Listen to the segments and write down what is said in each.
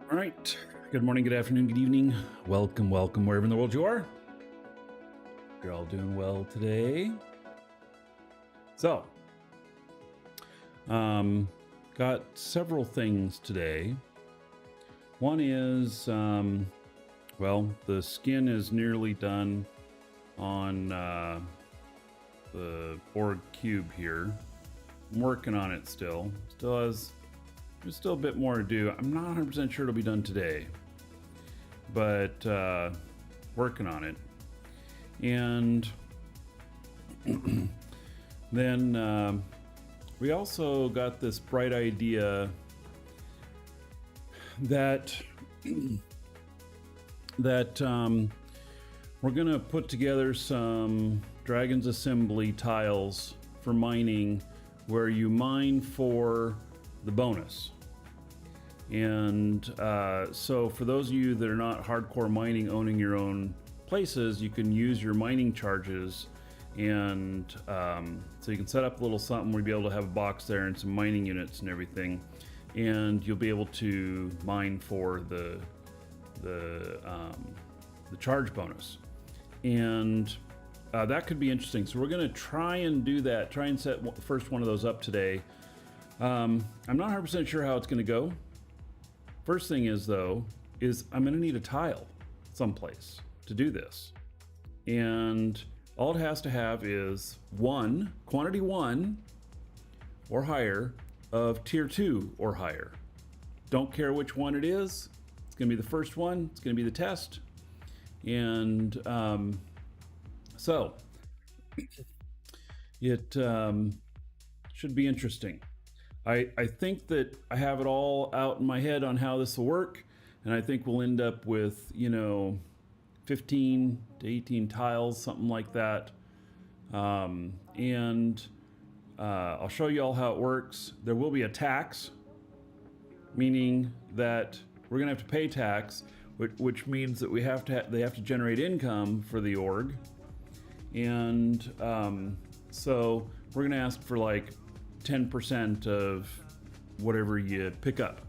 All right. Good morning, good afternoon, good evening. Welcome, wherever in the world you are. You're all doing well today. So, got several things today. One is, the skin is nearly done on the Borg cube here. I'm working on it still. There's still a bit more to do. I'm not 100% sure it'll be done today, but working on it. And then we also got this bright idea that we're gonna put together some Dragon's Assembly tiles for mining, where you mine for the bonus. And so for those of you that are not hardcore mining, owning your own places, you can use your mining charges, and so you can set up a little something where you'll be able to have a box there and some mining units and everything, and you'll be able to mine for the charge bonus. And that could be interesting. So we're going to try and do that, try and set the first one of those up today. I'm not 100% sure how it's going to go. First thing is, though, I'm going to need a tile someplace to do this. And all it has to have is quantity 1 or higher of tier 2 or higher. Don't care which one it is. It's going to be the first one. It's going to be the test. And so it should be interesting. I think that I have it all out in my head on how this will work, and I think we'll end up with, 15 to 18 tiles, something like that. And I'll show you all how it works. There will be a tax, meaning that we're gonna have to pay tax, which means that they have to generate income for the org. And so we're gonna ask for like 10% of whatever you pick up,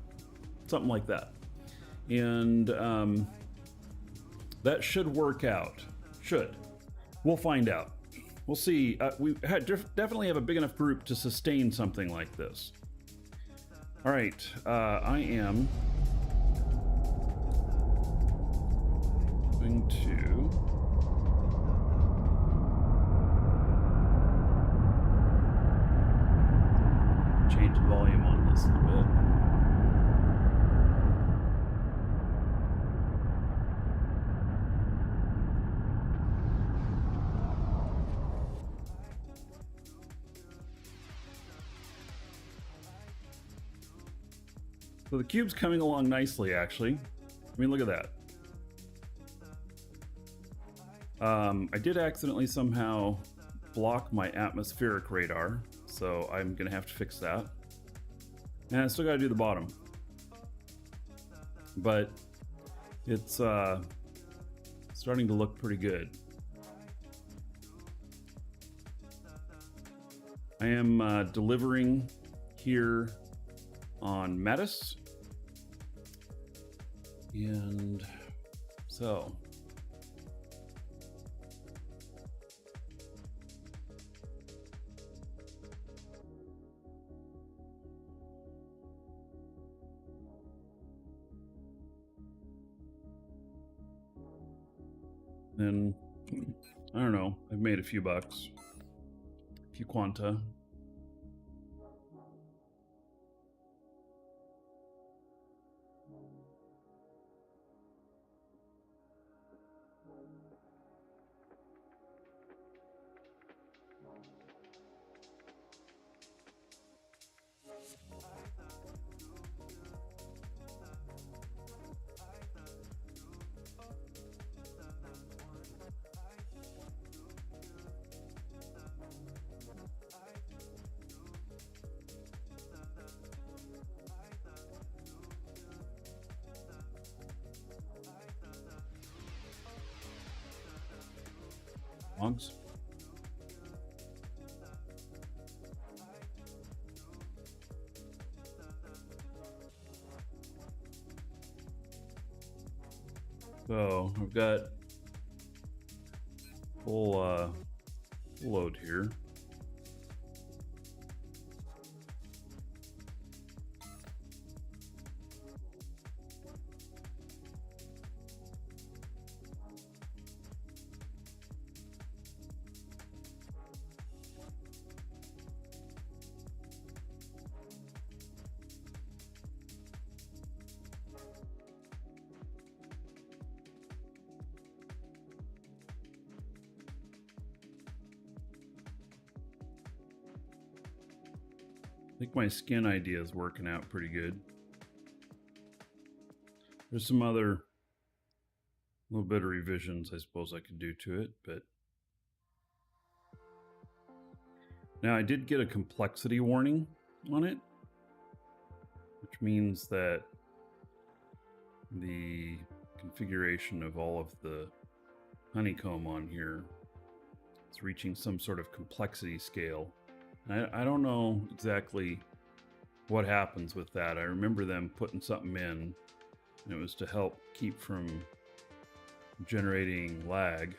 something like that. And that should work out. We'll find out. We'll see. We definitely have a big enough group to sustain something like this. All right, I am going to change the volume on this a little bit. So the cube's coming along nicely, actually. I mean, look at that. I did accidentally somehow block my atmospheric radar, so I'm gonna have to fix that. And I still gotta do the bottom. But it's starting to look pretty good. I am delivering here on Metis. And so then, I don't know, I've made a few bucks, a few quanta. Logs. So I've got full load here. I think my skin idea is working out pretty good. There's some other little bit of revisions I suppose I could do to it, but now I did get a complexity warning on it, which means that the configuration of all of the honeycomb on here is reaching some sort of complexity scale. I don't know exactly what happens with that. I remember them putting something in, and it was to help keep from generating lag.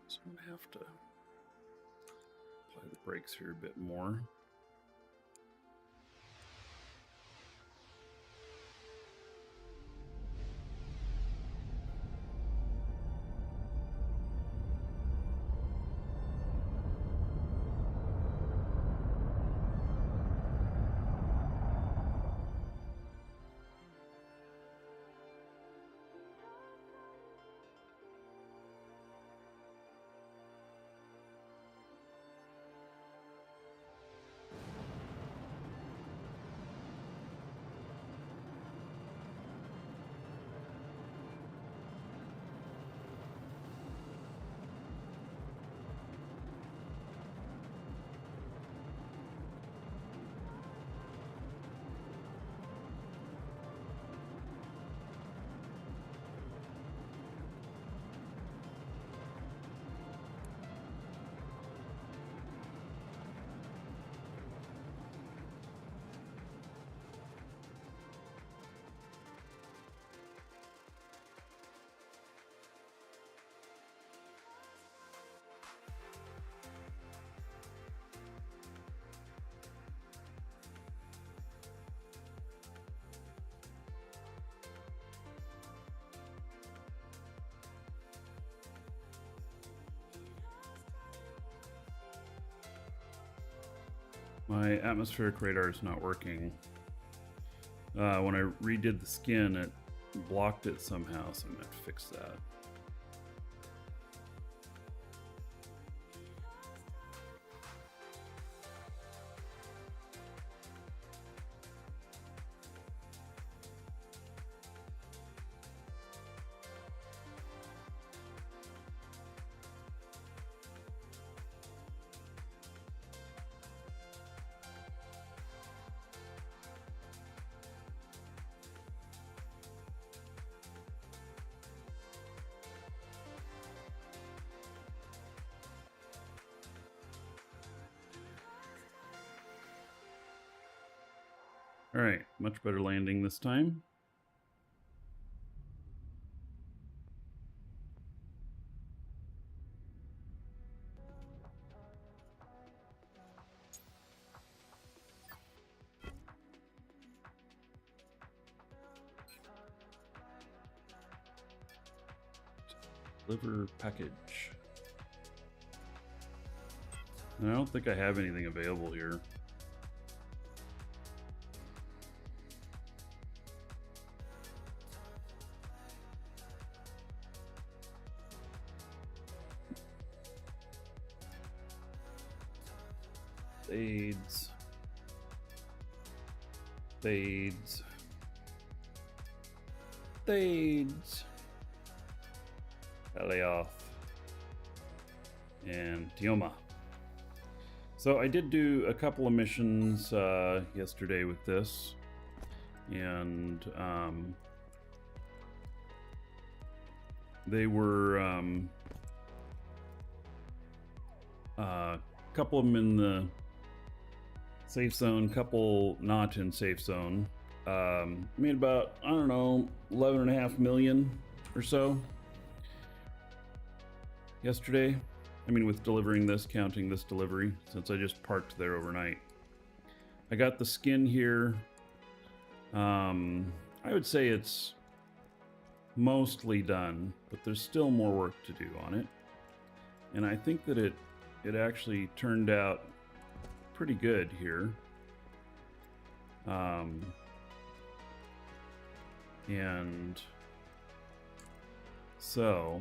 So I'm gonna have to apply the brakes here a bit more. My atmospheric radar is not working. When I redid the skin, it blocked it somehow, so I'm gonna have to fix that. All right, much better landing this time. Deliver package. And I don't think I have anything available here. Fades. Fades. Fades. Elioth. And Tioma. So I did do a couple of missions yesterday with this. And they were a couple of them in the safe zone, couple not in safe zone. Made about, I don't know, 11.5 million or so yesterday. I mean, with delivering this, counting this delivery, since I just parked there overnight. I got the skin here. I would say it's mostly done, but there's still more work to do on it. And I think that it actually turned out pretty good here. And so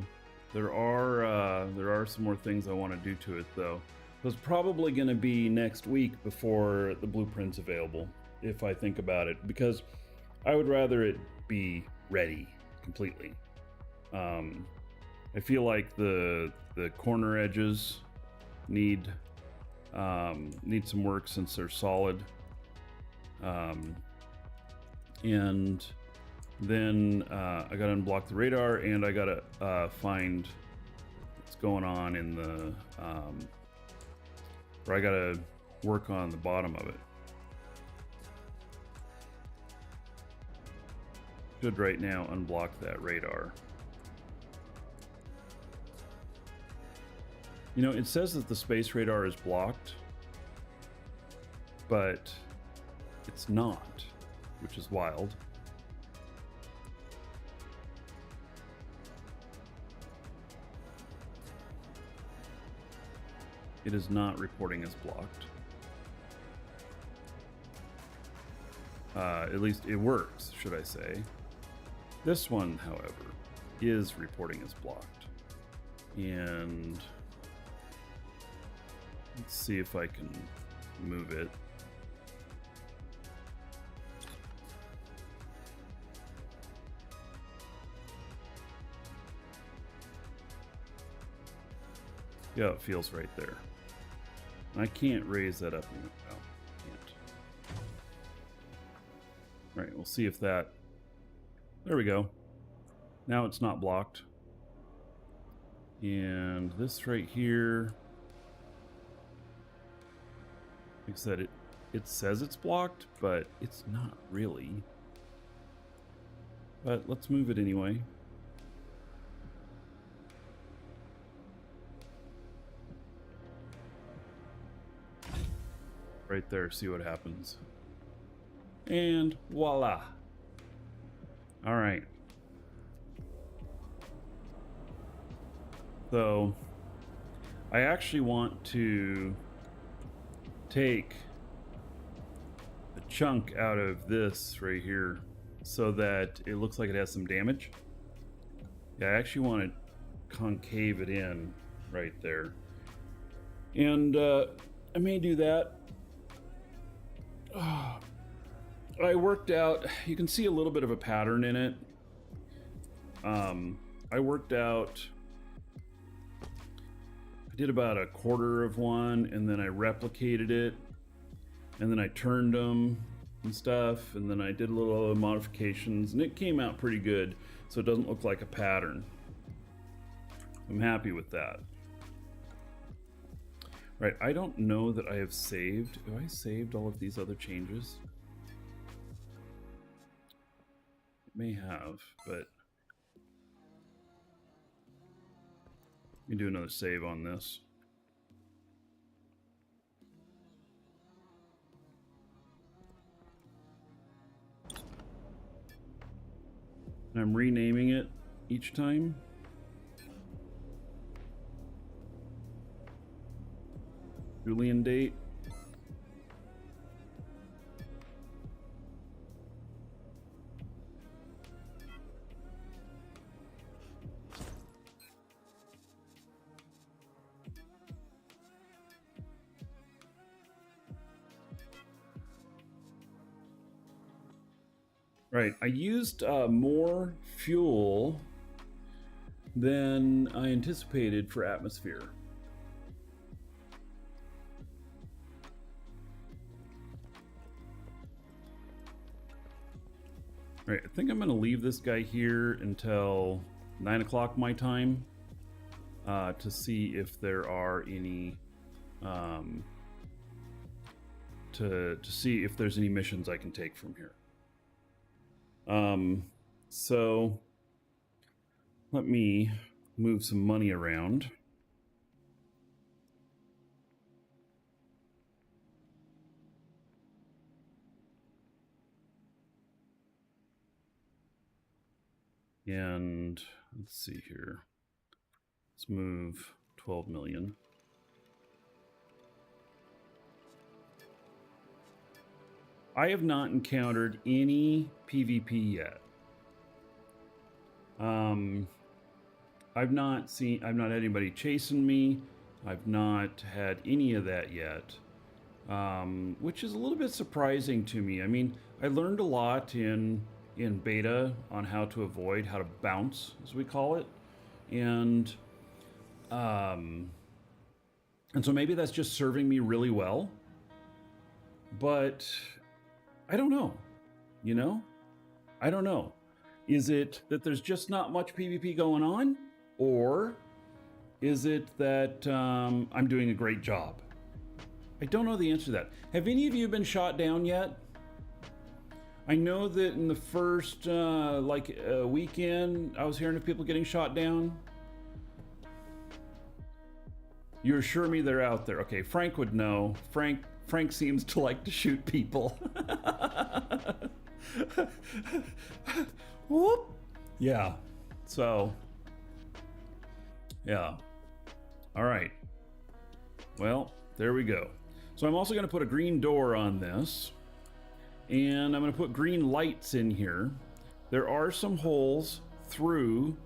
there are some more things I want to do to it, though. It's probably going to be next week before the blueprint's available, if I think about it, because I would rather it be ready completely. I feel like the corner edges need some work since they're solid. And then I gotta unblock the radar, and I gotta find what's going on in the or I gotta work on the bottom of it. Should right now unblock that radar. You know, it says that the space radar is blocked, but it's not, which is wild. It is not reporting as blocked. At least it works, should I say. This one, however, is reporting as blocked. And let's see if I can move it. Yeah, it feels right there. I can't raise that up. No, can't. All right, we'll see if that... There we go. Now it's not blocked. And this right here... Like I said, it says it's blocked, but it's not really. But let's move it anyway. Right there, see what happens. And voila. All right. So I actually want to take a chunk out of this right here so that it looks like it has some damage. Yeah, I actually want to concave it in right there. And I may do that. I worked out, you can see a little bit of a pattern in it. I worked out, I did about a quarter of one, and then I replicated it, and then I turned them and stuff, and then I did a little other modifications, and it came out pretty good, so it doesn't look like a pattern. I'm happy with that. Right, I don't know that I have saved. Have I saved all of these other changes? It may have, but let me do another save on this. And I'm renaming it each time. Boolean date. Right, I used more fuel than I anticipated for atmosphere. All right, I think I'm going to leave this guy here until 9 o'clock my time to see if there are any to see if there's any missions I can take from here. So let me move some money around. And let's see here. Let's move 12 million. I have not encountered any PvP yet. I've not had anybody chasing me. I've not had any of that yet, which is a little bit surprising to me. I mean, I learned a lot in beta on how to avoid, how to bounce, as we call it, and so maybe that's just serving me really well. But I don't know, you know? I don't know. Is it that there's just not much PvP going on? Or is it that I'm doing a great job? I don't know the answer to that. Have any of you been shot down yet? I know that in the first weekend, I was hearing of people getting shot down. You assure me they're out there. Okay, Frank would know. Frank seems to like to shoot people. Whoop. Yeah. So, yeah. All right. Well, there we go. So I'm also going to put a green door on this. And I'm going to put green lights in here. There are some holes through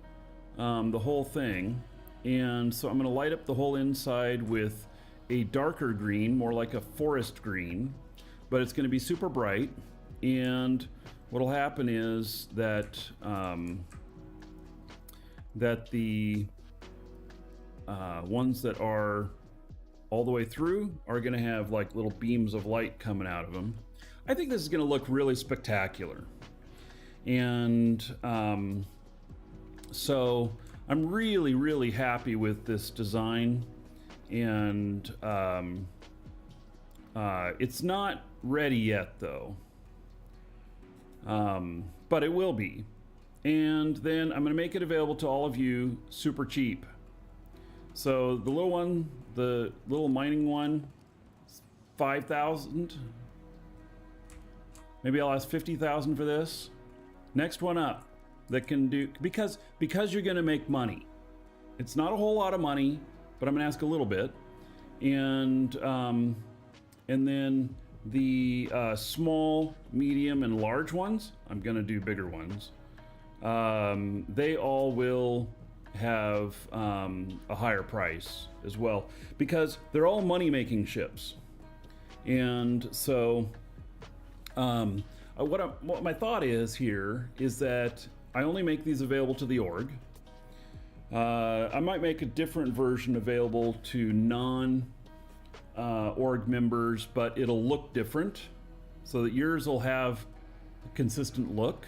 the whole thing. And so I'm going to light up the whole inside with a darker green, more like a forest green, but it's going to be super bright. And what'll happen is that the ones that are all the way through are going to have like little beams of light coming out of them. I think this is going to look really spectacular. And so I'm really, really happy with this design. And it's not ready yet, though. But it will be. And then I'm going to make it available to all of you super cheap. So the little one, the little mining one, 5,000. Maybe I'll ask 50,000 for this. Next one up that can do, because you're going to make money. It's not a whole lot of money, but I'm going to ask a little bit. And then the small, medium, and large ones, I'm going to do bigger ones. They all will have a higher price as well, because they're all money-making ships. And so what my thought is here is that I only make these available to the org. I might make a different version available to non-org members, but it'll look different so that yours will have a consistent look.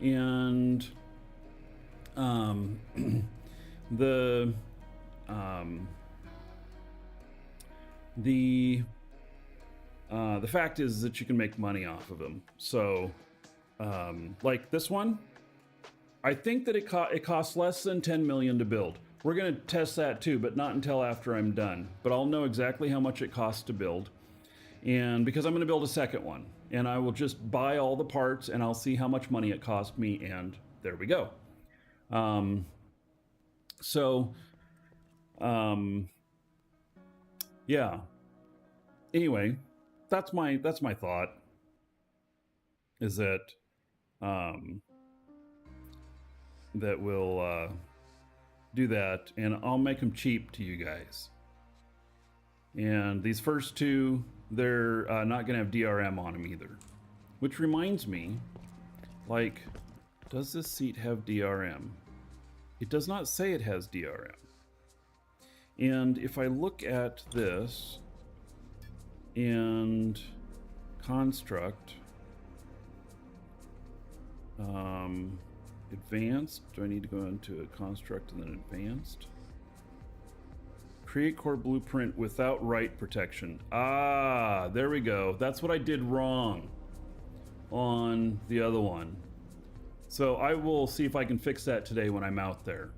And the fact is that you can make money off of them. So like this one, I think that it costs less than 10 million to build. We're going to test that too, but not until after I'm done. But I'll know exactly how much it costs to build. And because I'm going to build a second one, and I will just buy all the parts and I'll see how much money it cost me, and there we go. Yeah. anyway, that's my thought. Is that that we'll do that, and I'll make them cheap to you guys. And these first two, they're not going to have DRM on them either. Which reminds me, like, does this seat have DRM? It does not say it has DRM. And if I look at this and construct, advanced, do I need to go into a construct and then advanced? Create core blueprint without write protection. Ah, there we go. That's what I did wrong on the other one. So I will see if I can fix that today when I'm out there.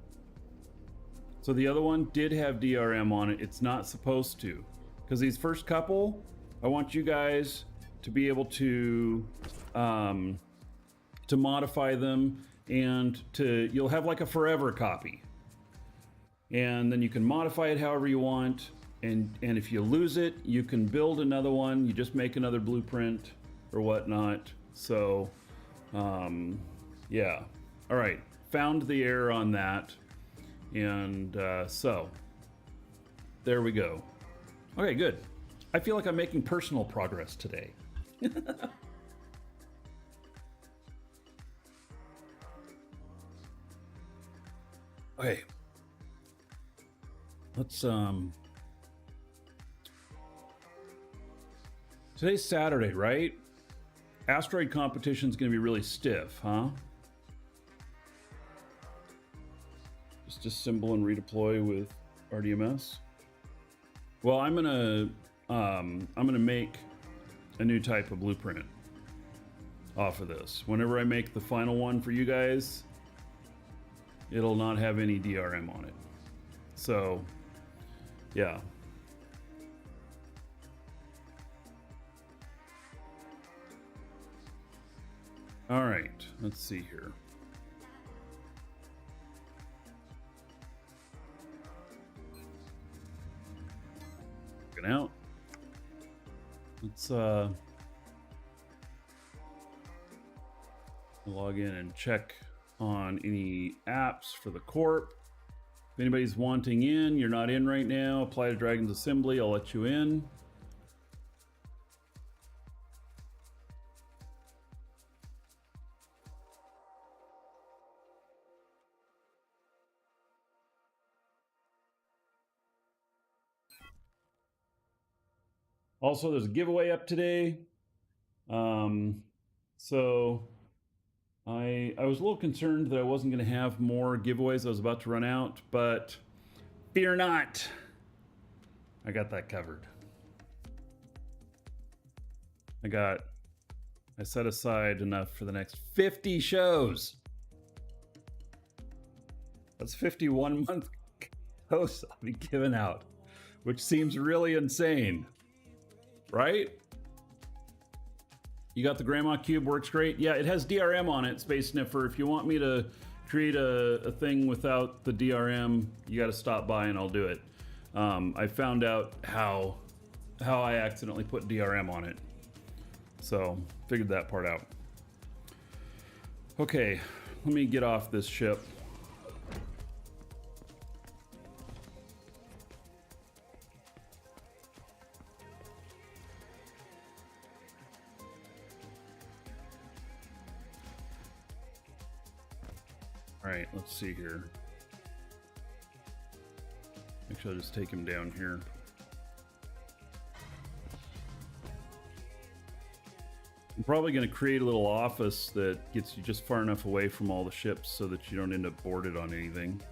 So the other one did have DRM on it. It's not supposed to. Because these first couple, I want you guys to be able to modify them, and you'll have like a forever copy. And then you can modify it however you want. And if you lose it, you can build another one. You just make another blueprint or whatnot. So, yeah. All right. Found the error on that. And so, there we go. Okay, good. I feel like I'm making personal progress today. Okay. Let's today's Saturday, right? Asteroid competition's gonna be really stiff, huh? Just disassemble and redeploy with RDMS. Well, I'm gonna make a new type of blueprint off of this. Whenever I make the final one for you guys, it'll not have any DRM on it. So, yeah. All right, let's see here. Looking out. Let's log in and check on any apps for the corp. If anybody's wanting in, you're not in right now, apply to Dragon's Assembly, I'll let you in. Also, there's a giveaway up today. So I was a little concerned that I wasn't going to have more giveaways. I was about to run out, but fear not. I got that covered. I set aside enough for the next 50 shows. That's 51 month hosts I'll be giving out, which seems really insane, right? You got the Grandma Cube, works great. Yeah, it has DRM on it, Space Sniffer. If you want me to create a thing without the DRM, you got to stop by and I'll do it. I found out how I accidentally put DRM on it. So, figured that part out. Okay, let me get off this ship. All right, let's see here. Actually, I'll just take him down here. I'm probably going to create a little office that gets you just far enough away from all the ships so that you don't end up boarded on anything.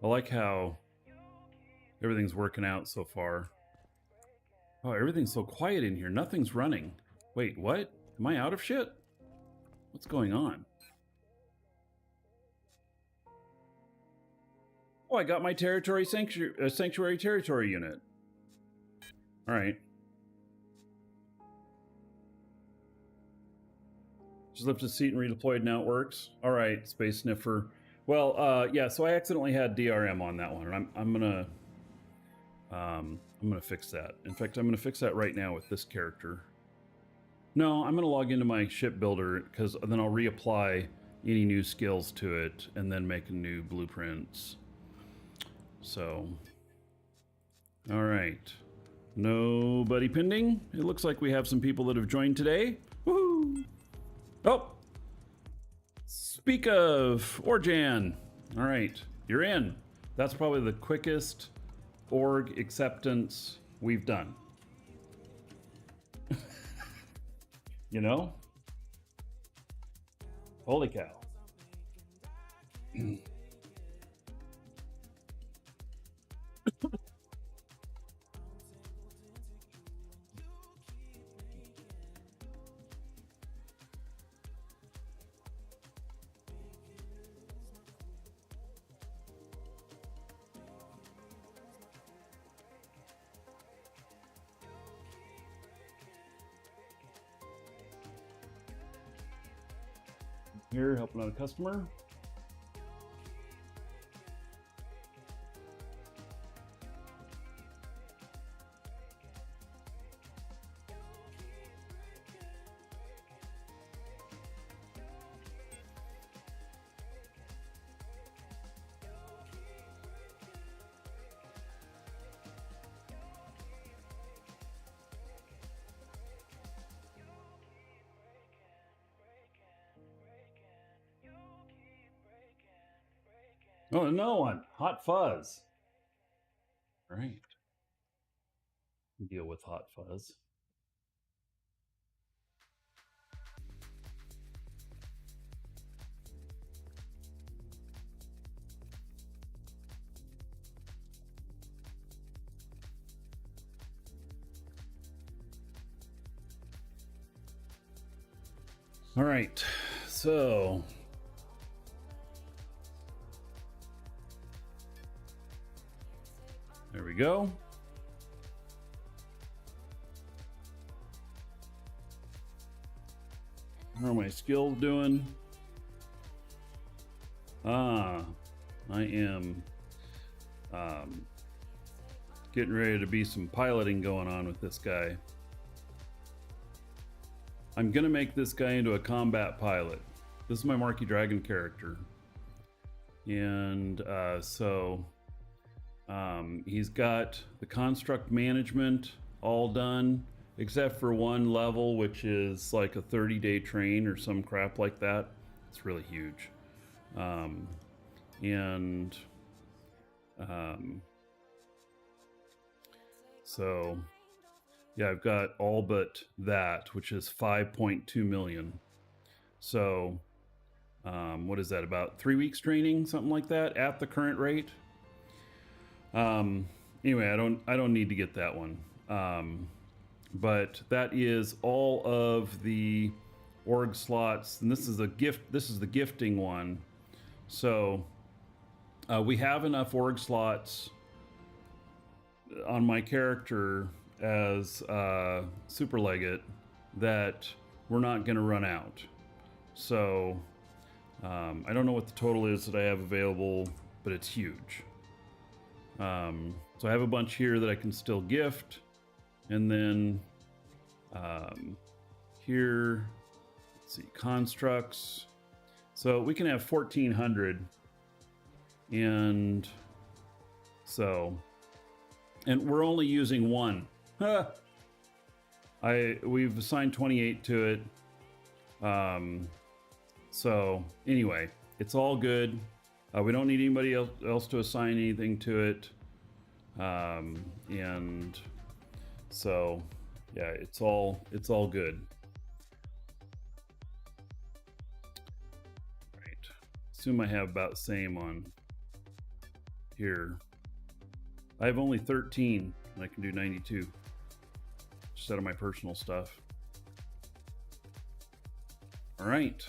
I like how everything's working out so far. Oh, everything's so quiet in here. Nothing's running. Wait, what? Am I out of shit? What's going on? Oh, I got my territory sanctuary territory unit. All right. Just lifted a seat and redeployed. Now it works. All right, Space Sniffer. Well, yeah. So I accidentally had DRM on that one, and I'm gonna fix that. In fact, I'm gonna fix that right now with this character. No, I'm gonna log into my ship builder because then I'll reapply any new skills to it and then make new blueprints. So, all right. Nobody pending. It looks like we have some people that have joined today. Woohoo! Oh, speak of Orjan. All right, you're in. That's probably the quickest org acceptance we've done. You know? Holy cow. Here, helping out a customer. Oh, another one. Hot fuzz. All right. Deal with hot fuzz. All right. So there we go. How are my skills doing? I am getting ready to be some piloting going on with this guy. I'm gonna make this guy into a combat pilot. This is my Marquee Dragon character. And he's got the construct management all done, except for one level, which is like a 30-day train or some crap like that. It's really huge. So yeah, I've got all but that, which is 5.2 million. So what is that, about 3 weeks training, something like that, at the current rate? Anyway, I don't need to get that one. But that is all of the org slots, and this is the gifting one. So we have enough org slots on my character as Super Legate that we're not going to run out. So I don't know what the total is that I have available, but it's huge. So I have a bunch here that I can still gift, and then here, let's see, constructs. So we can have 1,400, and so, and we're only using one. We've assigned 28 to it. So anyway, it's all good. We don't need anybody else to assign anything to it. And so yeah, it's all good. Right. Assume I have about the same on here. I have only 13 and I can do 92 just out of my personal stuff. All right.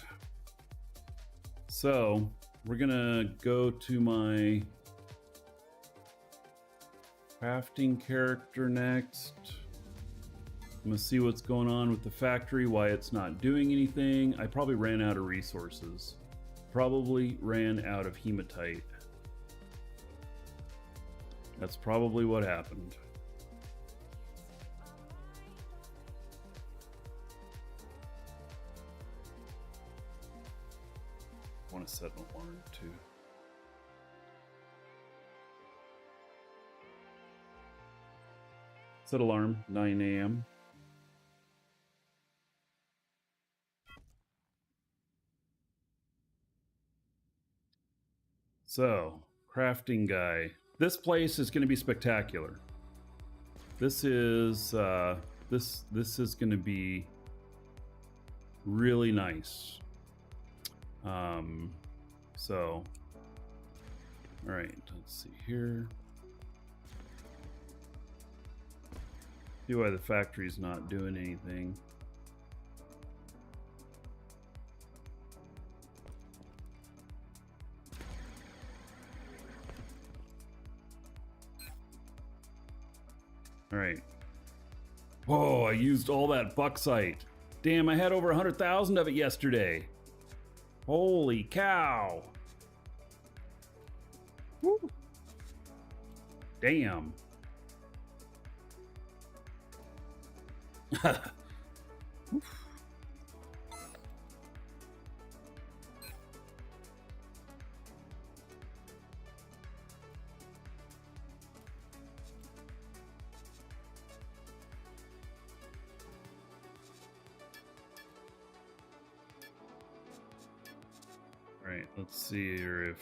So we're gonna go to my crafting character next. I'm gonna see what's going on with the factory, why it's not doing anything. I probably ran out of resources. Probably ran out of hematite. That's probably what happened. I want to set an alarm too. Set alarm, 9 a.m. So, crafting guy. This place is going to be spectacular. This is this is going to be really nice. So, all right, let's see here. See why the factory's not doing anything. All right. Whoa, I used all that bauxite. Damn, I had over 100,000 of it yesterday. Holy cow. Woo. Damn. All right, let's see here if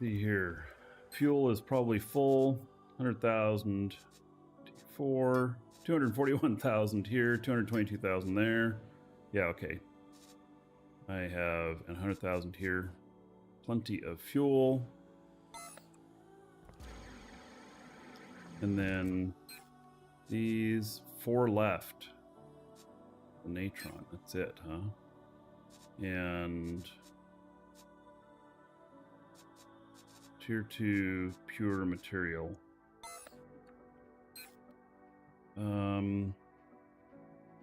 see here. Fuel is probably full. 100,000. 4. 241,000 here. 222,000 there. Yeah, okay. I have 100,000 here. Plenty of fuel. And then these 4 left. The natron, that's it, huh? And tier 2 pure material.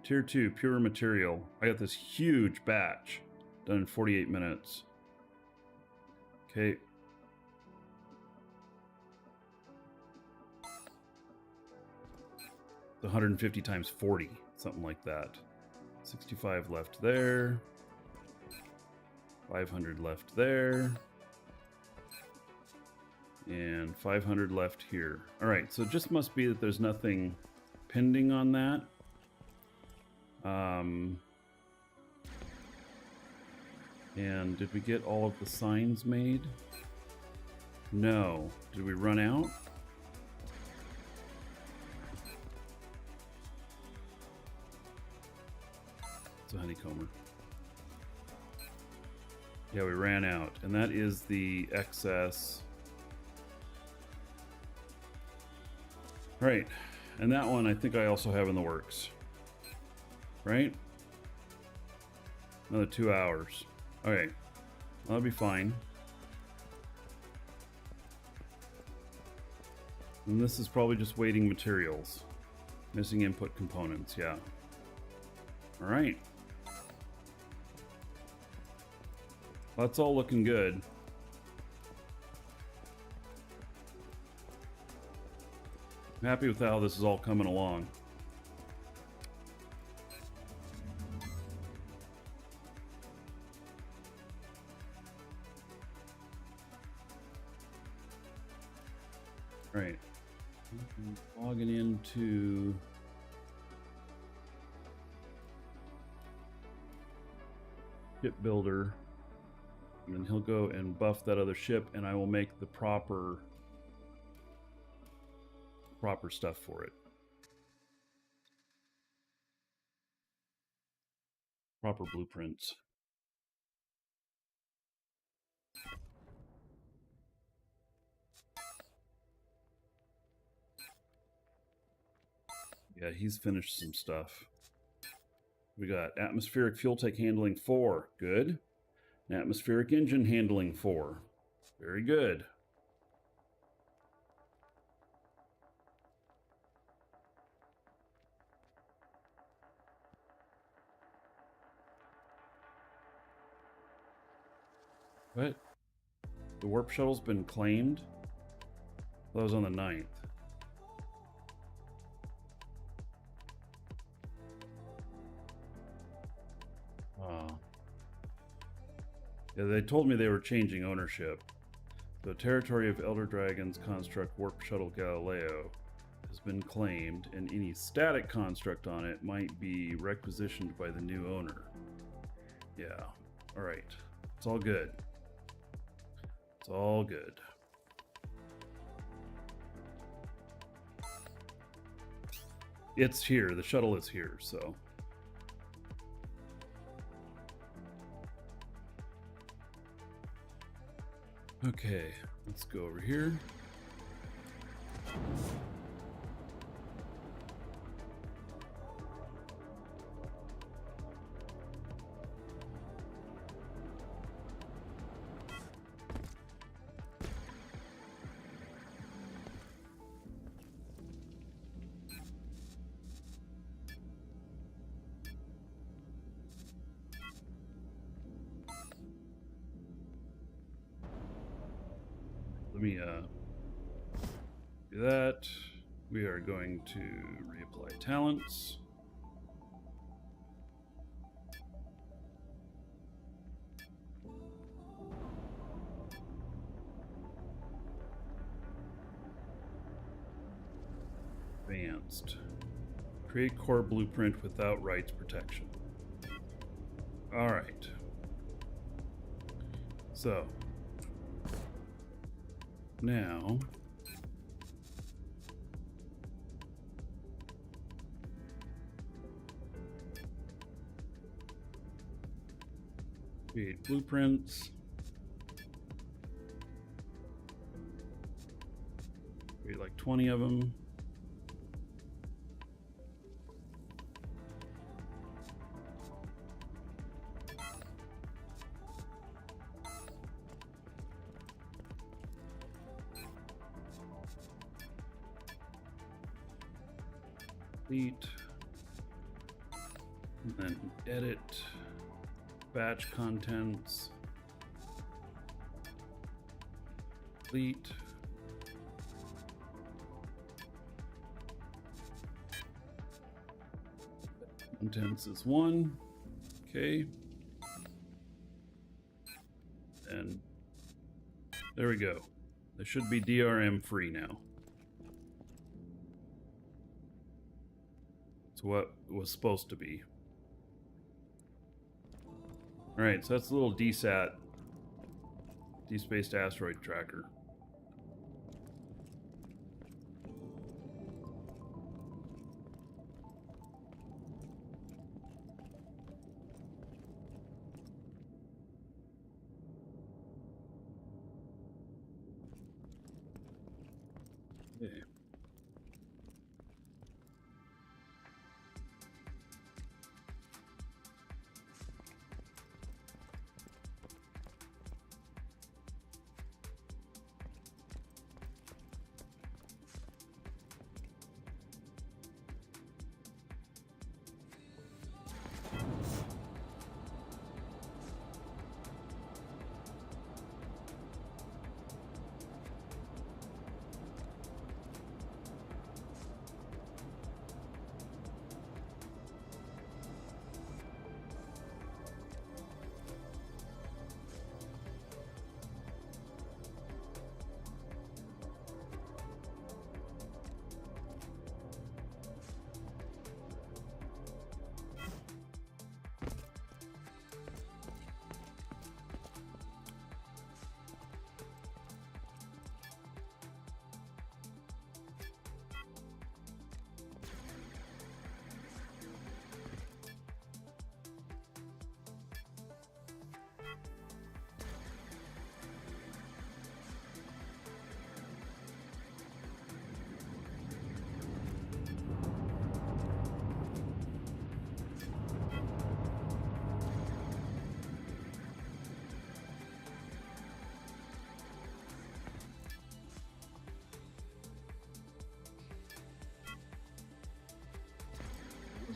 Tier 2 pure material. I got this huge batch done in 48 minutes. Okay. It's 150 times 40, something like that. 65 left there. 500 left there. And 500 left here. All right, so it just must be that there's nothing pending on that. And did we get all of the signs made? No. Did we run out? It's a honeycomber. Yeah, we ran out. And that is the excess. Right. And that one I think I also have in the works. Right? Another 2 hours. Okay. That'll be fine. And this is probably just waiting materials. Missing input components, yeah. All right. That's all looking good. I'm happy with how this is all coming along. All right. Logging into ship builder, and then he'll go and buff that other ship, and I will make the proper stuff for it. Proper blueprints. Yeah, he's finished some stuff. We got atmospheric fuel tank handling 4. Good. And atmospheric engine handling 4. Very good. What? The warp shuttle's been claimed? That was on the 9th. Yeah, they told me they were changing ownership. The territory of Elder Dragon's construct Warp Shuttle Galileo has been claimed, and any static construct on it might be requisitioned by the new owner. Yeah, alright. It's all good. It's all good. It's here. The shuttle is here, so... Okay, let's go over here. Let me do that. We are going to reapply talents. Advanced. Create core blueprint without rights protection. All right. So now create blueprints. Create like 20 of them. Delete, and then edit, batch contents, delete, contents is 1, okay, and there we go. They should be DRM free now. What it was supposed to be. Alright, so that's the little DSAT, D-Spaced Asteroid Tracker. Okay.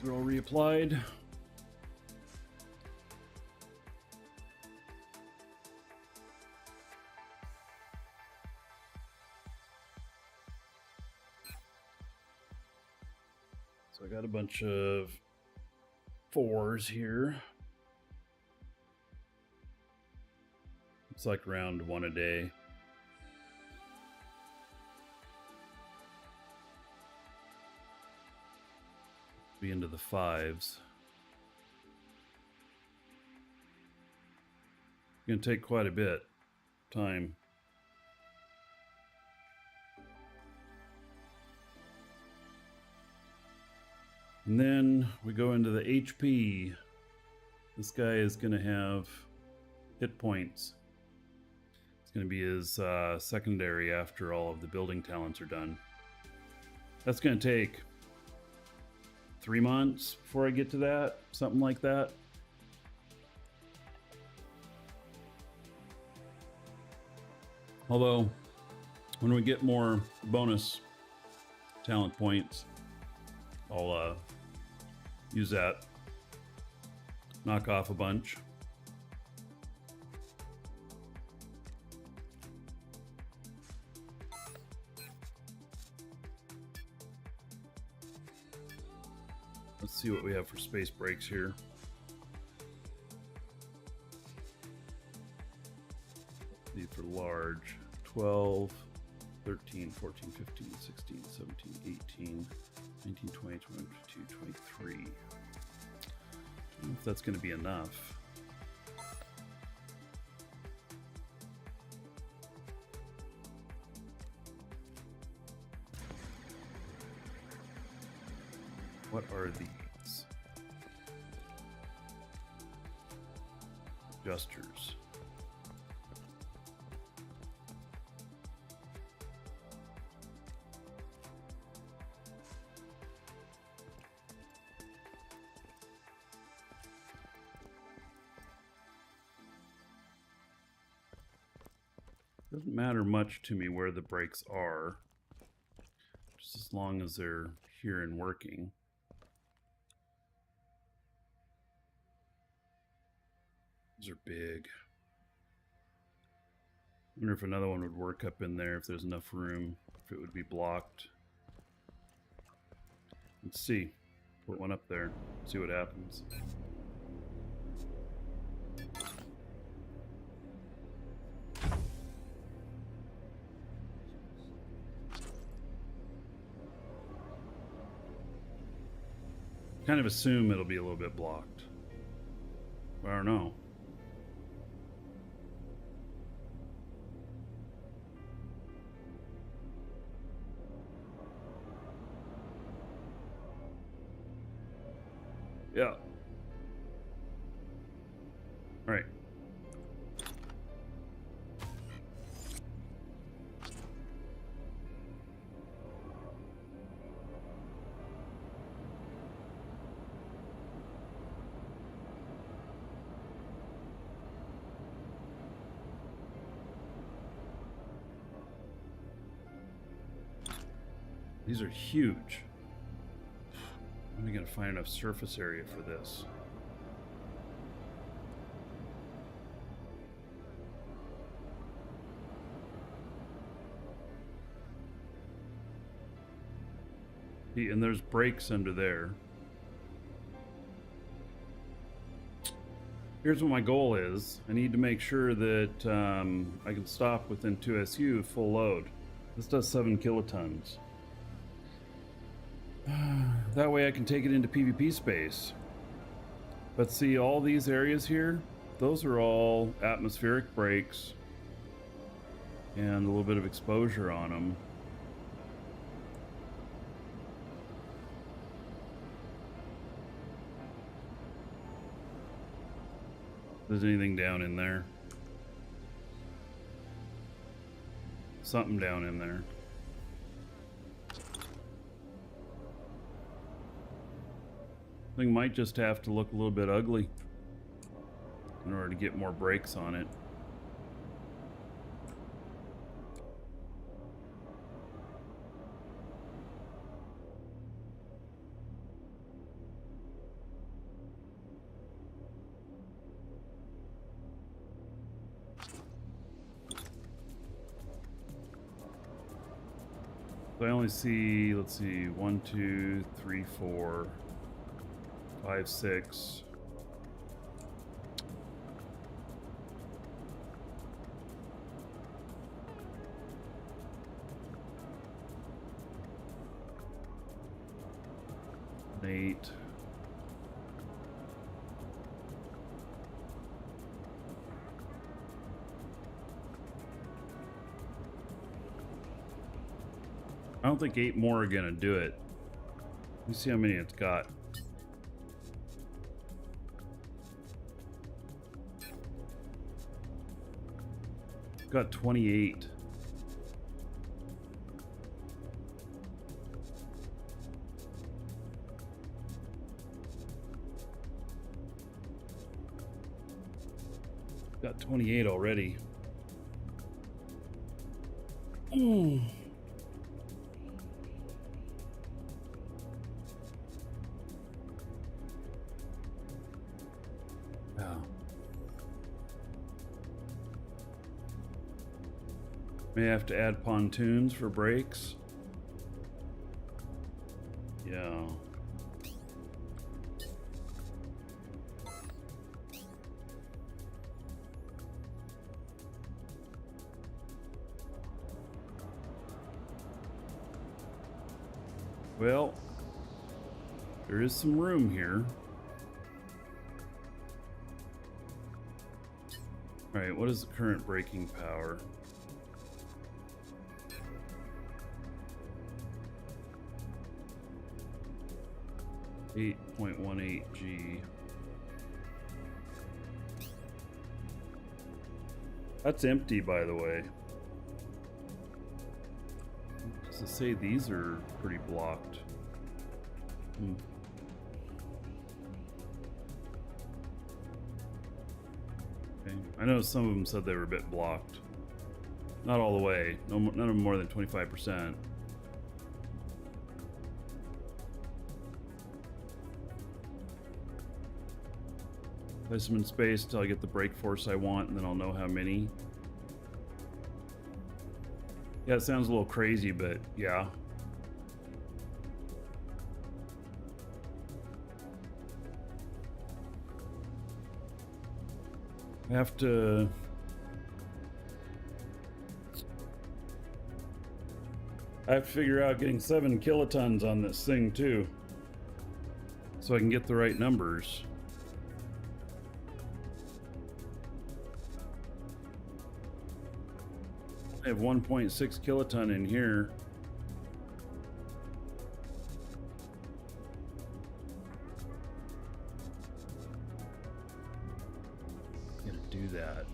These are all reapplied. So I got a bunch of 4s here. It's like around 1 a day. Be into the 5s. Gonna take quite a bit of time. And then we go into the HP. This guy is gonna have hit points. It's gonna be his secondary after all of the building talents are done. That's gonna take 3 months before I get to that, something like that. Although, when we get more bonus talent points, I'll use that, knock off a bunch. Let's see what we have for space breaks here. These are large. 12, 13, 14, 15, 16, 17, 18, 19, 20, 21, 22, 23. I don't know if that's going to be enough. What are these? Adjusters. Doesn't matter much to me where the brakes are, just as long as they're here and working. These are big. I wonder if another one would work up in there if there's enough room, if it would be blocked. Let's see. Put one up there, see what happens. Kind of assume it'll be a little bit blocked. I don't know. Yeah. All right. These are huge. When are we going to find enough surface area for this? And there's brakes under there. Here's what my goal is. I need to make sure that I can stop within 2SU full load. This does 7 kilotons. That way I can take it into PvP space. But see, all these areas here, those are all atmospheric brakes and a little bit of exposure on them. If there's anything down in there. Something down in there. Thing might just have to look a little bit ugly in order to get more brakes on it. So I only see, let's see, 1, 2, 3, 4, 5, 6. Eight. I don't think 8 more are gonna do it. Let me see how many it's got. It's got 28. Got 28 already. Mm. Yeah. May have to add pontoons for brakes. Yeah. Well, there is some room here. All right, what is the current braking power? .18 G. That's empty, by the way. Does it say these are pretty blocked? Okay. I know some of them said they were a bit blocked. Not all the way. No, none of them more than 25%. Place them in space till I get the brake force I want, and then I'll know how many. Yeah, it sounds a little crazy, but yeah. I have to figure out getting 7 kilotons on this thing too, so I can get the right numbers. I have 1.6 kiloton in here. Gonna do that.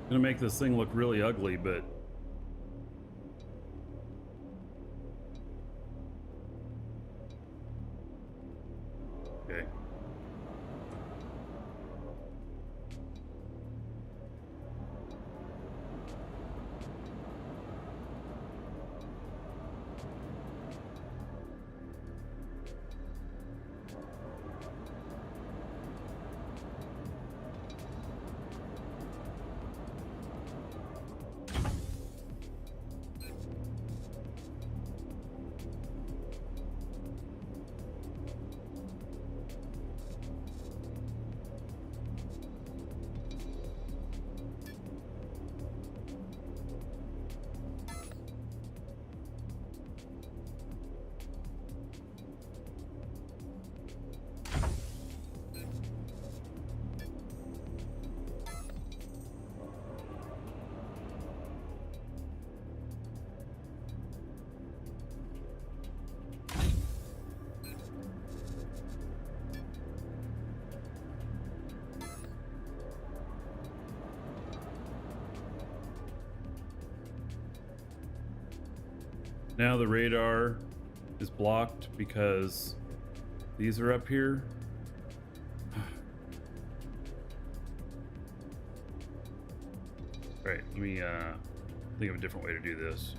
Gonna make this thing look really ugly, but okay. Now the radar is blocked because these are up here. All right, let me think of a different way to do this.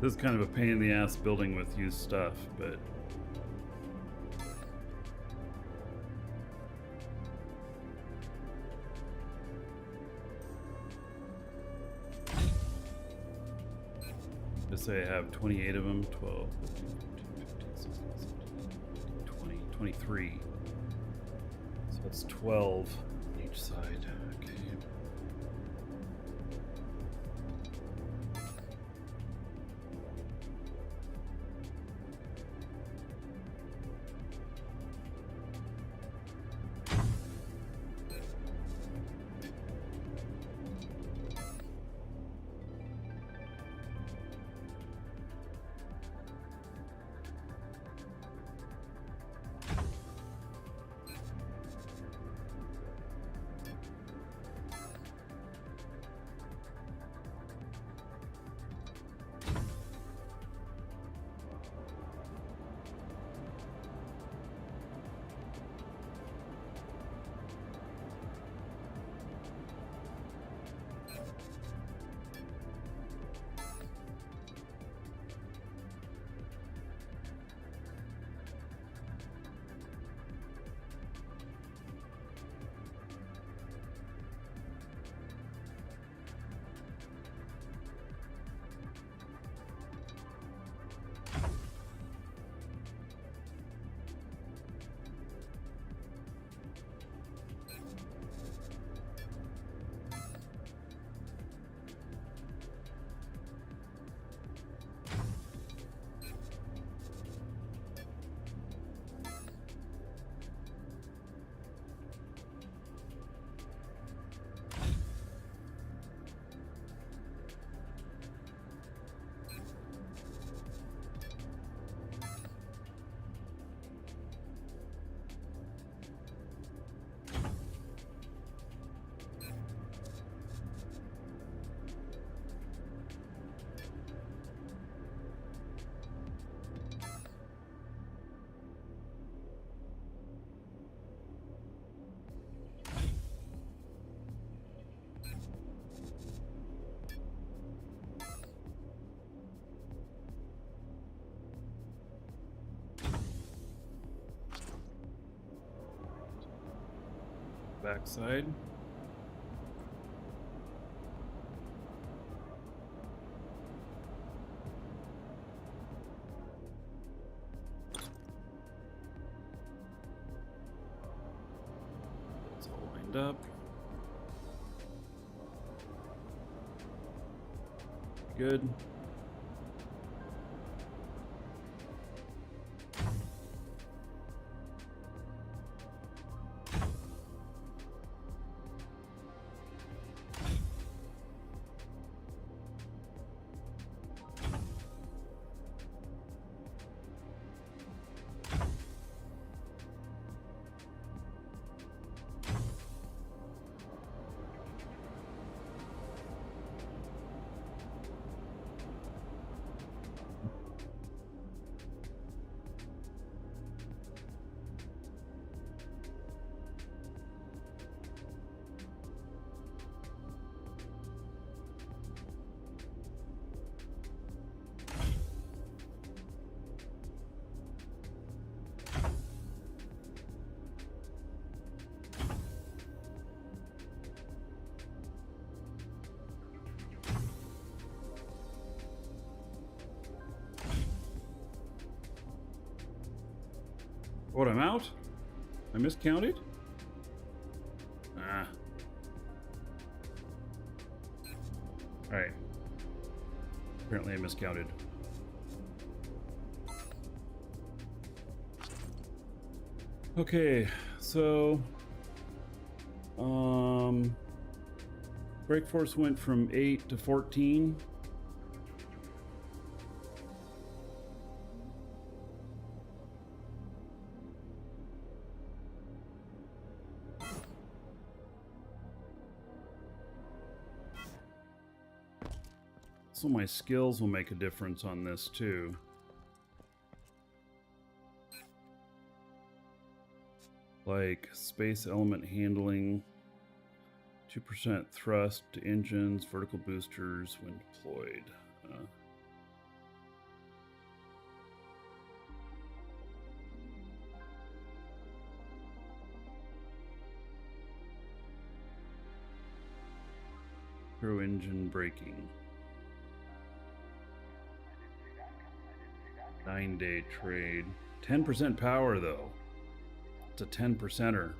This is kind of a pain in the ass building with used stuff, but let's say I have 28 of them, 12, 15, 16, 17, 20, 23. So that's 12 on each side. Okay. Backside. It's all lined up. Good. What, I'm out? I miscounted? Ah. Alright. Apparently I miscounted. Okay, so brake force went from 8 to 14. So my skills will make a difference on this too. Like space element handling, 2% thrust to engines, vertical boosters when deployed. Pro engine braking. 9-day trade. 10% power though. It's a 10%er.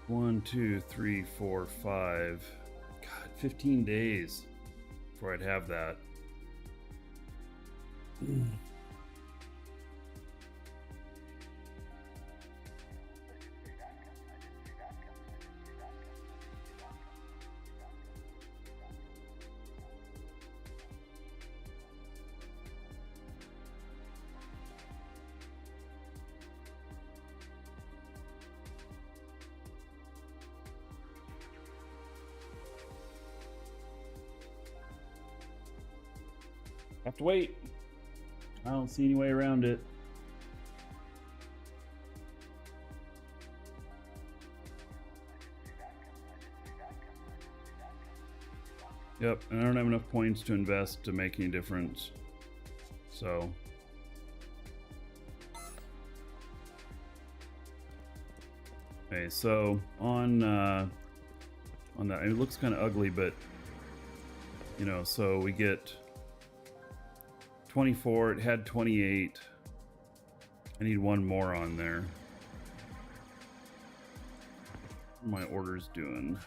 One, two, three, four, 5. God, 15 days before I'd have that. Have to wait. I don't see any way around it. Yep, and I don't have enough points to invest to make any difference. So okay, so on that, it looks kind of ugly, but you know, so we get 24, it had 28. I need one more on there. What are my orders doing?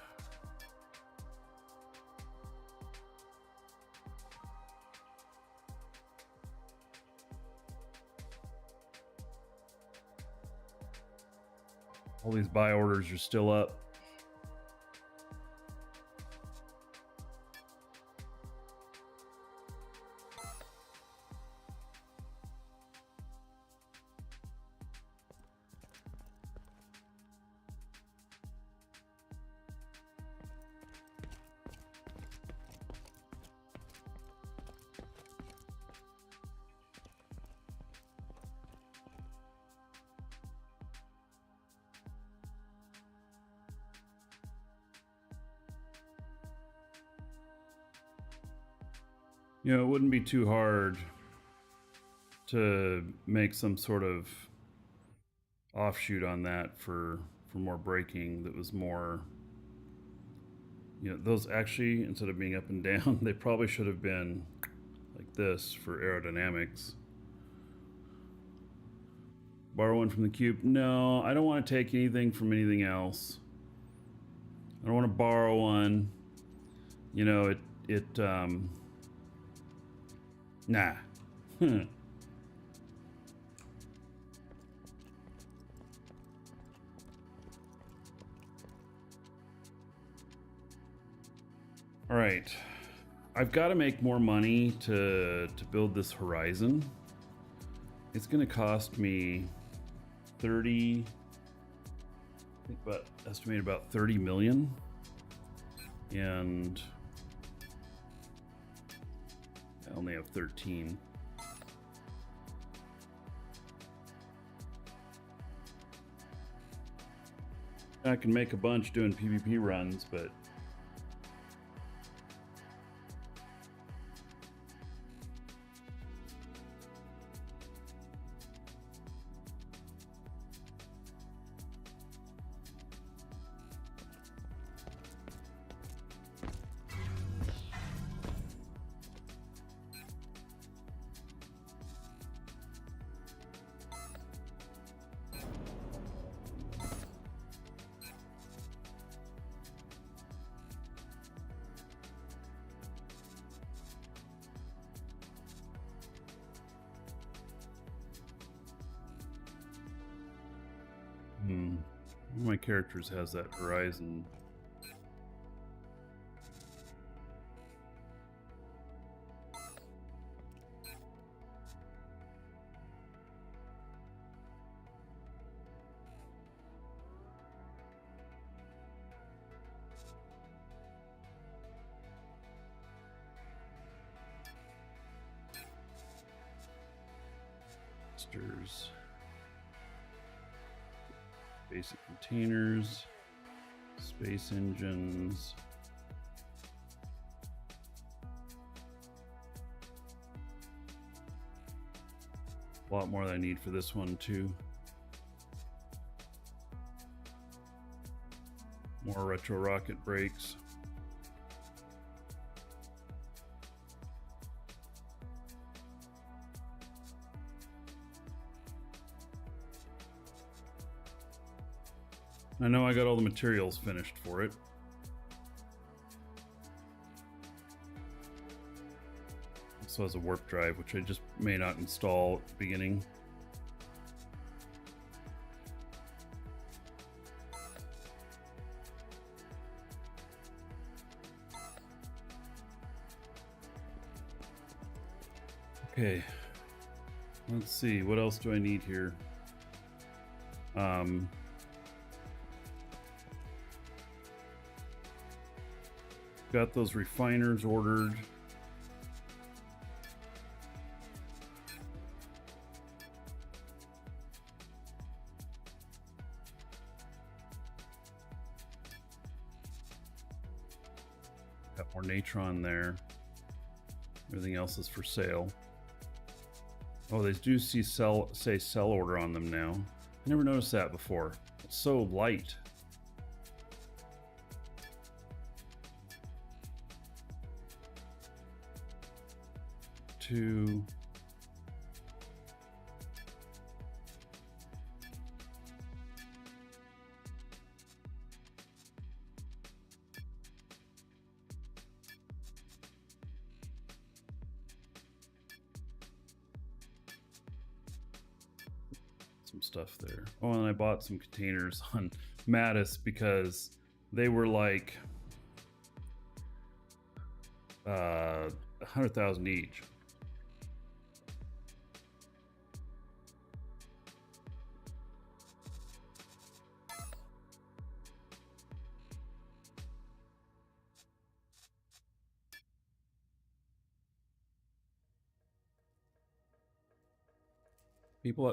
All these buy orders are still up. You know, it wouldn't be too hard to make some sort of offshoot on that for more braking that was more, you know, those actually, instead of being up and down, they probably should have been like this for aerodynamics. Borrow one from the cube. No, I don't want to take anything from anything else. I don't want to borrow one. You know, nah. All right. I've got to make more money to build this horizon. It's going to cost me 30, I think about, estimate about 30 million. And I only have 13. I can make a bunch doing PvP runs, but One of my characters has that horizon. Basic containers, space engines. A lot more than I need for this one too. More retro rocket brakes. I know I got all the materials finished for it. Also has a warp drive, which I just may not install at the beginning. Okay, let's see, what else do I need here? Got those refiners ordered. Got more natron there. Everything else is for sale. Oh, they do say sell order on them now. I never noticed that before. It's so light. To some stuff there. Oh, and I bought some containers on Mattis because they were like 100,000 each.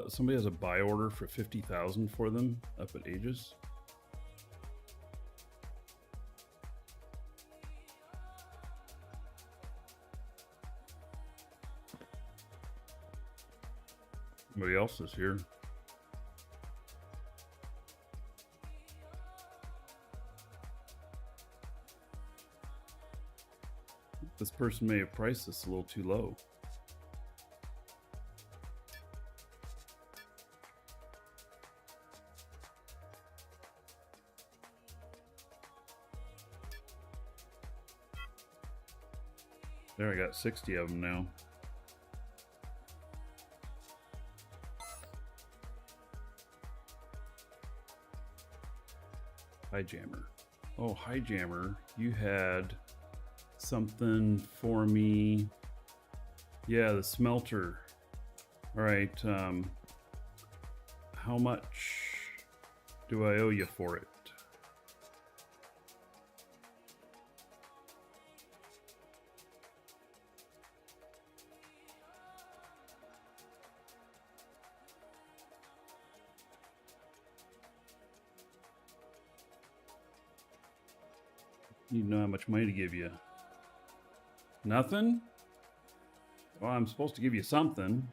Somebody has a buy order for 50,000 for them up at Aegis. Somebody else is here. This person may have priced this a little too low. There, I got 60 of them now. Highjammer. Oh, Highjammer, you had something for me. Yeah, the smelter. All right, how much do I owe you for it? You know how much money to give you. Nothing? Well, I'm supposed to give you something.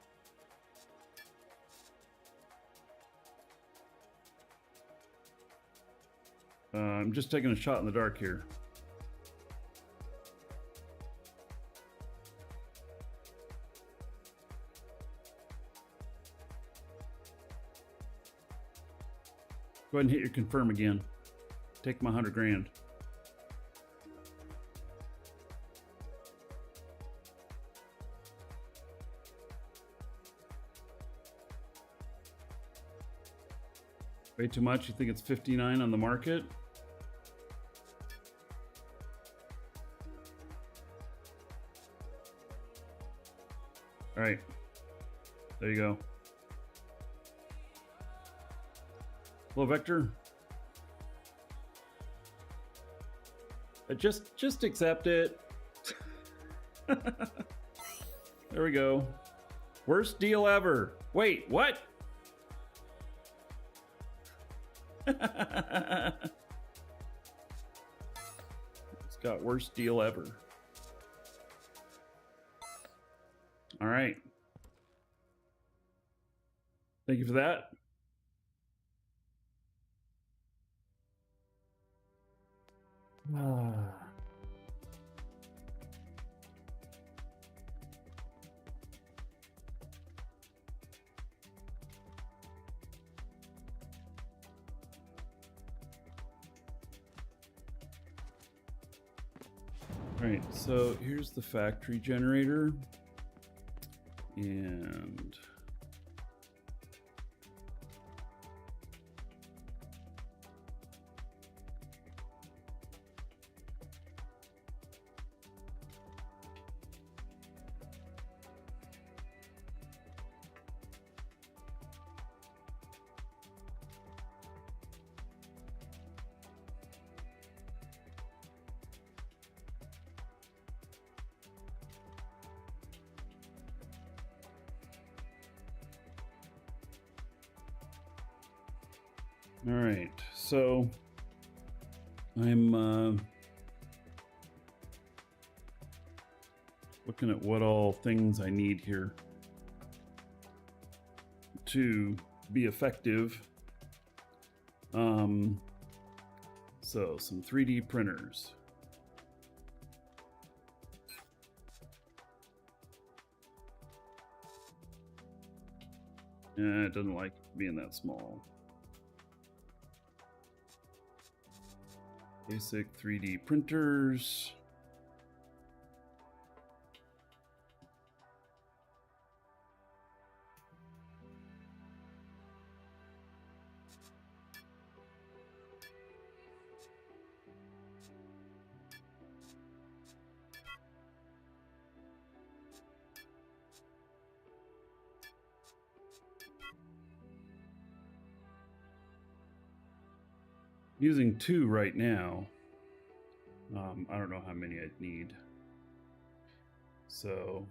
I'm just taking a shot in the dark here. Go ahead and hit your confirm again. Take my 100 grand. Way too much? You think it's 59 on the market? All right, there you go. Hello, Vector. Just accept it. There we go. Worst deal ever. Wait, what? It's got worst deal ever. All right. Thank you for that. All right, so here's the factory generator, and all right, so I'm looking at what all things I need here to be effective. So some 3D printers. It doesn't like being that small. Basic 3D printers. Using 2 right now. I don't know how many I'd need. So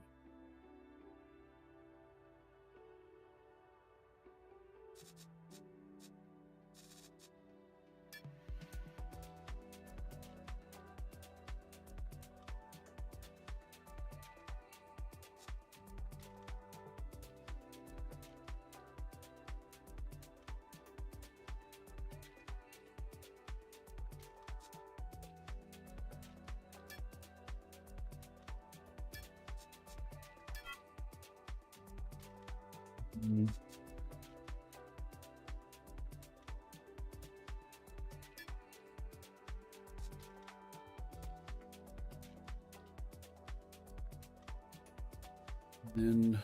then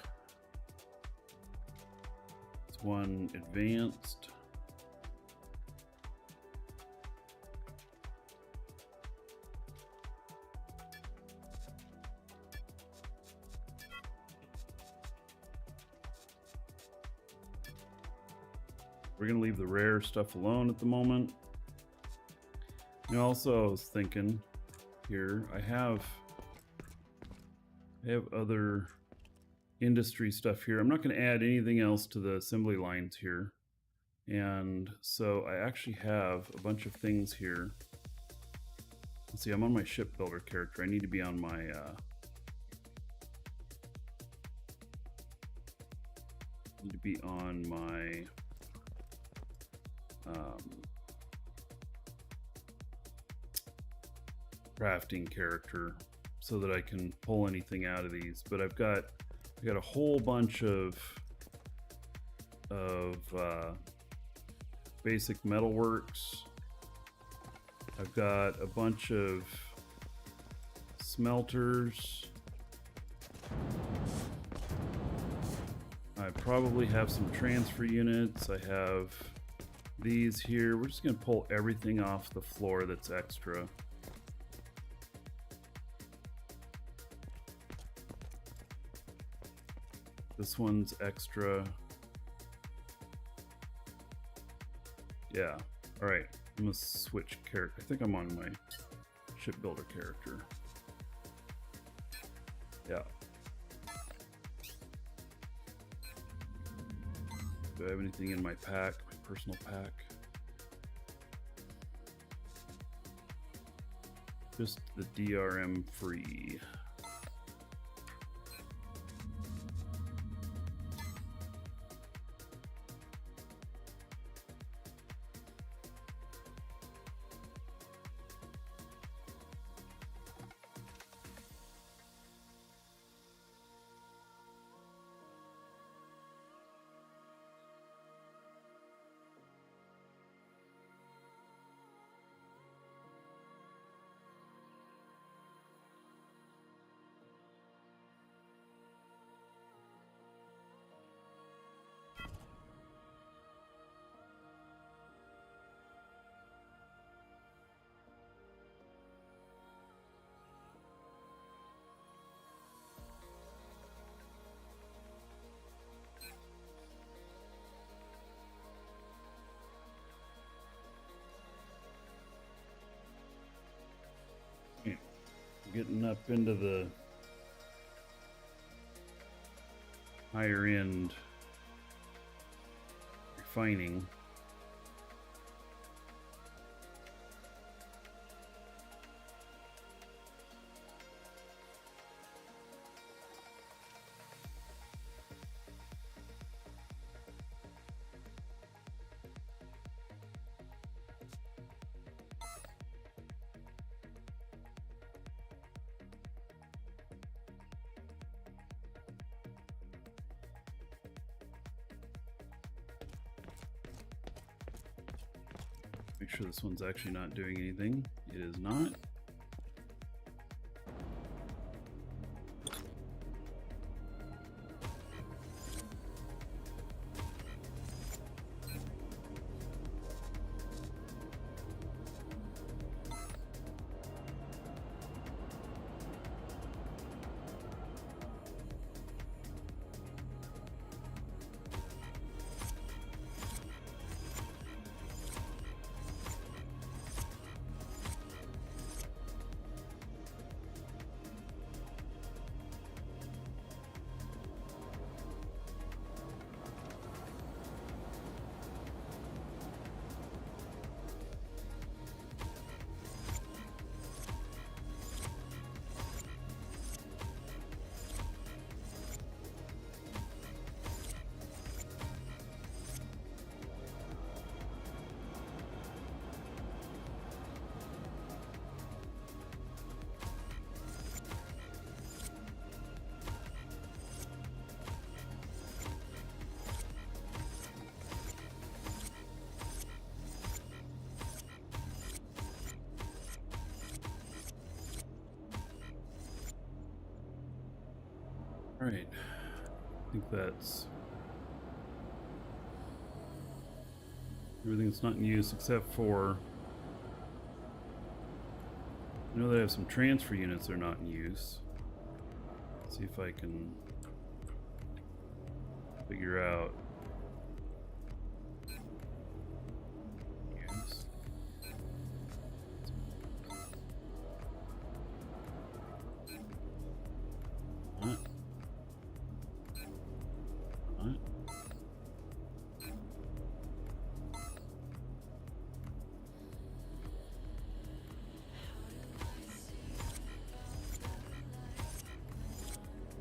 it's one advanced. We're gonna leave the rare stuff alone at the moment. And also I was thinking here, I have other industry stuff here. I'm not going to add anything else to the assembly lines here. And so I actually have a bunch of things here. Let's see, I'm on my shipbuilder character. I need to be on my crafting character so that I can pull anything out of these. But I got a whole bunch of basic metalworks. I've got a bunch of smelters. I probably have some transfer units. I have these here. We're just going to pull everything off the floor that's extra. This one's extra. Yeah. All right. I'm going to switch character. I think I'm on my shipbuilder character. Yeah. Do I have anything in my pack, my personal pack? Just the DRM free. Getting up into the higher end refining. Make sure this one's actually not doing anything. It is not. All right, I think that's everything that's not in use except for, I know they have some transfer units that are not in use. Let's see if I can figure out. Yes. What? What?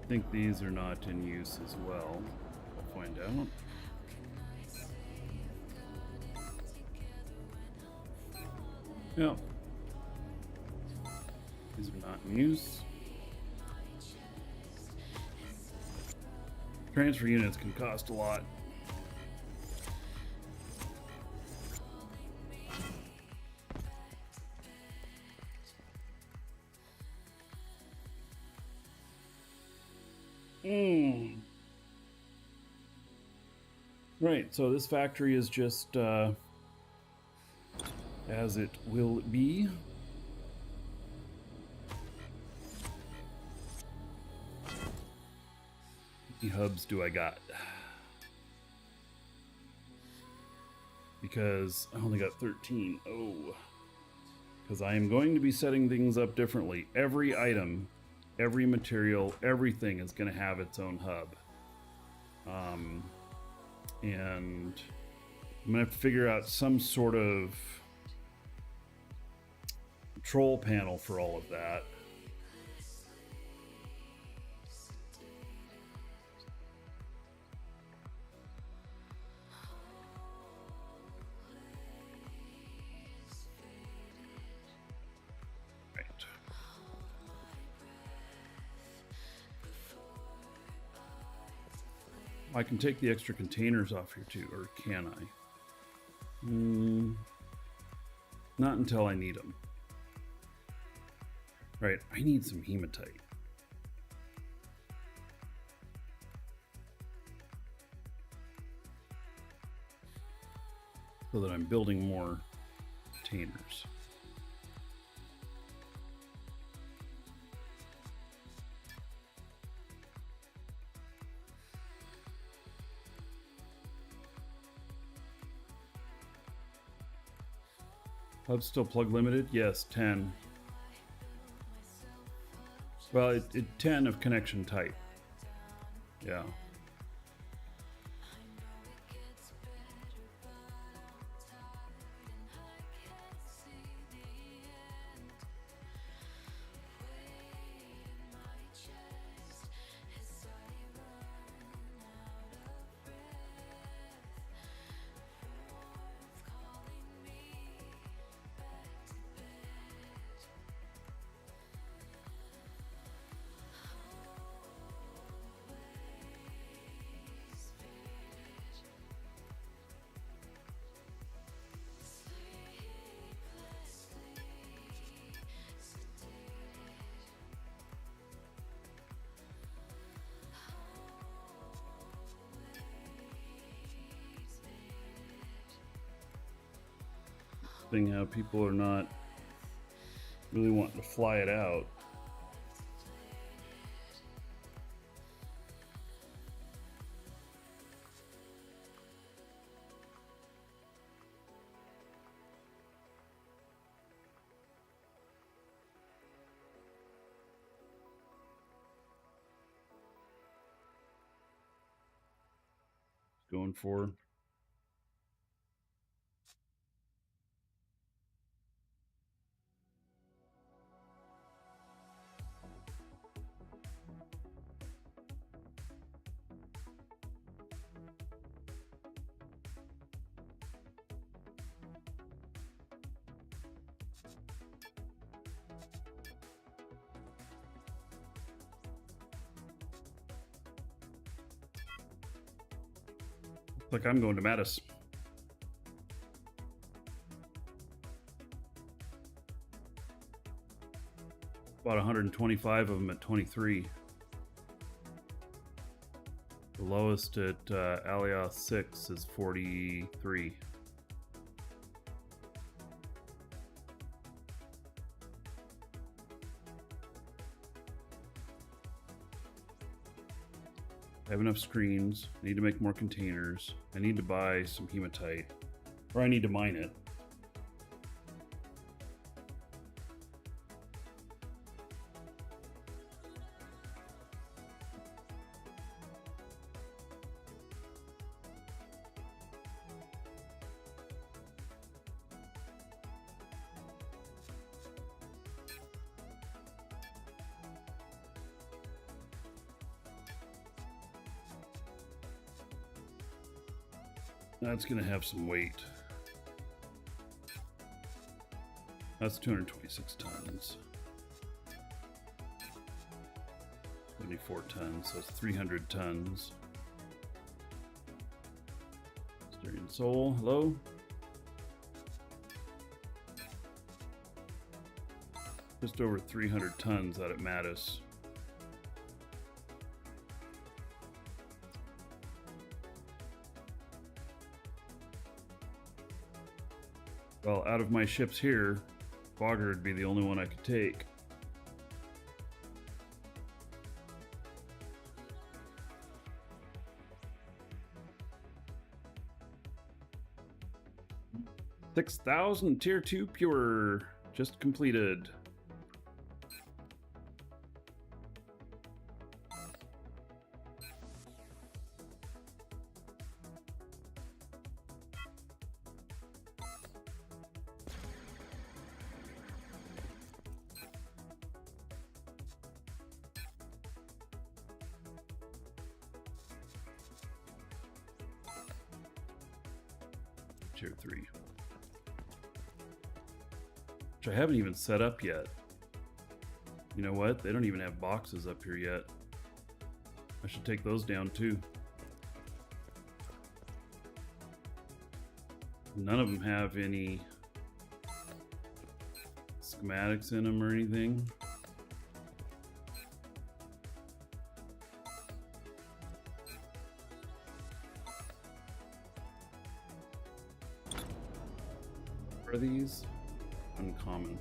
I think these are not in use as well. I'll find out. Yeah. These are not in use. Transfer units can cost a lot. Right, so this factory is just as it will be. How many hubs do I got? Because I only got 13. Oh, because I am going to be setting things up differently. Every item, every material, everything is going to have its own hub. And I'm going to have to figure out some sort of control panel for all of that. I can take the extra containers off here too, or can I? Not until I need them. Right, I need some hematite. So that I'm building more containers. Hub still plug limited? Yes, 10. Well, 10 of connection type. Yeah. Thing how people are not really wanting to fly it out. Going for like I'm going to Mattis. About 125 of them at 23. The lowest at Alias 6 is 43. I have enough screens. I need to make more containers. I need to buy some hematite, or I need to mine it. That's going to have some weight. That's 226 tons. 74 tons, so it's 300 tons. Styrian Soul, hello? Just over 300 tons out at Mattis. Well, out of my ships here, Fogger would be the only one I could take. $6,000 tier 2 pure just completed. Tier 3. Which I haven't even set up yet. You know what? They don't even have boxes up here yet. I should take those down too. None of them have any schematics in them or anything. Are these uncommon?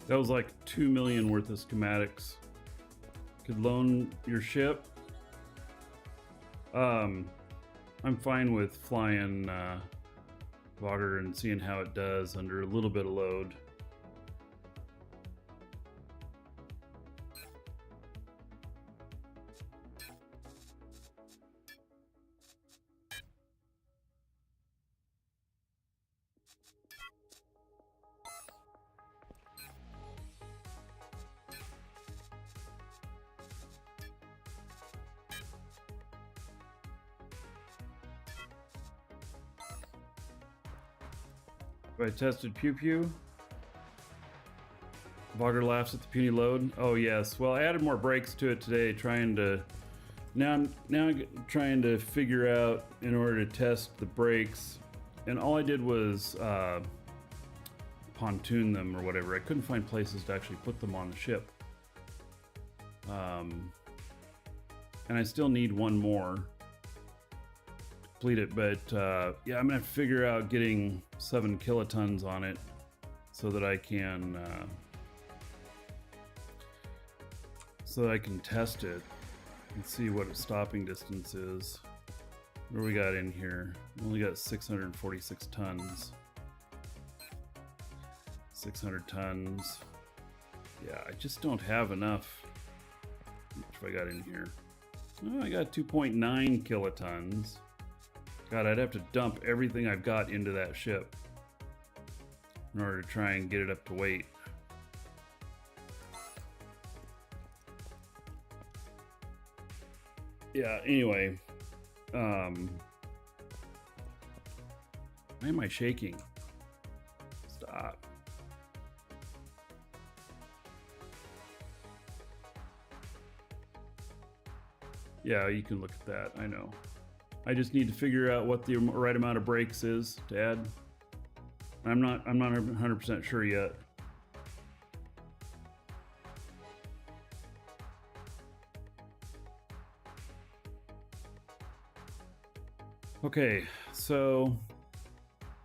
That was like 2 million worth of schematics. Could loan your ship. I'm fine with flying Vogger and seeing how it does under a little bit of load. I tested Pew Pew. Vogger laughs at the puny load. Oh yes. Well, I added more brakes to it today, trying to. Now I'm trying to figure out in order to test the brakes, and all I did was pontoon them or whatever. I couldn't find places to actually put them on the ship. And I still need one more to complete it, but yeah, I'm gonna figure out getting 7 kilotons on it so that I can test it and see what its stopping distance is. What do we got in here? We only got 646 tons. 600 tons. Yeah, I just don't have enough. How much have I got in here? Oh, I got 2.9 kilotons. God, I'd have to dump everything I've got into that ship in order to try and get it up to weight. Yeah, anyway. Why am I shaking? Stop. Yeah, you can look at that, I know. I just need to figure out what the right amount of brakes is to add. I'm not 100% sure yet. Okay, so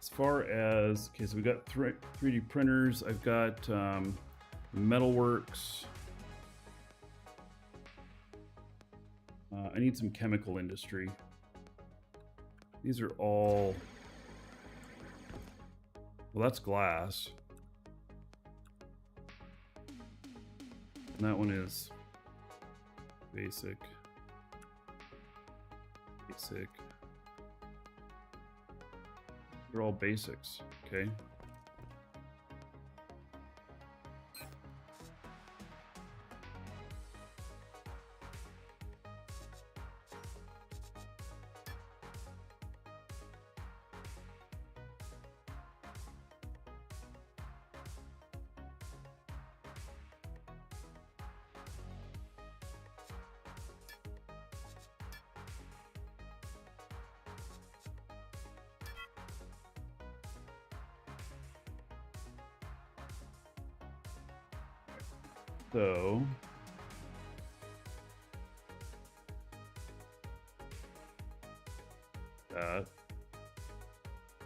as far as, okay, so we got 3D printers. I've got Metalworks. I need some chemical industry. These are all, well, that's glass. And that one is basic. They're all basics. Okay. So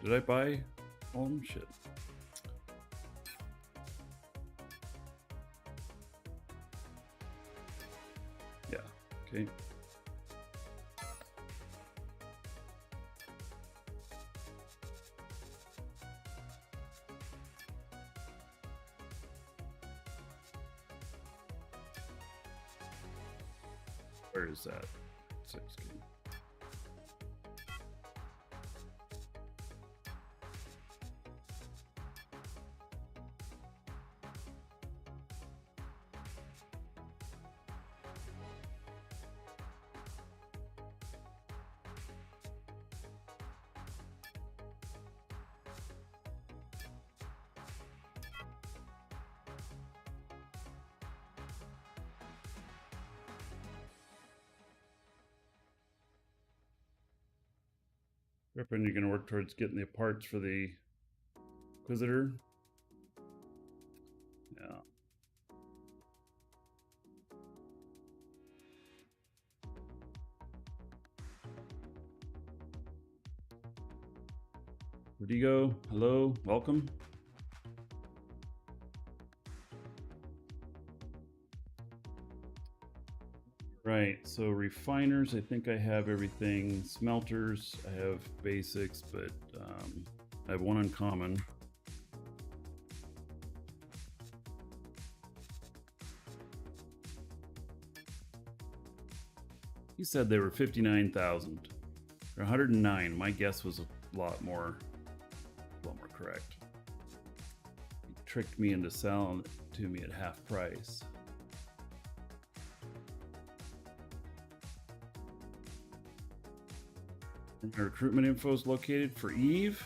did I buy all them? Shit. Yeah. Okay. Where is that? 6K. Griffin, you're going to work towards getting the parts for the Inquisitor. Yeah. Vertigo, hello, welcome. Right, so refiners, I think I have everything. Smelters, I have basics, but I have one uncommon. He said they were 59,000 or 109. My guess was a lot more correct. He tricked me into selling it to me at half price. And my recruitment info is located for Eve.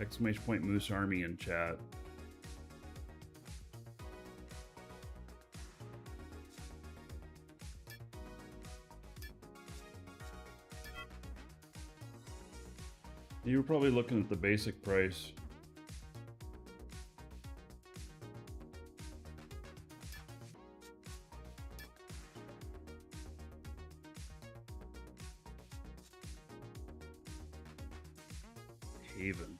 Exclamation point Moose Army in chat. You were probably looking at the basic price. Haven.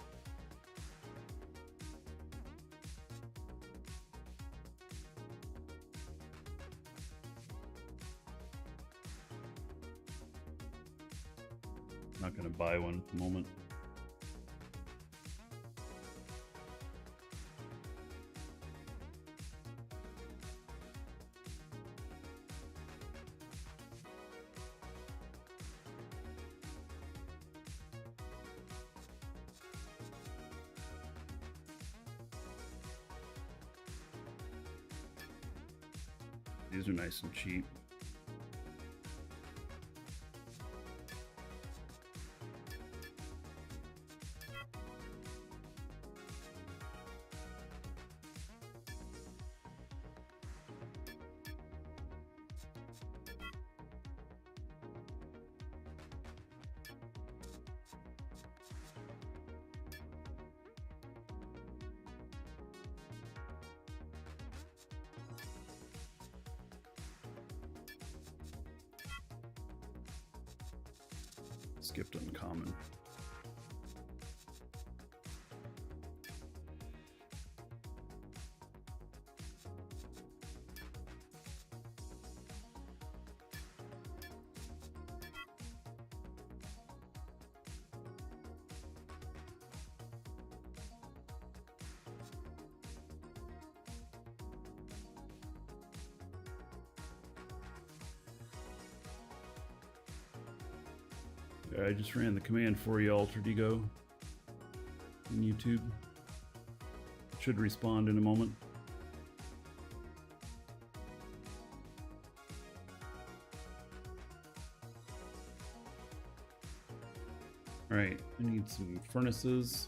Not going to buy one at the moment. These are nice and cheap. Skipped uncommon. I just ran the command for you, Altered Ego, in YouTube. It should respond in a moment. All right, I need some furnaces.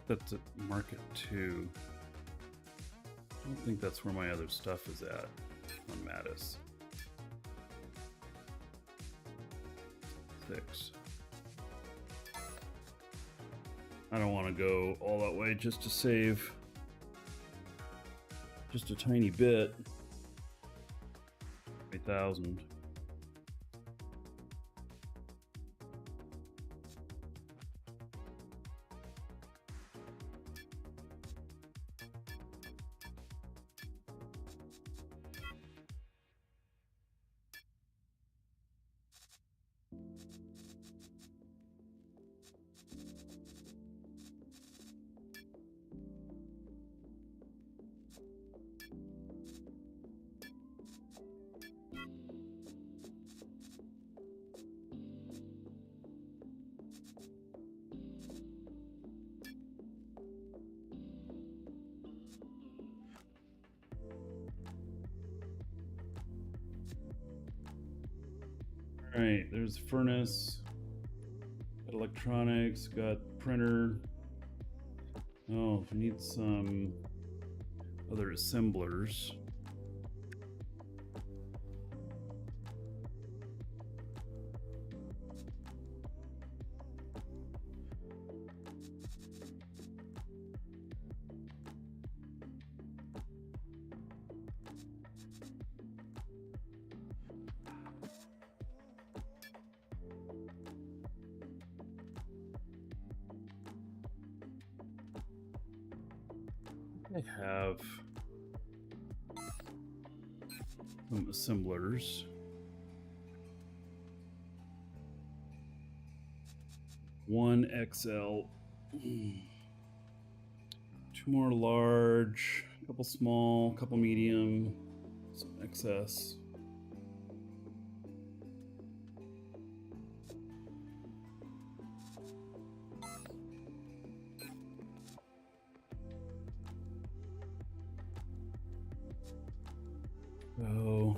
That's at market 2. I don't think that's where my other stuff is at on Mattis. 6. I don't want to go all that way just to save just a tiny bit. 8,000. All right, there's furnace, got electronics, got printer. Oh, we need some other assemblers. I have some assemblers. One XL, 2 more large, a couple small, a couple medium, some XS. Oh.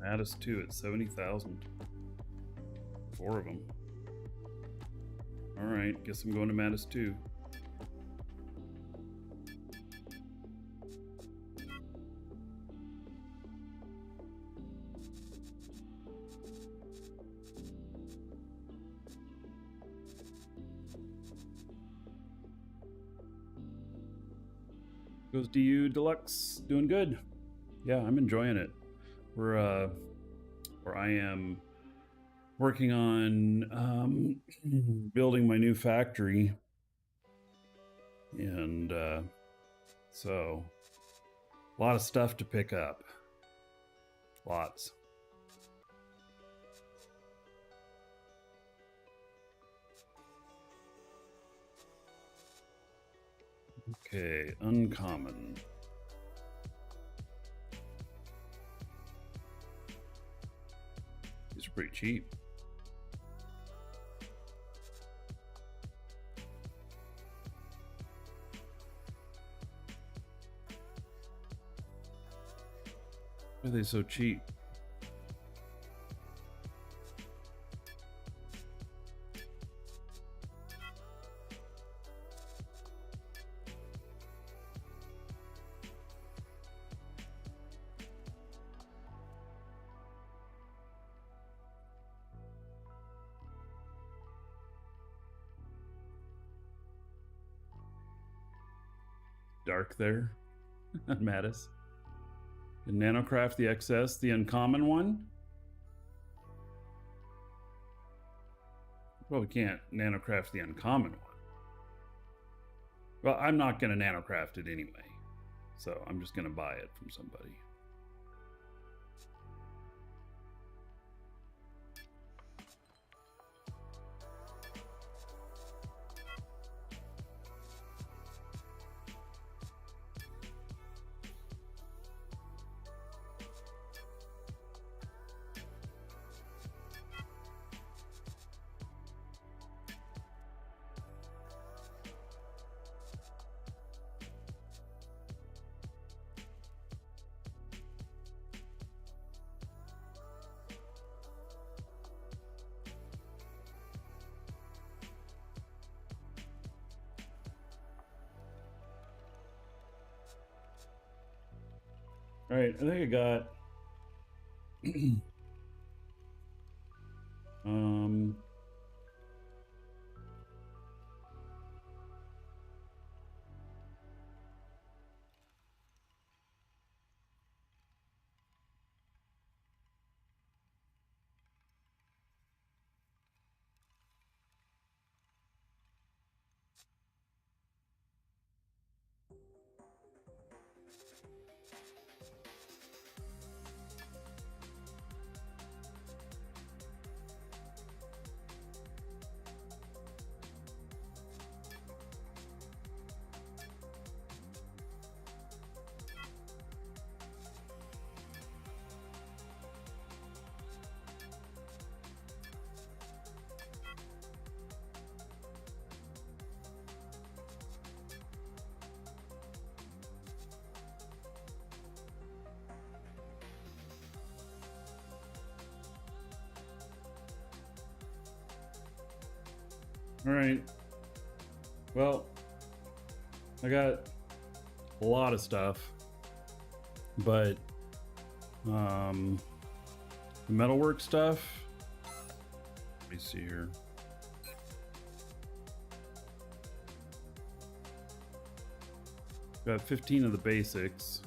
Mattis 2 at 70,000. 4 of them. All right, guess I'm going to Mattis 2. Goes to you, Deluxe. Doing good. Yeah, I'm enjoying it. We're where I am working on building my new factory, and so a lot of stuff to pick up. Lots. Okay, uncommon. These are pretty cheap. Why are they so cheap? Dark there on Mattis. And Nanocraft, the XS, the uncommon one. Well, we can't nanocraft the uncommon one. Well, I'm not going to nanocraft it anyway, so I'm just going to buy it from somebody. All right, I think I got all right. Well, I got a lot of stuff, but the metalwork stuff. Let me see here. Got 15 of the basics.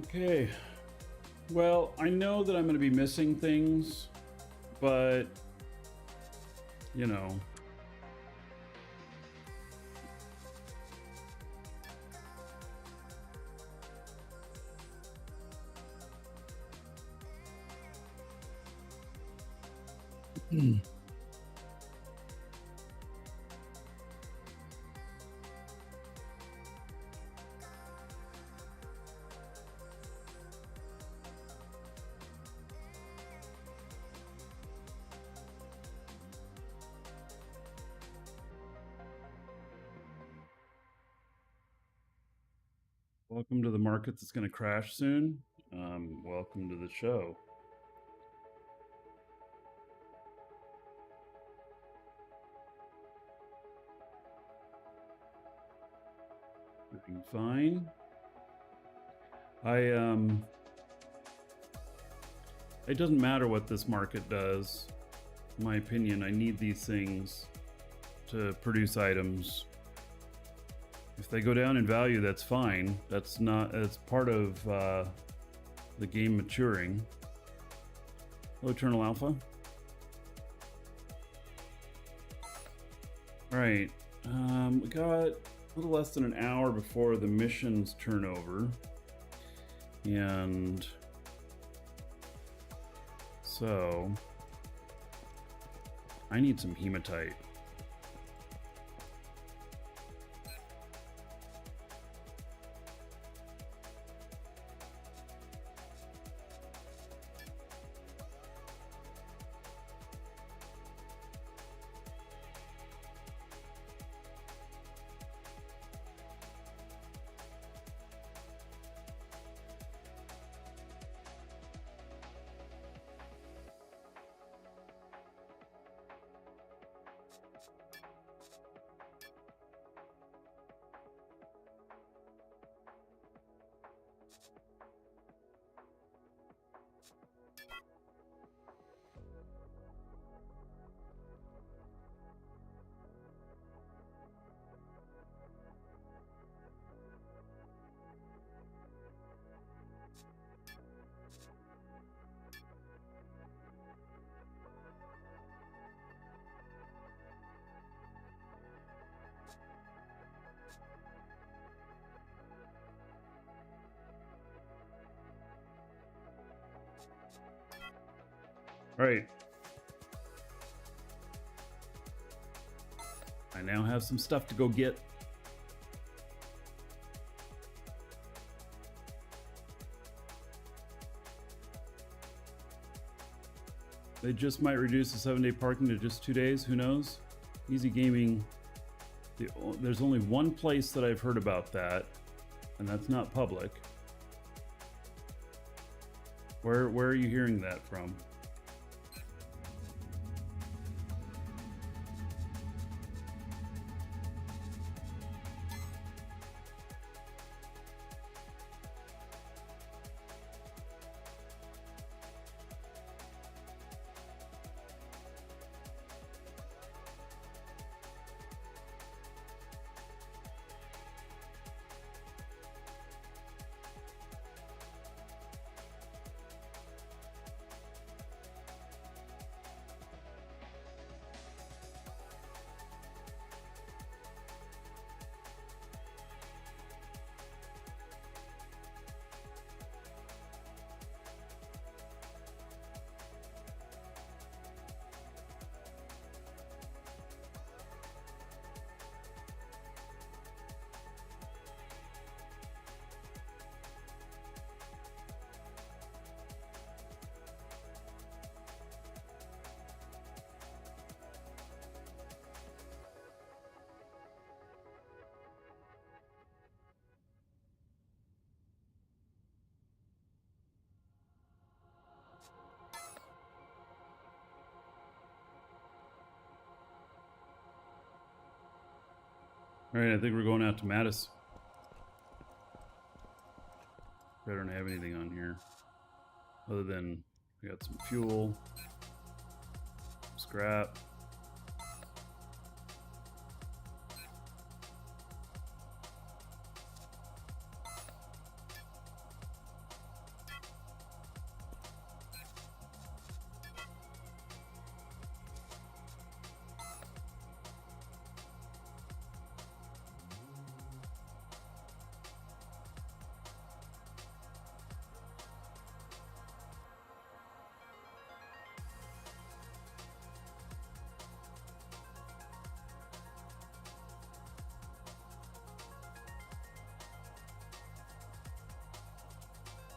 Okay, well, I know that I'm going to be missing things, but, you know. Welcome to the market that's going to crash soon. Welcome to the show. Doing fine. It doesn't matter what this market does. In my opinion, I need these things to produce items. If they go down in value, that's fine. That's part of the game maturing. Hello, Eternal Alpha. All right, we got a little less than an hour before the missions turn over, and so I need some hematite. All right. I now have some stuff to go get. They just might reduce the 7-day parking to just 2 days. Who knows? Easy Gaming. There's only one place that I've heard about that, and that's not public. Where are you hearing that from? All right, I think we're going out to Mattis. I don't have anything on here other than we got some fuel, some scrap.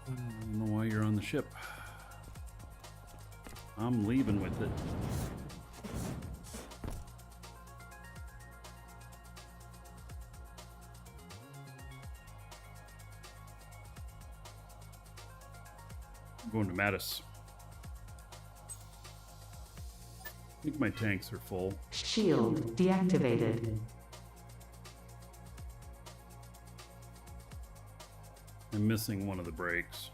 I don't know why you're on the ship. I'm leaving with it. I'm going to Mattis. I think my tanks are full. Shield deactivated. I'm missing one of the brakes.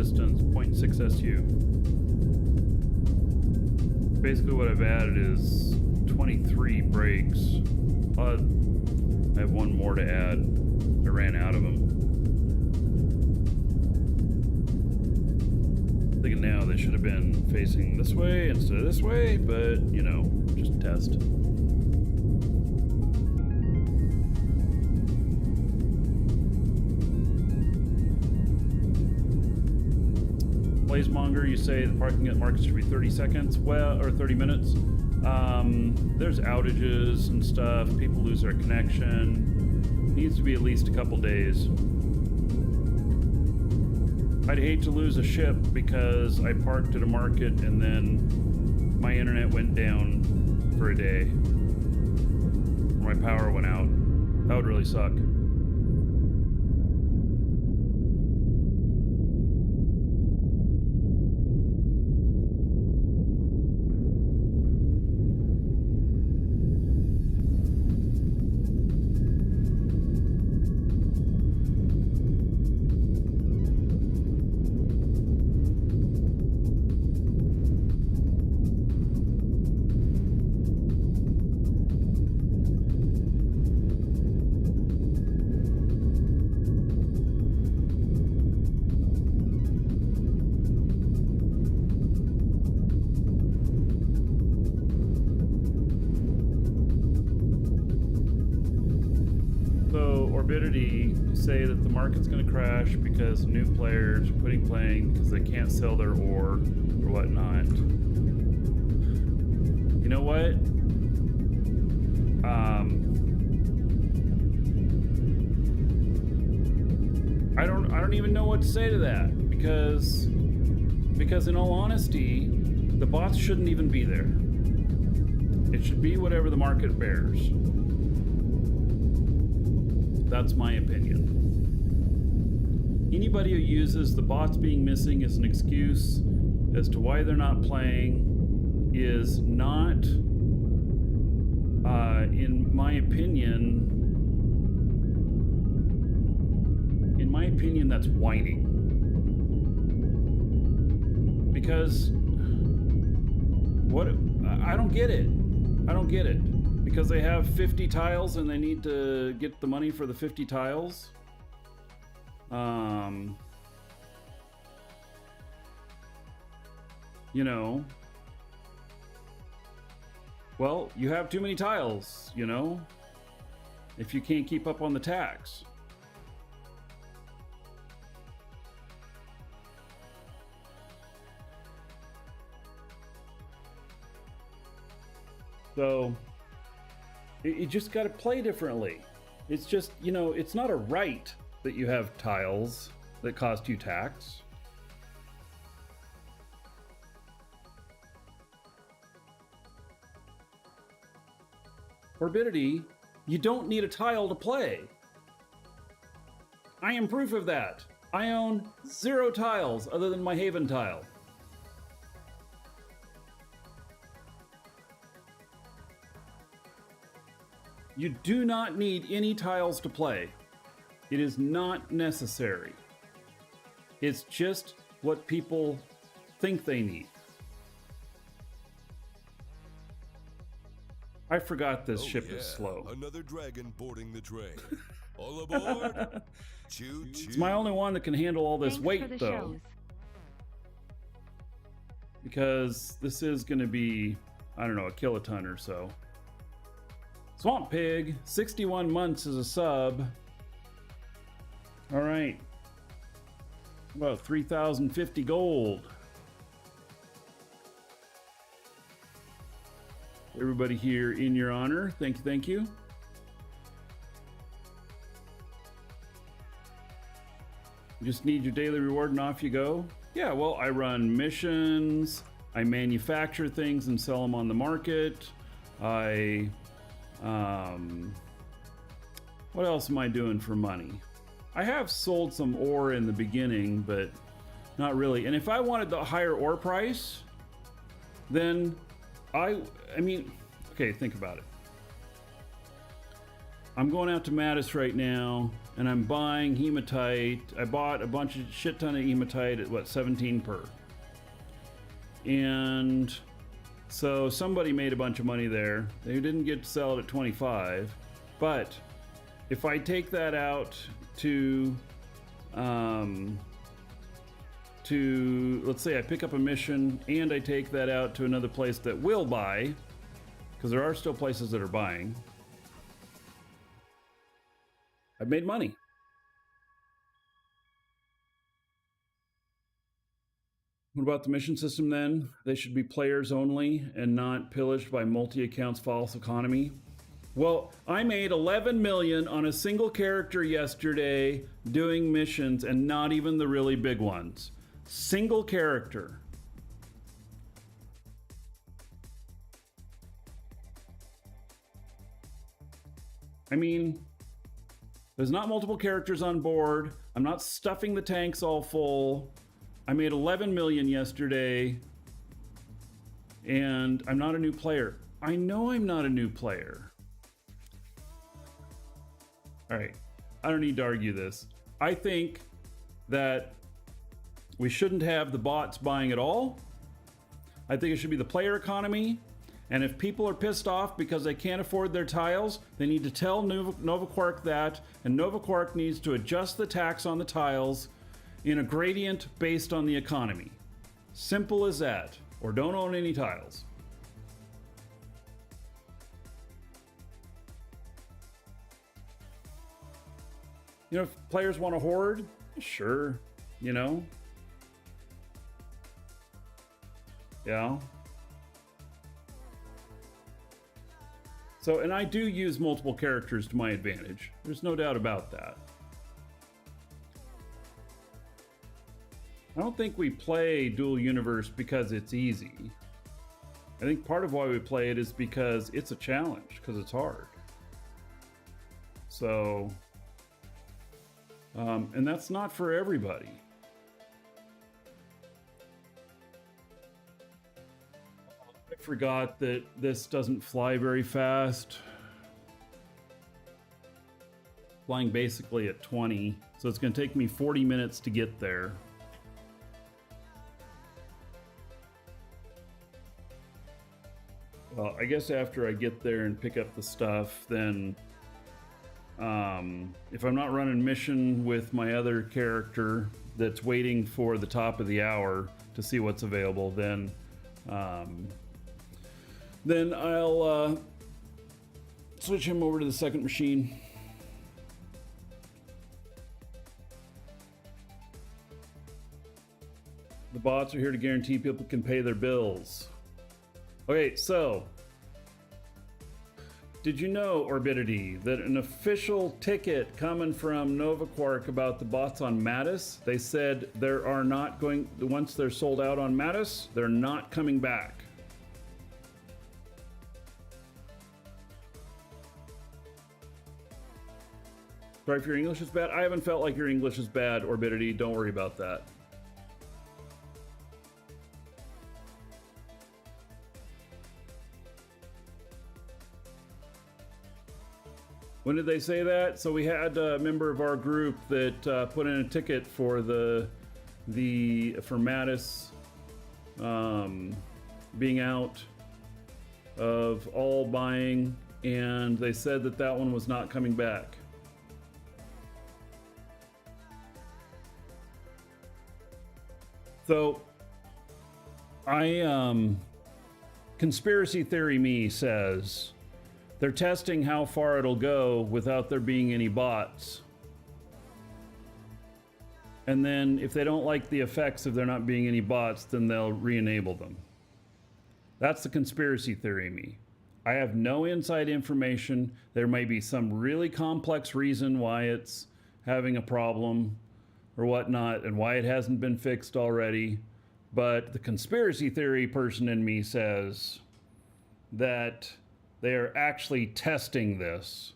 distance, 0.6 SU. Basically what I've added is 23 brakes. I have one more to add. I ran out of them. Thinking now they should have been facing this way instead of this way, but you know, just test. Blazemonger, you say the parking at market should be 30 seconds, well, or 30 minutes. There's outages and stuff. People lose their connection. Needs to be at least a couple days. I'd hate to lose a ship because I parked at a market and then my internet went down for a day. Or my power went out. That would really suck. Say that the market's going to crash because new players are playing because they can't sell their ore or whatnot. You know what? I don't even know what to say to that because in all honesty, the bots shouldn't even be there. It should be whatever the market bears. That's my opinion. Anybody who uses the bots being missing as an excuse as to why they're not playing is not, in my opinion, that's whining. Because I don't get it. I don't get it. Because they have 50 tiles and they need to get the money for the 50 tiles. You know. Well, you have too many tiles, you know, if you can't keep up on the tax. So you just got to play differently. It's just, you know, it's not a right that you have tiles that cost you tax. Morbidity, you don't need a tile to play. I am proof of that. I own 0 tiles other than my Haven tile. You do not need any tiles to play. It is not necessary. It's just what people think they need. I forgot this ship is slow. Another dragon boarding the train. All aboard. Choo choo. It's my only one that can handle all this weight, though. Shows. Because this is going to be, I don't know, a kiloton or so. Swamp Pig, 61 months as a sub. All right. About 3,050 gold. Everybody here in your honor. Thank you, thank you. You just need your daily reward and off you go. Yeah, well, I run missions. I manufacture things and sell them on the market. What else am I doing for money? I have sold some ore in the beginning, but not really. And if I wanted the higher ore price, then I mean, okay, think about it. I'm going out to Mattis right now. and I'm buying hematite. I bought a bunch of shit ton of hematite at what, 17 per. And so somebody made a bunch of money there. They didn't get to sell it at 25, but if I take that out to let's say I pick up a mission and I take that out to another place that will buy, because there are still places that are buying, I've made money. What about the mission system then? They should be players only and not pillaged by multi-accounts false economy. Well, I made 11 million on a single character yesterday doing missions, and not even the really big ones. Single character. I mean, there's not multiple characters on board. I'm not stuffing the tanks all full. I made 11 million yesterday, and I'm not a new player. I know I'm not a new player. All right, I don't need to argue this. I think that we shouldn't have the bots buying at all. I think it should be the player economy. And if people are pissed off because they can't afford their tiles, they need to tell NovaQuark that, and NovaQuark needs to adjust the tax on the tiles in a gradient based on the economy. Simple as that. Or don't own any tiles. You know, if players want to hoard, sure, you know. Yeah. So, and I do use multiple characters to my advantage. There's no doubt about that. I don't think we play Dual Universe because it's easy. I think part of why we play it is because it's a challenge, because it's hard. So, and that's not for everybody. I forgot that this doesn't fly very fast. Flying basically at 20, so it's going to take me 40 minutes to get there. Well, I guess after I get there and pick up the stuff, then if I'm not running mission with my other character that's waiting for the top of the hour to see what's available, then I'll switch him over to the second machine. The bots are here to guarantee people can pay their bills. Okay, so did you know, Orbidity, that an official ticket coming from NovaQuark about the bots on Mattis, they said there are not going, once they're sold out on Mattis, they're not coming back. Sorry if your English is bad. I haven't felt like your English is bad, Orbidity. Don't worry about that. When did they say that? So we had a member of our group that put in a ticket for for Mattis being out of all buying, and they said that that one was not coming back. So conspiracy theory me says they're testing how far it'll go without there being any bots. And then if they don't like the effects of there not being any bots, then they'll re-enable them. That's the conspiracy theory me. I have no inside information. There may be some really complex reason why it's having a problem or whatnot, and why it hasn't been fixed already. But the conspiracy theory person in me says that they are actually testing this,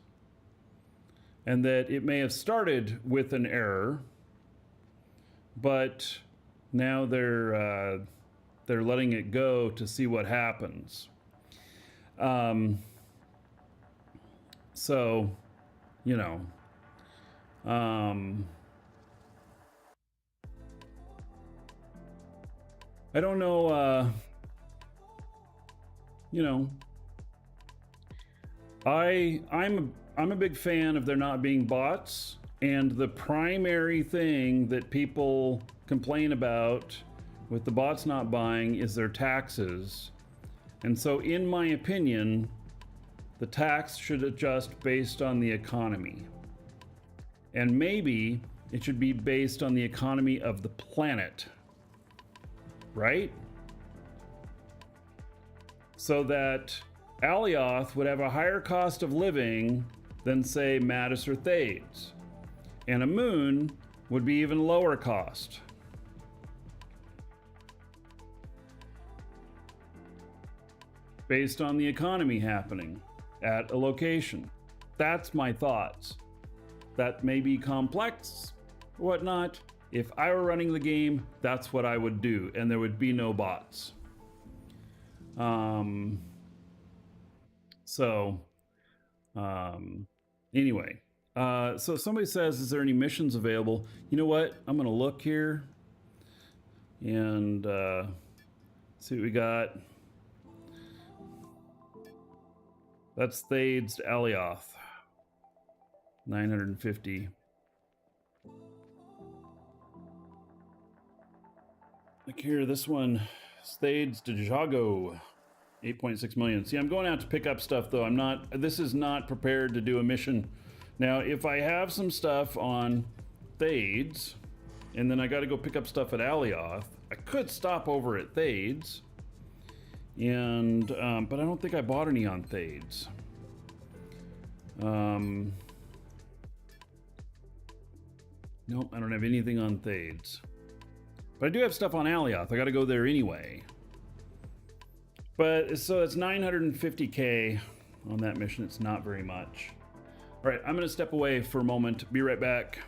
and that it may have started with an error, but now they're letting it go to see what happens. So, you know, I don't know, you know, I'm a big fan of there not being bots, and the primary thing that people complain about with the bots not buying is their taxes. And so in my opinion, the tax should adjust based on the economy. And maybe it should be based on the economy of the planet, right? So that Alioth would have a higher cost of living than, say, Mattis or Thades. And a moon would be even lower cost. Based on the economy happening at a location. That's my thoughts. That may be complex, whatnot. If I were running the game, that's what I would do, and there would be no bots. Anyway, so somebody says, is there any missions available? You know what? I'm gonna look here and see what we got. That's Thades to Alioth. 950. Look here, this one, Thades to Jago. 8.6 million. See, I'm going out to pick up stuff though. This is not prepared to do a mission. Now, if I have some stuff on Thades, and then I got to go pick up stuff at Alioth, I could stop over at Thades, and, but I don't think I bought any on Thades. Nope, I don't have anything on Thades. But I do have stuff on Alioth. I got to go there anyway. But so it's 950K on that mission. It's not very much. All right, I'm going to step away for a moment. Be right back.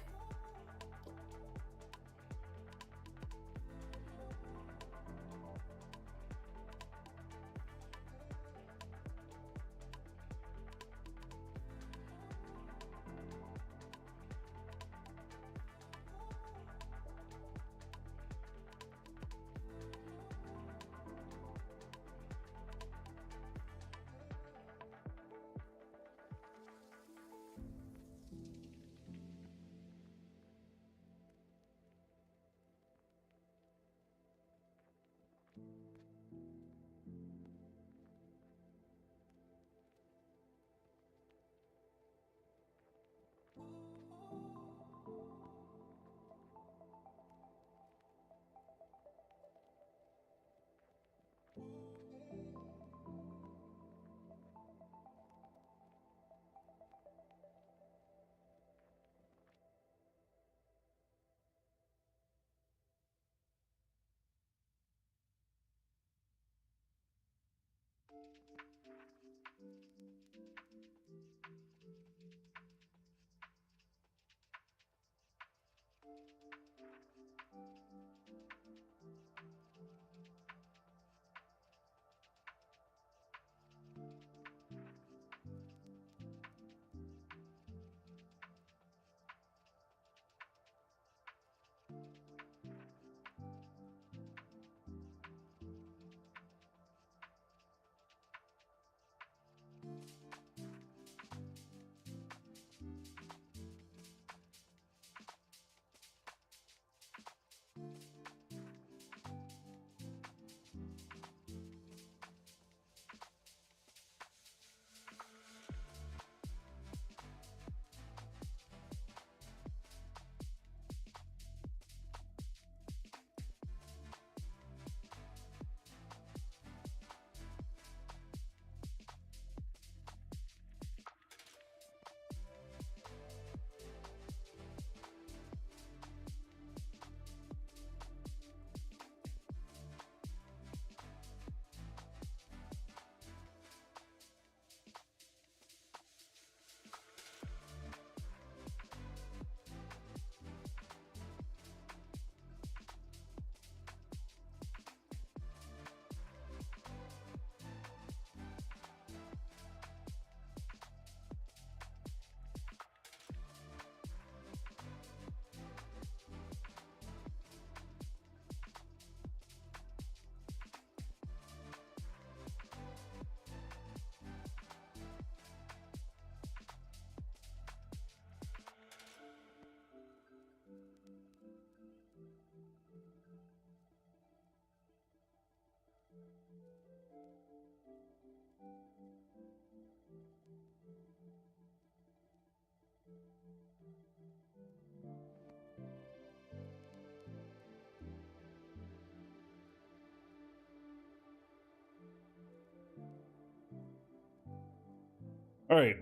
All right.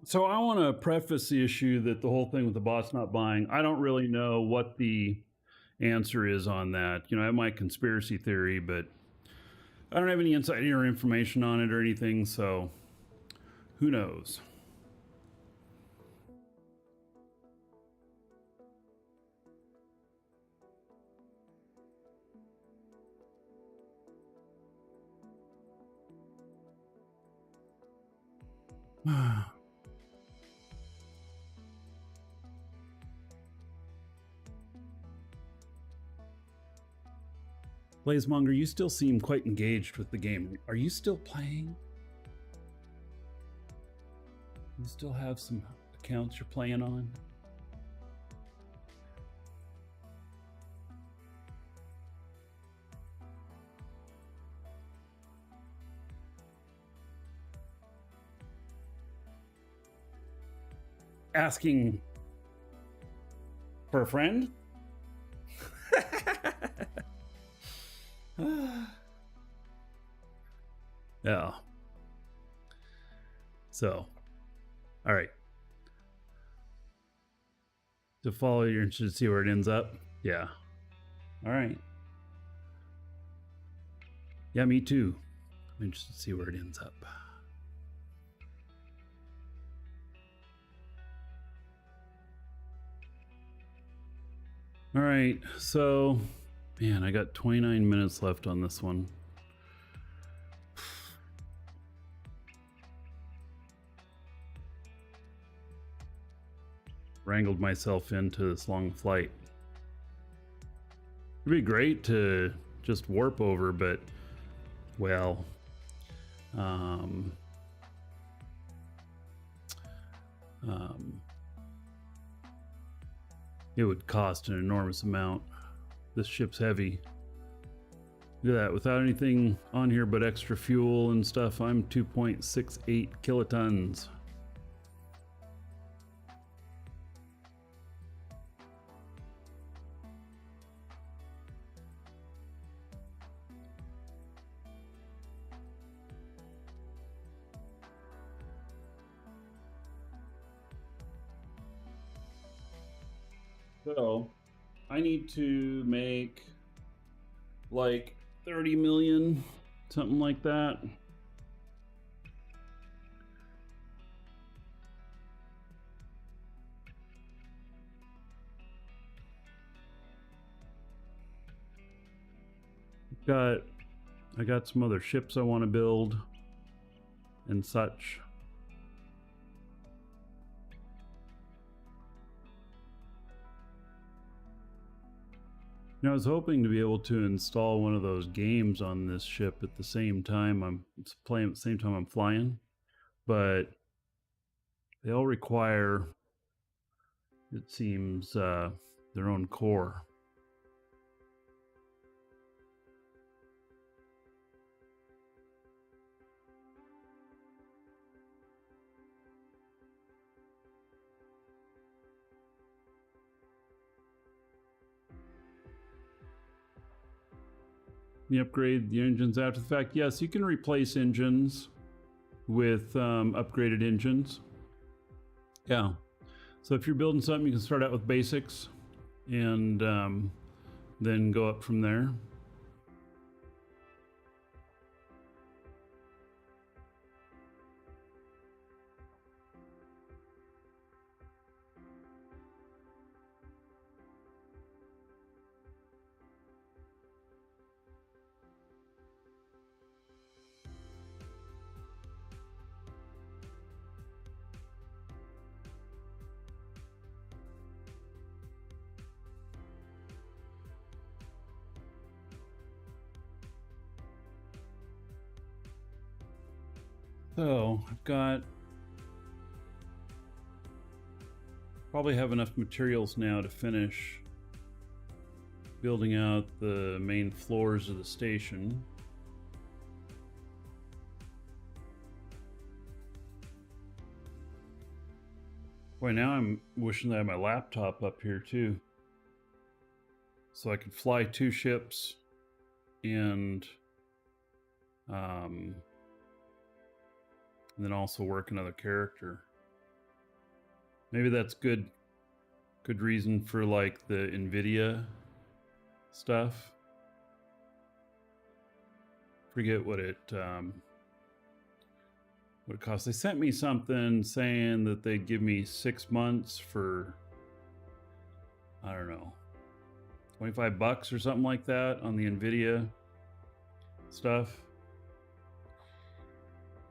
So I want to preface the issue that the whole thing with the bots not buying, I don't really know what the answer is on that. You know, I have my conspiracy theory, but I don't have any insider information on it or anything, so who knows? Blazemonger, you still seem quite engaged with the game. Are you still playing? You still have some accounts you're playing on? Asking for a friend? Yeah. So, all right. To follow, you're interested to see where it ends up? Yeah. All right. Yeah, me too. I'm interested to see where it ends up. All right, so, man, I got 29 minutes left on this one. Wrangled myself into this long flight. It'd be great to just warp over, but, well, it would cost an enormous amount. This ship's heavy. Look at that, without anything on here but extra fuel and stuff, I'm 2.68 kilotons. So, I need to make like 30 million, something like that. I got some other ships I want to build and such. You know, I was hoping to be able to install one of those games on this ship at the same time I'm playing, at the same time I'm flying, but they all require, it seems, their own core. You upgrade the engines after the fact. Yes, you can replace engines with upgraded engines. Yeah. So if you're building something, you can start out with basics and then go up from there. So I've got, probably have enough materials now to finish building out the main floors of the station. Boy, now I'm wishing that I had my laptop up here too. So I could fly 2 ships and then also work another character. Maybe that's good reason for like the NVIDIA stuff. Forget what it costs. They sent me something saying that they'd give me 6 months for, I don't know, $25 or something like that on the NVIDIA stuff.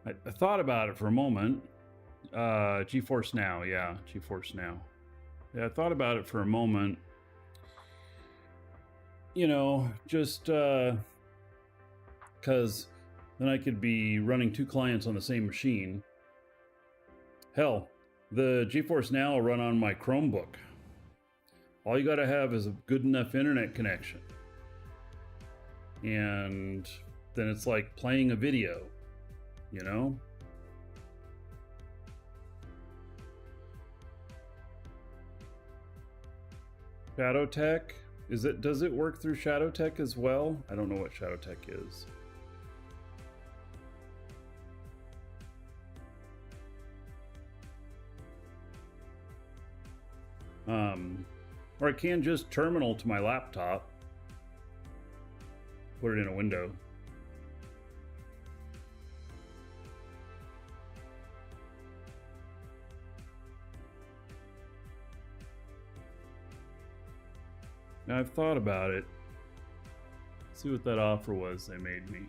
I thought about it for a moment. GeForce Now, yeah, GeForce Now. Yeah, I thought about it for a moment. You know, just because then I could be running 2 clients on the same machine. Hell, the GeForce Now will run on my Chromebook. All you gotta have is a good enough internet connection. And then it's like playing a video, you know? ShadowTech? Does it work through ShadowTech as well? I don't know what ShadowTech is. Or I can just terminal to my laptop, put it in a window. Now I've thought about it. Let's see what that offer was they made me.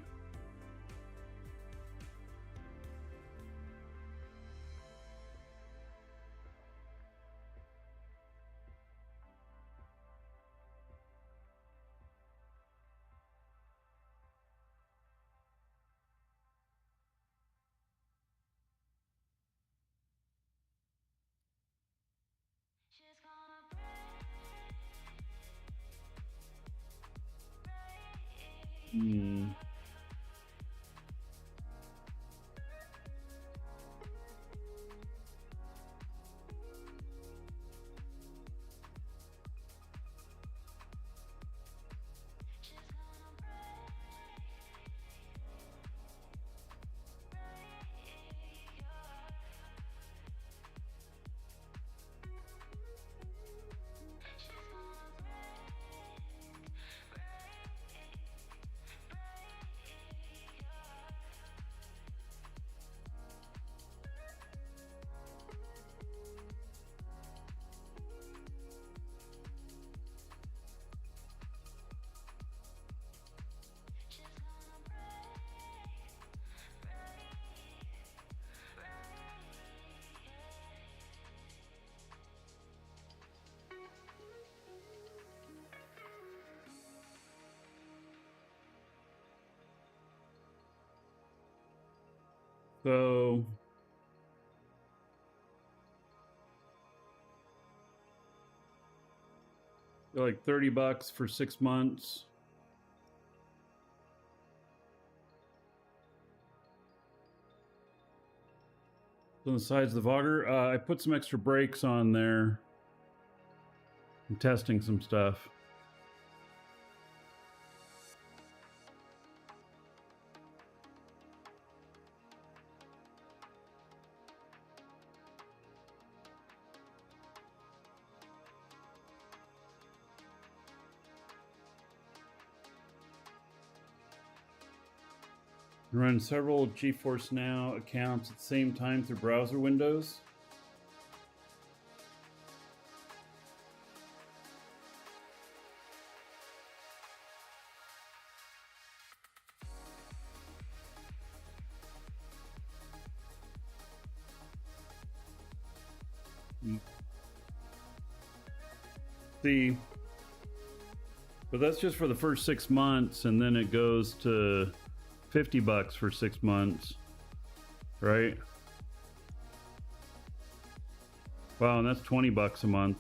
So they're like $30 for 6 months. On the sides of the Vogger, I put some extra brakes on there. I'm testing some stuff. Run several GeForce Now accounts at the same time through browser windows. See, but that's just for the first 6 months, and then it goes to $50 for 6 months, right? Wow, and that's $20 a month.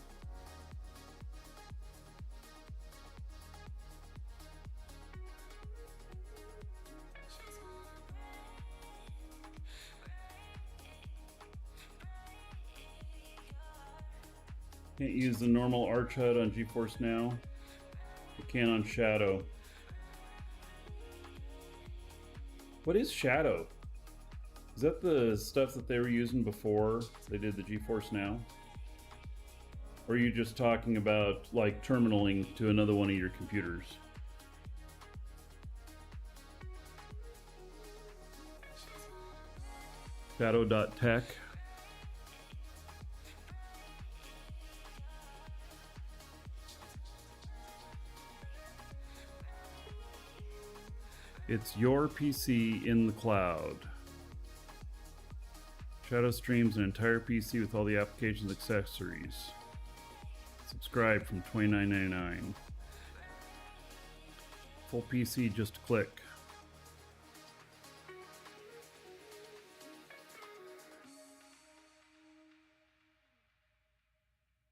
Can't use the normal Arch HUD on GeForce Now. You can on Shadow. What is Shadow? Is that the stuff that they were using before they did the GeForce Now? Or are you just talking about like terminaling to another one of your computers? Shadow.tech. It's your PC in the cloud. Shadow streams an entire PC with all the applications and accessories. Subscribe from $29.99. Full PC, just a click.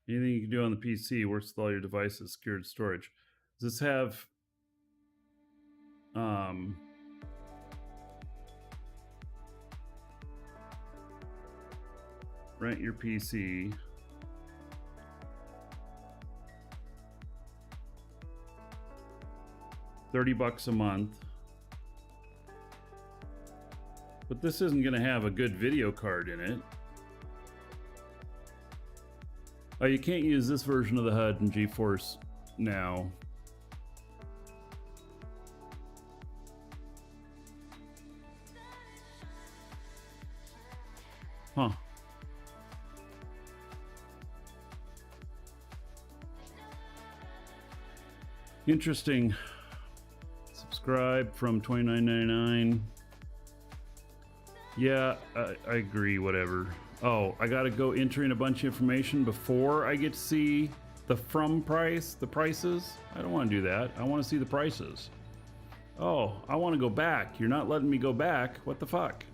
Anything you can do on the PC works with all your devices, secured storage. Does this have rent your PC? $30 a month. But this isn't going to have a good video card in it. Oh, you can't use this version of the HUD in GeForce Now. Huh. Interesting. Subscribe from $29.99. Yeah, I agree, whatever. Oh, I gotta go enter in a bunch of information before I get to see the from price, the prices? I don't want to do that. I want to see the prices. Oh, I want to go back. You're not letting me go back. What the fuck?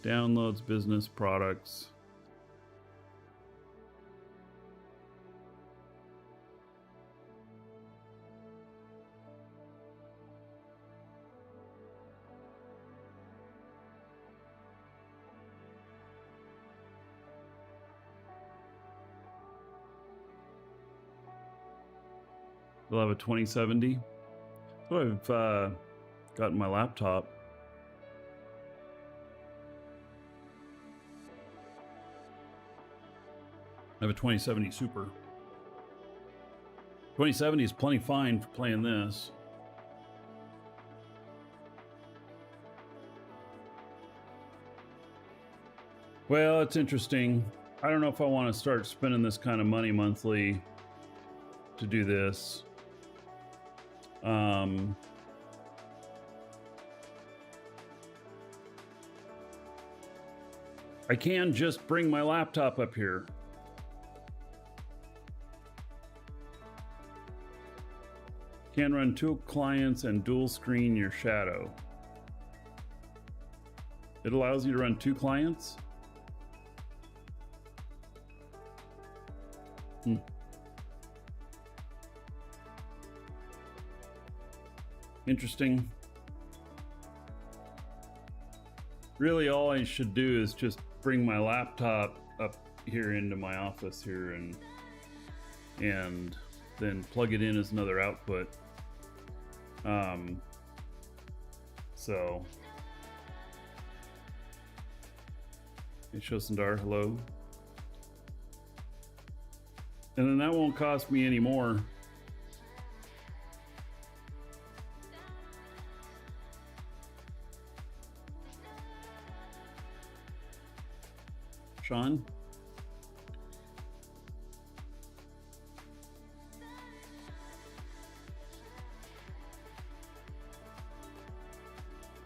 Downloads, business, products. We'll have a 2070. That's what I've got in my laptop. I have a 2070 Super. 2070 is plenty fine for playing this. Well, it's interesting. I don't know if I want to start spending this kind of money monthly to do this. I can just bring my laptop up here. Can run 2 clients and dual screen your Shadow. It allows you to run 2 clients? Interesting. Really, all I should do is just bring my laptop up here into my office here and then plug it in as another output. So hey, Shosundar, hello. And then that won't cost me any more. Sean?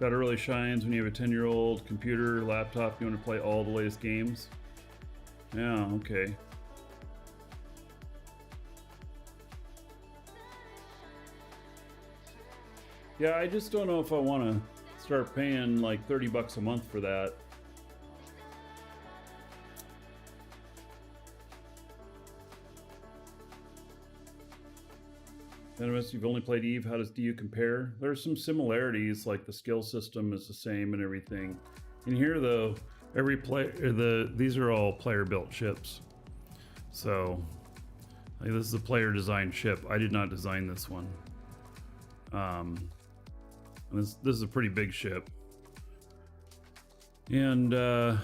That really shines when you have a 10-year-old computer, laptop, you want to play all the latest games. Yeah, okay. Yeah, I just don't know if I want to start paying like $30 a month for that. Venomous, you've only played Eve. How does DU compare? There's some similarities, like the skill system is the same and everything. In here, though, Every player, these are all player built ships. So like, this is a player designed ship. I did not design this one. This is a pretty big ship. And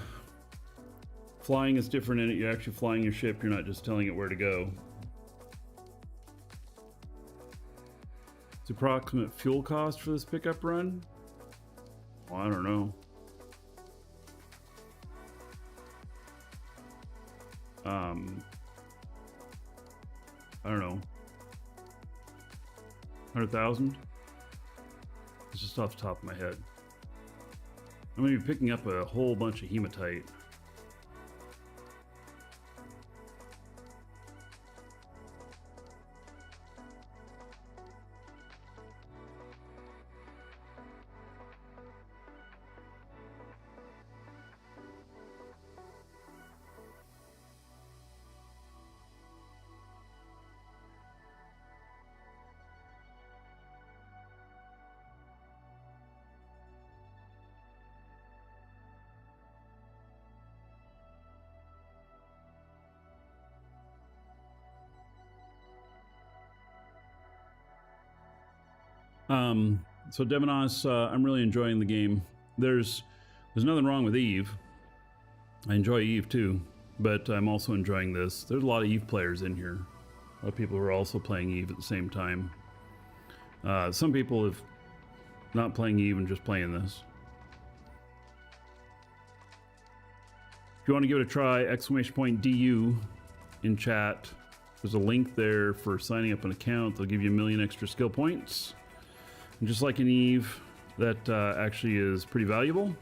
flying is different in it. You're actually flying your ship. You're not just telling it where to go. It's approximate fuel cost for this pickup run. Well, I don't know. I don't know. 100,000? It's just off the top of my head. I'm gonna be picking up a whole bunch of hematite. So Demonos, I'm really enjoying the game. There's nothing wrong with Eve. I enjoy Eve too, but I'm also enjoying this. There's a lot of Eve players in here. A lot of people who are also playing Eve at the same time. Some people have not playing Eve and just playing this. If you want to give it a try, !DU in chat. There's a link there for signing up an account. They'll give you 1 million extra skill points. And just like in Eve, that actually is pretty valuable.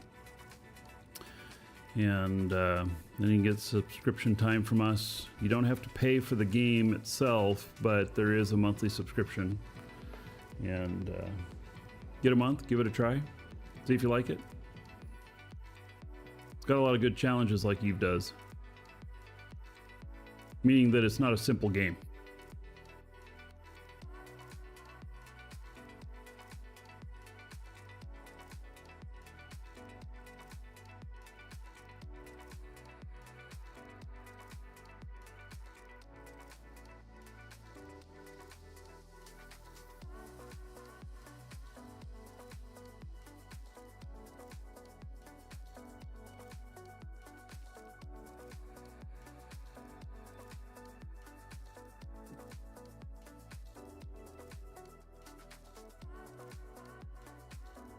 And then you can get subscription time from us. You don't have to pay for the game itself, but there is a monthly subscription. And get a month, give it a try, see if you like it. It's got a lot of good challenges like Eve does. Meaning that it's not a simple game.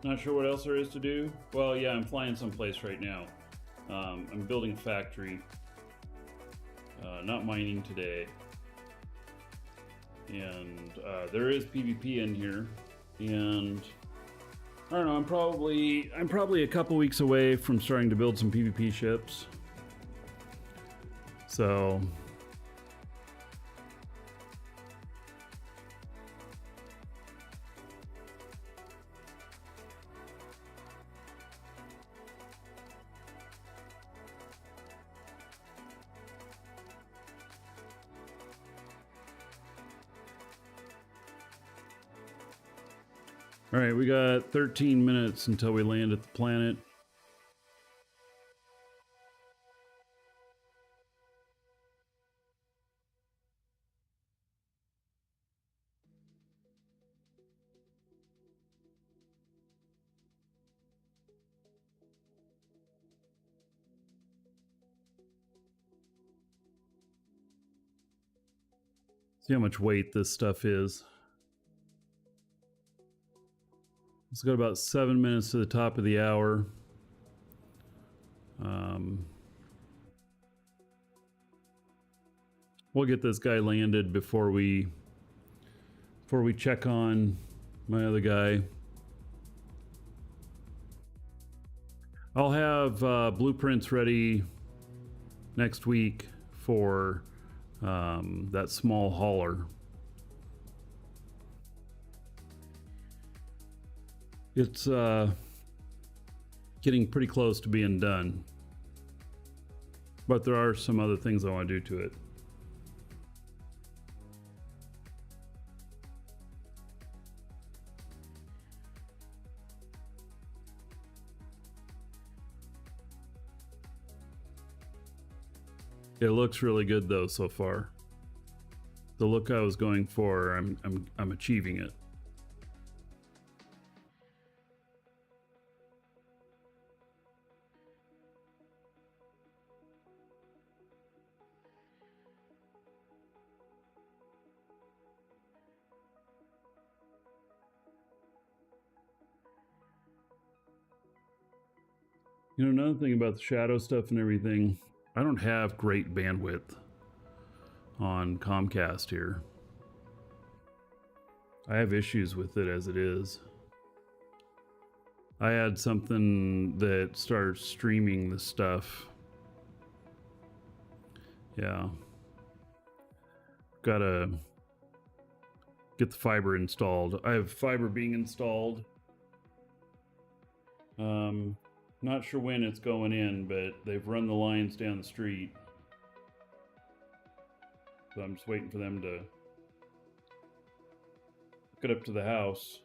Not sure what else there is to do. Well, yeah, I'm flying someplace right now. I'm building a factory. Not mining today. And there is PvP in here. And I don't know, I'm probably a couple weeks away from starting to build some PvP ships. So all right, we got 13 minutes until we land at the planet. See how much weight this stuff is. It's got about 7 minutes to the top of the hour. We'll get this guy landed before we check on my other guy. I'll have blueprints ready next week for that small hauler. It's getting pretty close to being done, but there are some other things I want to do to it. It looks really good though so far. The look I was going for, I'm achieving it. You know, another thing about the shadow stuff and everything, I don't have great bandwidth on Comcast here. I have issues with it as it is. I had something that starts streaming the stuff. Yeah. Gotta get the fiber installed. I have fiber being installed. Not sure when it's going in, but they've run the lines down the street. So I'm just waiting for them to get up to the house.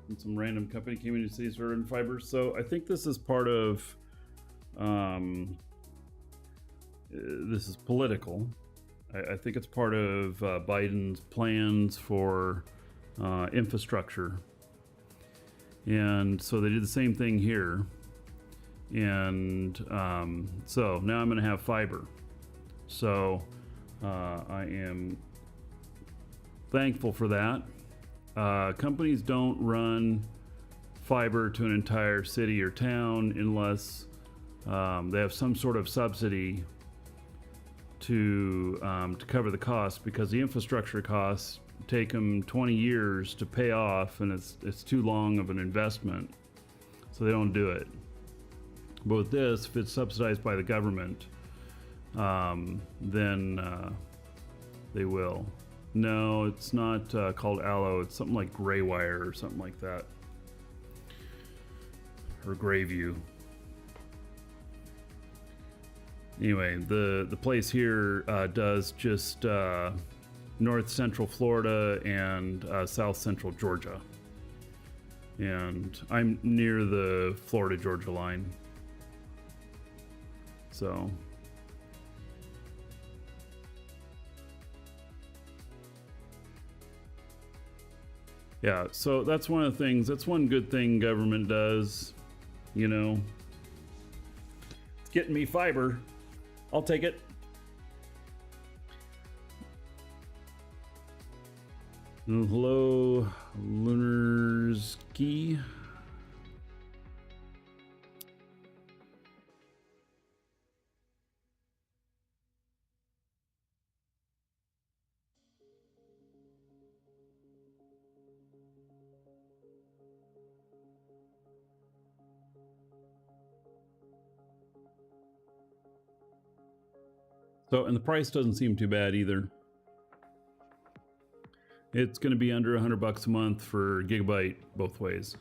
And some random company came in to say it's urban fiber. So I think this is part of, this is political. I think it's part of Biden's plans for infrastructure. And so they did the same thing here. And so now I'm going to have fiber. So I am thankful for that. Companies don't run fiber to an entire city or town unless they have some sort of subsidy to cover the cost, because the infrastructure costs take them 20 years to pay off, and it's too long of an investment, so they don't do it. But with this, if it's subsidized by the government, then they will. No, it's not called aloe. It's something like gray wire or something like that, or Grayview. Anyway, the place here does just north central Florida and south central Georgia, and I'm near the Florida Georgia line, so. Yeah, so that's one of the things, that's one good thing government does, you know. It's getting me fiber. I'll take it. Hello, Lunarski. So, and the price doesn't seem too bad either. It's going to be under $100 a month for gigabyte both ways.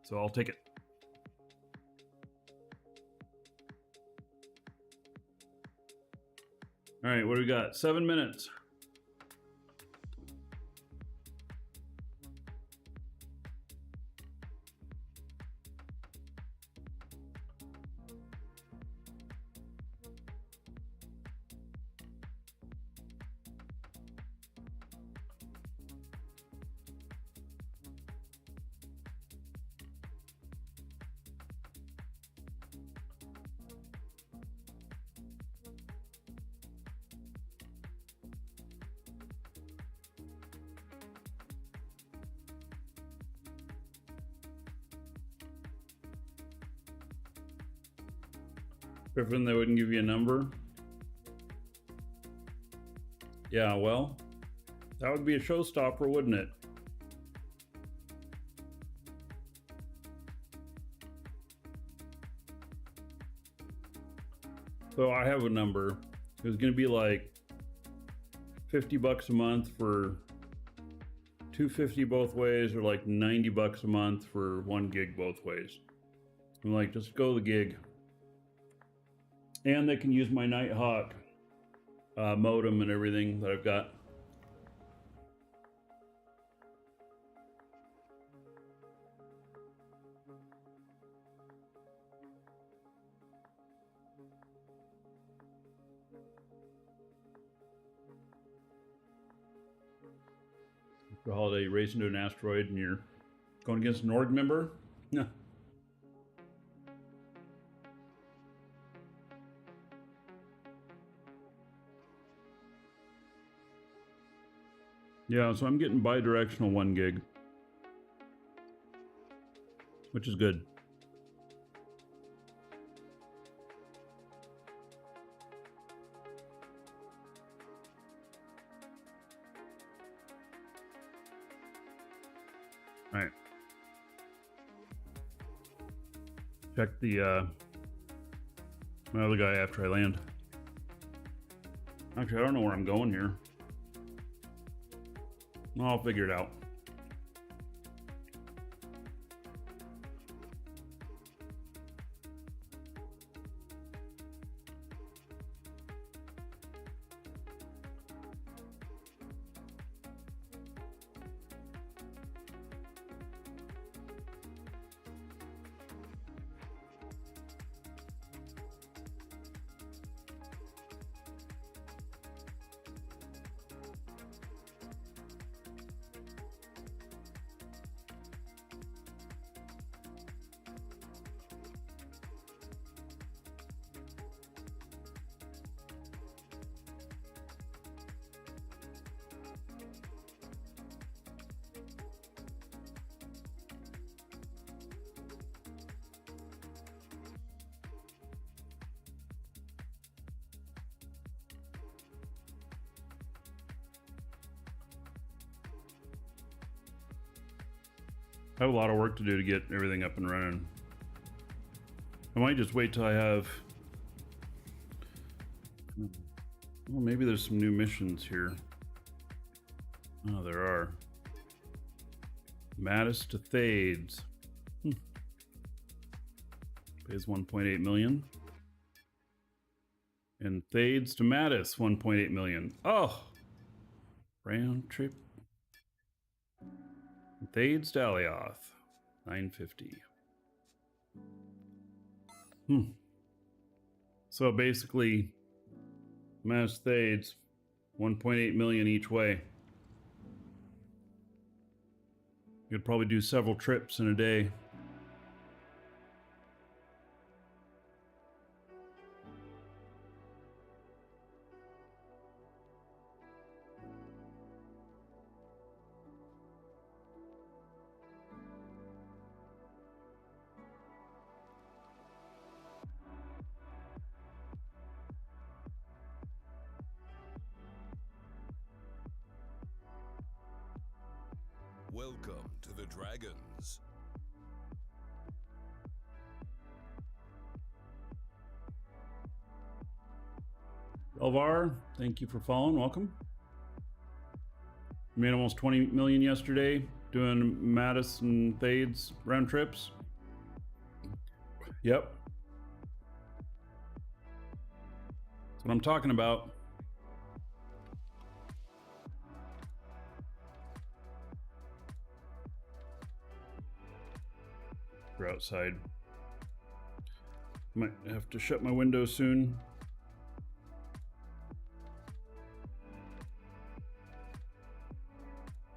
So I'll take it. All right, what do we got? 7 minutes. Griffin, they wouldn't give you a number? Yeah, well, that would be a showstopper, wouldn't it? So I have a number. It was going to be like $50 a month for $250 both ways, or like $90 a month for 1 gig both ways. I'm like, just go the gig. And they can use my Nighthawk modem and everything that I've got. For holiday, you race into an asteroid and you're going against an org member? Yeah. Yeah, so I'm getting bi-directional 1 gig, which is good. All right. Check the my other guy after I land. Actually, I don't know where I'm going here. I'll figure it out. I have a lot of work to do to get everything up and running. I might just wait till I have... Well, maybe there's some new missions here. Oh, there are. Mattis to Thades. Pays 1.8 million. And Thades to Mattis, 1.8 million. Oh! Round trip. Thades to Alioth, 950. So basically, Mattis Thades, 1.8 million each way. You could probably do several trips in a day. Welcome to the Dragons. Elvar, thank you for following. Welcome. Made almost 20 million yesterday doing Mattis and Thades round trips. Yep. That's what I'm talking about. We're outside. Might have to shut my window soon.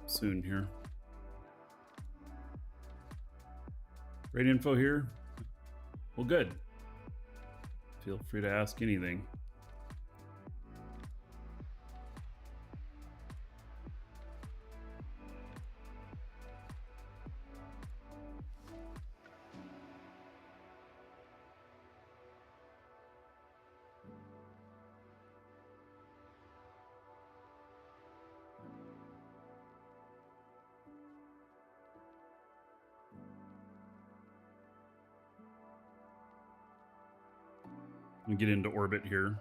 Soon here. Great info here. Well, good. Feel free to ask anything. And get into orbit here.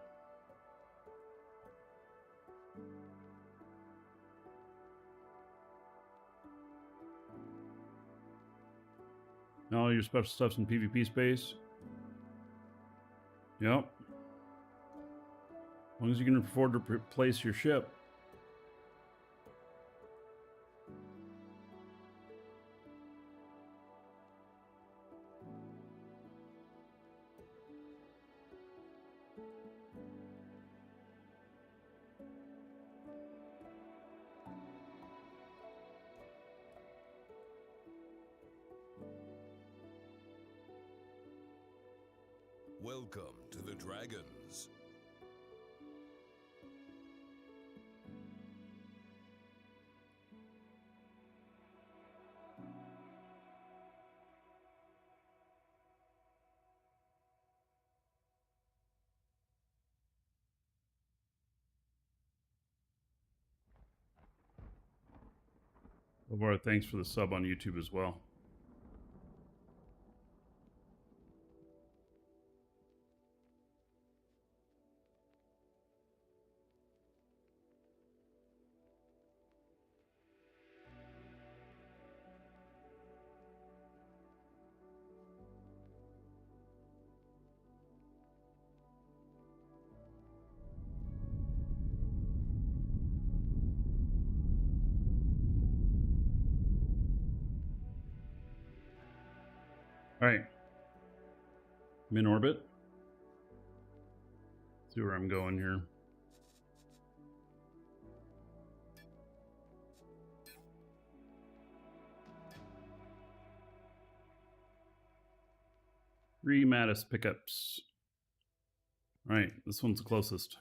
All your special stuff's in PvP space. Yep. As long as you can afford to replace your ship. Welcome to the Dragons. Laura, thanks for the sub on YouTube as well. All right. I'm in orbit. See where I'm going here. Three Mattis pickups. All right, this one's the closest.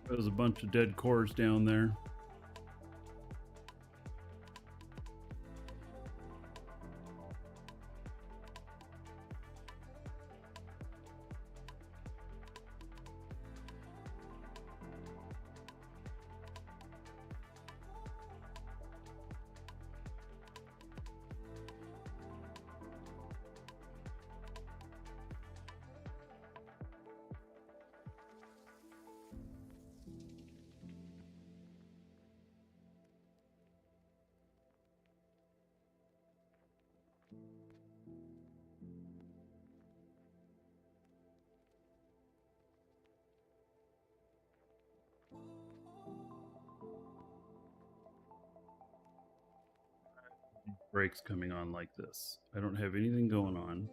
There's a bunch of dead cores down there. brakes coming on like this. I don't have anything going on.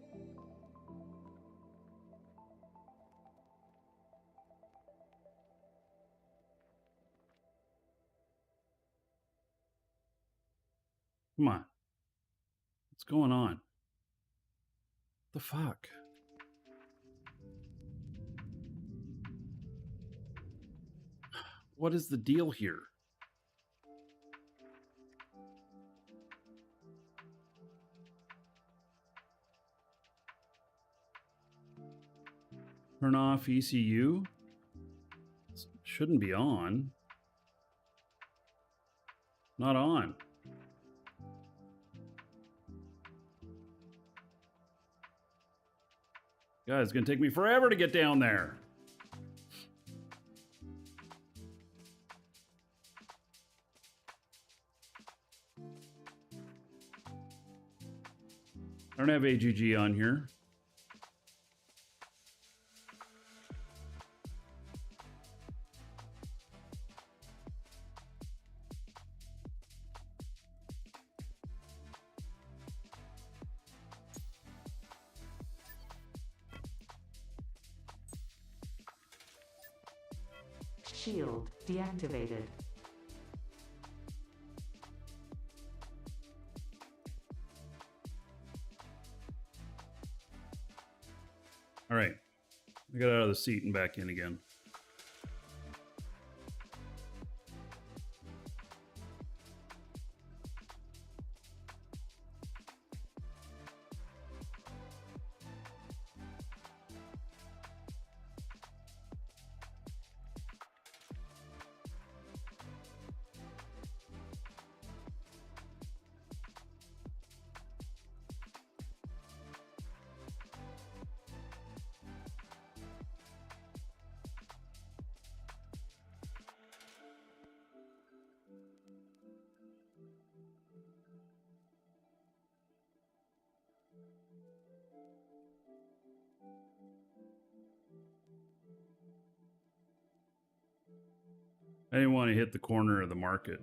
Come on. What's going on? The fuck? What is the deal here? Turn off ECU? Shouldn't be on. Not on. Guys, it's gonna take me forever to get down there. I don't have AGG on here. Shield deactivated. All right. I got out of the seat and back in again. I didn't want to hit the corner of the market.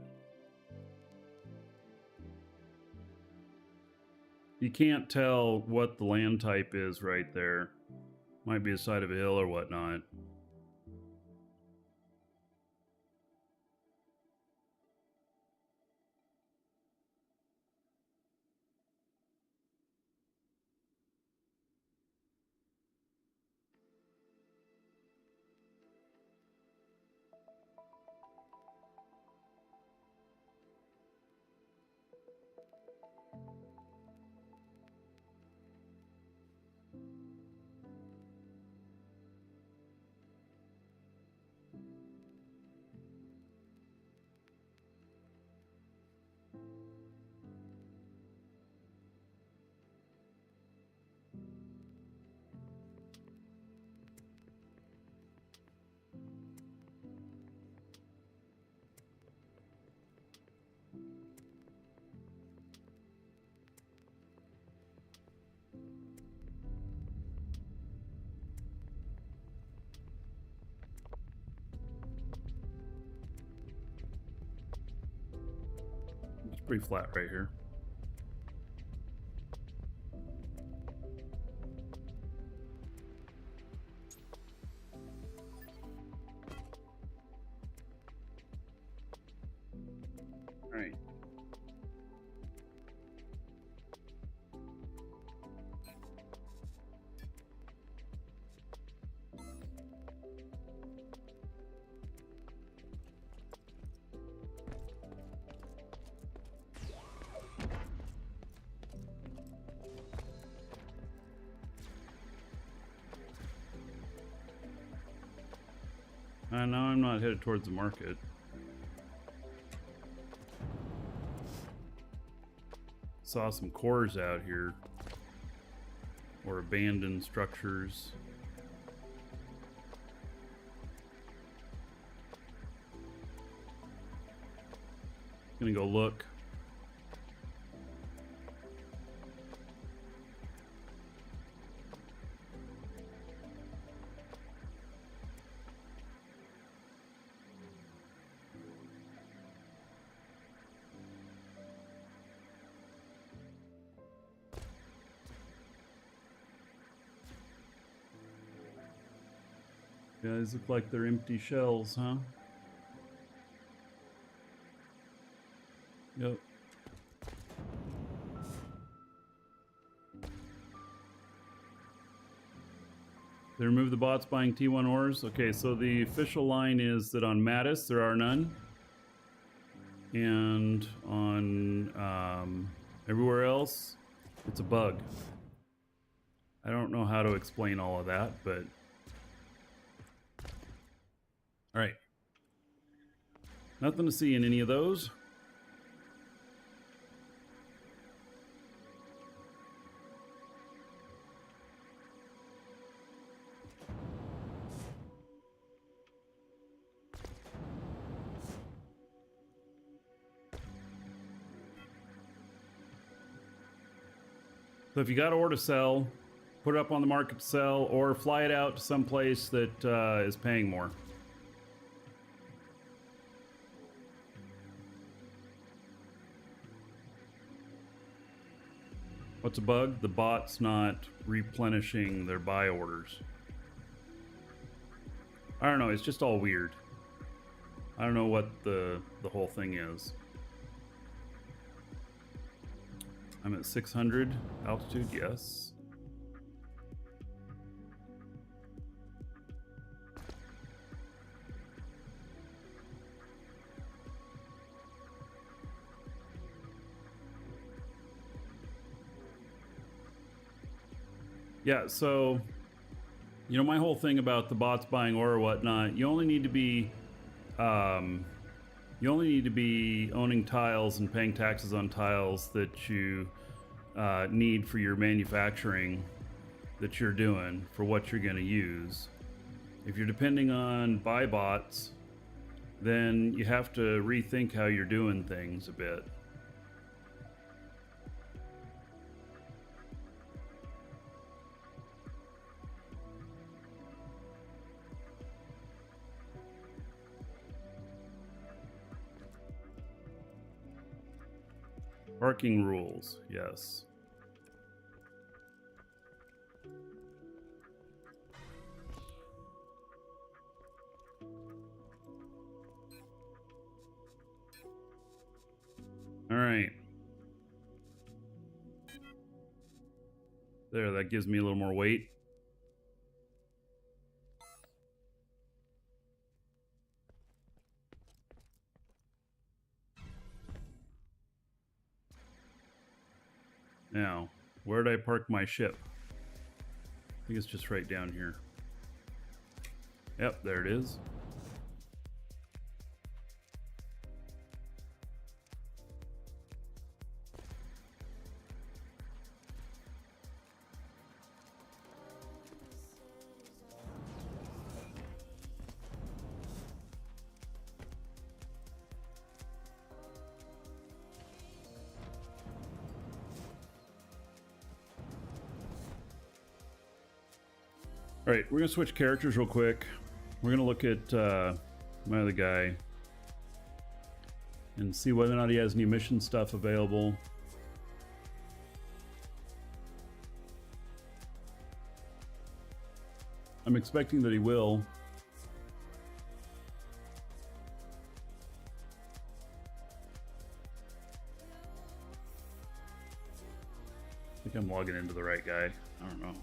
You can't tell what the land type is right there. Might be a side of a hill or whatnot. It's pretty flat right here. All right. Now I'm not headed towards the market. Saw some cores out here. Or abandoned structures. Gonna go look. Guys look like they're empty shells, huh? Yep. They remove the bots buying T1 ores. Okay, so the official line is that on Mattis there are none. And on everywhere else, it's a bug. I don't know how to explain all of that, but... Alright. Nothing to see in any of those. So if you got ore to sell, put it up on the market to sell, or fly it out to some place that is paying more. What's a bug? The bot's not replenishing their buy orders. I don't know, it's just all weird. I don't know what the whole thing is. I'm at 600 altitude, yes. Yeah, so, you know, my whole thing about the bots buying ore or whatnot, you only need to be owning tiles and paying taxes on tiles that you need for your manufacturing that you're doing for what you're going to use. If you're depending on buy bots, then you have to rethink how you're doing things a bit. Parking rules, yes. All right. There, that gives me a little more weight. Now, where did I park my ship? I think it's just right down here. Yep, there it is. All right, we're gonna switch characters real quick. We're gonna look at my other guy and see whether or not he has any mission stuff available. I'm expecting that he will. I think I'm logging into the right guy. I don't know.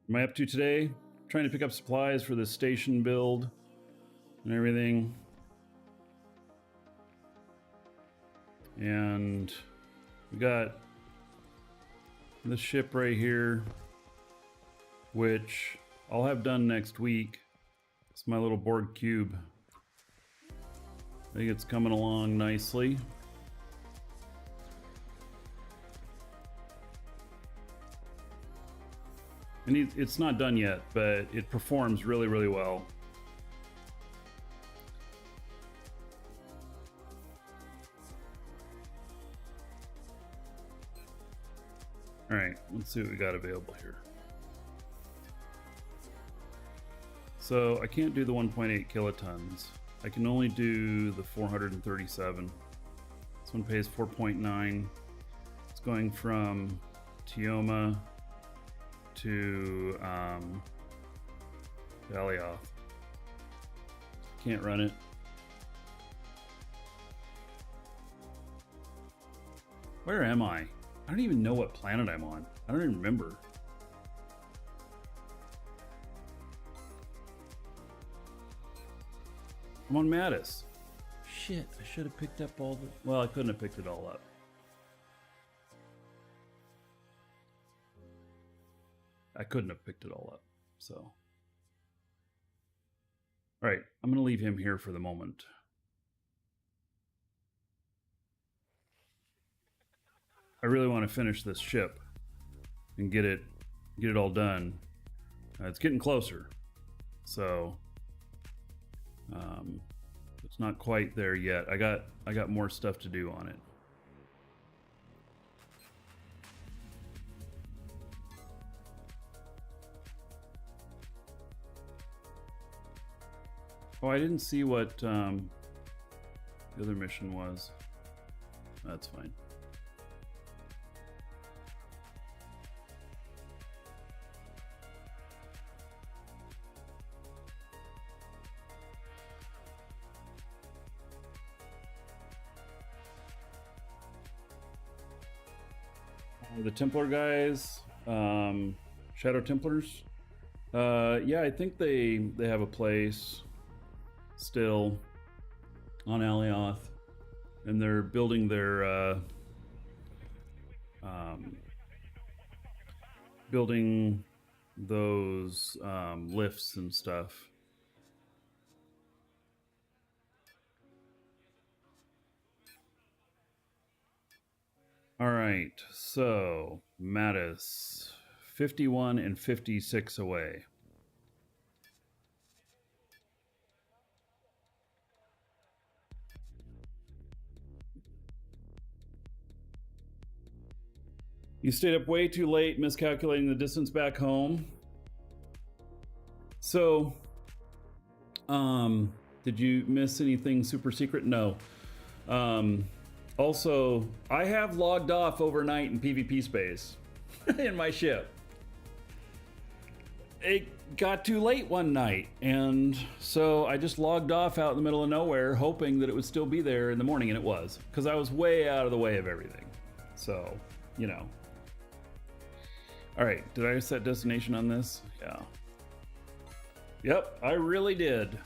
Am I up to today? Trying to pick up supplies for this station build and everything. And we got this ship right here, which I'll have done next week. It's my little Borg cube. I think it's coming along nicely. And it's not done yet, but it performs really, really well. All right, let's see what we got available here. So I can't do the 1.8 kilotons. I can only do the 437. This one pays 4.9. It's going from Tioma to Alioth. Can't run it. Where am I? I don't even know what planet I'm on. I don't even remember. I'm on Mattis. Shit, I should have picked up all the... Well, I couldn't have picked it all up. I couldn't have picked it all up, so... All right, I'm going to leave him here for the moment. I really want to finish this ship and get it all done. It's getting closer, so... it's not quite there yet. I got more stuff to do on it. Oh, I didn't see what the other mission was. That's fine. The Templar guys, Shadow Templars. Yeah, I think they have a place still on Alioth, and they're building their building those lifts and stuff. All right, so Mattis, 51 and 56 away. You stayed up way too late, miscalculating the distance back home. So, did you miss anything super secret? No. Also, I have logged off overnight in PvP space in my ship. It got too late one night, and so I just logged off out in the middle of nowhere, hoping that it would still be there in the morning, and it was, because I was way out of the way of everything. So, you know. All right, did I set destination on this? Yeah. Yep, I really did.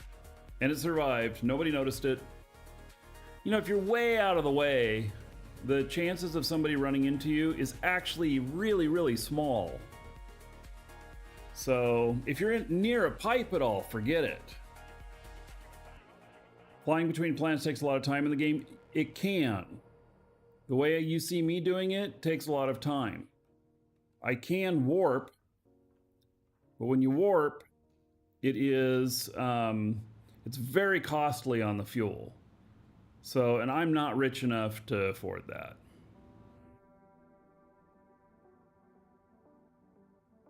And it survived. Nobody noticed it. You know, if you're way out of the way, the chances of somebody running into you is actually really, really small. So if you're near a pipe at all, forget it. Flying between planets takes a lot of time in the game. It can. The way you see me doing it takes a lot of time. I can warp, but when you warp, it is, it's very costly on the fuel. So, and I'm not rich enough to afford that.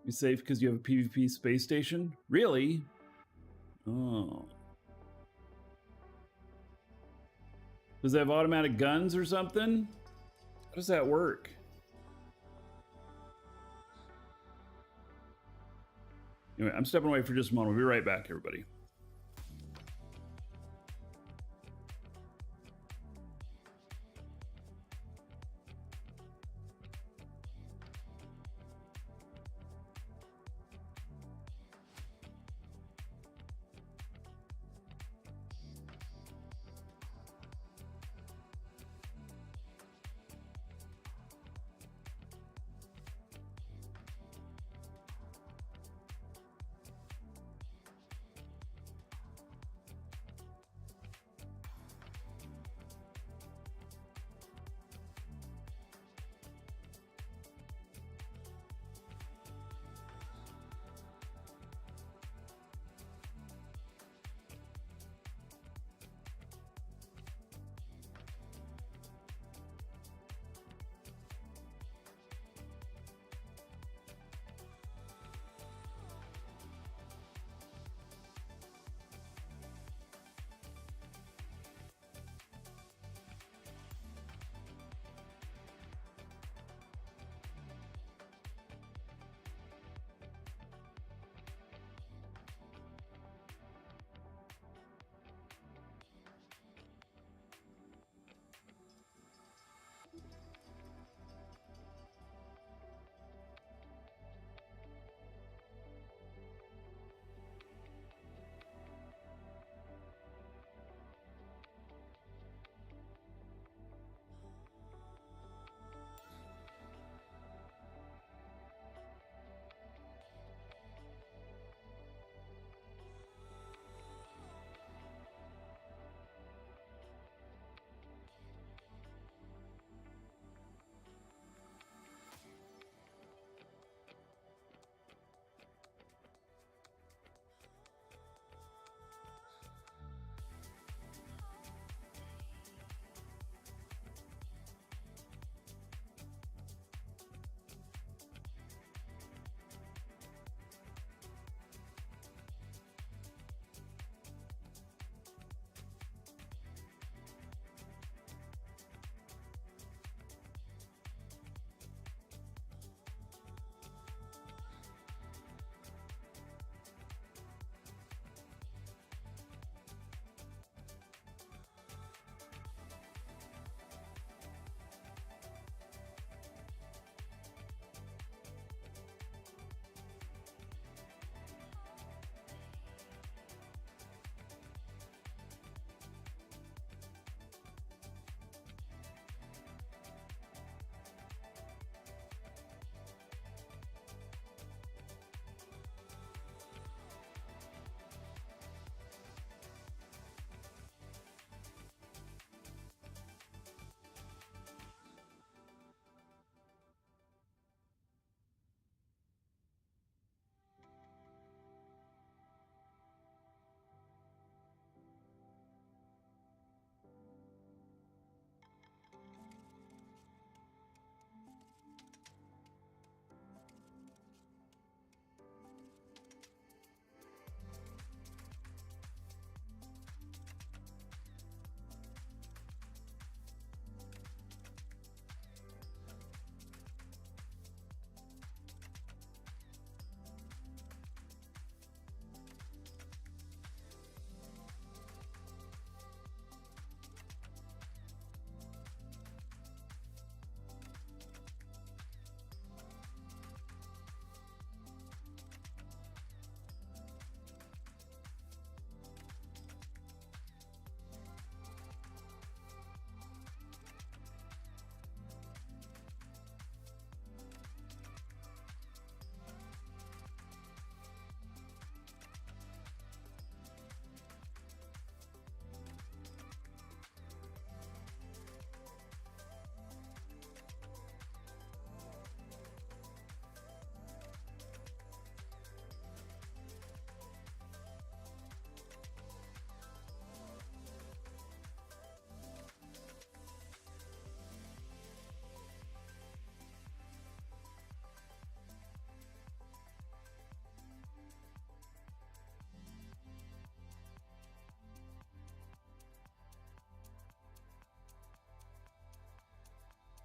You safe because you have a PvP space station? Really? Oh. Does it have automatic guns or something? How does that work? Anyway, I'm stepping away for just a moment. We'll be right back, everybody.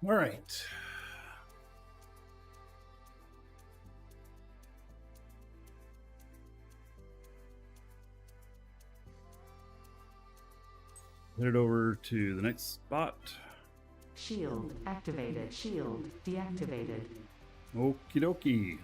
All right. Head over to the next spot. Shield activated. Shield deactivated. Okie dokie.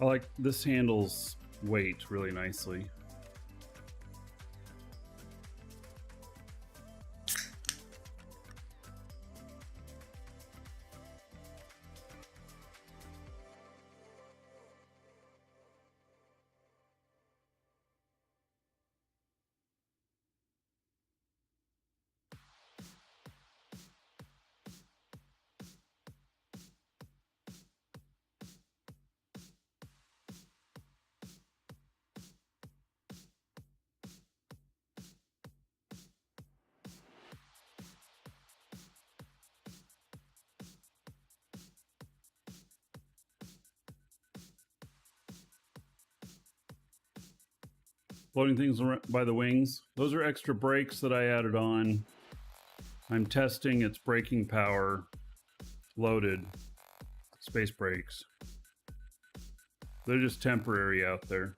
I like this handles weight really nicely. Floating things by the wings. Those are extra brakes that I added on. I'm testing its braking power. Loaded space brakes. They're just temporary out there.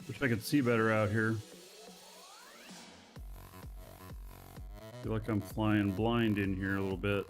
Wish I could see better out here. Feel like I'm flying blind in here a little bit.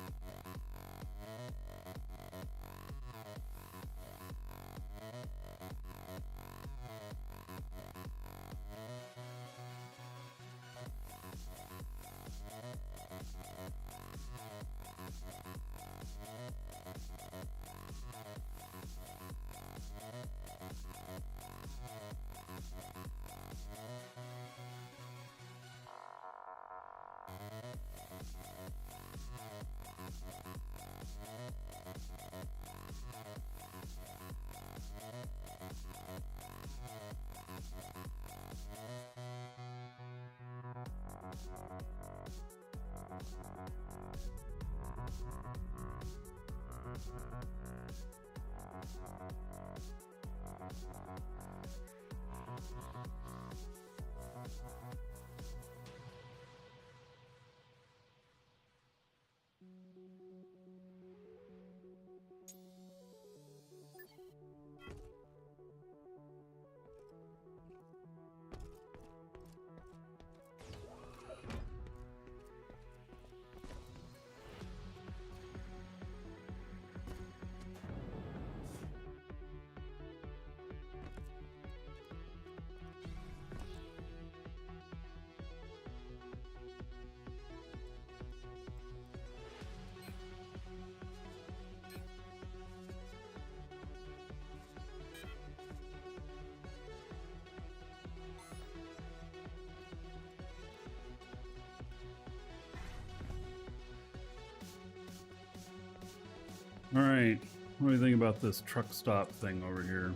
All right, what do you think about this truck stop thing over here?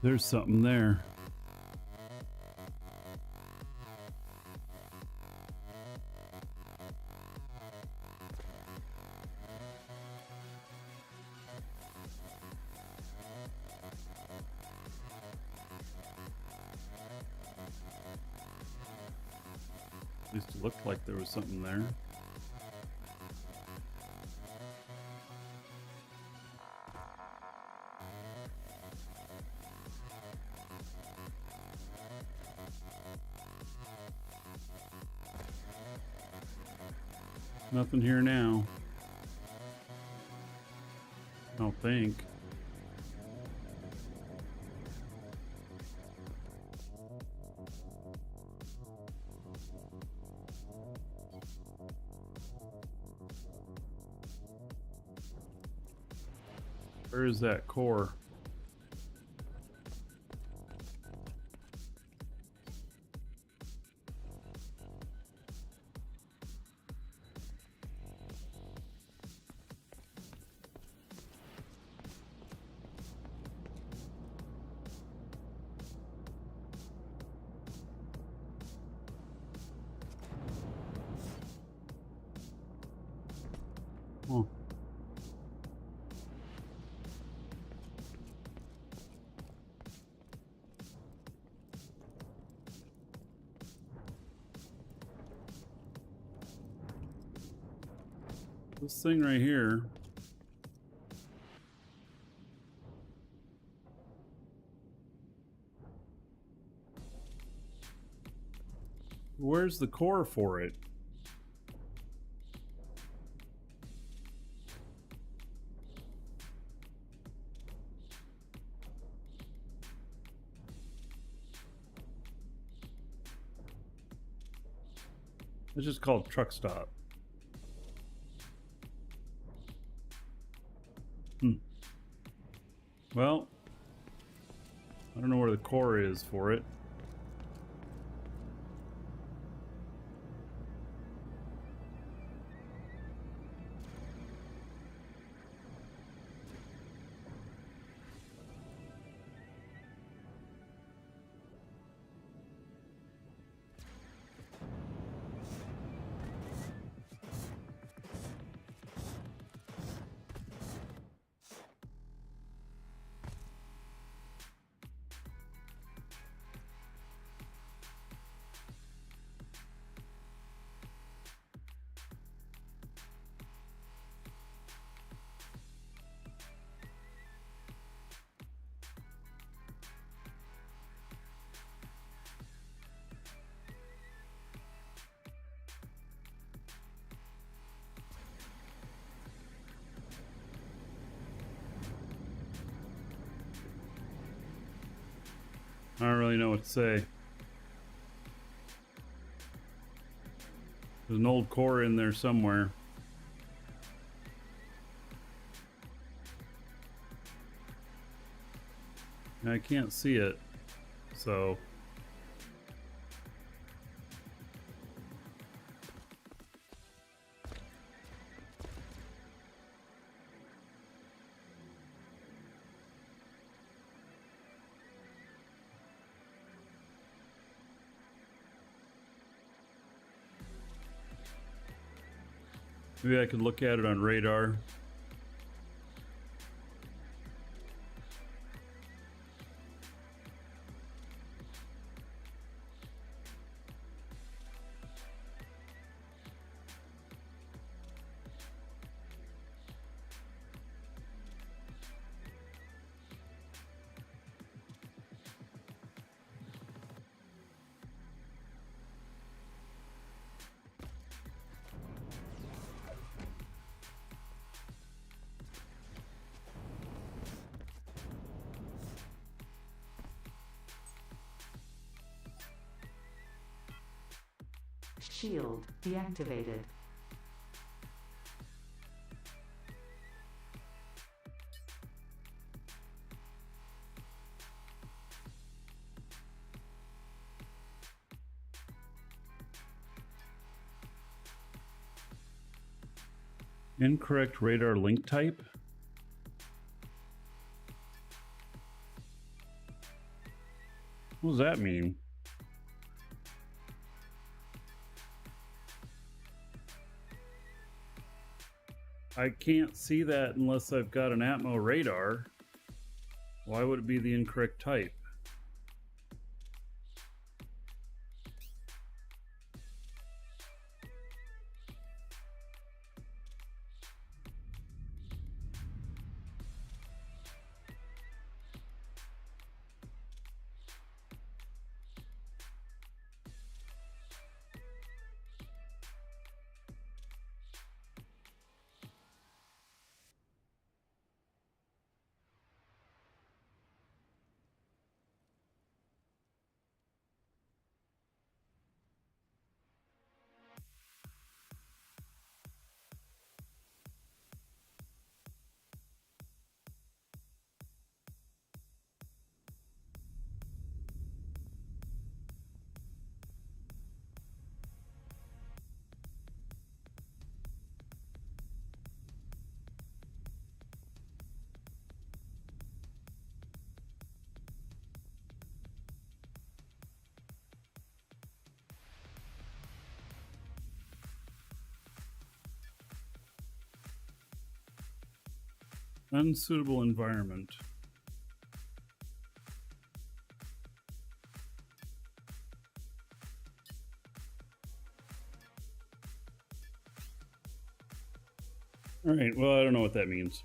There's something there. At least it looked like there was something there. Nothing here now. I don't think. Where is that core? Oh. This thing right here. Where's the core for it? It's just called truck stop. Well, I don't know where the core is for it. I don't really know what to say. There's an old core in there somewhere. I can't see it, so maybe I could look at it on radar. Shield deactivated. Incorrect radar link type. What does that mean? I can't see that unless I've got an Atmo radar. Why would it be the incorrect type? Unsuitable environment. All right, well, I don't know what that means.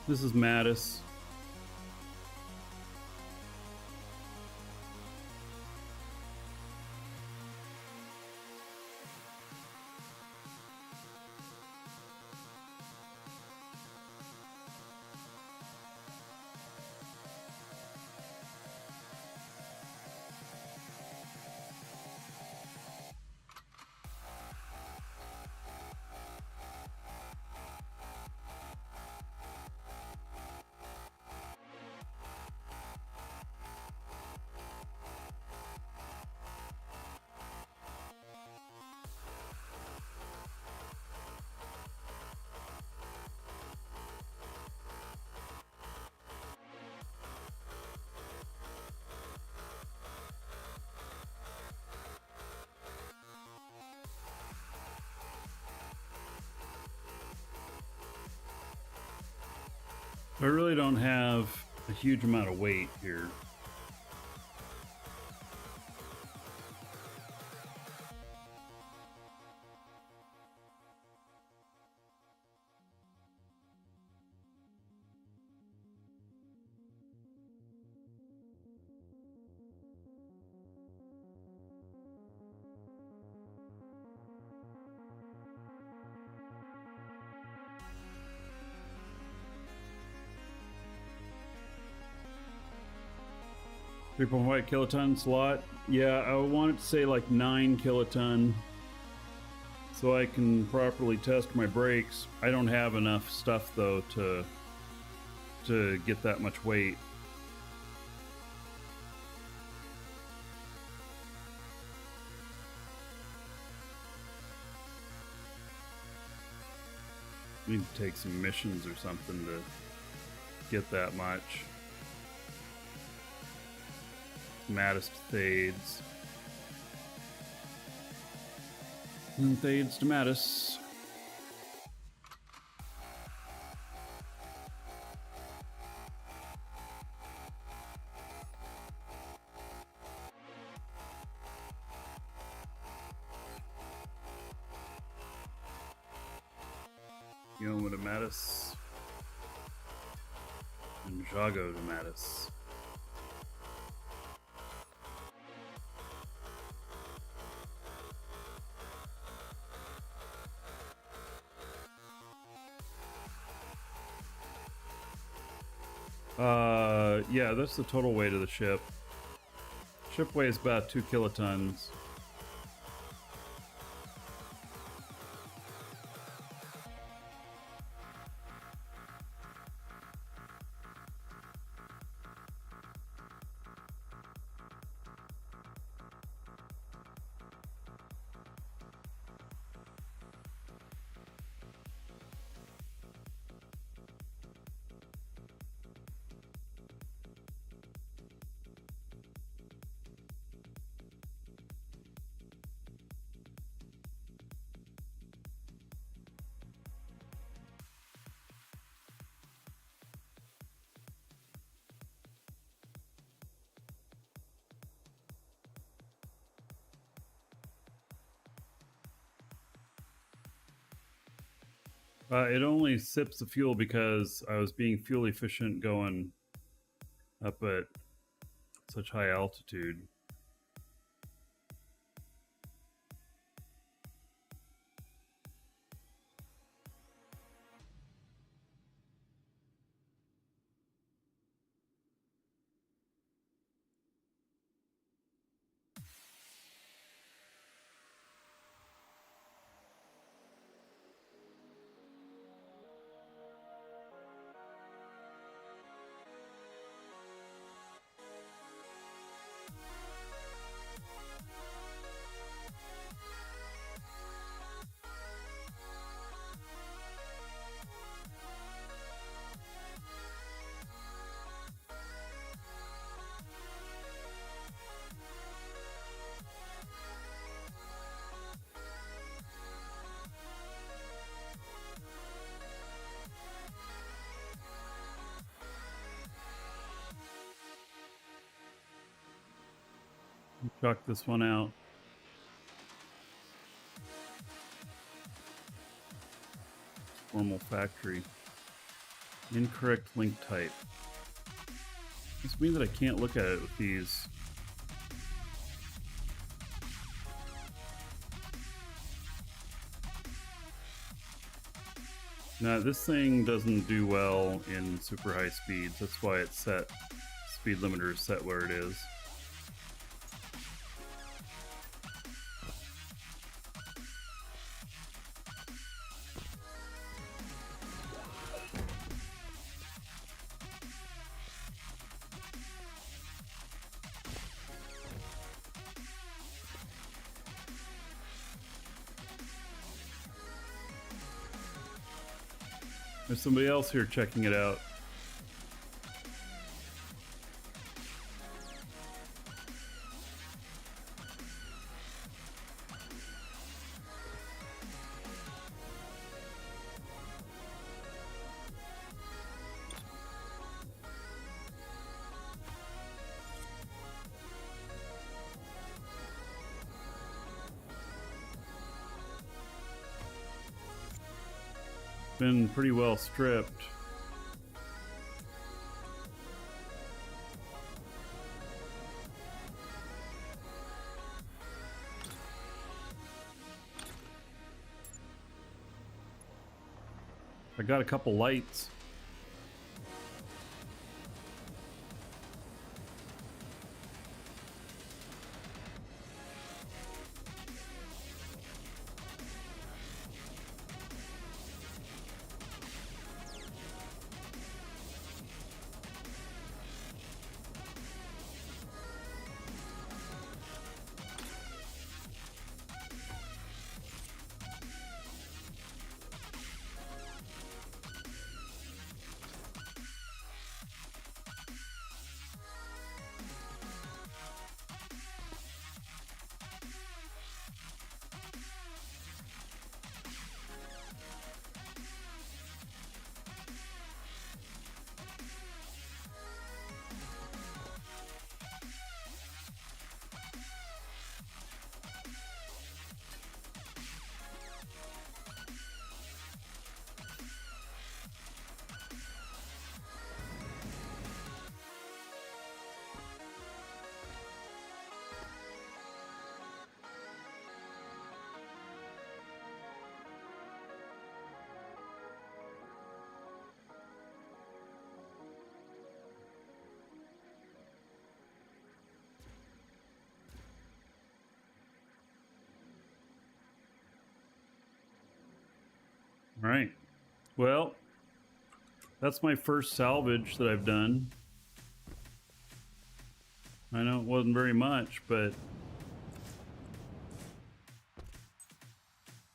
This is Mattis. I really don't have a huge amount of weight here. Three point five kiloton slot. Yeah, I want it to say like 9 kiloton so I can properly test my brakes. I don't have enough stuff though to get that much weight. Need to take some missions or something to get that much. Mattis to Thades. And Thades to Mattis. Yoma to Mattis. And Jago to Mattis. Yeah, that's the total weight of the ship. Ship weighs about 2 kilotons. It only sips the fuel because I was being fuel efficient going up at such high altitude. Chuck this one out. Formal factory. Incorrect link type. This means that I can't look at it with these. Now this thing doesn't do well in super high speeds. That's why it's set. Speed limiter is set where it is. There's somebody else here checking it out. Been pretty well stripped. I got a couple lights. All right. Well, that's my first salvage that I've done. I know it wasn't very much, but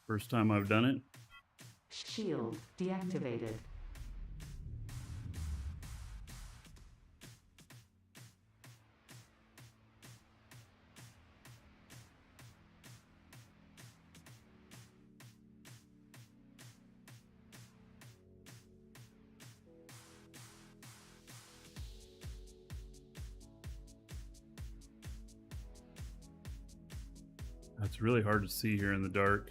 first time I've done it. Shield deactivated. It's really hard to see here in the dark.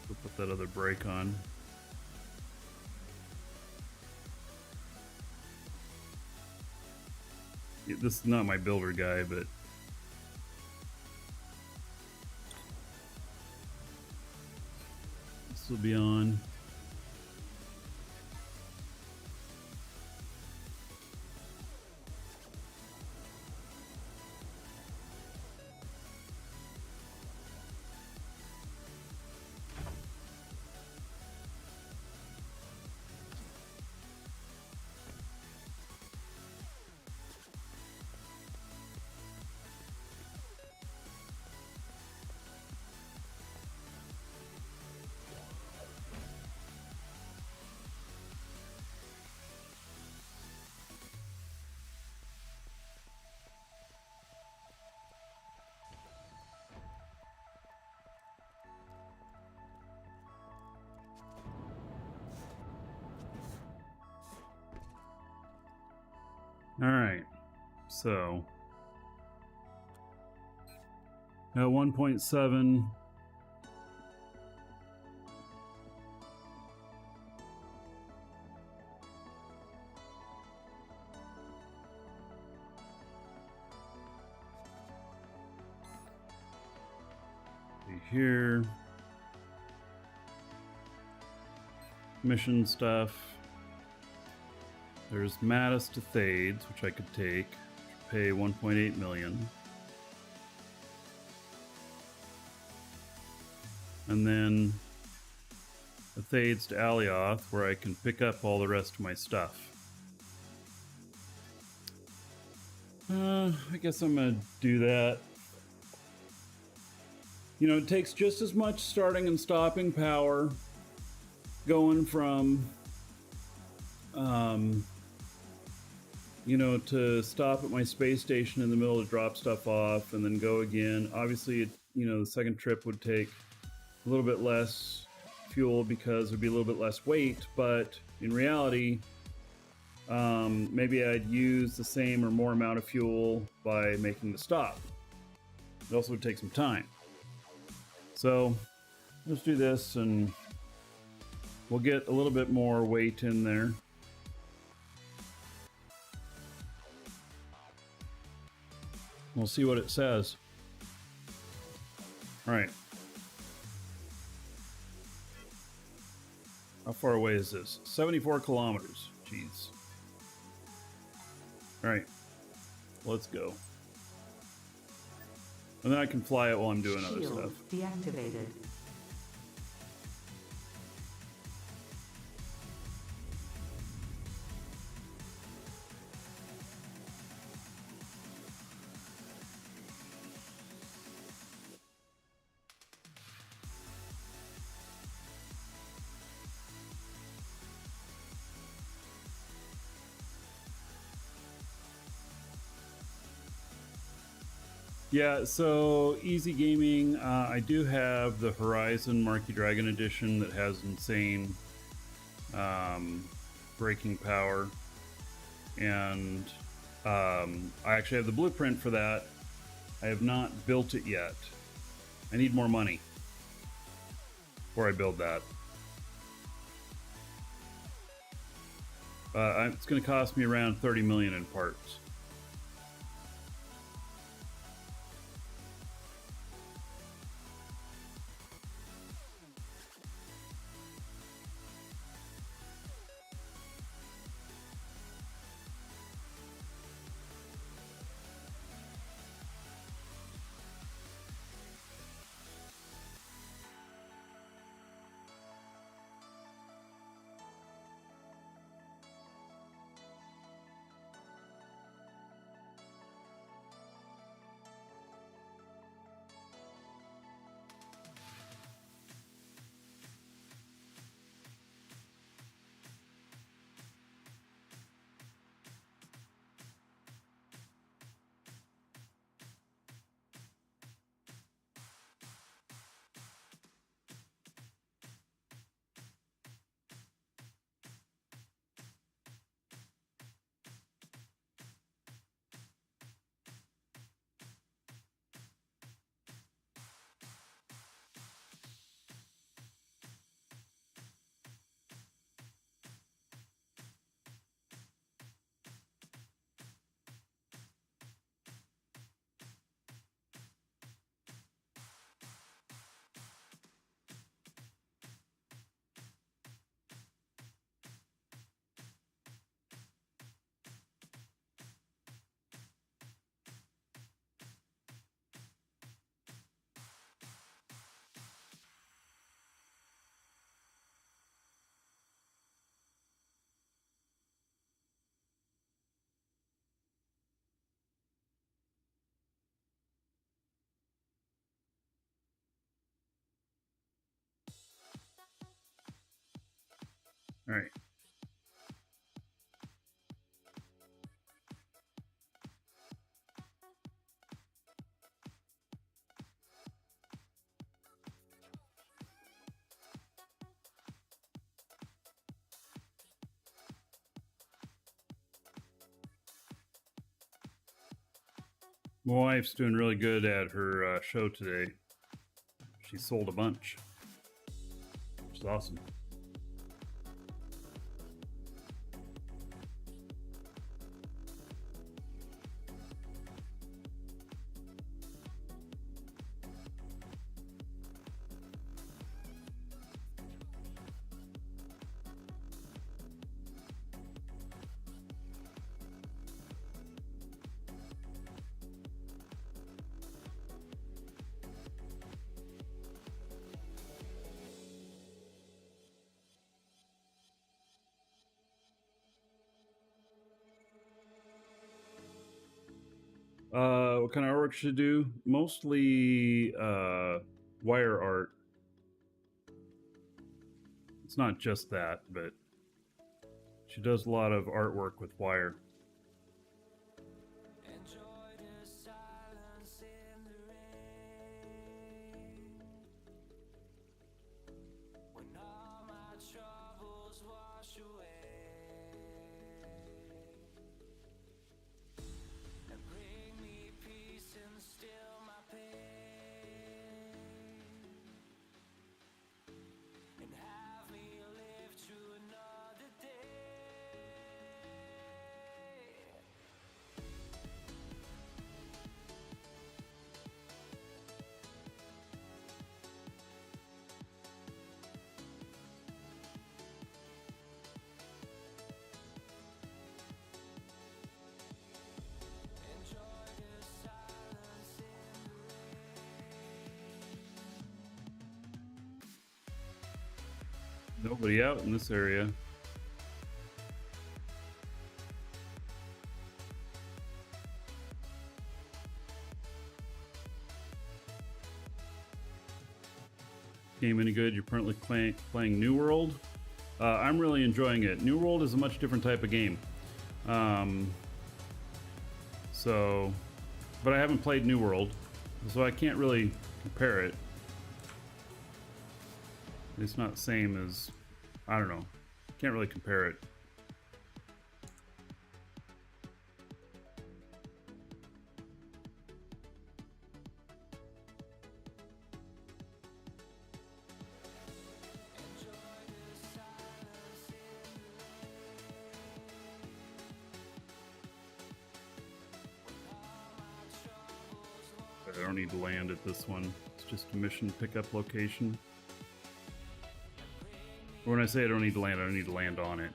We'll put that other brake on. This is not my builder guy, but this will be on. All right, so at 1.7, here, mission stuff. There's Mattis to Thades, which I could take, pay 1.8 million. And then the Thades to Alioth, where I can pick up all the rest of my stuff. I guess I'm gonna do that. You know, it takes just as much starting and stopping power going from you know, to stop at my space station in the middle to drop stuff off and then go again. Obviously, you know, the second trip would take a little bit less fuel because there'd be a little bit less weight, but in reality, maybe I'd use the same or more amount of fuel by making the stop. It also would take some time. So let's do this and we'll get a little bit more weight in there. We'll see what it says. All right. How far away is this? 74 kilometers. Jeez. All right, let's go. And then I can fly it while I'm doing other Shield stuff. deactivated. Yeah, so easy gaming. I do have the Horizon Marquee Dragon edition that has insane braking power, and I actually have the blueprint for that. I have not built it yet. I need more money before I build that. It's going to cost me around 30 million in parts. All right. My wife's doing really good at her show today. She sold a bunch, which is awesome. What kind of artwork should I do? Mostly wire art. It's not just that, but she does a lot of artwork with wire. Nobody out in this area. Game any good? You're currently playing New World. I'm really enjoying it. New World is a much different type of game. But I haven't played New World, so I can't really compare it. It's not the same as, I don't know. Can't really compare it. I don't need to land at this one. It's just a mission pickup location. When I say I don't need to land, I don't need to land on it.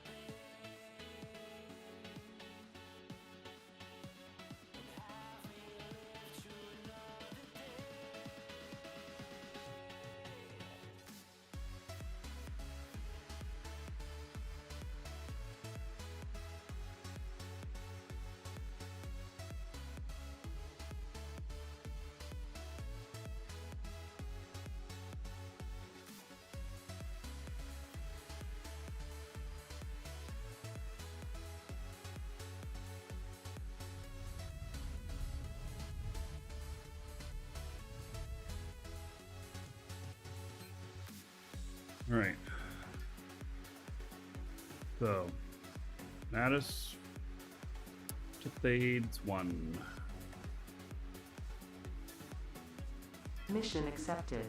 All right. So, Mattis to Thades 1. Mission accepted.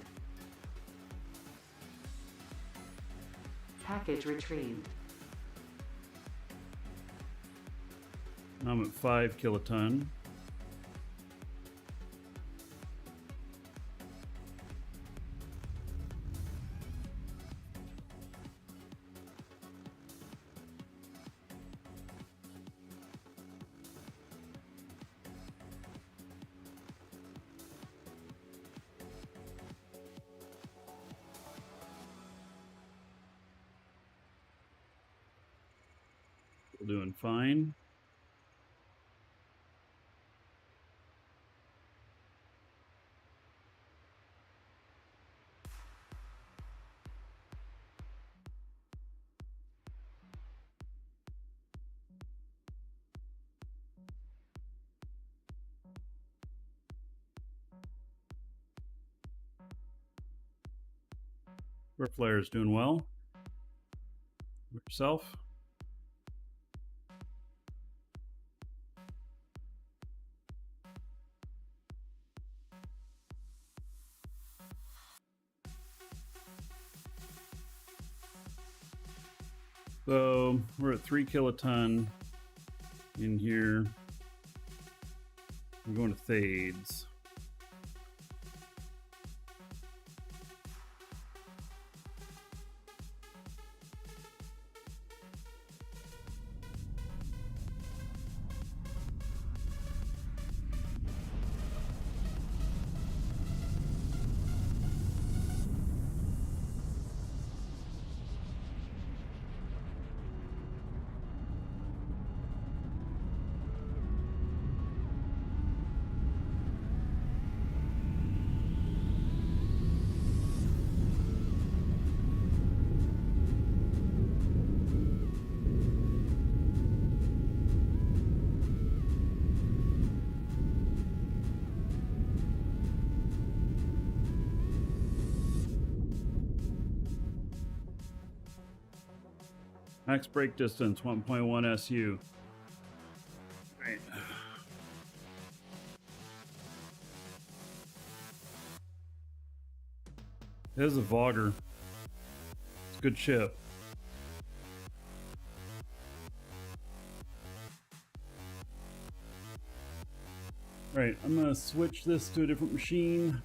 Package retrieved. I'm at 5 kiloton. Doing fine. Our player's doing well. Yourself? So we're at 3 kiloton in here. I'm going to Thades. Max brake distance 1.1 SU. Right. It is a Vogger. It's a good ship. Right, I'm gonna switch this to a different machine.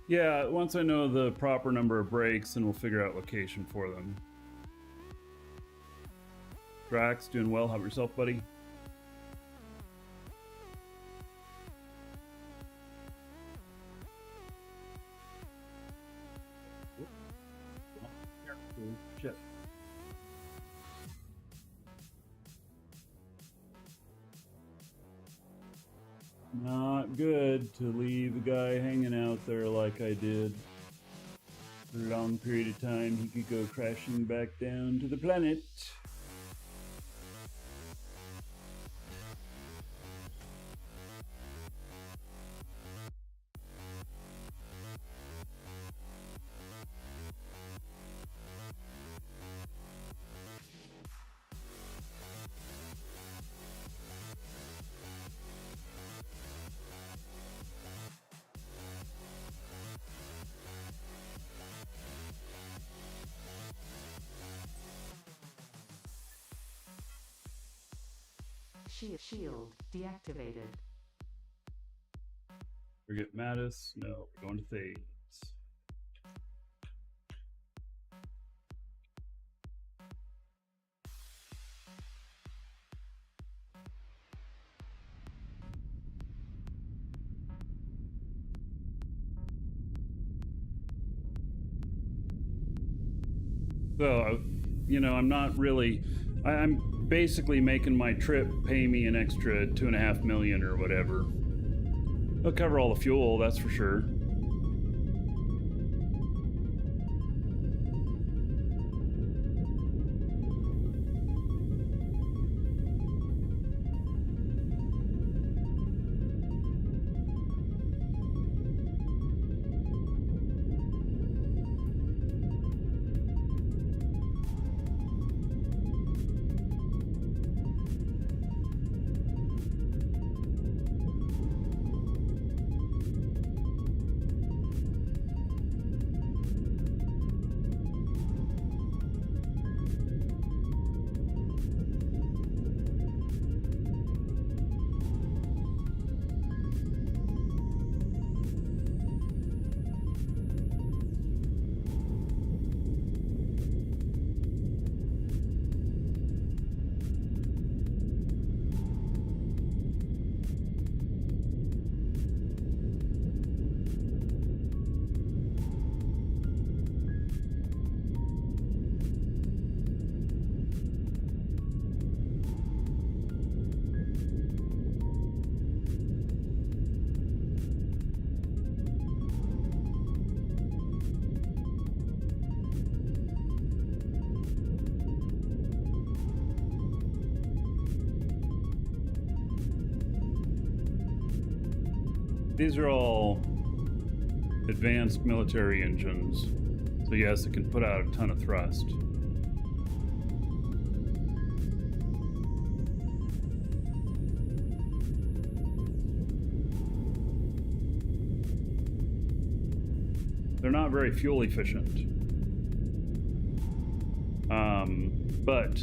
Yeah, once I know the proper number of breaks, then we'll figure out location for them. Drax, doing well. How about yourself, buddy? Shit. Not good to leave a guy hanging out there like I did. For a long period of time, he could go crashing back down to the planet. Shield deactivated. Forget Mattis. No, we're going to Thades. So, you know, I'm not really. I'm basically making my trip pay me an extra $2.5 million or whatever. They'll cover all the fuel, that's for sure. These are all advanced military engines, so yes, it can put out a ton of thrust. They're not very fuel efficient, but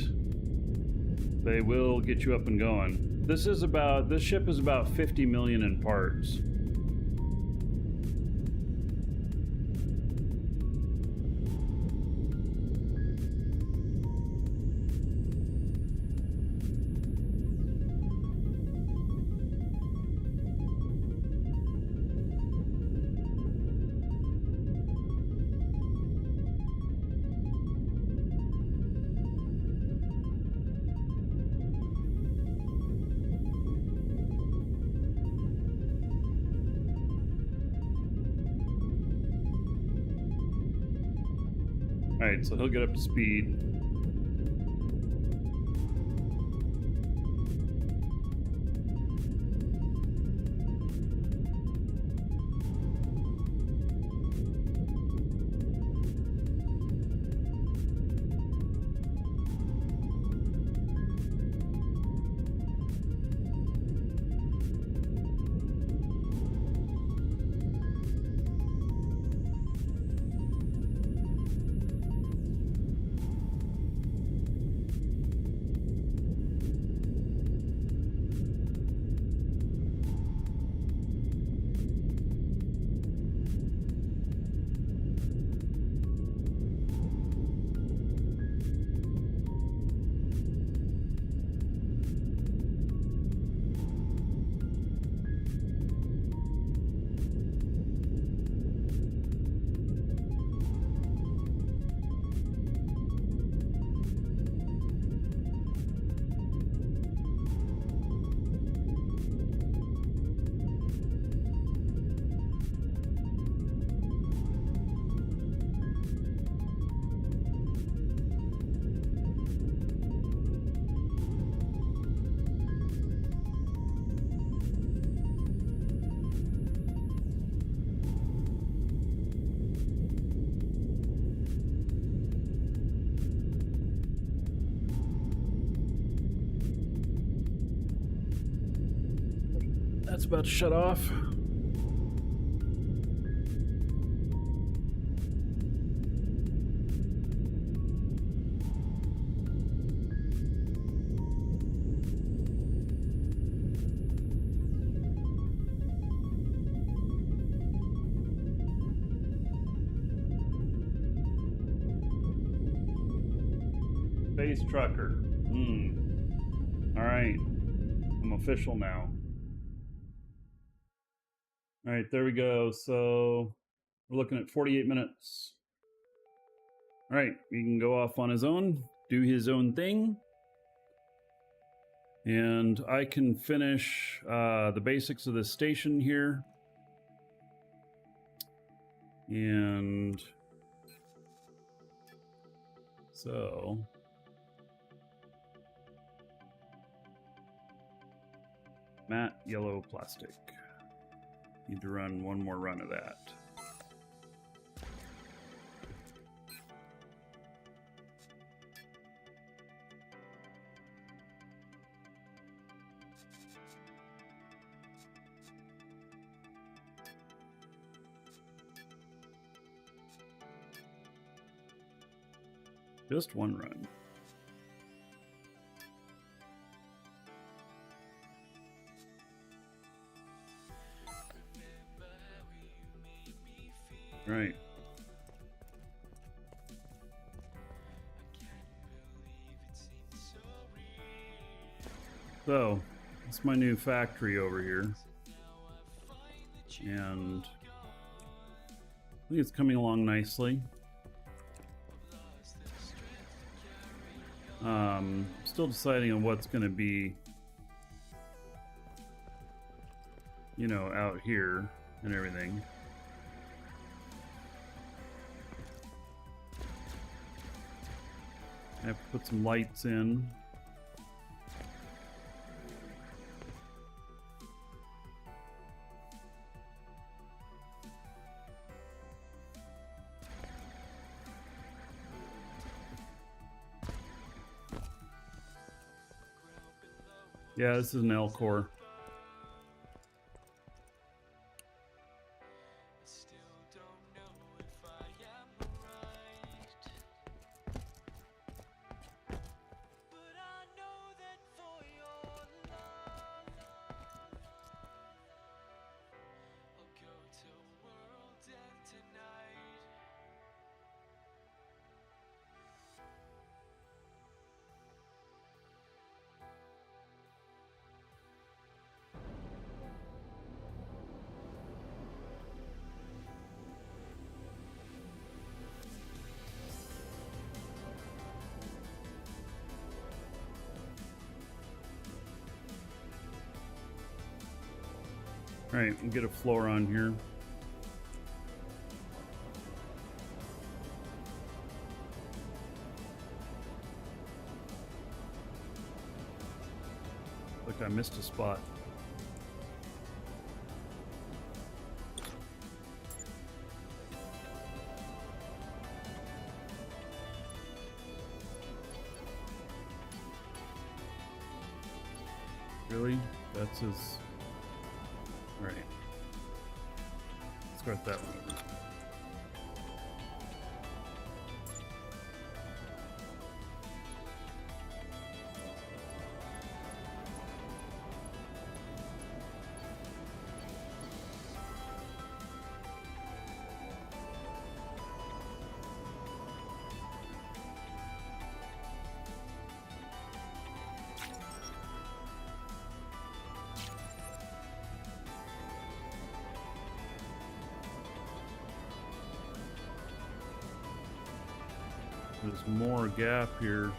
they will get you up and going. This ship is about 50 million in parts. Alright, so he'll get up to speed. That's about to shut off. Space trucker. All right. I'm official now. All right, there we go. So we're looking at 48 minutes. All right, he can go off on his own, do his own thing. And I can finish the basics of this station here. And so matte yellow plastic. Need to run one more run of that. Just one run. Right. So, it's my new factory over here. And I think it's coming along nicely. Still deciding on what's going to be, you know, out here and everything. I have to put some lights in. Yeah, this is an L core. All right, we'll get a floor on here. Look, I missed a spot. Really? That's his... All right. Let's start that one. There's more gap here.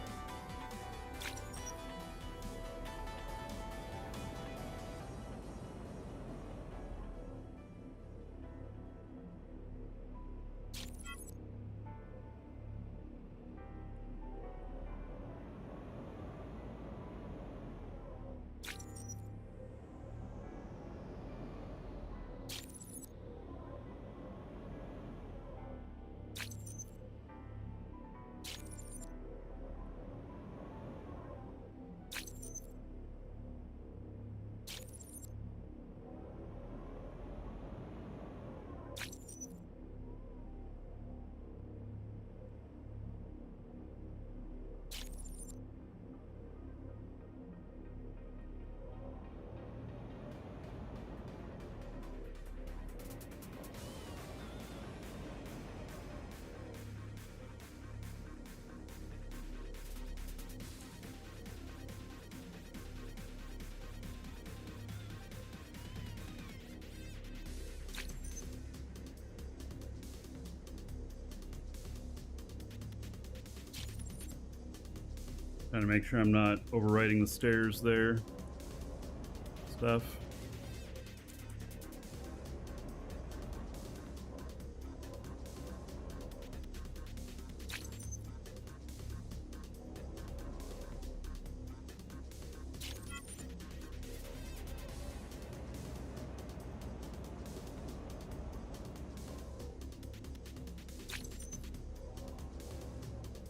Trying to make sure I'm not overwriting the stairs there. Stuff.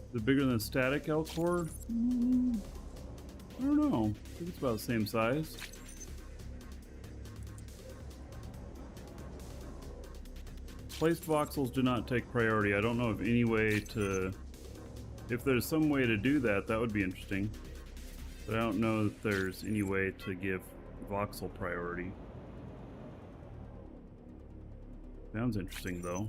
Is it bigger than static L cord? I don't know. I think it's about the same size. Placed voxels do not take priority. I don't know of any way to... If there's some way to do that, that would be interesting. But I don't know that there's any way to give voxel priority. Sounds interesting, though.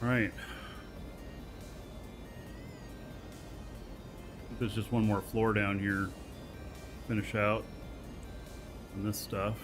Right. There's just one more floor down here. Finish out. And this stuff.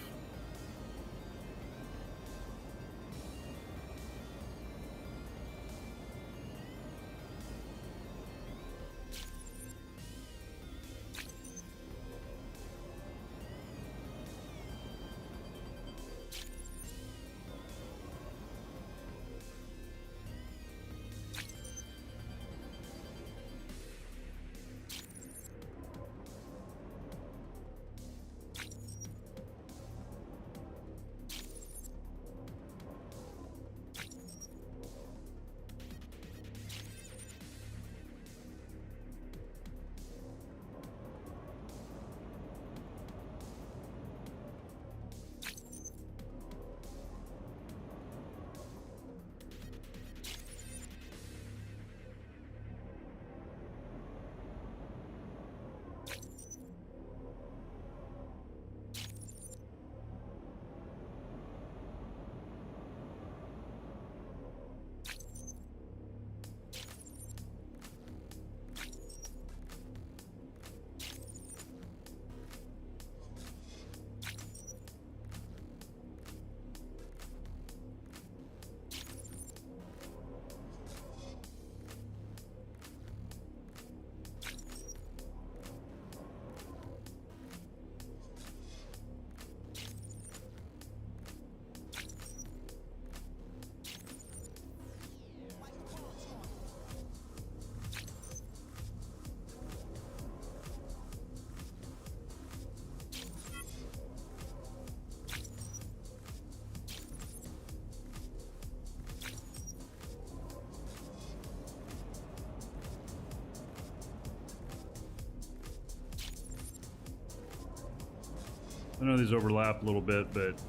I know these overlap a little bit, but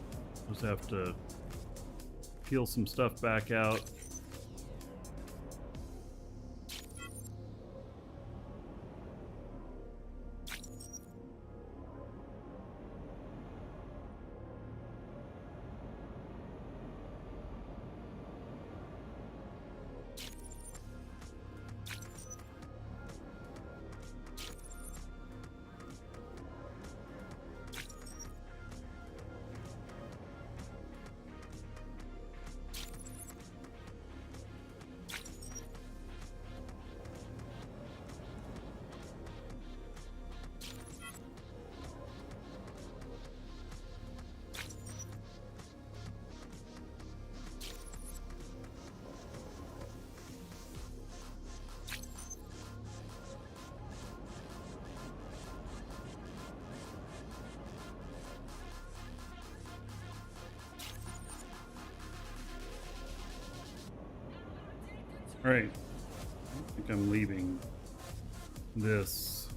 just have to peel some stuff back out. All right. I think I'm leaving this.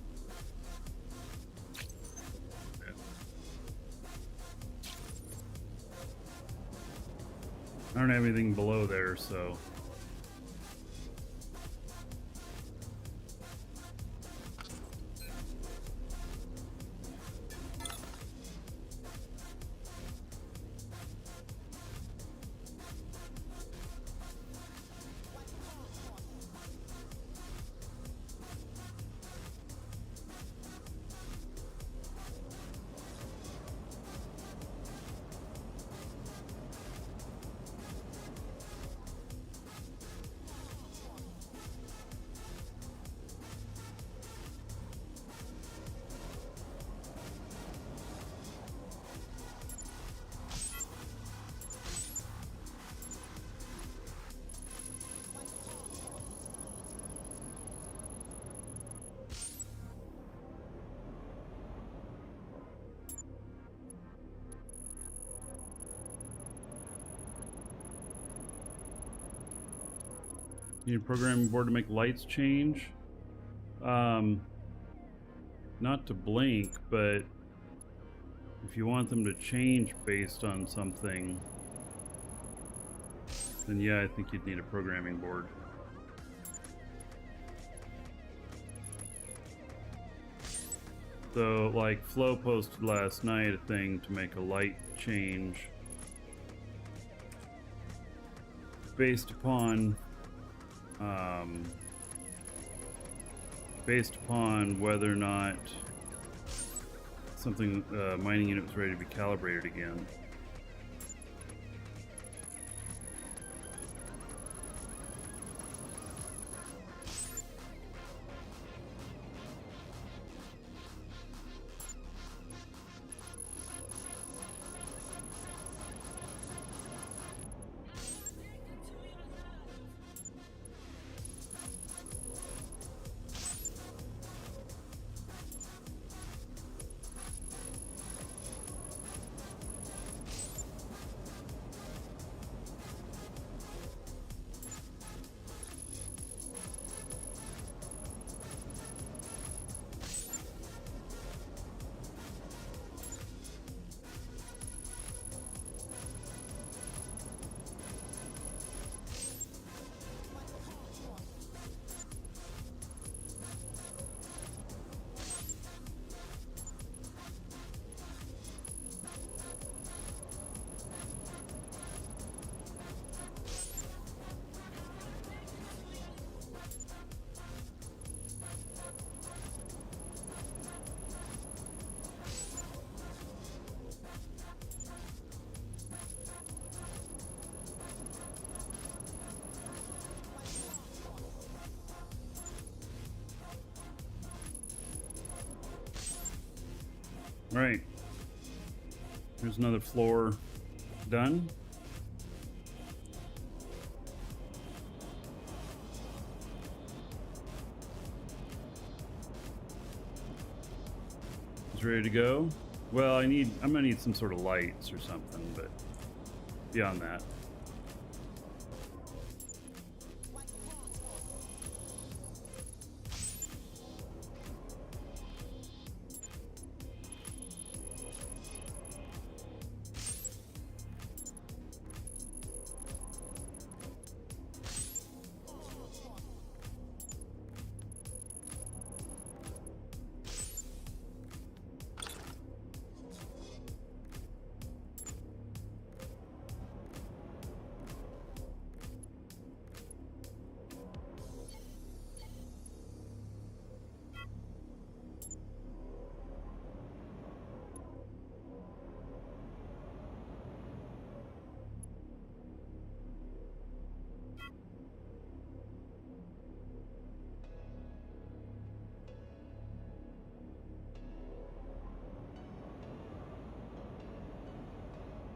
I don't have anything below there, so. You need a programming board to make lights change. Not to blink, but if you want them to change based on something, then yeah, I think you'd need a programming board. So, like, Flo posted last night a thing to make a light change based upon whether or not something mining unit was ready to be calibrated again. Right. There's another floor done. It's ready to go. Well, I'm gonna need some sort of lights or something, but beyond that.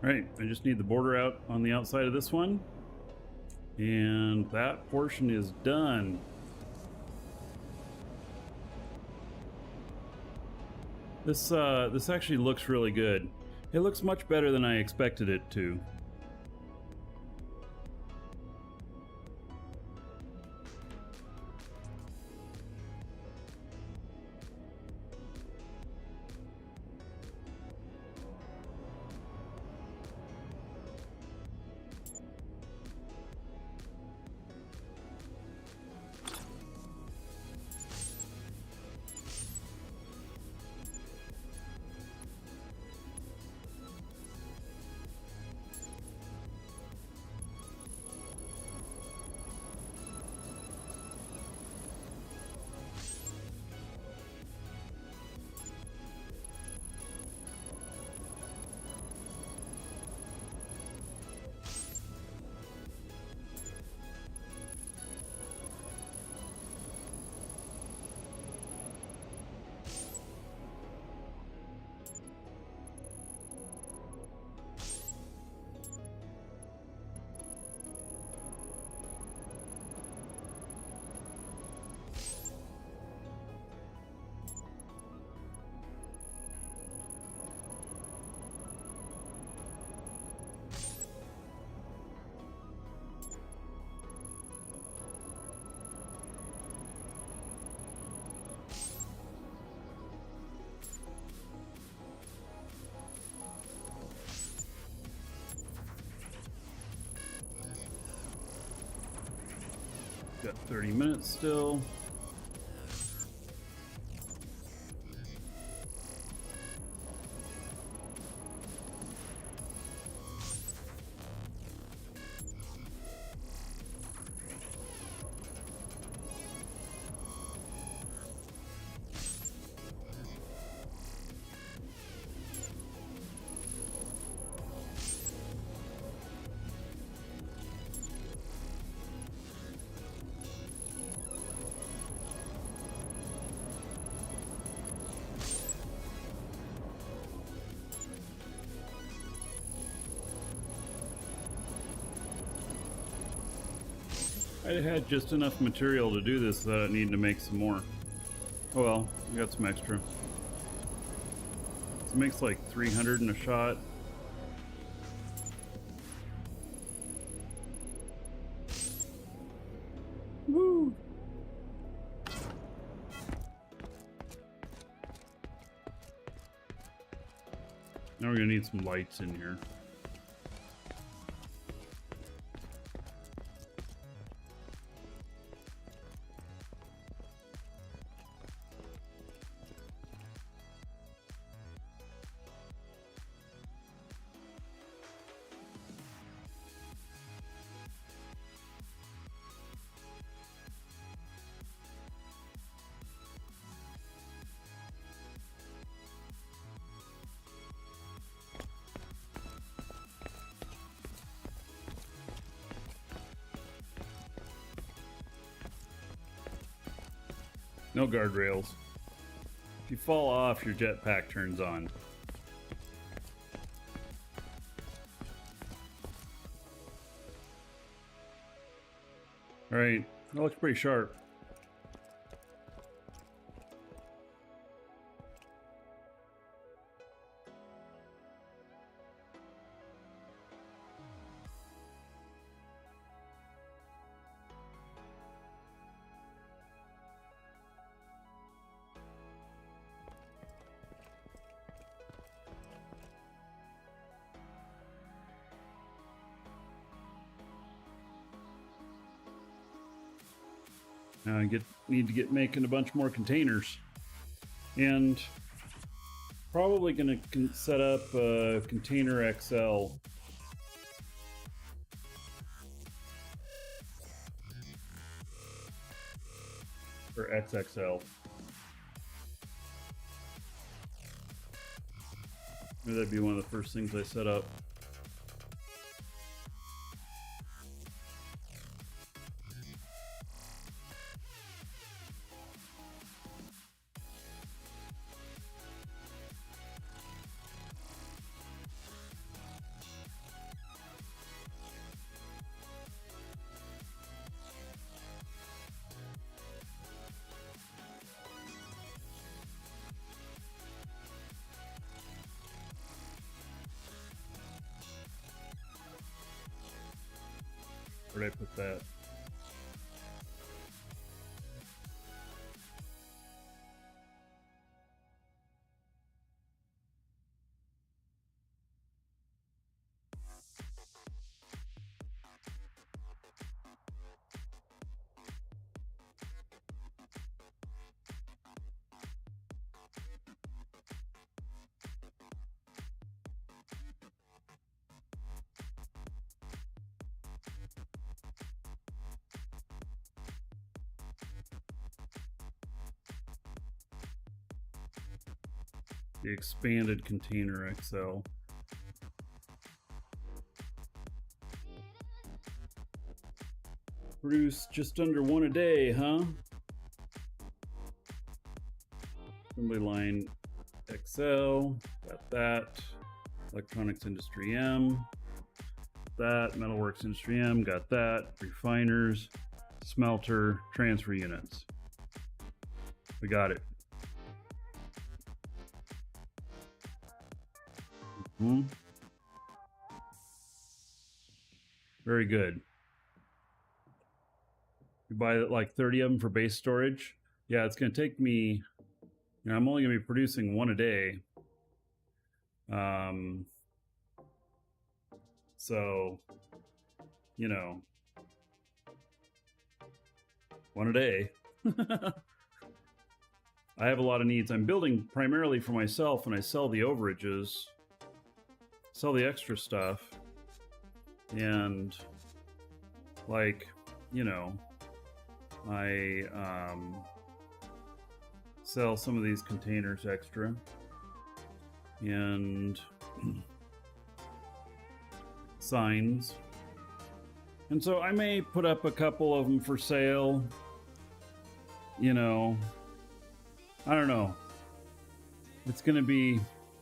Right, I just need the border out on the outside of this one, and that portion is done. This actually looks really good. It looks much better than I expected it to. 30 minutes still. I had just enough material to do this that I need to make some more. Oh well, we got some extra. So it makes like 300 in a shot. Woo! Now we're gonna need some lights in here. No guardrails. If you fall off, your jetpack turns on. Alright, that looks pretty sharp. Now I need to get making a bunch more containers, and probably gonna set up a container XL. Or XXL. Maybe that'd be one of the first things I set up. Where'd I put that? The expanded container XL. Produce just under one a day, huh? Assembly line XL, got that. Electronics Industry M, that. Metalworks Industry M, got that. Refiners, smelter, transfer units. We got it. Very good. You buy like 30 of them for base storage. Yeah, it's going to take me, I'm only going to be producing one a day. So, One a day. I have a lot of needs. I'm building primarily for myself, and I sell the overages, sell the extra stuff, and like, you know, I sell some of these containers extra, and signs. And so I may put up a couple of them for sale. You know, I don't know. It's gonna be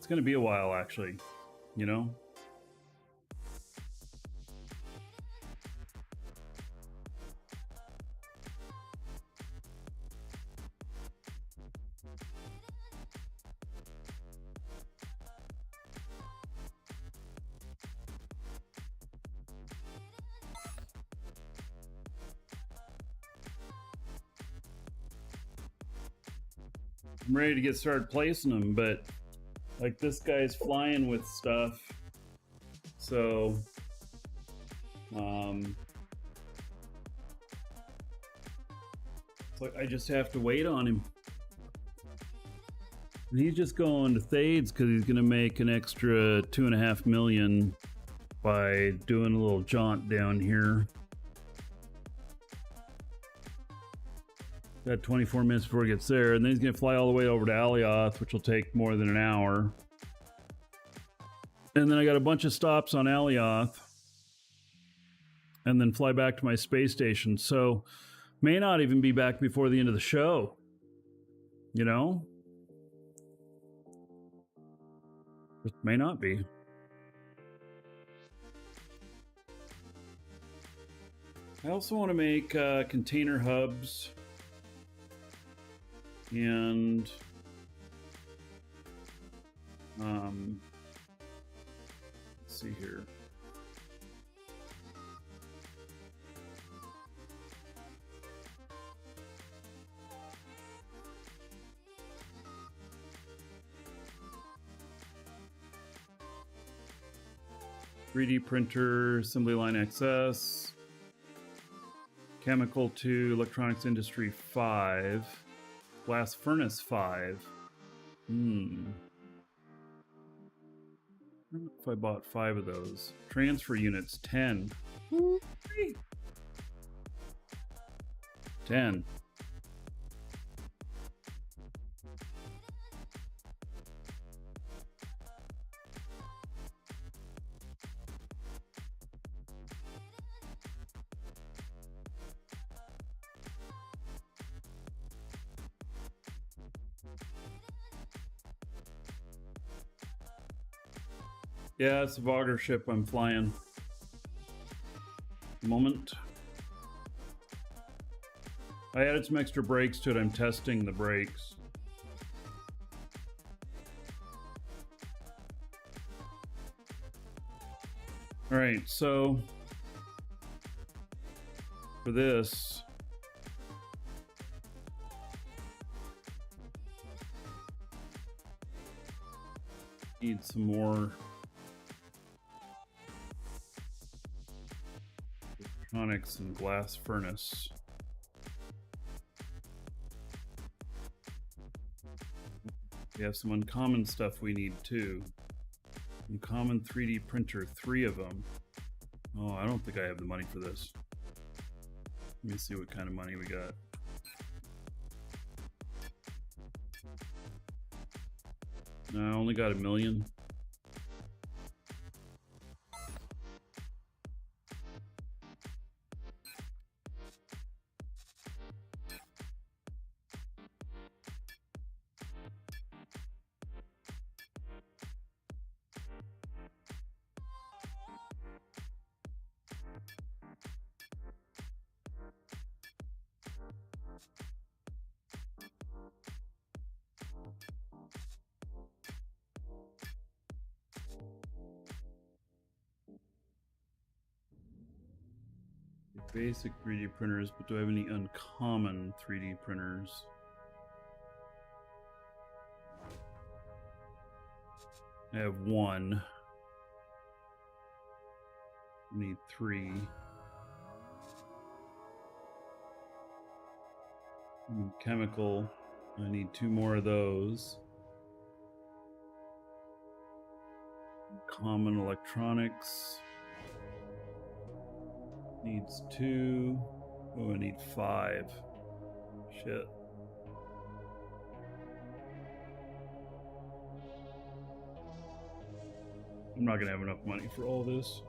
a while, actually. You know. I'm ready to get started placing them, but like this guy's flying with stuff, so it's like I just have to wait on him. And he's just going to Thades because he's gonna make an extra 2.5 million by doing a little jaunt down here. Got 24 minutes before he gets there, and then he's gonna fly all the way over to Alioth, which will take more than an hour. And then I got a bunch of stops on Alioth, and then fly back to my space station. So may not even be back before the end of the show. You know? Just may not be. I also want to make container hubs. And let's see here. .3D printer, assembly line XS, chemical to electronics industry 5. Blast furnace 5. I don't know if I bought 5 of those. Transfer units 10. 10. Yeah, it's a Vogger ship I'm flying. Moment. I added some extra brakes to it. I'm testing the brakes. All right, so for this, need some more electronics and glass furnace. We have some uncommon stuff we need too. Uncommon 3D printer, 3 of them. Oh, I don't think I have the money for this. Let me see what kind of money we got. No, I only got $1 million. Basic 3D printers, but do I have any uncommon 3D printers? I have 1. I need 3. Chemical. I need 2 more of those. Common electronics. Needs 2. Oh, I need 5. Shit. I'm not gonna have enough money for all this.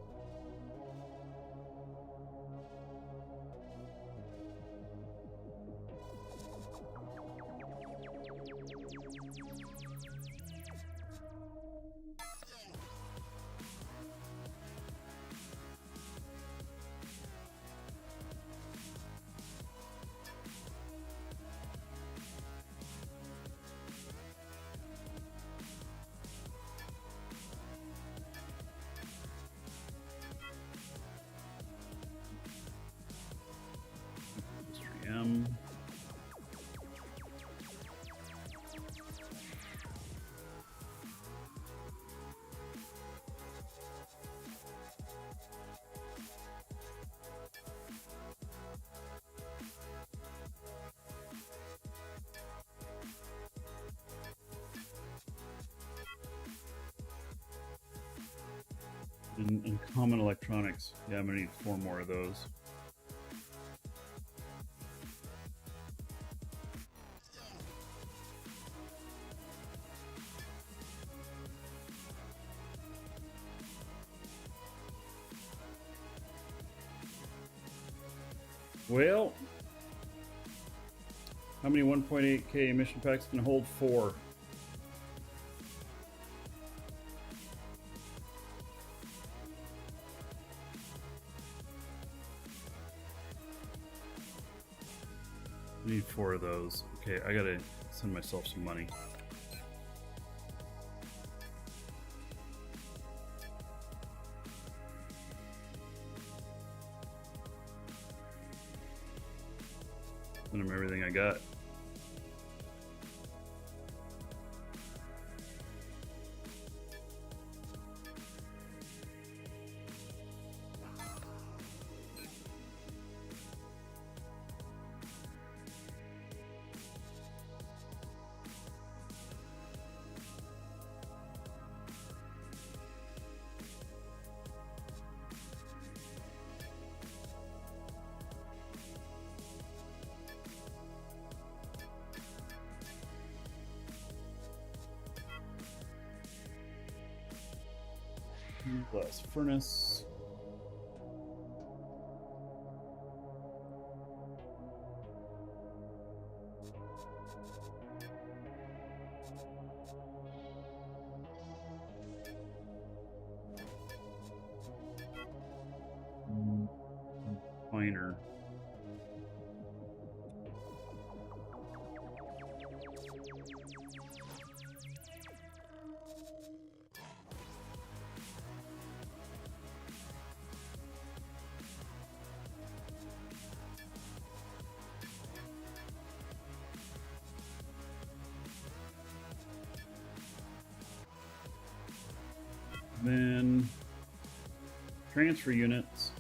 M. And common electronics. Yeah, I'm gonna need 4 more of those. Well, how many 1.8K emission packs can hold? 4. I need 4 of those. Okay, I gotta send myself some money. Send them everything I got. Glass furnace. Finer. Then transfer units.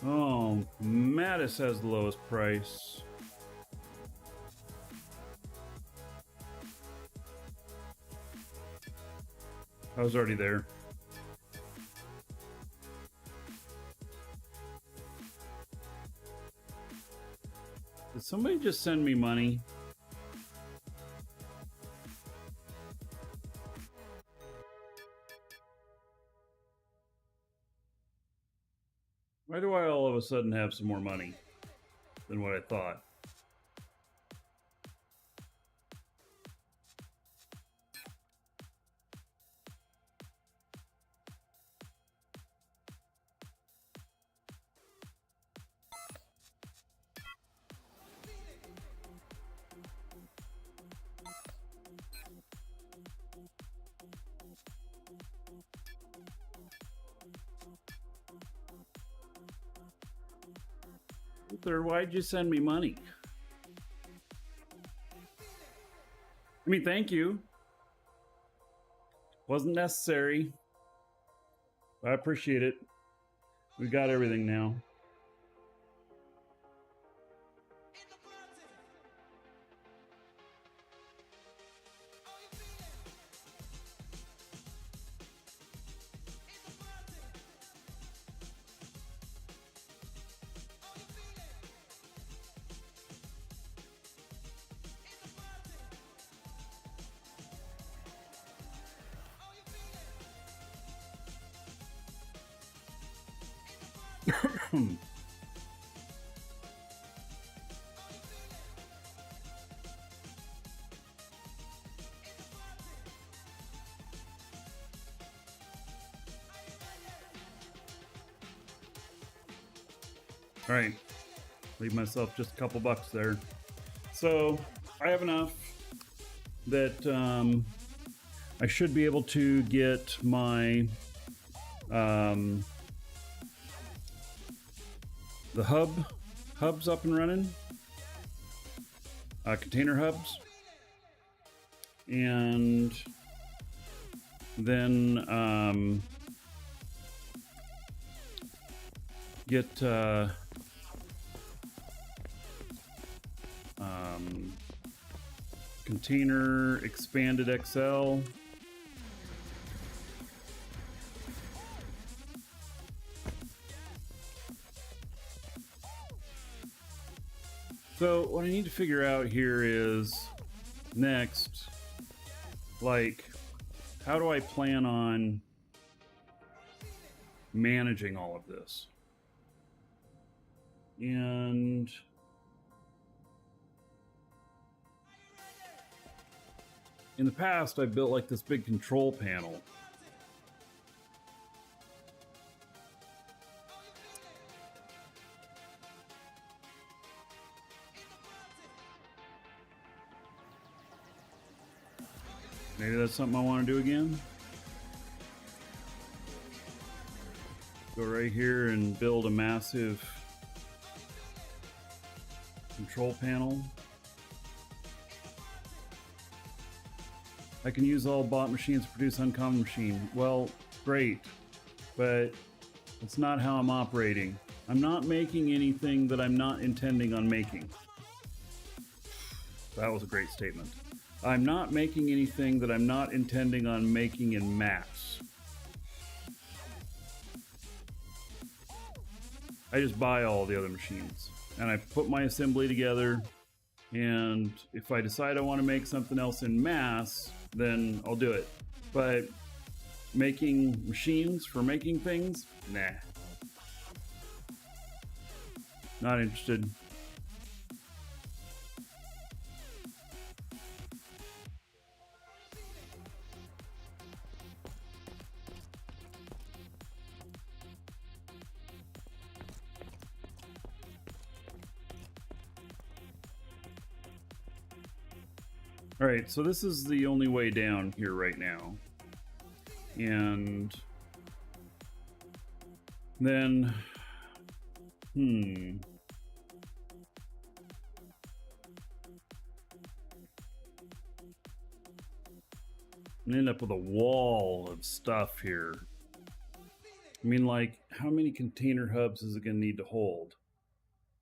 Oh, Mattis has the lowest price. I was already there. Did somebody just send me money? Why do I all of a sudden have some more money than what I thought? Luther, why'd you send me money? I mean, thank you. Wasn't necessary. I appreciate it. We got everything now. All right, leave myself just a couple bucks there. So I have enough that I should be able to get my the hubs up and running, container hubs, and then get container expanded XL. So what I need to figure out here is next, like, how do I plan on managing all of this? And in the past, I've built like this big control panel. Maybe that's something I want to do again. Go right here and build a massive control panel. I can use all bought machines to produce uncommon machine. Well, great, but it's not how I'm operating. I'm not making anything that I'm not intending on making. That was a great statement. I'm not making anything that I'm not intending on making in mass. I just buy all the other machines and I put my assembly together, and if I decide I want to make something else in mass, then I'll do it. But making machines for making things, nah. Not interested. All right, so this is the only way down here right now. And then, I'm gonna end up with a wall of stuff here. I mean, like, how many container hubs is it gonna need to hold?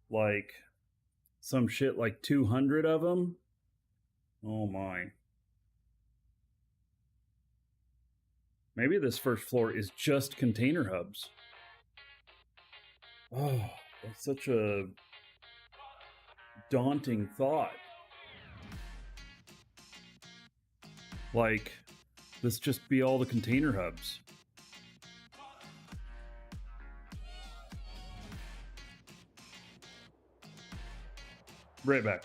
Like, some shit like 200 of them? Oh my. Maybe this first floor is just container hubs. Oh, that's such a daunting thought. Like, this just be all the container hubs. Right back.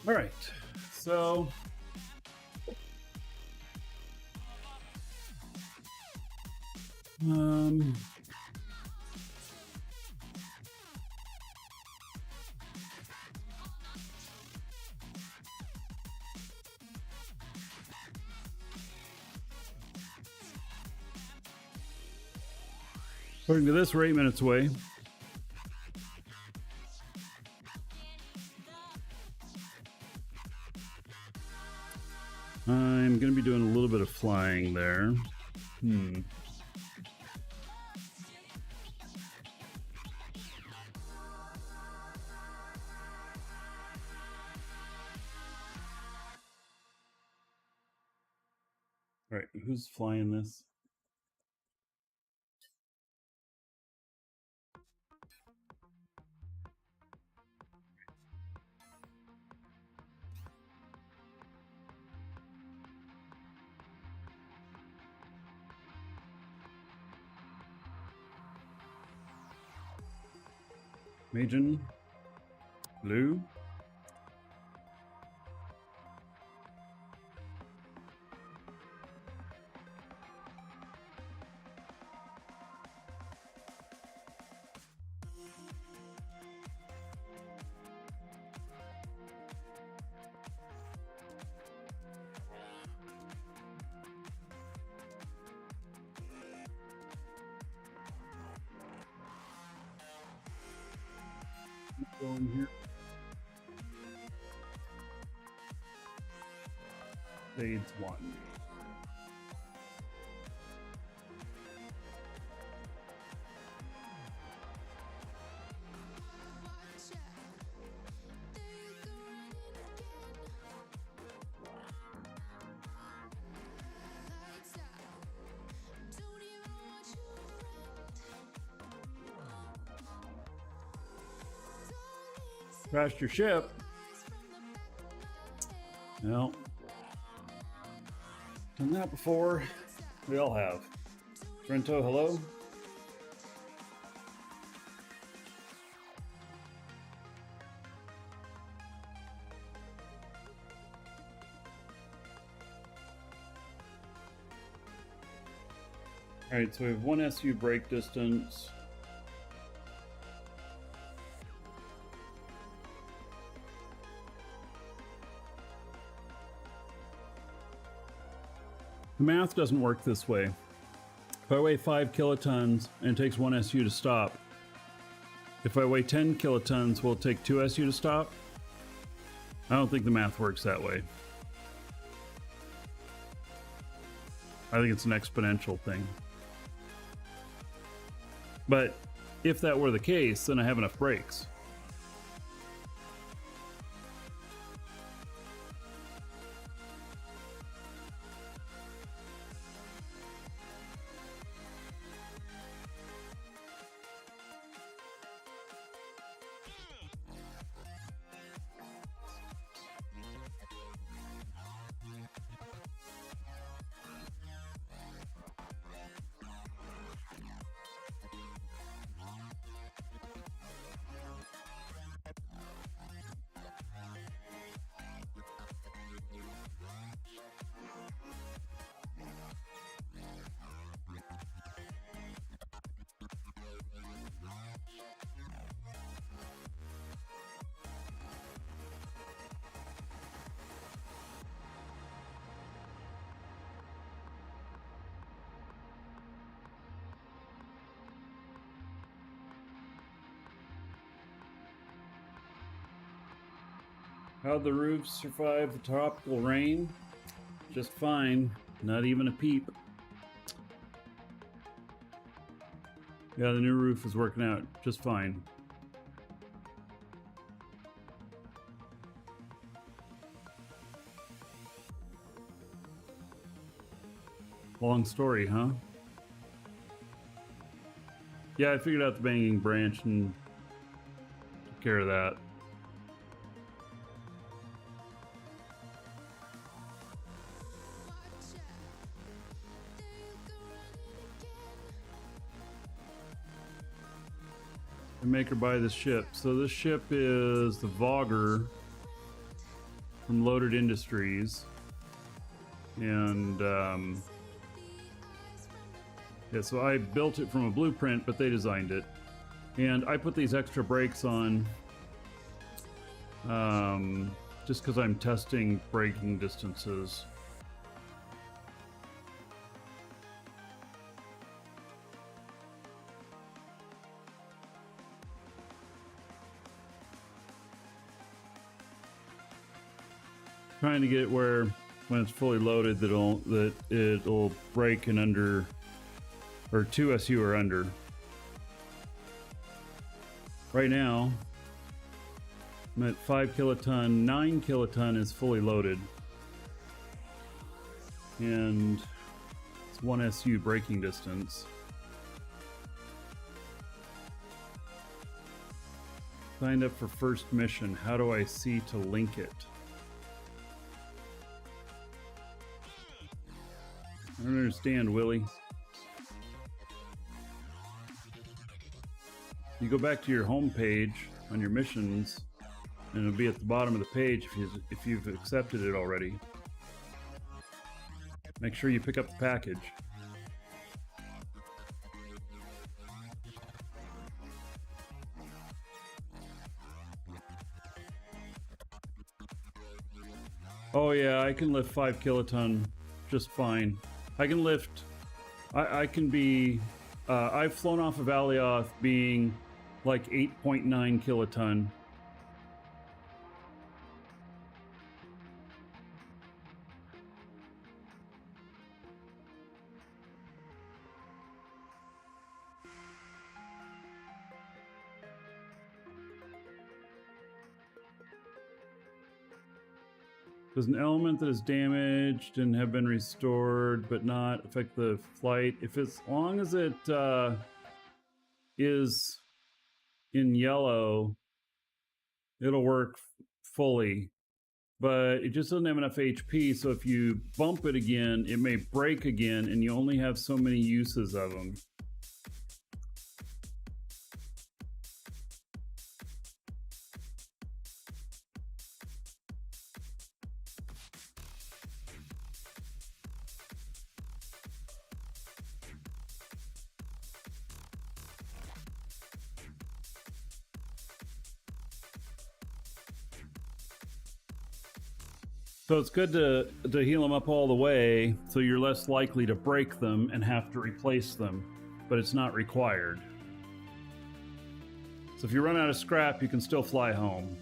All right, so um, according to this, we're 8 minutes away. I'm going to be doing a little bit of flying there. All right, who's flying this? Majin, Lou. Go in here. Fades 1. Crashed your ship. Well, done that before. We all have. Trento, hello. All right, so we have 1 SU break distance. The math doesn't work this way. If I weigh 5 kilotons and it takes 1 SU to stop, if I weigh 10 kilotons, will it take 2 SU to stop? I don't think the math works that way. I think it's an exponential thing. But if that were the case, then I have enough brakes. How'd the roof survive the tropical rain? Just fine. Not even a peep. Yeah, the new roof is working out just fine. Long story, huh? Yeah, I figured out the banging branch and took care of that. And make her buy this ship. So this ship is the Vogger. from Loaded Industries. And yeah, so I built it from a blueprint, but they designed it. And I put these extra brakes on just because I'm testing braking distances. Trying to get it where when it's fully loaded that it'll brake in under, or 2 SU or under. Right now I'm at 5 kiloton. 9 kiloton is fully loaded, and it's 1 SU braking distance. Signed up for first mission. How do I see to link it? I don't understand, Willie. You go back to your home page on your missions, and it'll be at the bottom of the page if you've accepted it already. Make sure you pick up the package. Oh yeah, I can lift 5 kiloton just fine. I can lift, I can be, I've flown off of Alioth being like 8.9 kiloton. Does an element that is damaged and have been restored but not affect the flight? If as long as it is in yellow, it'll work fully. But it just doesn't have enough HP, so if you bump it again, it may break again, and you only have so many uses of them. So it's good to heal them up all the way, so you're less likely to break them and have to replace them, but it's not required. So if you run out of scrap, you can still fly home.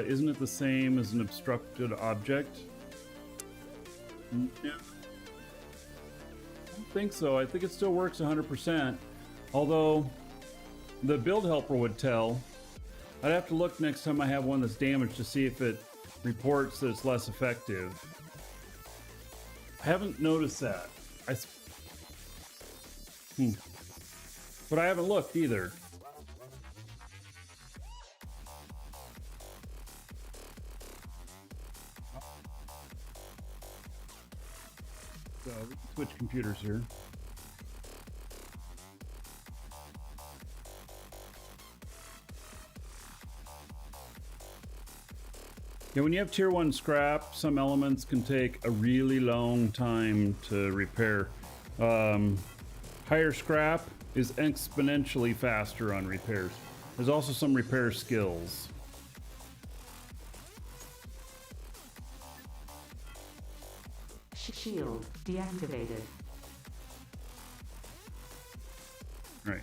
Isn't it the same as an obstructed object? No. I don't think so. I think it still works 100%. Although the build helper would tell. I'd have to look next time I have one that's damaged to see if it reports that it's less effective. I haven't noticed that. But I haven't looked either. So we can switch computers here. Yeah, when you have tier 1 scrap, some elements can take a really long time to repair. Higher scrap is exponentially faster on repairs. There's also some repair skills. Shield deactivated. Right.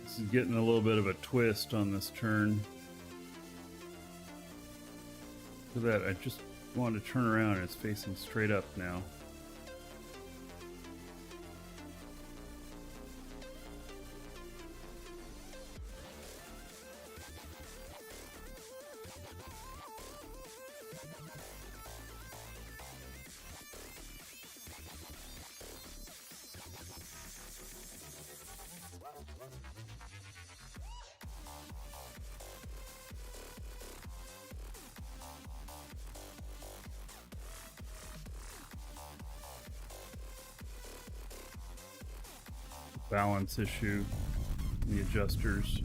This is getting a little bit of a twist on this turn. Look at that, want to turn around and it's facing straight up now. Balance issue, the adjusters.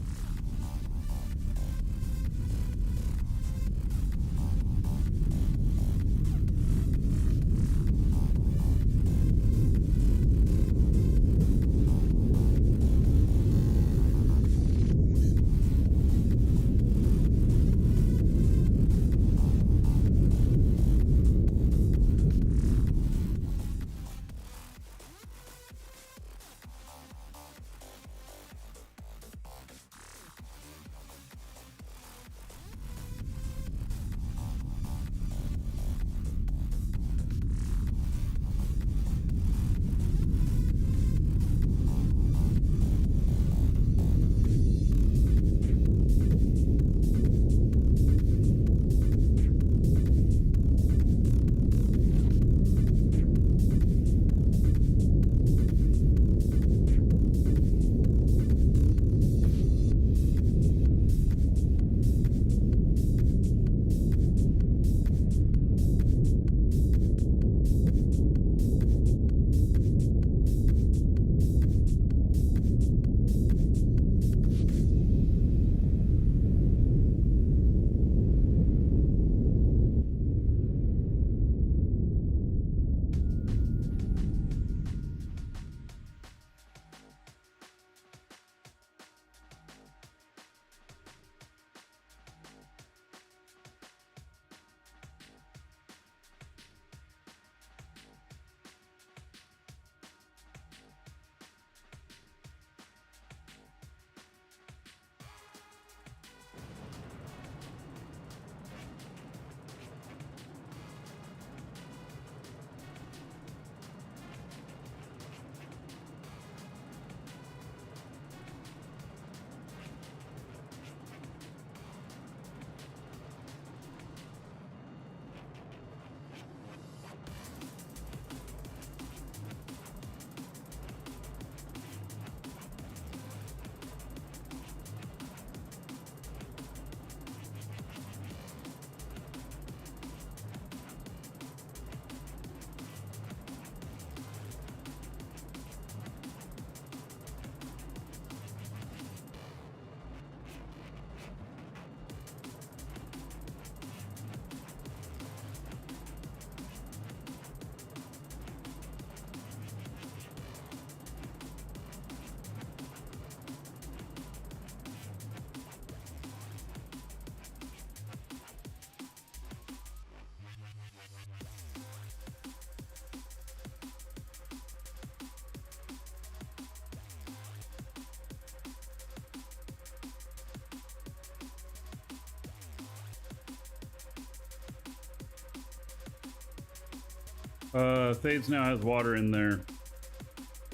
Thades now has water in there.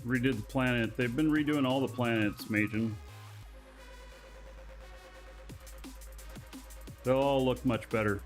Redid the planet. They've been redoing all the planets, Majin. They'll all look much better.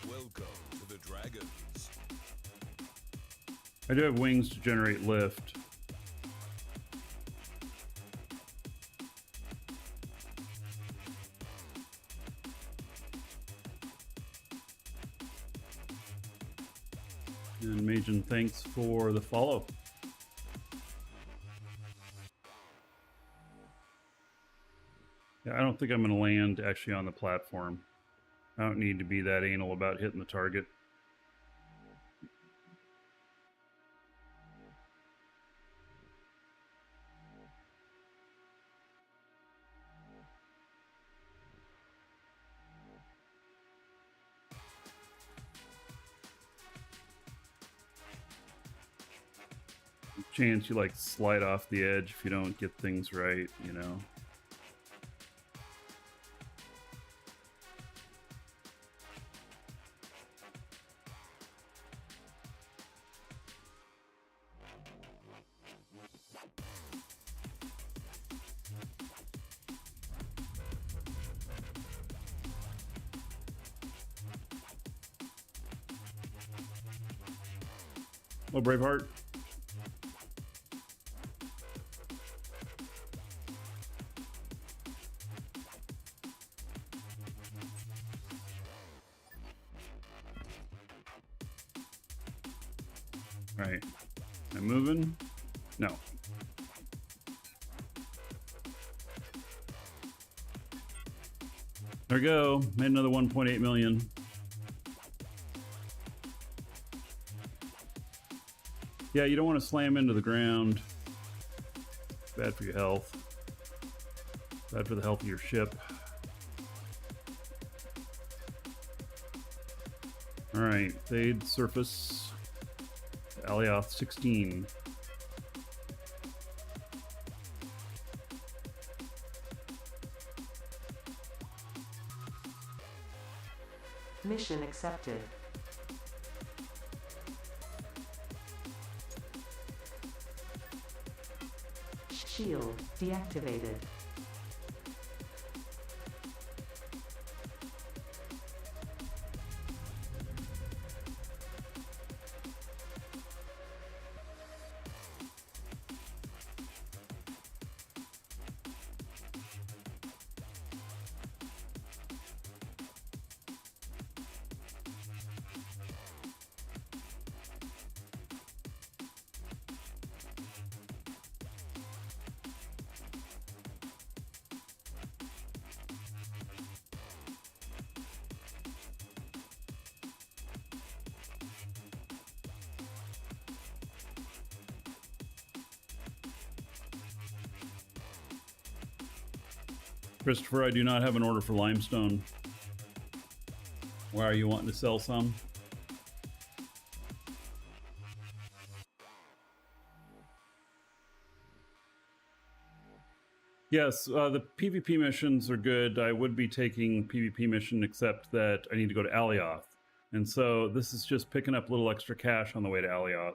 Welcome to the Dragons. I do have wings to generate lift. And Majin, thanks for the follow. I don't think I'm going to land actually on the platform. I don't need to be that anal about hitting the target. Chance you like slide off the edge if you don't get things right, you know. Oh, Braveheart. All right, I'm moving. No. There we go. Made another 1.8 million. Yeah, you don't want to slam into the ground. Bad for your health. Bad for the health of your ship. All right, fade surface. Alioth 16. Mission accepted. Shield deactivated. Christopher, I do not have an order for limestone. Why are you wanting to sell some? Yes, the PvP missions are good. I would be taking PvP mission, except that I need to go to Alioth. And so this is just picking up a little extra cash on the way to Alioth.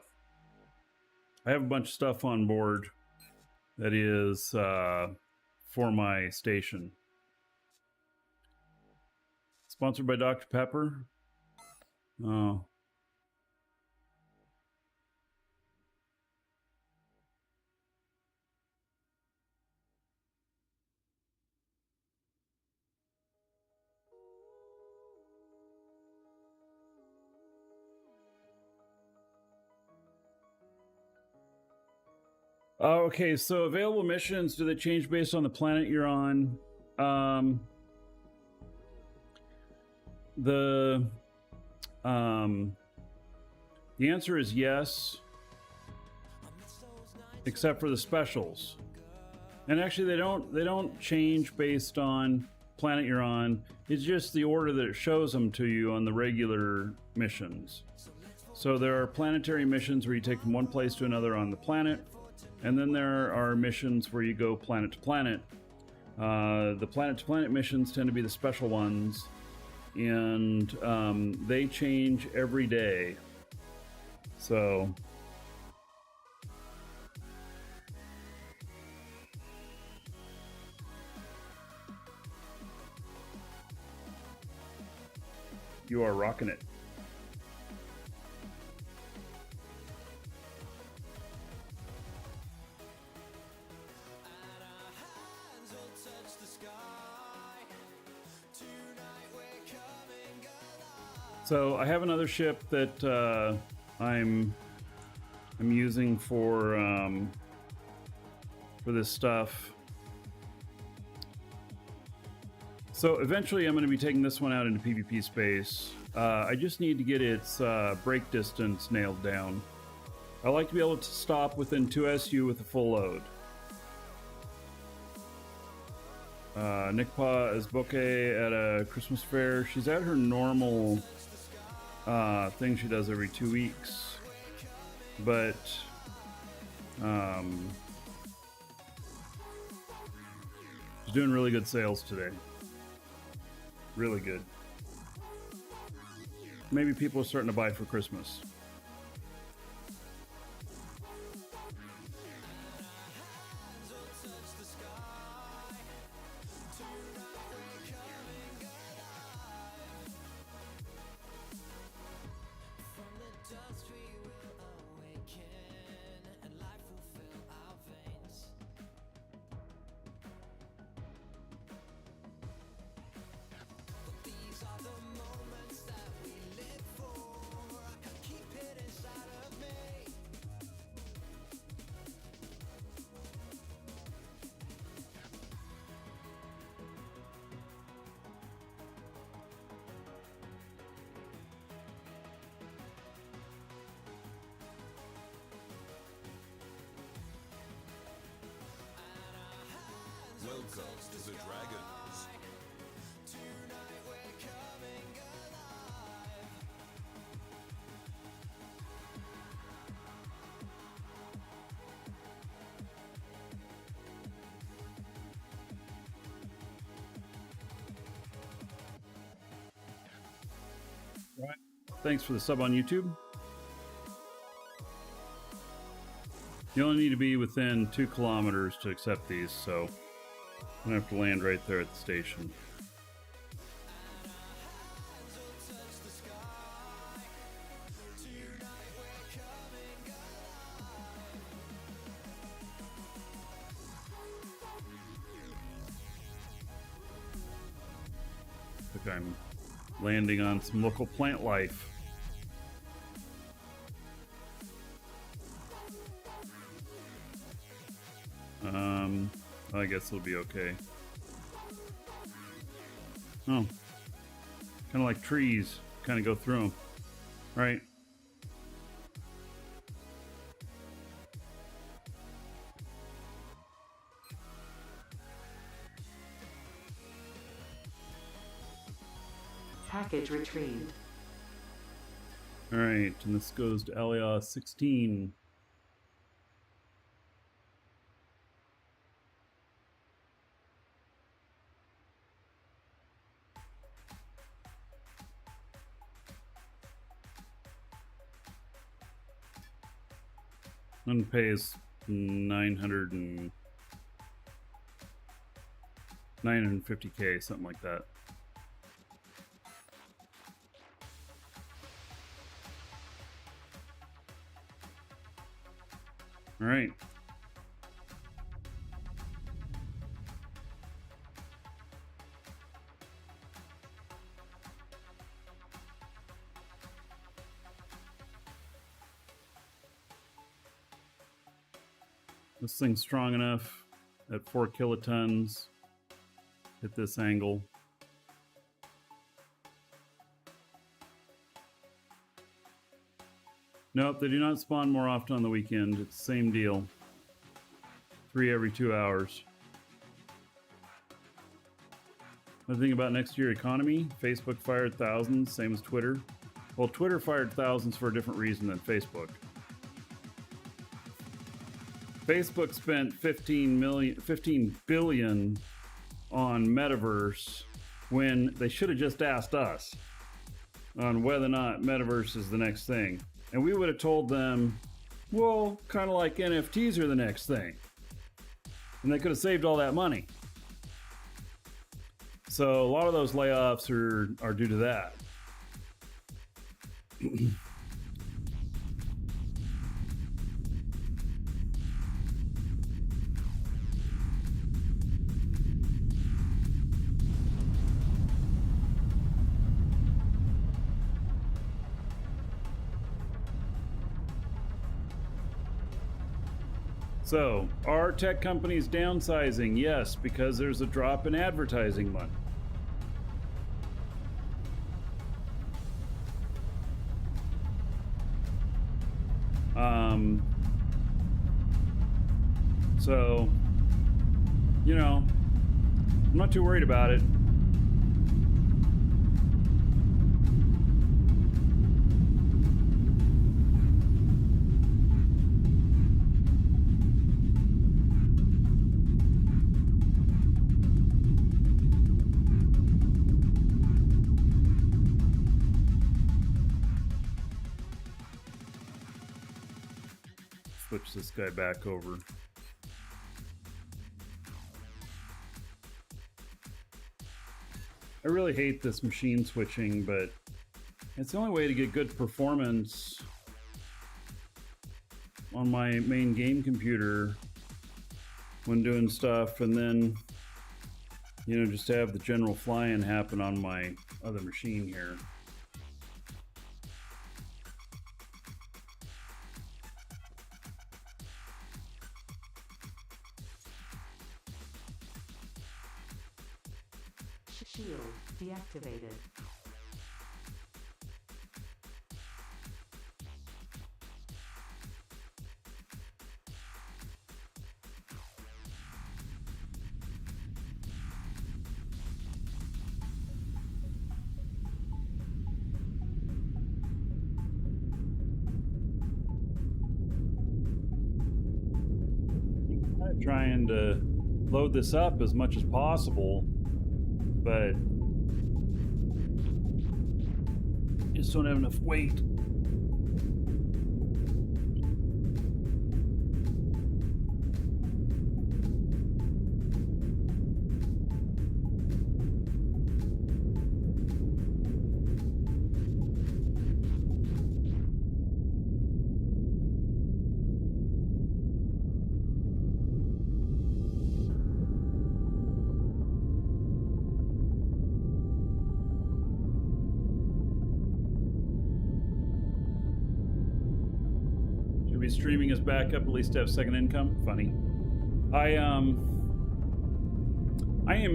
I have a bunch of stuff on board that is for my station. Sponsored by Dr. Pepper. Oh. Okay, so available missions, do they change based on the planet you're on? The answer is yes, except for the specials. And actually, they don't change based on planet you're on. It's just the order that it shows them to you on the regular missions. So there are planetary missions where you take from one place to another on the planet, and then there are missions where you go planet to planet. The planet to planet missions tend to be the special ones, and they change every day. So you are rocking it. So I have another ship that I'm using for this stuff. So eventually I'm going to be taking this one out into PvP space. I just need to get its brake distance nailed down. I like to be able to stop within 2 SU with a full load. Nickpa is bouquet at a Christmas fair. She's at her normal thing she does every 2 weeks. But she's doing really good sales today. Really good. Maybe people are starting to buy for Christmas. Welcome to the Dragons. Right. Thanks for the sub on YouTube. You only need to be within 2 kilometers to accept these, so I'm gonna have to land right there at the station. I think I'm landing on some local plant life. I guess it'll be okay. Oh, kind of like trees, kind of go through them, right? Package retrieved. All right, and this goes to LA 16. And pays 950K, something like that. All right. This thing's strong enough at 4 kilotons at this angle. Nope, they do not spawn more often on the weekend. It's the same deal. 3 every 2 hours. Another thing about next year economy, Facebook fired thousands, same as Twitter. Well, Twitter fired thousands for a different reason than Facebook. Facebook spent 15 billion on metaverse when they should have just asked us on whether or not metaverse is the next thing. And we would have told them, well, kind of like NFTs are the next thing. And they could have saved all that money. So a lot of those layoffs are due to that. So, are tech companies downsizing? Yes, because there's a drop in advertising money. So, you know, I'm not too worried about it. Switch this guy back over. I really hate this machine switching, but it's the only way to get good performance on my main game computer when doing stuff, and then, you know, just have the general fly-in happen on my other machine here. Shield deactivated. I'm trying to load this up as much as possible, but just don't have enough weight. Be streaming his backup, at least to have second income. Funny. I am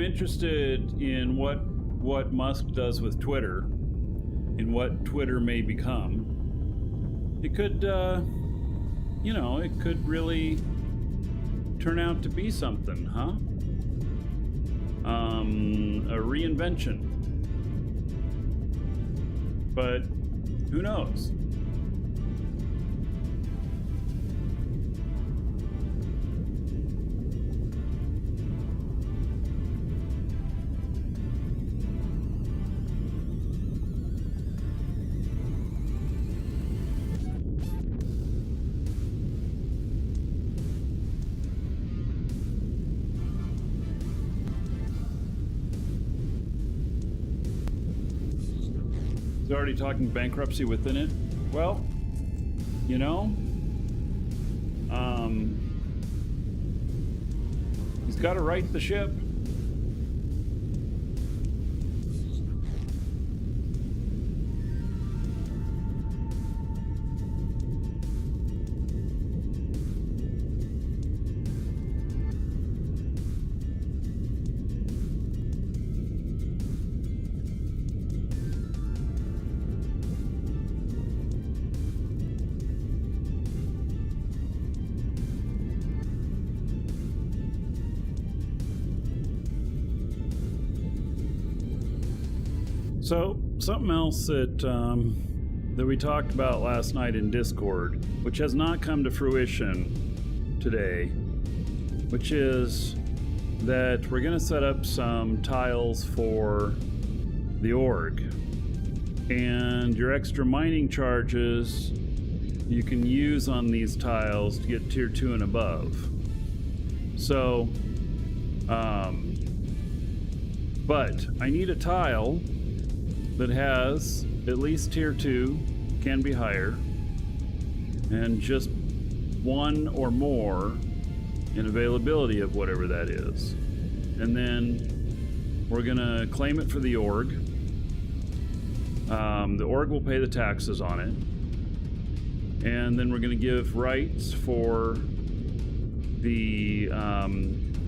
interested in what Musk does with Twitter, and what Twitter may become. It could, you know, it could really turn out to be something, huh? A reinvention. But who knows? Already talking bankruptcy within it. Well, you know, he's got to right the ship. So something else that we talked about last night in Discord, which has not come to fruition today, which is that we're going to set up some tiles for the org, and your extra mining charges you can use on these tiles to get tier 2 and above. So but I need a tile that has at least tier 2, can be higher, and just one or more in availability of whatever that is. And then we're gonna claim it for the org. The org will pay the taxes on it, and then we're gonna give rights for the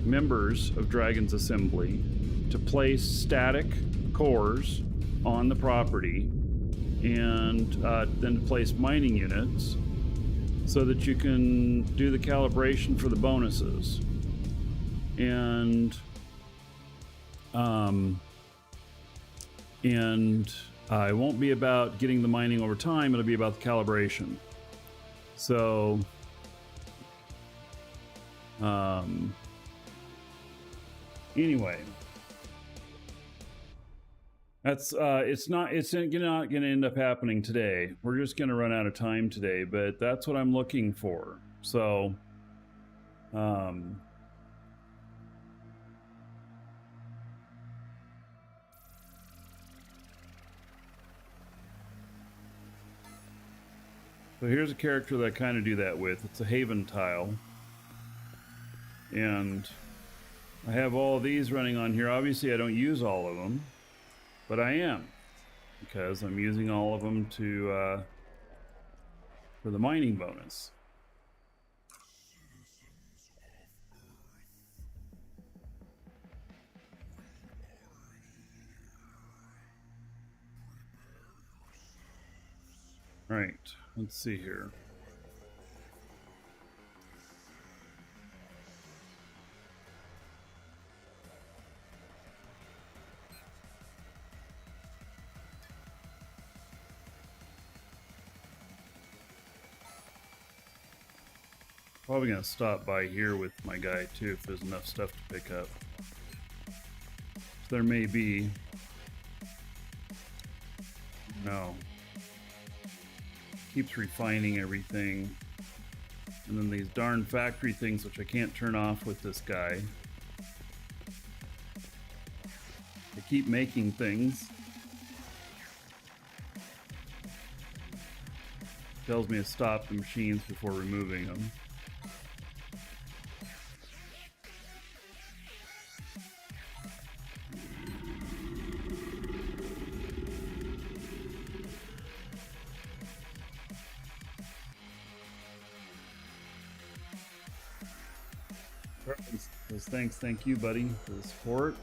members of Dragon's Assembly to place static cores on the property, and then to place mining units, so that you can do the calibration for the bonuses. And it won't be about getting the mining over time, it'll be about the calibration. So anyway, that's it's not going to end up happening today. We're just going to run out of time today, but that's what I'm looking for. So so here's a character that I kind of do that with. It's a Haven tile. And I have all these running on here. Obviously, I don't use all of them, but I am, because I'm using all of them to for the mining bonus. All right, let's see here. Probably gonna stop by here with my guy too if there's enough stuff to pick up. There may be. No. Keeps refining everything. And then these darn factory things, which I can't turn off with this guy. They keep making things. Tells me to stop the machines before removing them. Thanks, thank you, buddy, for the support.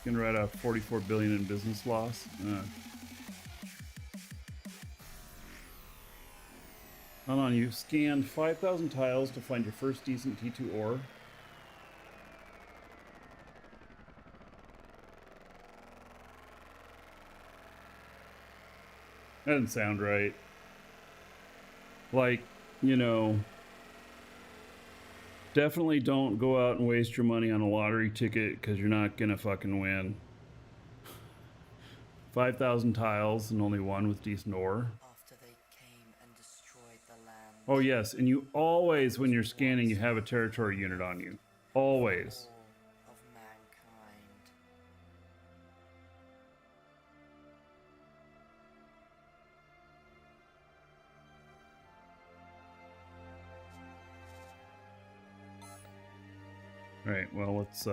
Gonna write off 44 billion in business loss. Hold on, you've scanned 5,000 tiles to find your first decent T2 ore. That doesn't sound right. Like, you know, definitely don't go out and waste your money on a lottery ticket because you're not gonna fucking win. 5,000 tiles and only one with decent ore. After they came and destroyed the land. Oh yes, and you always, when you're scanning, you have a territory unit on you. Always. All of mankind. Alright, well, let's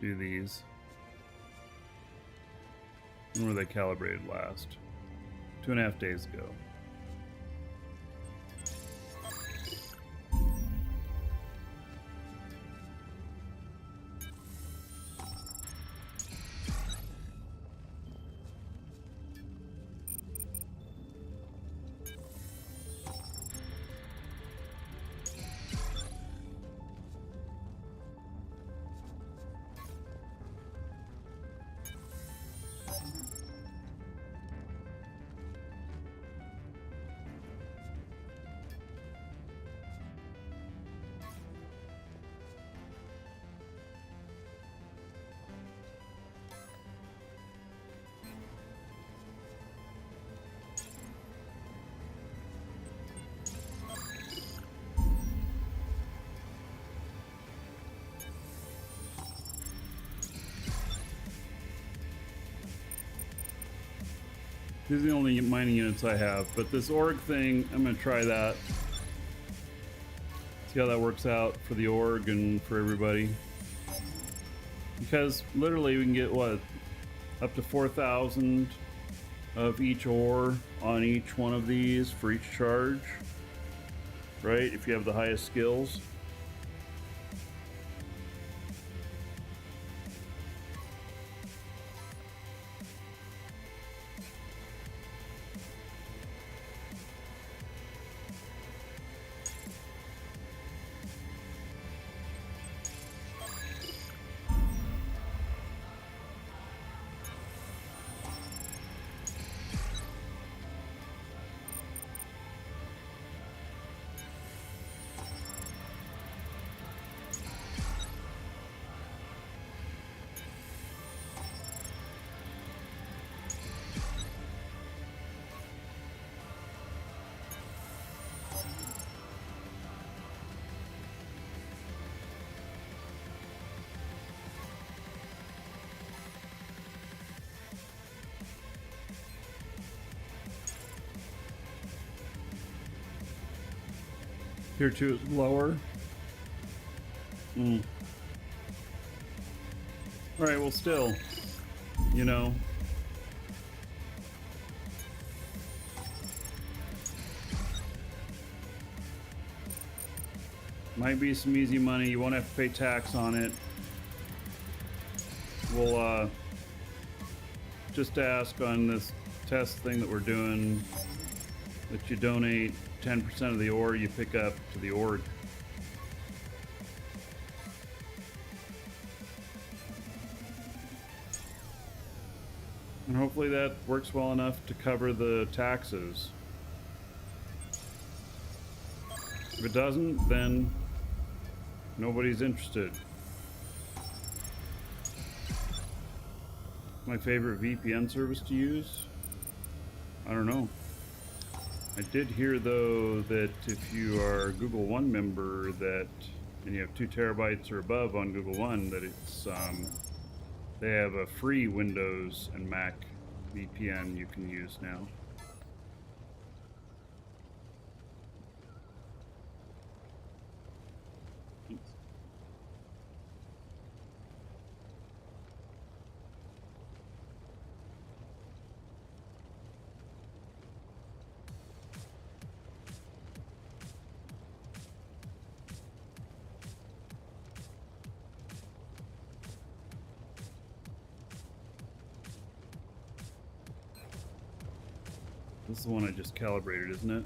do these. When were they calibrated last? 2.5 days ago. These are the only mining units I have, but this org thing, I'm gonna try that. See how that works out for the org and for everybody. Because literally we can get, what, up to 4,000 of each ore on each one of these for each charge. right? If you have the highest skills. Tier 2 is lower. Alright, well still, you know. Might be some easy money. You won't have to pay tax on it. We'll just ask on this test thing that we're doing that you donate 10% of the ore you pick up to the org. And hopefully that works well enough to cover the taxes. If it doesn't, then nobody's interested. My favorite VPN service to use? I don't know. I did hear though that if you are a Google One member that and you have 2 terabytes or above on Google One, that it's they have a free Windows and Mac VPN you can use now. This is the one I just calibrated, isn't it?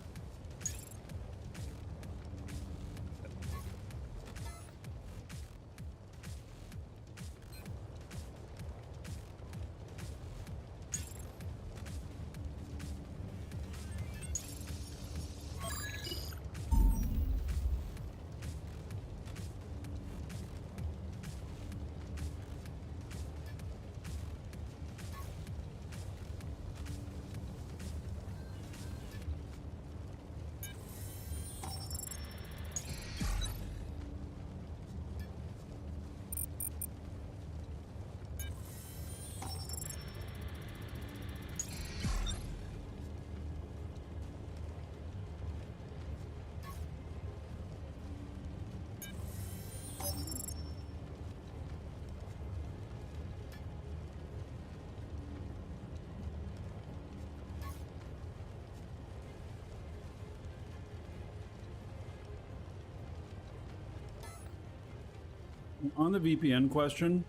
On the VPN question,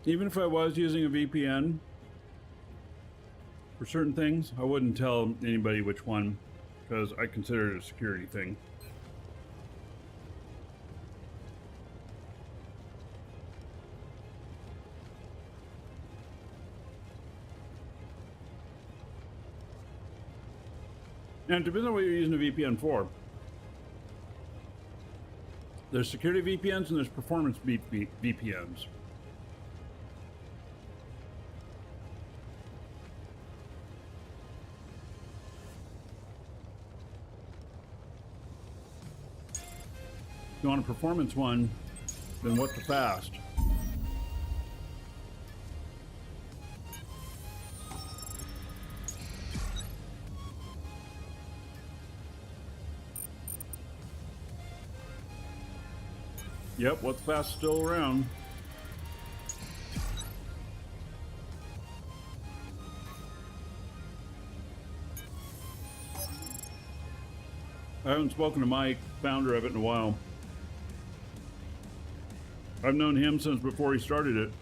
even if I was using a VPN for certain things, I wouldn't tell anybody which one because I consider it a security thing. And it depends on what you're using a VPN for. There's security VPNs and there's performance VPNs. If you want a performance one, then what the fast? Yep, what's fast still around. I haven't spoken to Mike, founder of it, in a while. I've known him since before he started it.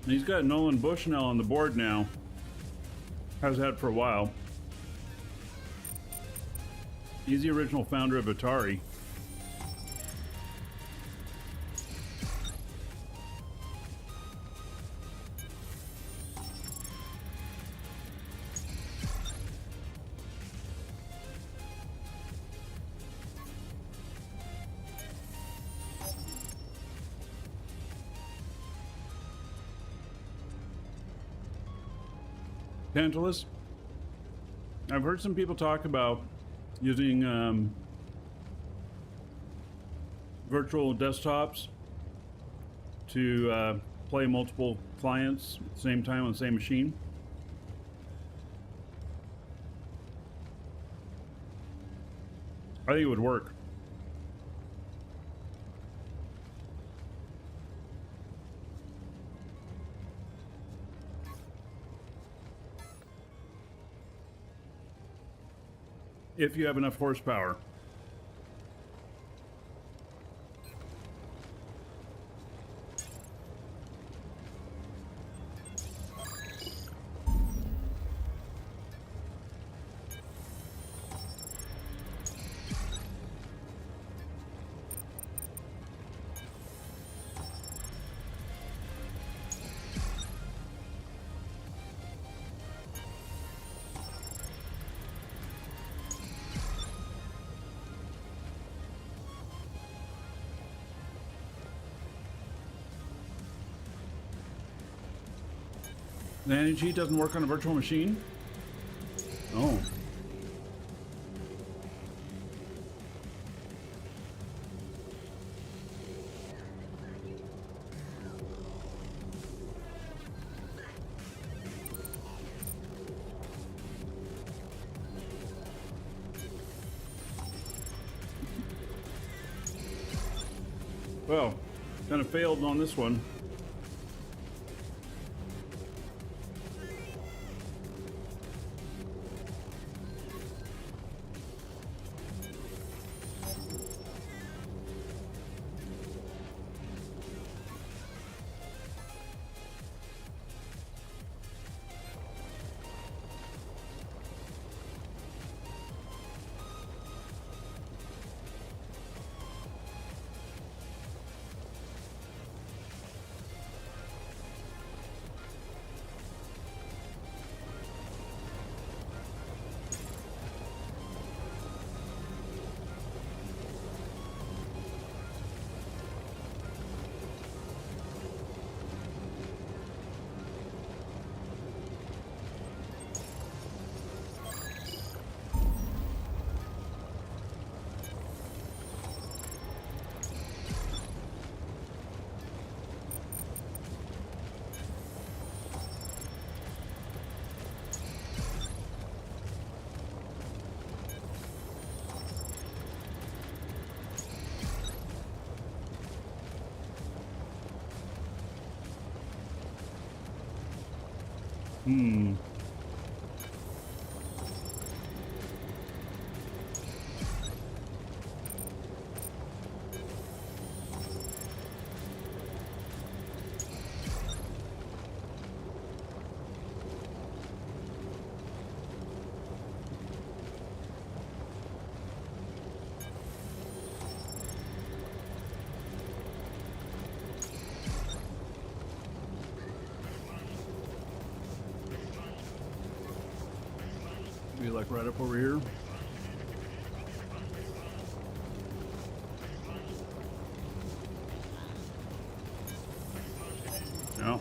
And he's got Nolan Bushnell on the board now. Has had for a while. He's the original founder of Atari. Tantalus, I've heard some people talk about using virtual desktops to play multiple clients at the same time on the same machine. I think it would work. If you have enough horsepower. The anti-cheat doesn't work on a virtual machine? Oh. Well, kind of failed on this one. Hmm. Be like right up over here. No.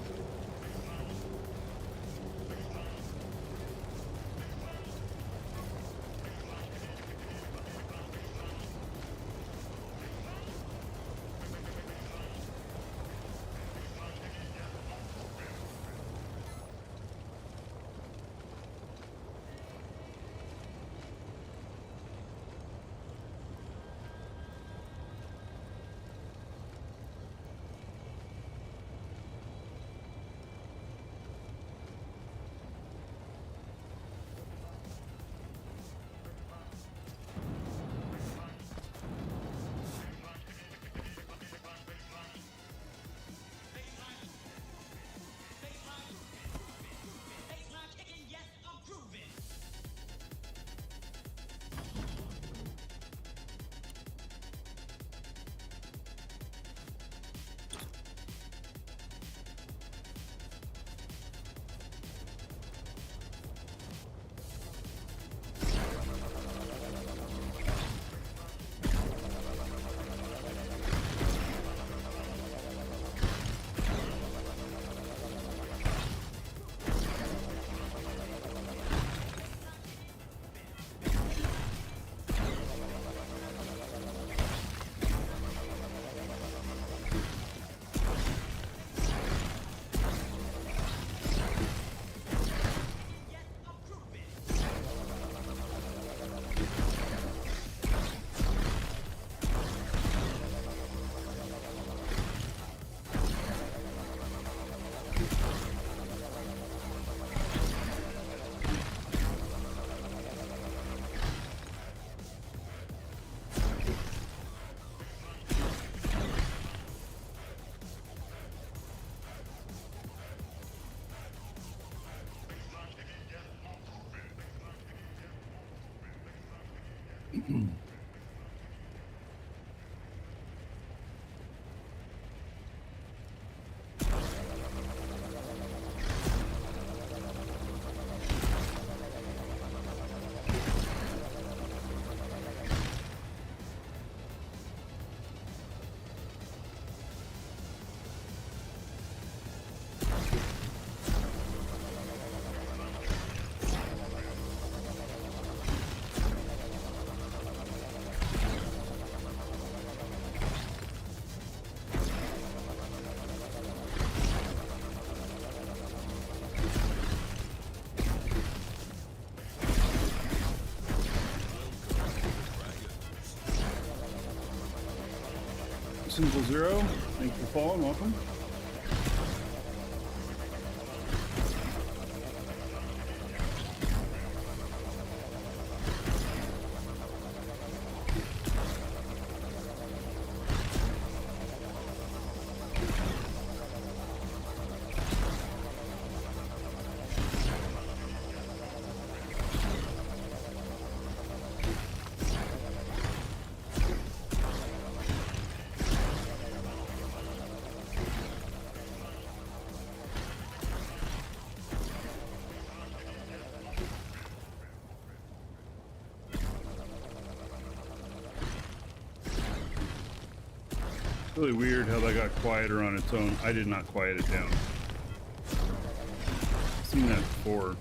Simple Zero, thank you for following. Welcome. Really weird how that got quieter on its own. I did not quiet it down. I've seen that before.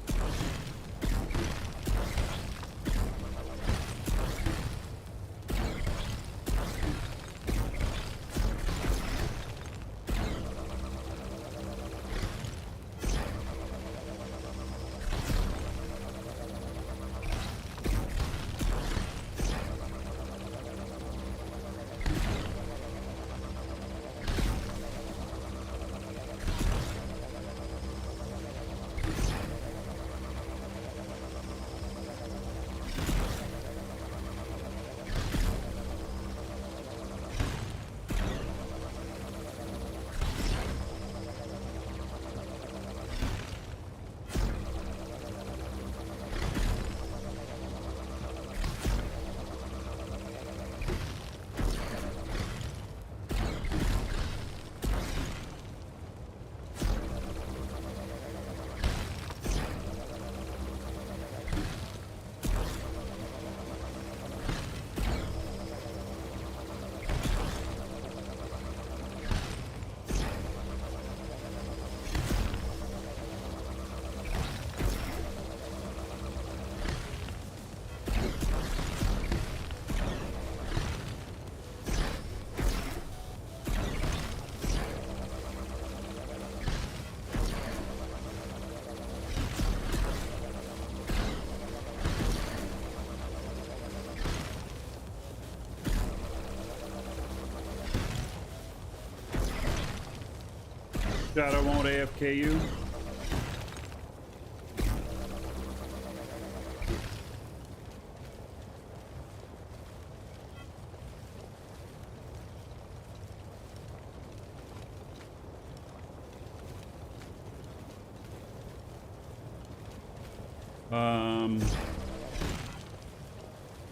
Shadow won't AFK you.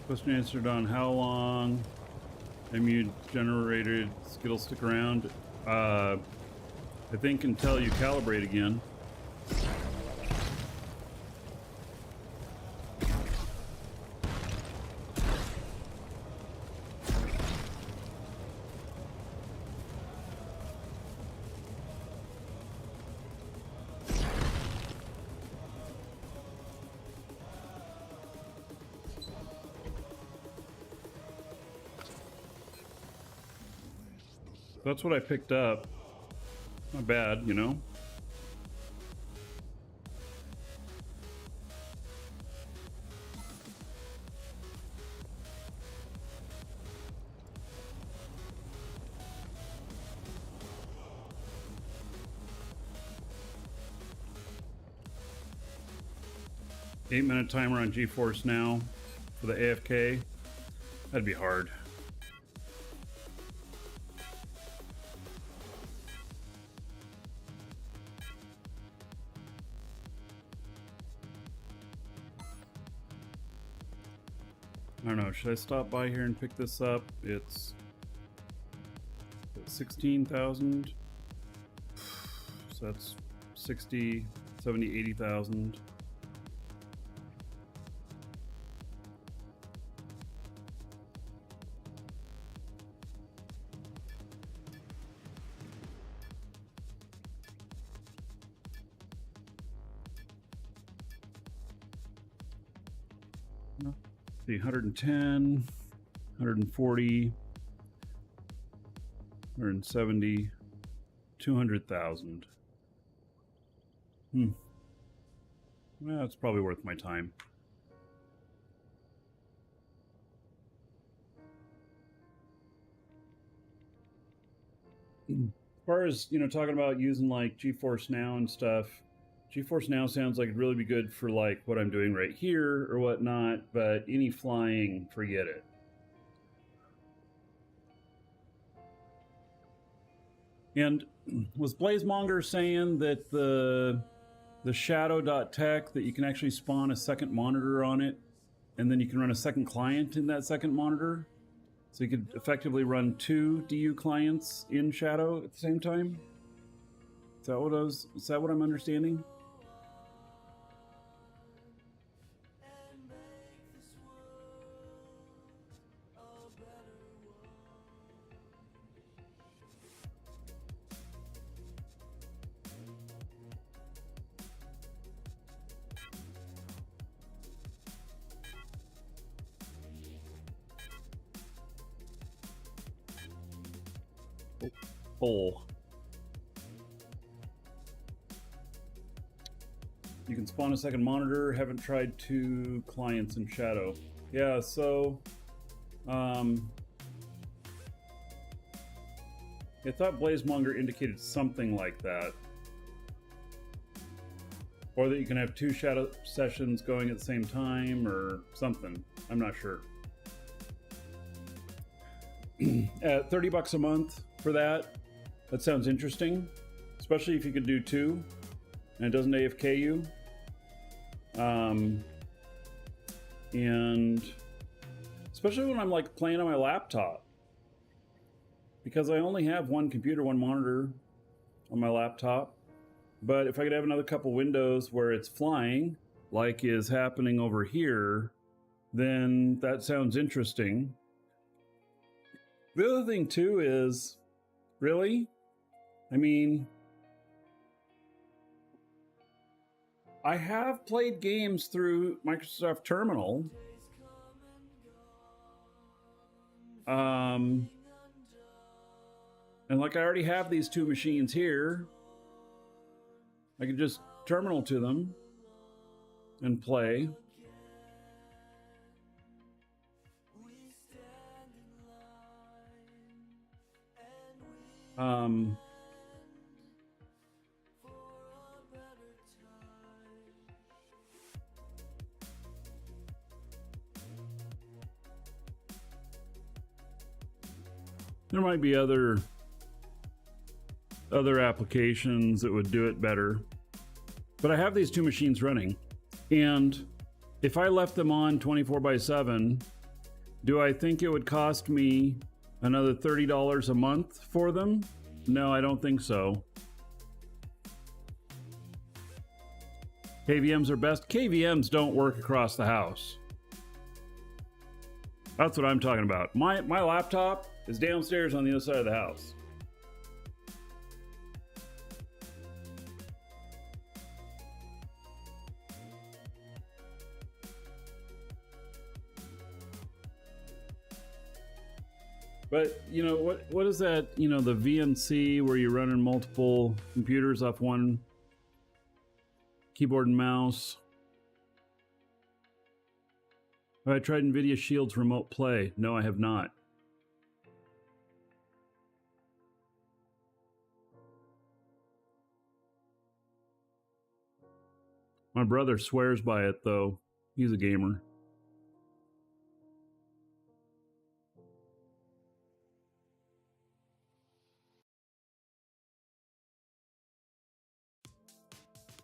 Question answered on how long MU generated Skittle stick around. I think until you calibrate again. That's what I picked up. Not bad, you know? Eight-minute timer on GeForce Now for the AFK. That'd be hard. I don't know, should I stop by here and pick this up? It's 16,000. So that's 60, 70, 80,000. The 110, 140, 170, 200,000. Well, it's probably worth my time. As far as, talking about using like GeForce Now and stuff, GeForce Now sounds like it'd really be good for like what I'm doing right here or whatnot, but any flying, forget it. And was Blazemonger saying that the shadow.tech that you can actually spawn a second monitor on it, and then you can run a second client in that second monitor? So you could effectively run 2 DU clients in Shadow at the same time? Is that what I'm understanding? Full. You can spawn a second monitor. Haven't tried 2 clients in Shadow. Yeah, so I thought Blazemonger indicated something like that. Or that you can have 2 Shadow sessions going at the same time or something. I'm not sure. At $30 a month for that sounds interesting, especially if you could do 2 and it doesn't AFK you. And especially when I'm like playing on my laptop, because I only have 1 computer, 1 monitor on my laptop. But if I could have another couple windows where it's flying, like is happening over here, then that sounds interesting. The other thing too is, really? I mean, I have played games through Microsoft Terminal. And like I already have these 2 machines here. I can just terminal to them and play. There might be other applications that would do it better. But I have these 2 machines running, and if I left them on 24/7, do I think it would cost me another $30 a month for them? No, I don't think so. KVMs are best. KVMs don't work across the house. That's what I'm talking about. My laptop is downstairs on the other side of the house. But, what is that, the VNC where you're running multiple computers off one keyboard and mouse? Have I tried NVIDIA Shield's remote play? No, I have not. My brother swears by it, though. He's a gamer.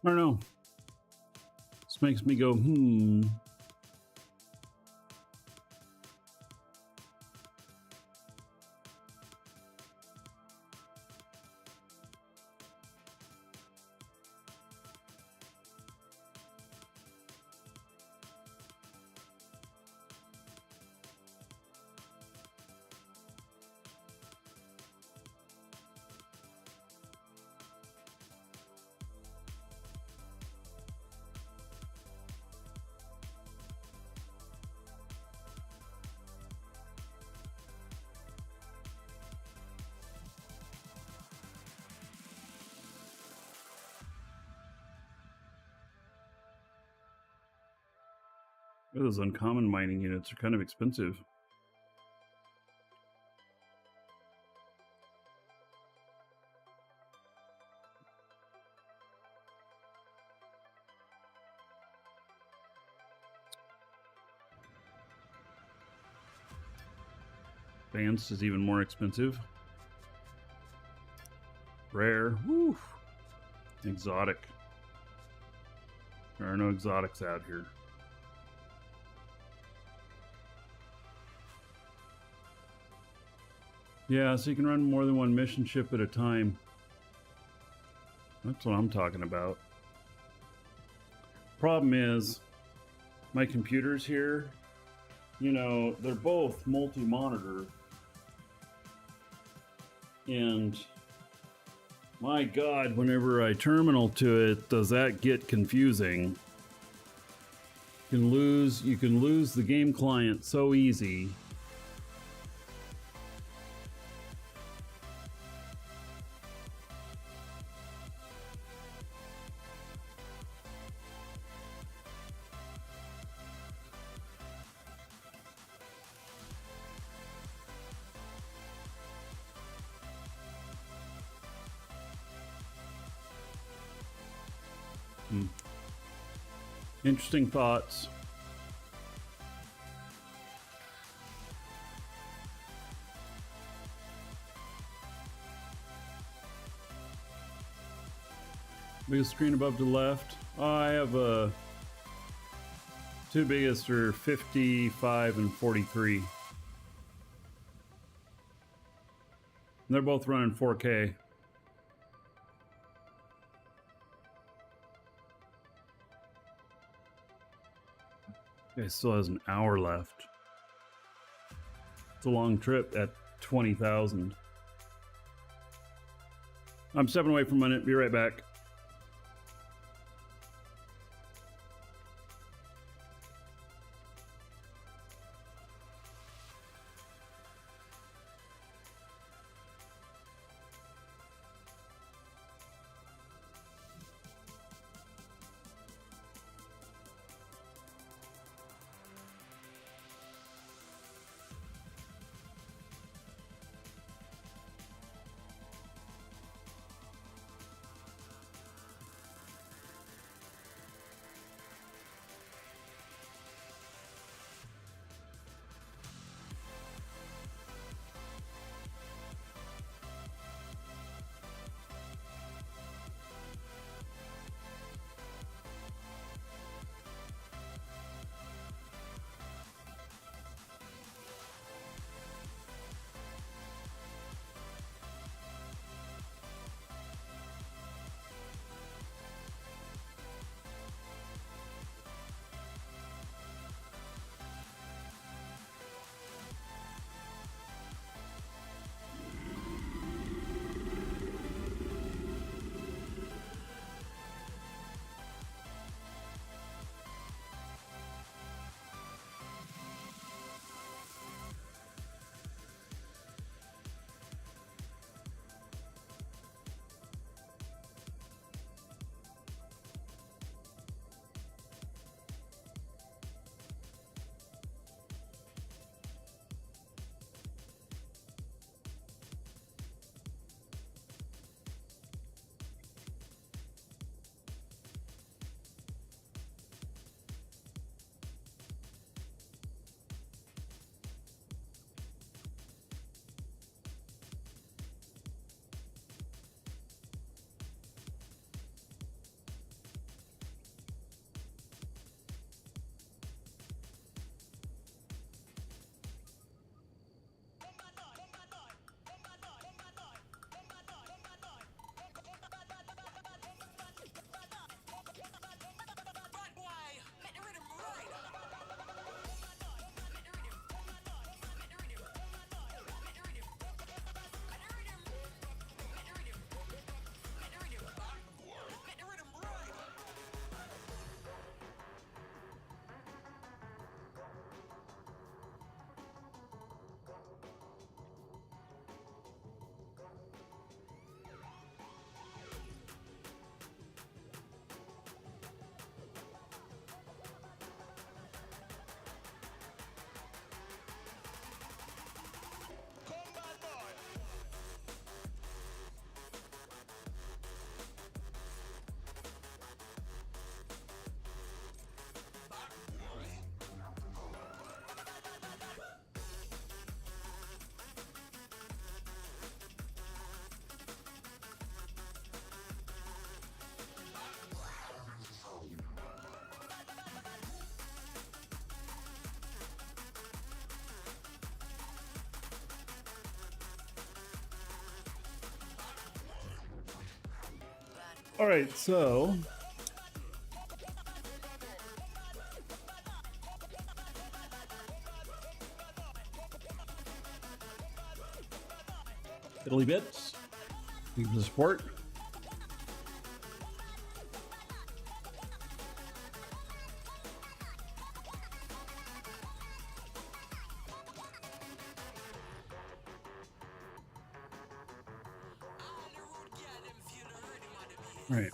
I don't know. This makes me go, Those uncommon mining units are kind of expensive. Advanced is even more expensive. Rare. Woo. Exotic. There are no exotics out here. Yeah, so you can run more than one mission ship at a time. That's what I'm talking about. Problem is, my computers here, you know, they're both multi-monitor. And my God, whenever I terminal to it, does that get confusing? You can lose the game client so easy. Interesting thoughts. Biggest screen above to the left. I have two biggest are 55 and 43. And they're both running 4K. Guy still has an hour left. It's a long trip at 20,000. I'm stepping away for a minute. Be right back. All right, so Italy bits. Thank you for the support. All right.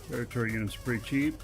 Territory units are pretty cheap.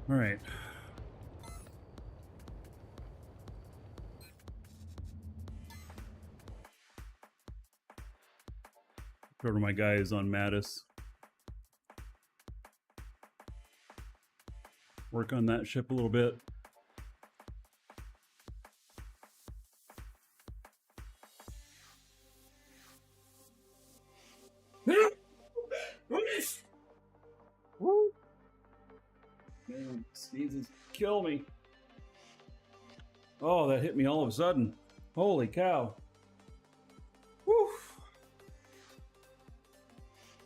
All right. Go to my guys on Mattis. Work on that ship a little bit. Man, sneezes kill me. Oh, that hit me all of a sudden. Holy cow. Woo.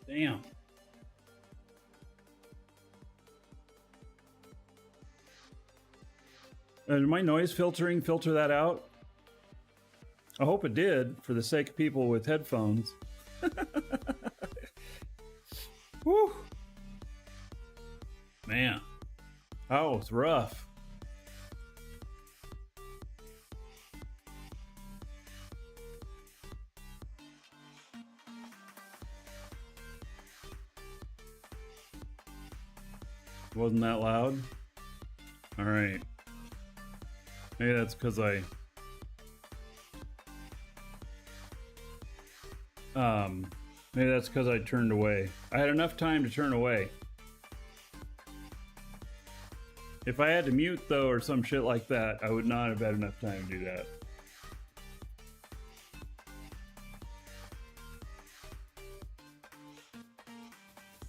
Damn. Did my noise filtering filter that out? I hope it did, for the sake of people with headphones. Woo. Man. Oh, it's rough. Wasn't that loud? All right. Maybe that's because maybe that's because I turned away. I had enough time to turn away. If I had to mute though or some shit like that, I would not have had enough time to do that.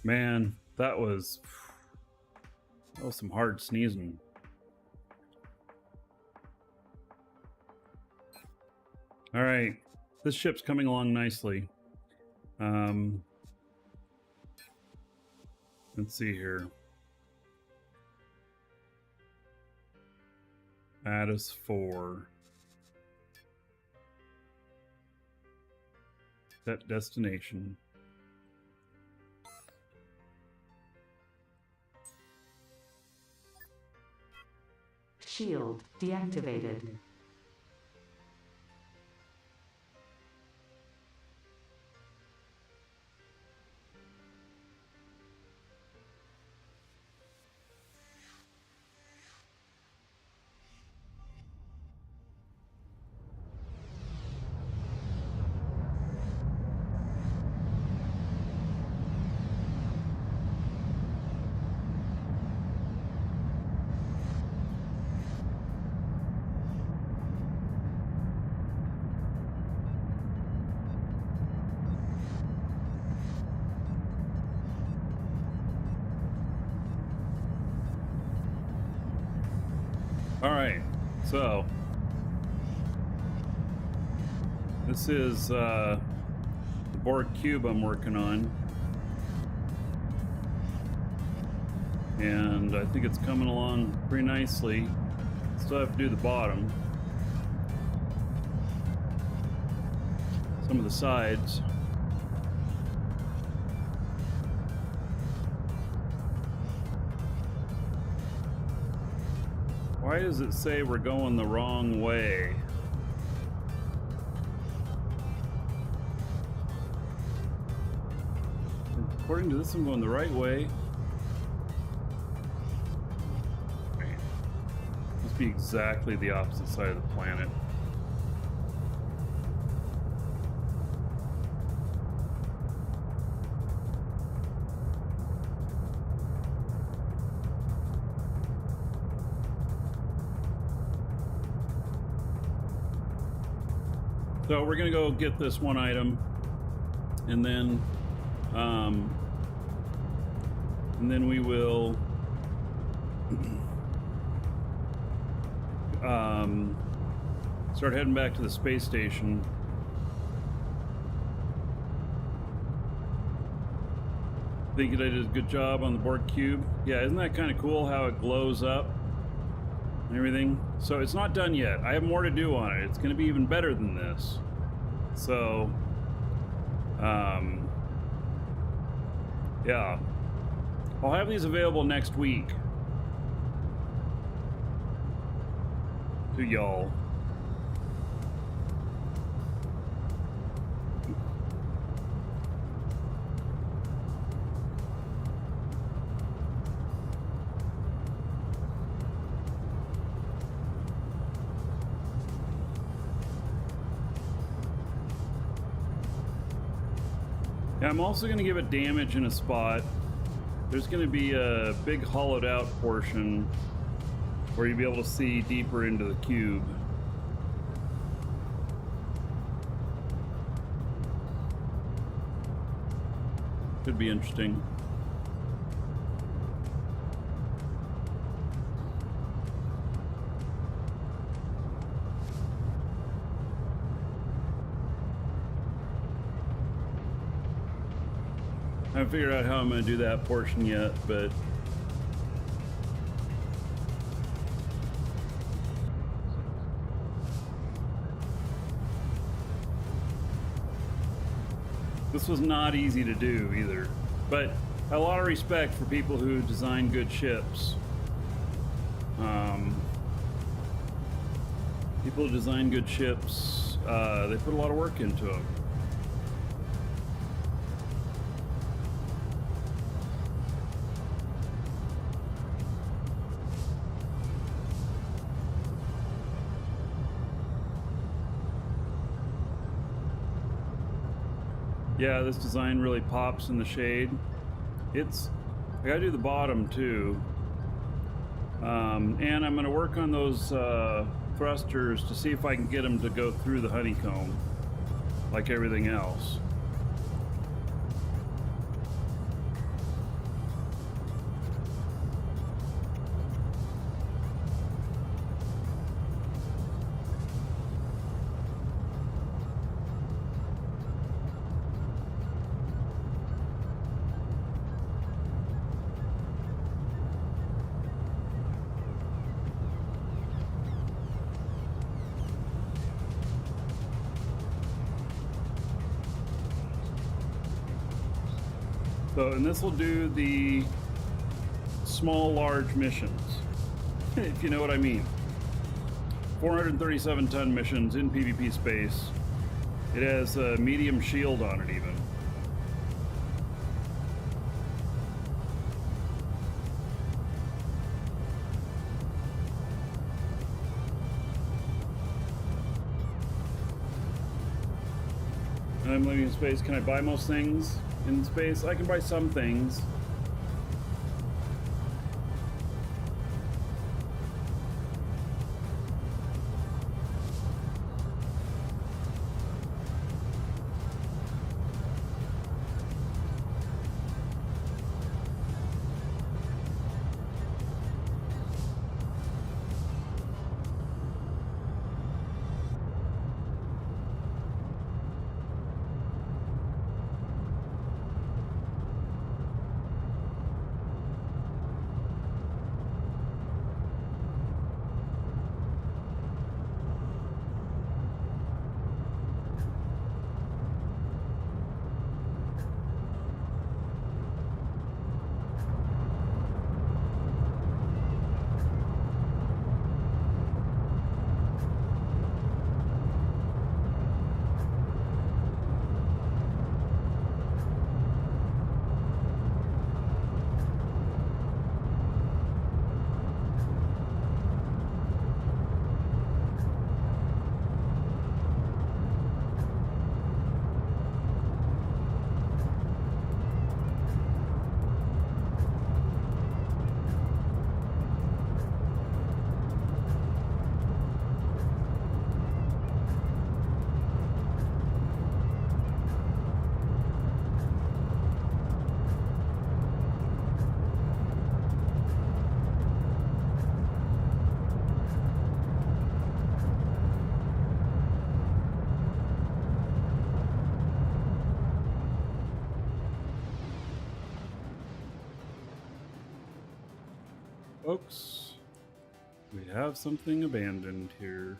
Man, that was some hard sneezing. All right, this ship's coming along nicely. Let's see here. Mattis 4. Set destination. Shield deactivated. All right, so this is the Borg cube I'm working on, and I think it's coming along pretty nicely. Still have to do the bottom, some of the sides. Why does it say we're going the wrong way? According to this, I'm going the right way. Right. Must be exactly the opposite side of the planet. So we're gonna go get this one item, and then we will start heading back to the space station. Think that I did a good job on the Borg cube. Yeah, isn't that kind of cool how it glows up and everything? So it's not done yet. I have more to do on it. It's going to be even better than this. So, yeah. I'll have these available next week to y'all. Yeah, I'm also going to give it damage in a spot. There's going to be a big hollowed out portion where you'll be able to see deeper into the cube. Could be interesting. I haven't figured out how I'm going to do that portion yet, but this was not easy to do either. But a lot of respect for people who design good ships. People who design good ships, they put a lot of work into them. Yeah, this design really pops in the shade. I gotta do the bottom too. And I'm gonna work on those thrusters to see if I can get them to go through the honeycomb like everything else. So, and this will do the small, large missions, if you know what I mean. 437 ton missions in PvP space. It has a medium shield on it even. And I'm living in space. Can I buy most things in space? I can buy some things. Folks, we have something abandoned here.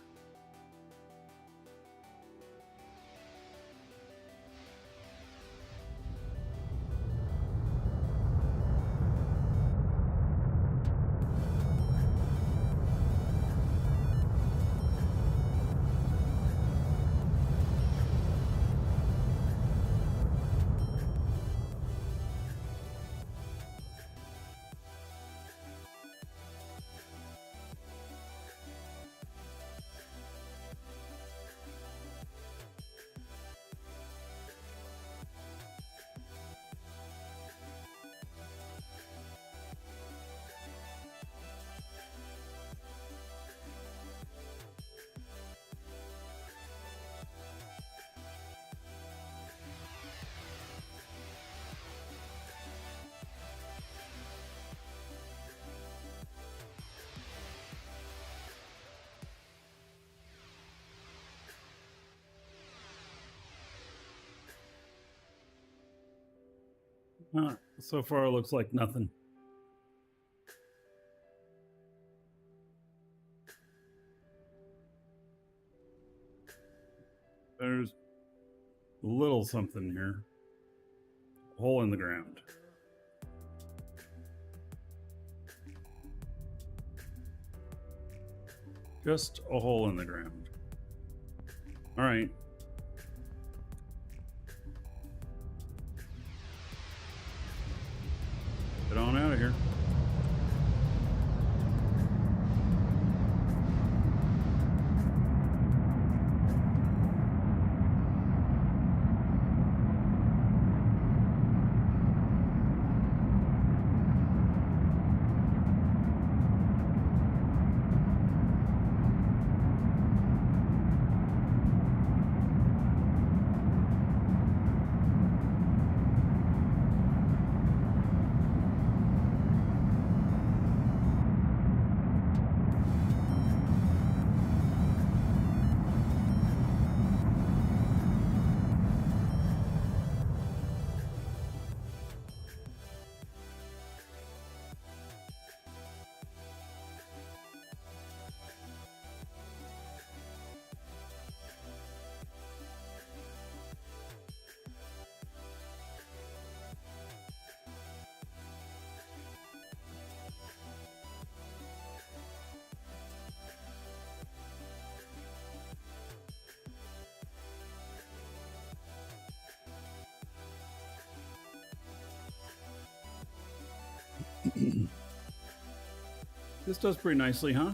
So far, it looks like nothing. There's a little something here. A hole in the ground. Just a hole in the ground. All right. Get on out of here. This does pretty nicely, huh?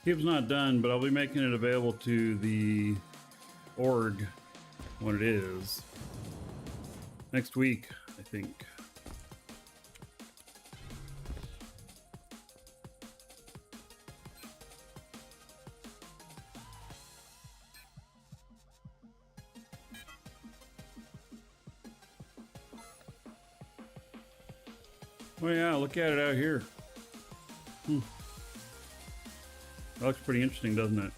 Cube's not done, but I'll be making it available to the org when it is. Next week, I think. Oh yeah, look at it out here. That looks pretty interesting, doesn't it?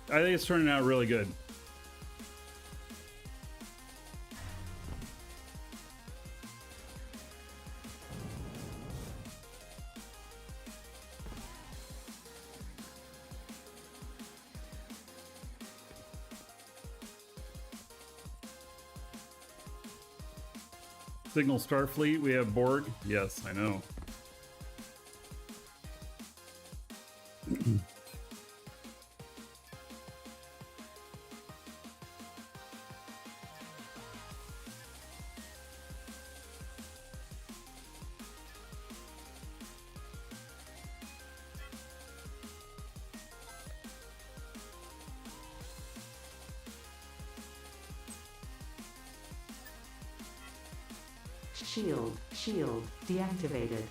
I think it's turning out really good. Signal Starfleet, we have Borg. Yes, I know. Shield deactivated.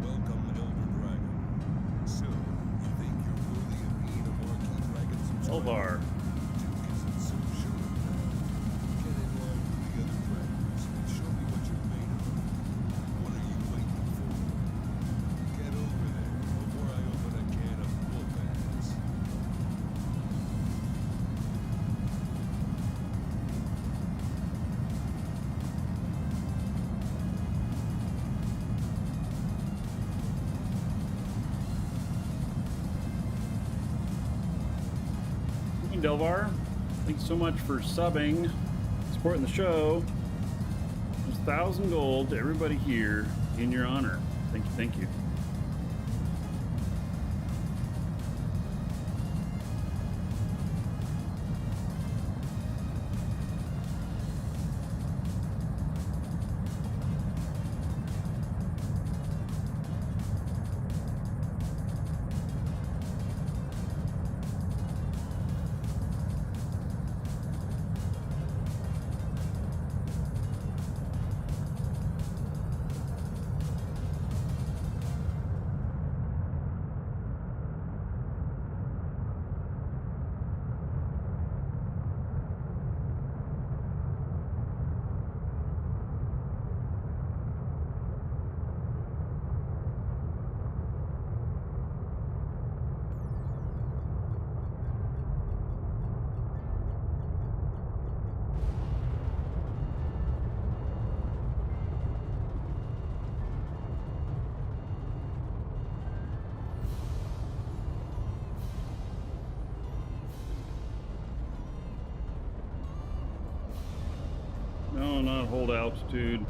Welcome, Elder Dragon. So, you think you're worthy of being a marquee dragon subscriber? Elvar. Duke isn't so sure of that. Get in line with the other dragons and show me what you're made of. What are you waiting for? Get over there before I open a can of whoop ass. Hey, Delvar. Thanks so much for subbing, supporting the show. There's 1,000 gold to everybody here in your honor. Thank you, thank you. No, not hold altitude.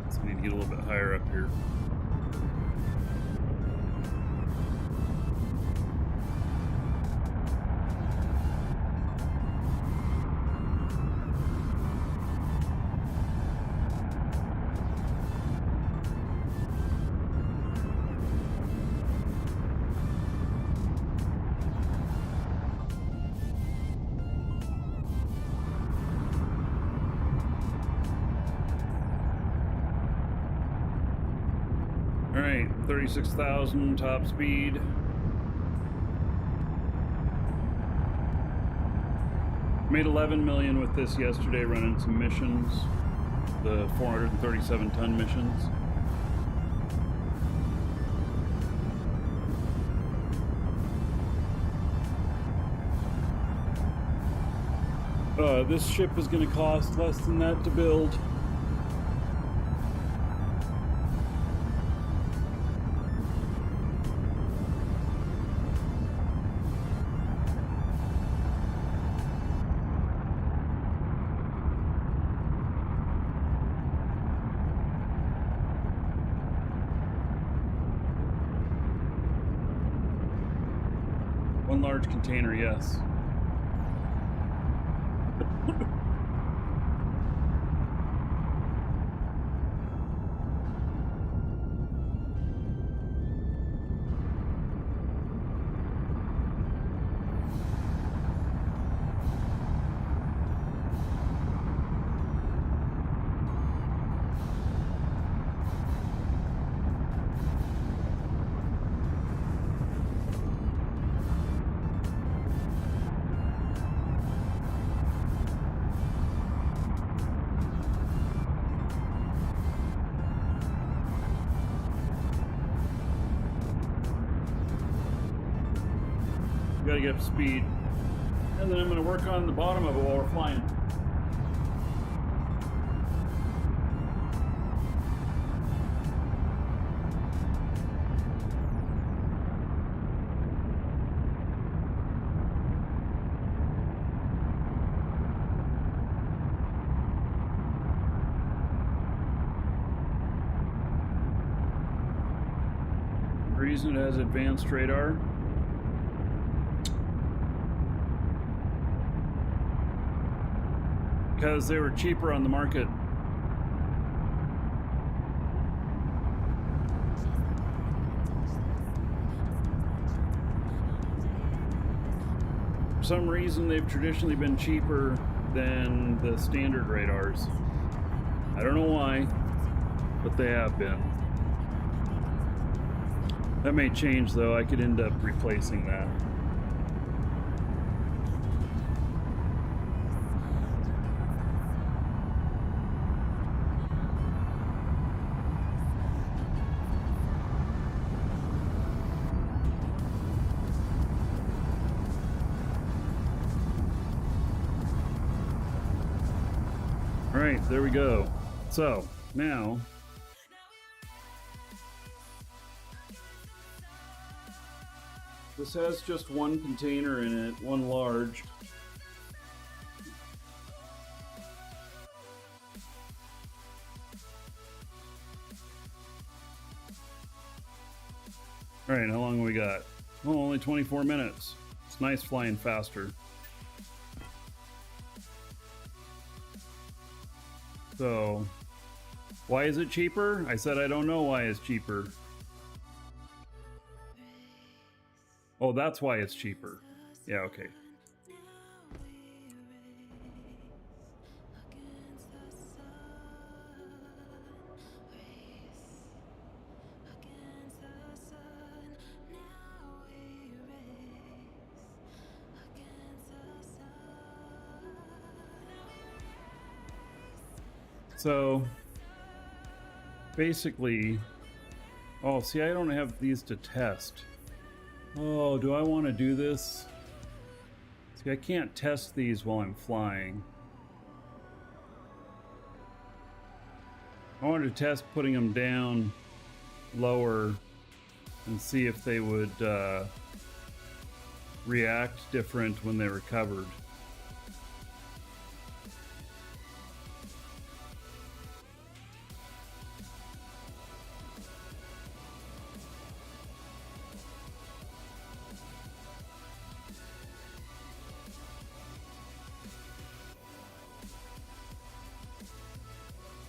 So I need to get a little bit higher up here. All right, 36,000 top speed. Made 11 million with this yesterday running some missions, the 437 ton missions. This ship is going to cost less than that to build. One large container, yes. We gotta get up to speed. And then I'm gonna work on the bottom of it while we're flying. Reason it has advanced radar. Because they were cheaper on the market. For some reason, they've traditionally been cheaper than the standard radars. I don't know why, but they have been. That may change though. I could end up replacing that. All right, there we go. So now this has just one container in it, one large. All right, how long have we got? Oh, only 24 minutes. It's nice flying faster. So, why is it cheaper? I said I don't know why it's cheaper. Oh, that's why it's cheaper. Yeah, okay. So, basically, oh, see, I don't have these to test. Oh, do I want to do this? See, I can't test these while I'm flying. I wanted to test putting them down lower and see if they would react different when they recovered.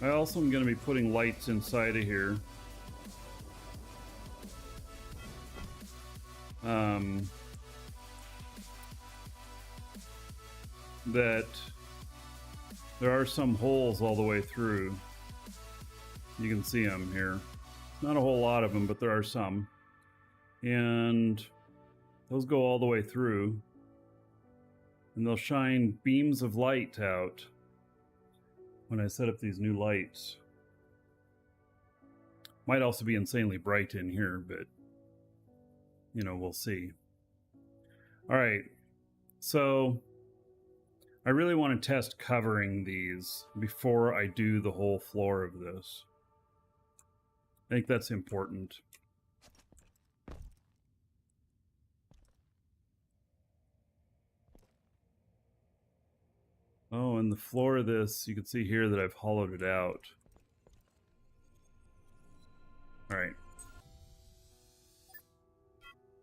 I also am going to be putting lights inside of here. That there are some holes all the way through. You can see them here. Not a whole lot of them, but there are some. And those go all the way through. And they'll shine beams of light out when I set up these new lights. Might also be insanely bright in here, but you know, we'll see. All right, so I really want to test covering these before I do the whole floor of this. I think that's important. Oh, and the floor of this, you can see here that I've hollowed it out. All right.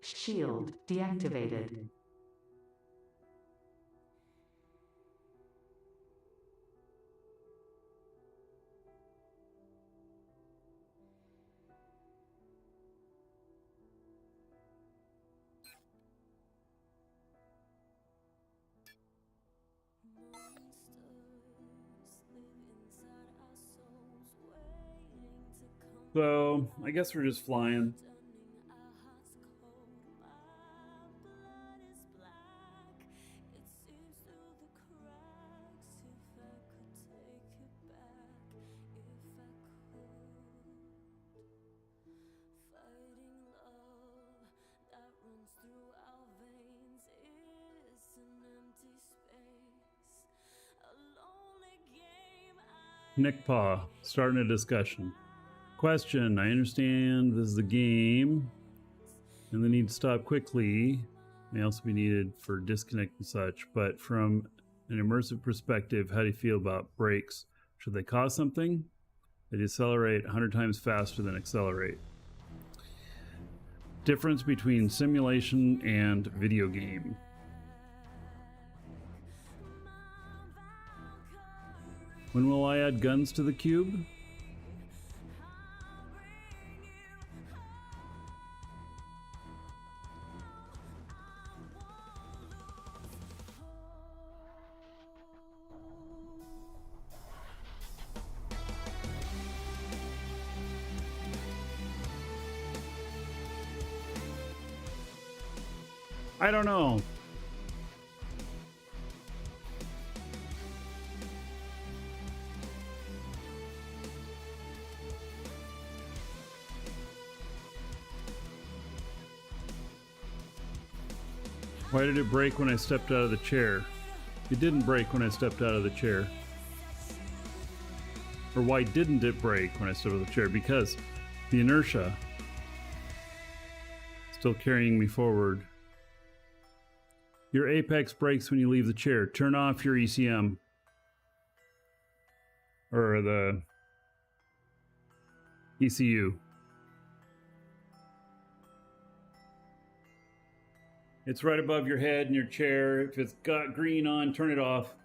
Shield deactivated. So, I guess we're just flying. Nick Paw, starting a discussion. Question, I understand this is a game and the need to stop quickly may also be needed for disconnect and such, but from an immersive perspective, how do you feel about brakes? Should they cost something? They decelerate 100 times faster than accelerate. Difference between simulation and video game. When will I add guns to the cube? I don't know. Why did it break when I stepped out of the chair? It didn't break when I stepped out of the chair. Or why didn't it break when I stepped out of the chair? Because the inertia still carrying me forward. Your apex breaks when you leave the chair. Turn off your ECM. Or the ECU. It's right above your head in your chair. If it's got green on, turn it off.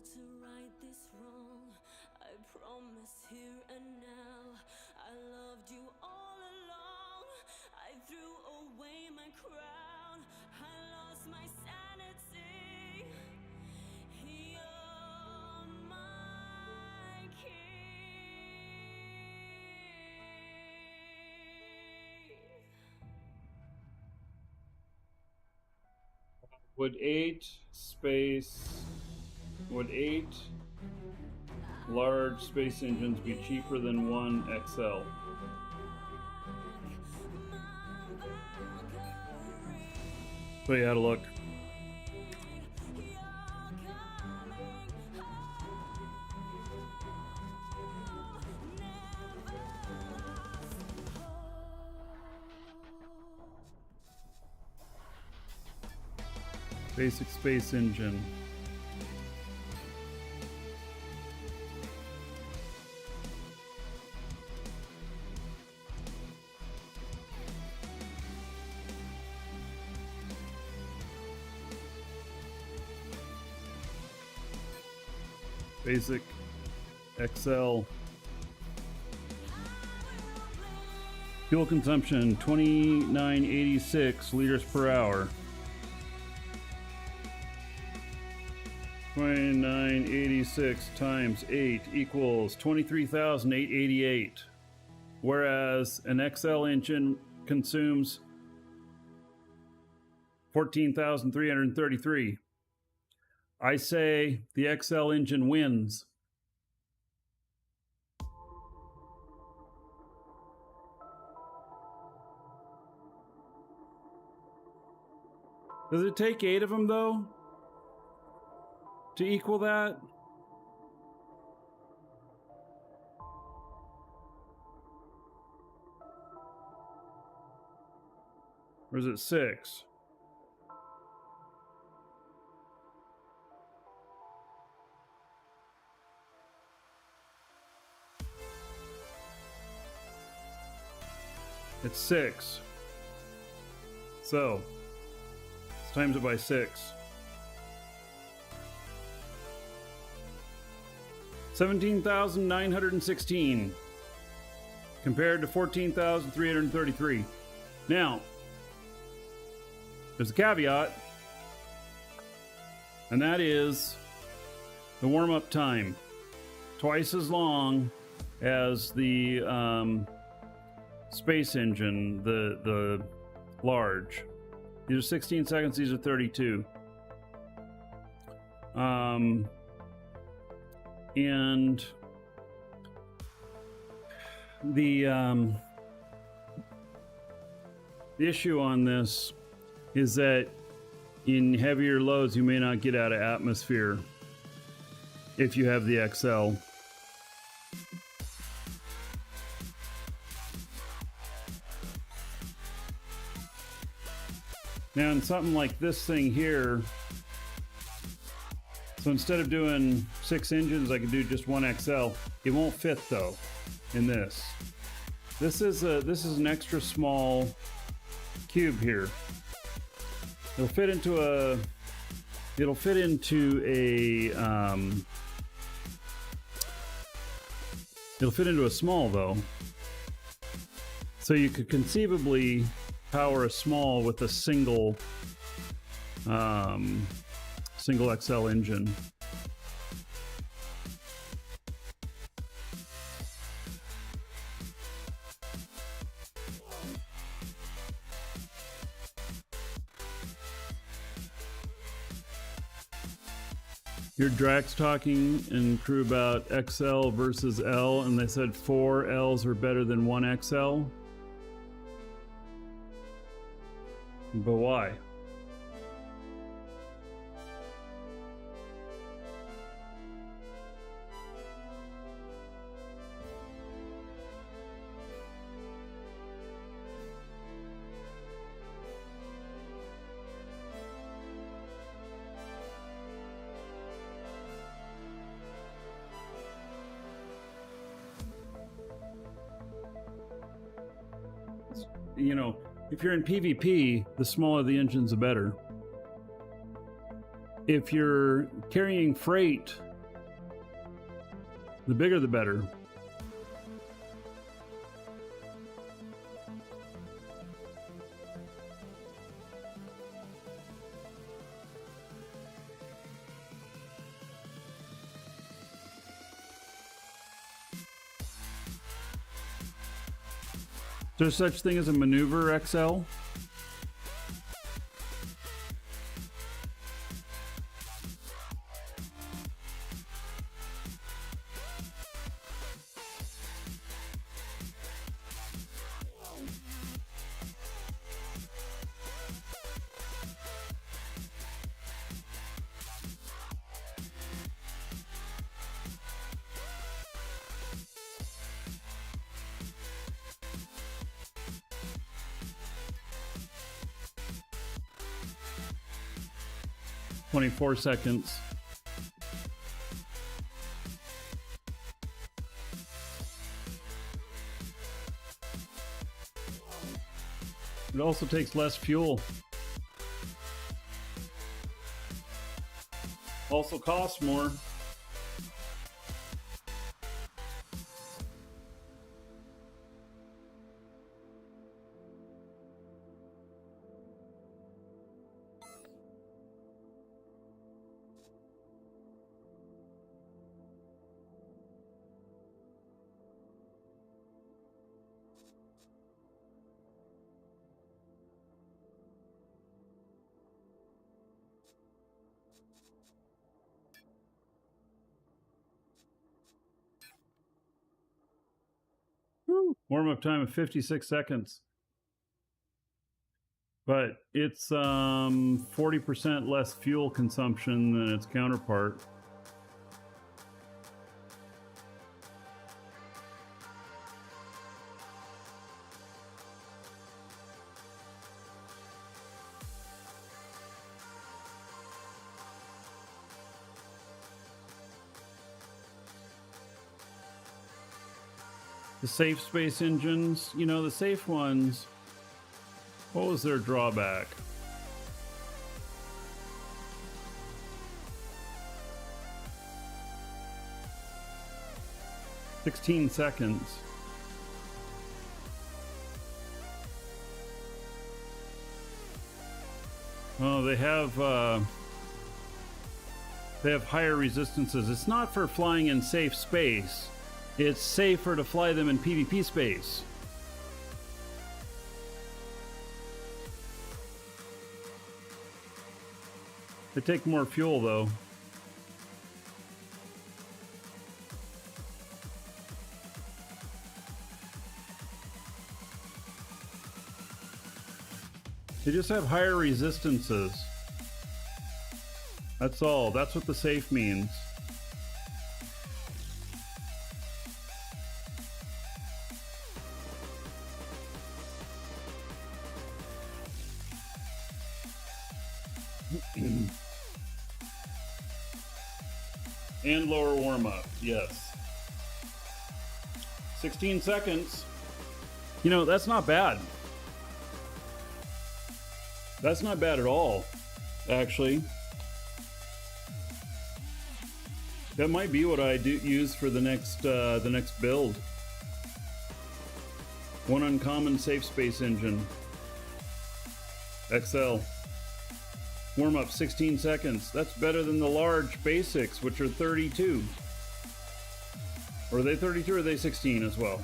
To right this wrong, I promise here and now. I loved you all along. I threw away my crown. I lost my sanity. You're my key. Would 8 large space engines be cheaper than one XL? So you had a look. Basic space engine. Basic XL. Fuel consumption 2986 liters per hour. 2986 times 8 equals 23,888. Whereas an XL engine consumes 14,333. I say the XL engine wins. Does it take 8 of them though to equal that? Or is it 6? It's 6. So, let's times it by 6. 17,916 compared to 14,333. Now, there's a caveat, and that is the warm-up time. Twice as long as the space engine, the large. These are 16 seconds, these are 32. And the issue on this is that in heavier loads you may not get out of atmosphere if you have the XL. Now in something like this thing here, so instead of doing 6 engines, I could do just one XL. It won't fit though in this. This is an extra small cube here. It'll fit into a small though. So you could conceivably power a small with a single XL engine. Your Drax talking and crew about XL versus L, and they said 4 Ls are better than 1 XL. But why? You know, if you're in PvP, the smaller the engines, the better. If you're carrying freight, the bigger the better. Is there such thing as a maneuver XL? "24 seconds. It also takes less fuel. Also costs more. Warm-up time of 56 seconds. But it's 40% less fuel consumption than its counterpart. The safe space engines, you know, the safe ones, what was their drawback? "16 seconds. Oh, they have higher resistances. It's not for flying in safe space. It's safer to fly them in PvP space. They take more fuel though. They just have higher resistances. That's all. That's what the safe means. And lower warm-up, yes. 16 seconds. You know, that's not bad. That's not bad at all, actually. That might be what I do use for the next build. One uncommon safe space engine. XL. Warm up 16 seconds. That's better than the large basics, which are 32. Or are they 32 or are they 16 as well?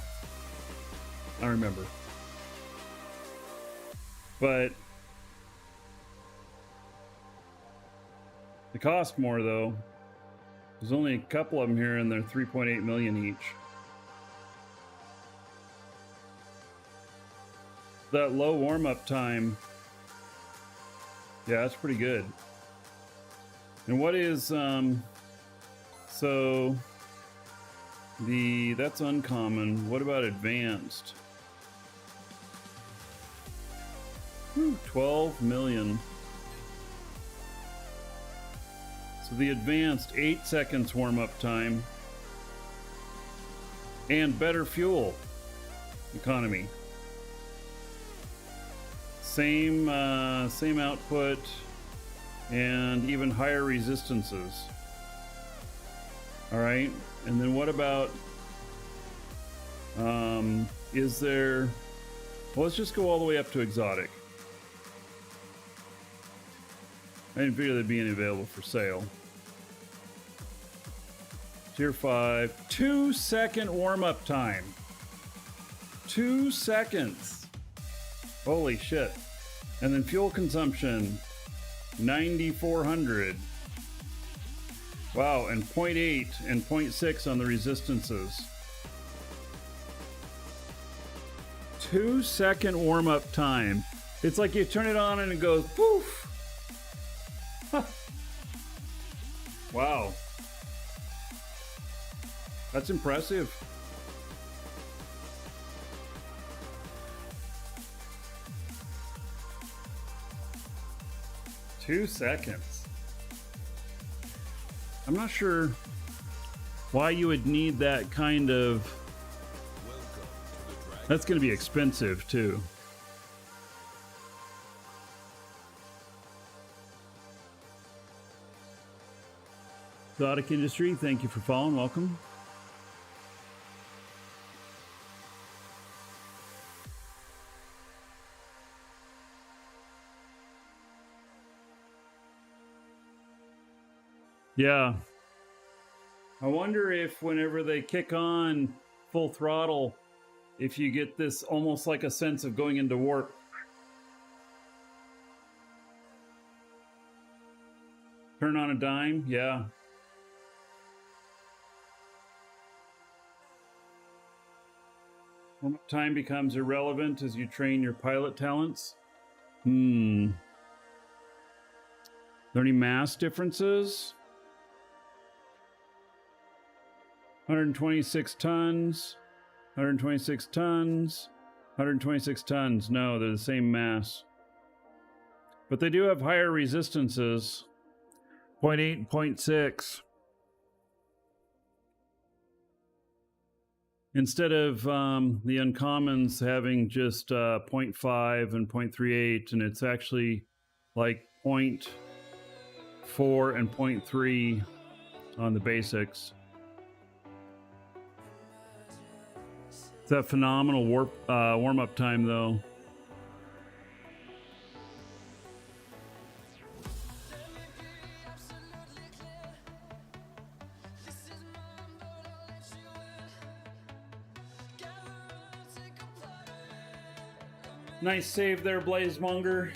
I remember. But they cost more though. There's only a couple of them here and they're 3.8 million each. That low warm-up time, yeah, that's pretty good. And what is so that's uncommon. What about advanced? 12 million. So the advanced 8 seconds warm-up time and better fuel economy. Same output and even higher resistances. All right, and then what about is there, well, let's just go all the way up to exotic. I didn't figure they'd be any available for sale. Tier 5, 2 second warm-up time. 2 seconds. Holy shit. And then fuel consumption, 9,400. Wow, and 0.8 and 0.6 on the resistances. 2 second warm-up time. It's like you turn it on and it goes poof. Wow. That's impressive. Two seconds. I'm not sure why you would need that kind of. That's going to be expensive too. Exotic Industry, thank you for following. Welcome. Yeah. I wonder if whenever they kick on full throttle, if you get this almost like a sense of going into warp. Turn on a dime, yeah. Time becomes irrelevant as you train your pilot talents. Are there any mass differences? 126 tons, 126 tons, 126 tons. No, they're the same mass. But they do have higher resistances. 0.8 and 0.6. Instead of the uncommons having just 0.5 and 0.38, and it's actually like 0.4 and 0.3 on the basics. It's that phenomenal warm-up time, though. Nice save there, Blazemonger.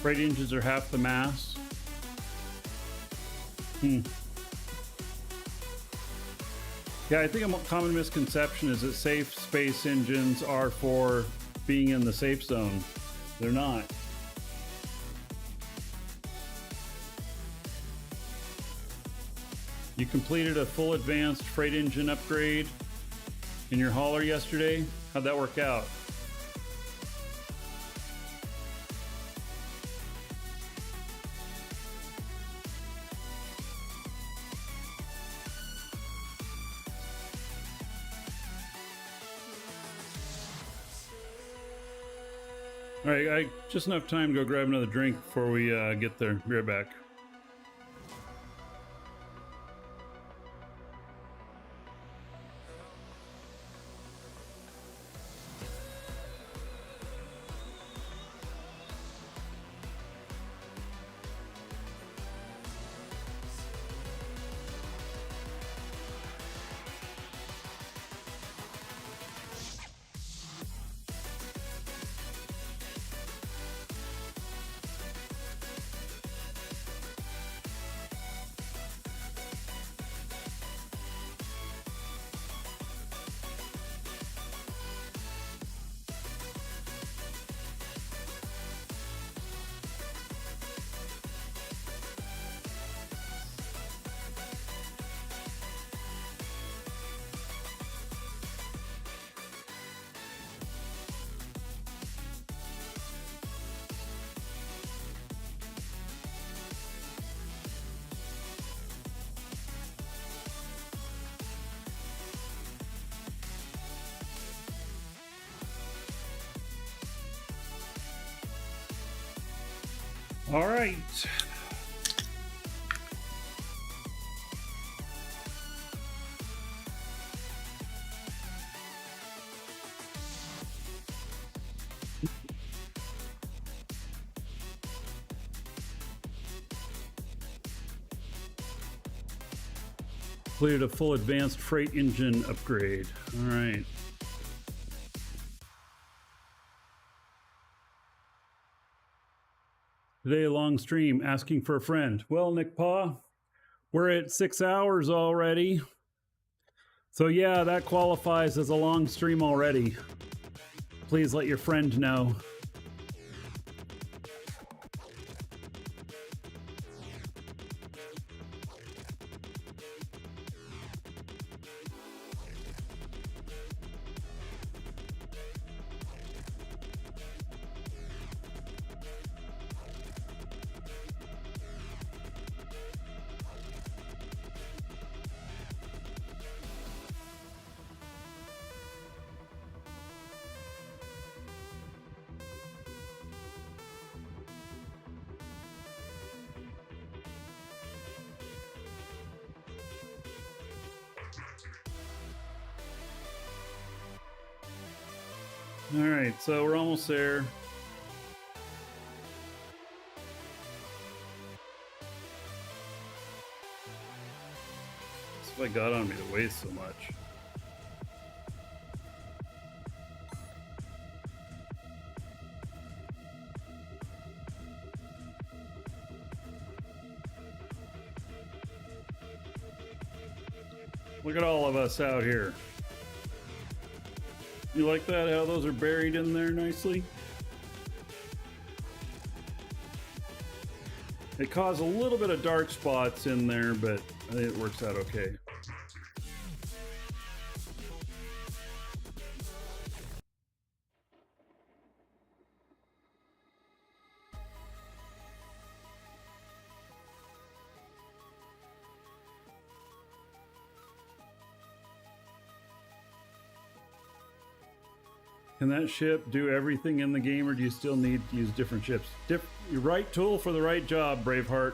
Freight engines are half the mass. Yeah, I think a common misconception is that safe space engines are for being in the safe zone. They're not. You completed a full advanced freight engine upgrade in your hauler yesterday. How'd that work out? All right, just enough time to go grab another drink before we get there. Be right back. All right. Completed a full advanced freight engine upgrade. All right. Today, a long stream asking for a friend. Well, Nick Paw, we're at 6 hours already. So yeah, that qualifies as a long stream already. Please let your friend know. All right, so we're almost there. That's what I got on me to waste so much. Look at all of us out here. You like that, how those are buried in there nicely? It caused a little bit of dark spots in there, but I think it works out okay. Can that ship do everything in the game, or do you still need to use different ships? Your right tool for the right job, Braveheart.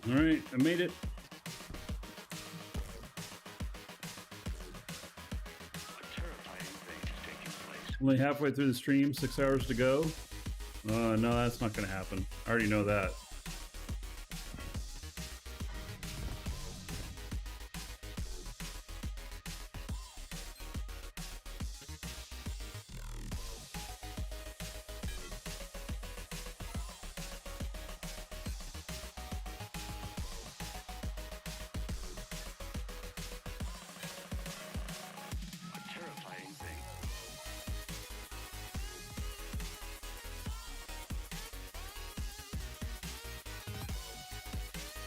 All right, I made it. Only halfway through the stream, 6 hours to go. No, that's not going to happen. I already know that.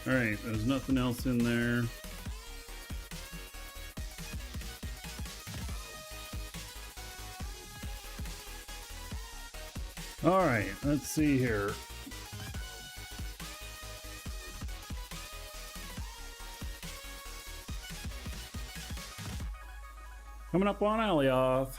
All right, there's nothing else in there. All right, let's see here. Coming up on Alioth.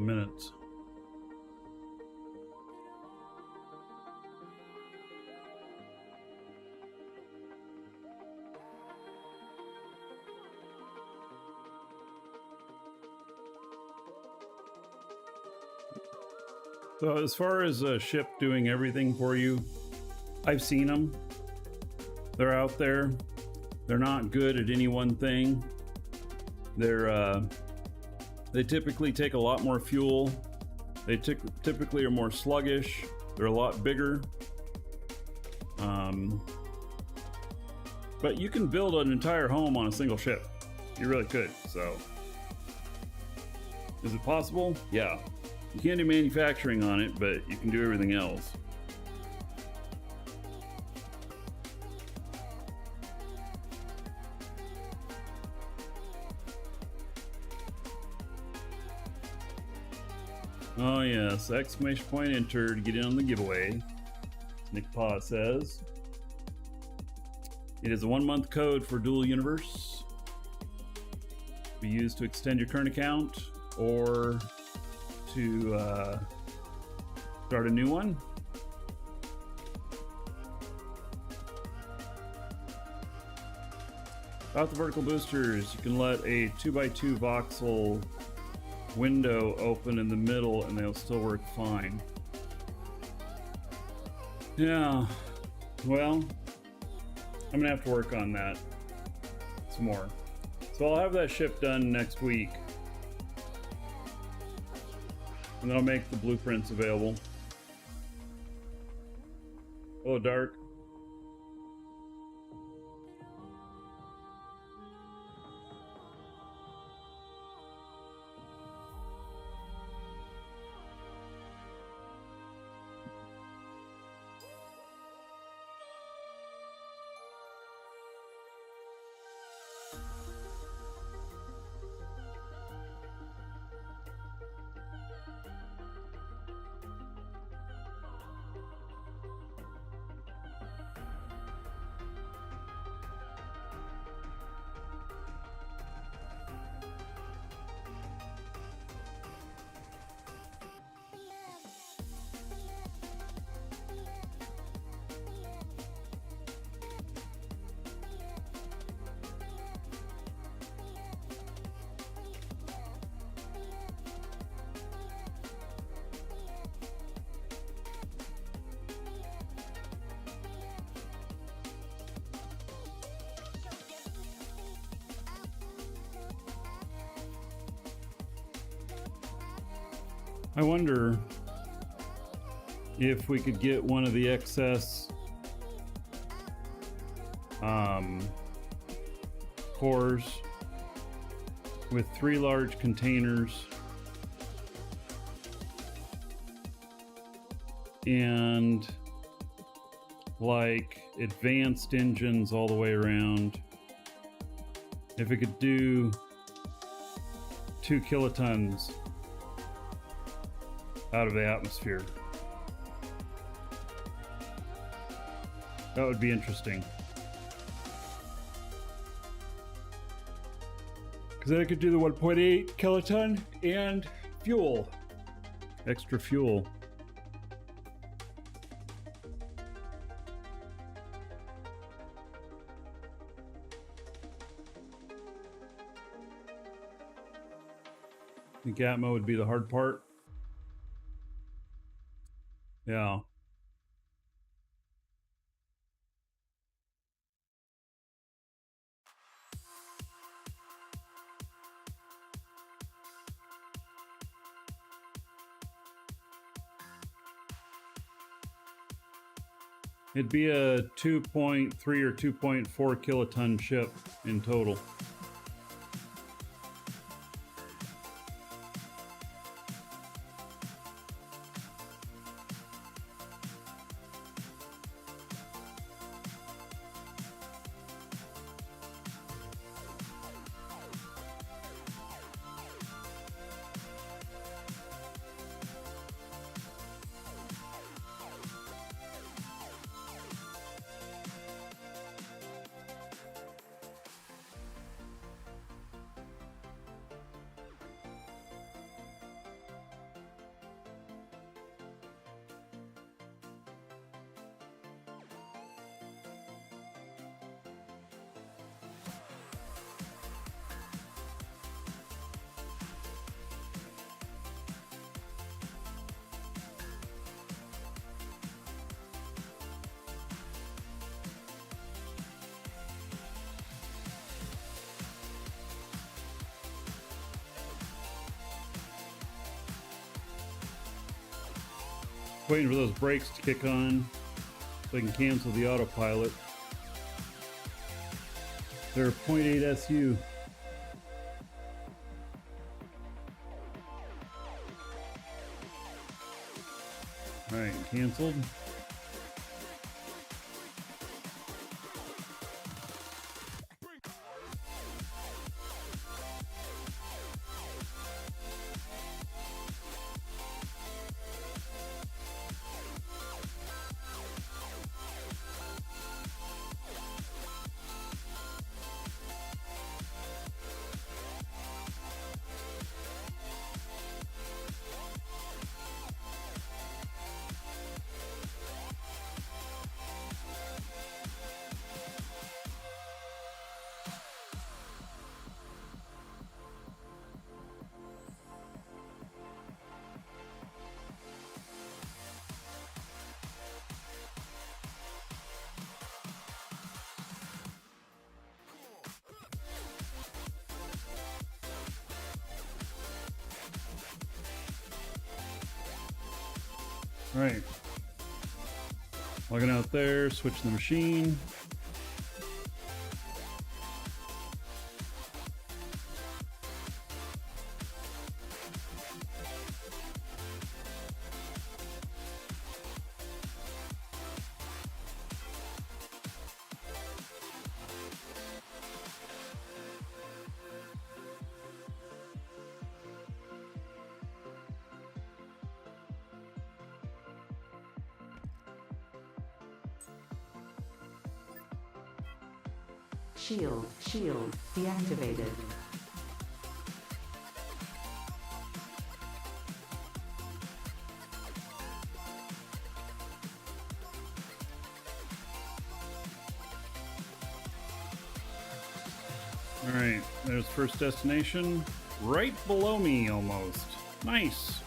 Minutes. So as far as a ship doing everything for you, I've seen them. They're out there. They're not good at any one thing. They typically take a lot more fuel They typically are more sluggish. They're a lot bigger. But you can build an entire home on a single ship. You really could. So, is it possible? Yeah. You can't do manufacturing on it, but you can do everything else. Oh yes, exclamation point enter to get in on the giveaway. Nick Paw says. It is a 1-month code for Dual Universe. Be used to extend your current account or to start a new one. About the vertical boosters, you can let a 2x2 voxel window open in the middle and they'll still work fine. Yeah, well, I'm gonna have to work on that some more. So I'll have that ship done next week. And then I'll make the blueprints available. Oh, dark. I wonder if we could get one of the excess cores with 3 large containers and like advanced engines all the way around. If it could do 2 kilotons out of the atmosphere. That would be interesting. Because then I could do the 1.8 kiloton and fuel. Extra fuel. I think Atmo would be the hard part. Yeah. It'd be a 2.3 or 2.4 kiloton ship in total. waiting for those brakes to kick on so I can cancel the autopilot. They're 0.8 SU. Alright, canceled. All right, logging out there, switching the machine. Shield deactivated. All right, there's first destination, right below me almost. Nice.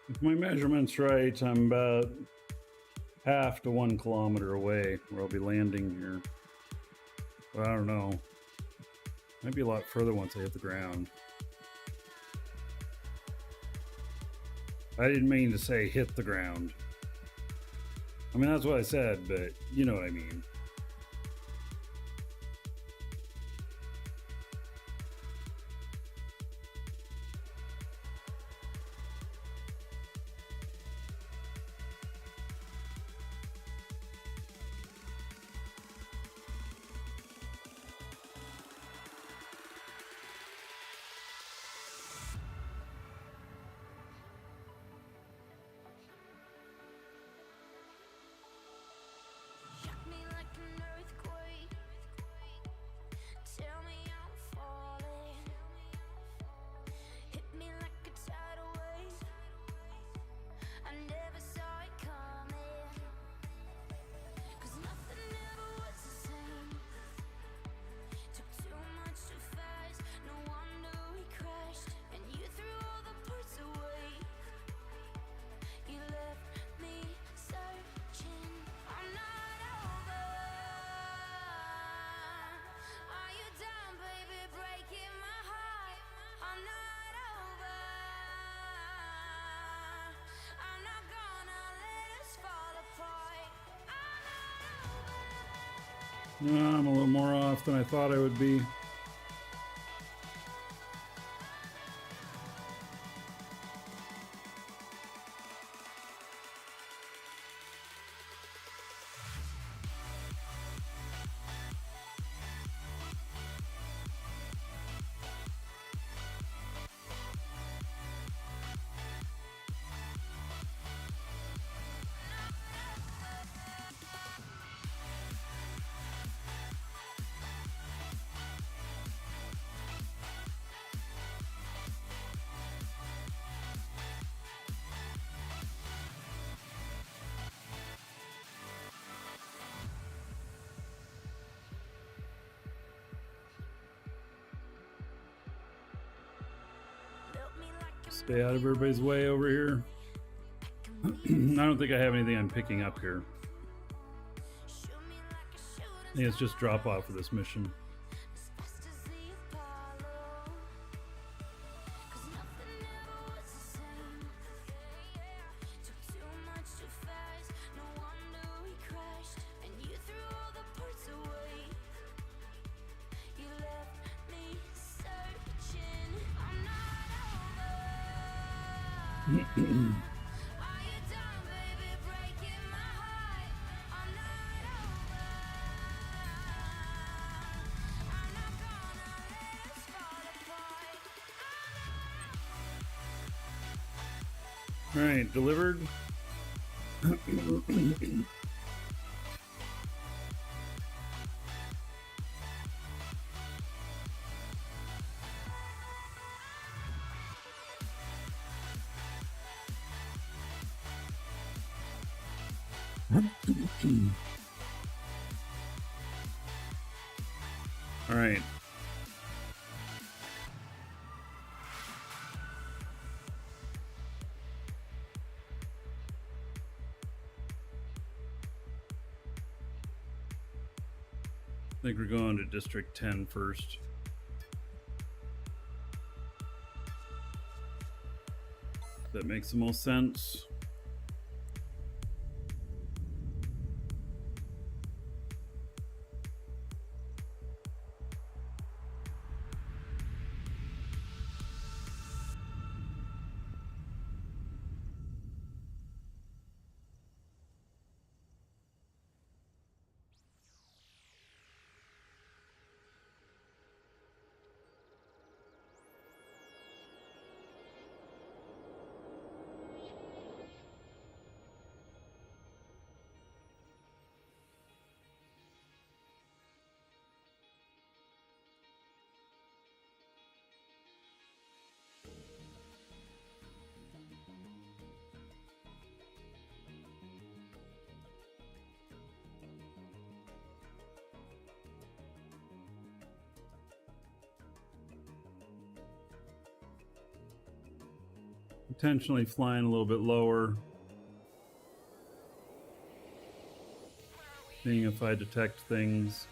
If my measurement's right, I'm about half to 1 kilometer away where I'll be landing here. But I don't know. Might be a lot further once I hit the ground. I didn't mean to say hit the ground. I mean, that's what I said, but you know what I mean. I'm a little more off than I thought I would be. Stay out of everybody's way over here. I don't think I have anything I'm picking up here. I think it's just drop off for this mission. All right, delivered. All right. I think we're going to District 10 first. That makes the most sense. Intentionally flying a little bit lower. Seeing if I detect things.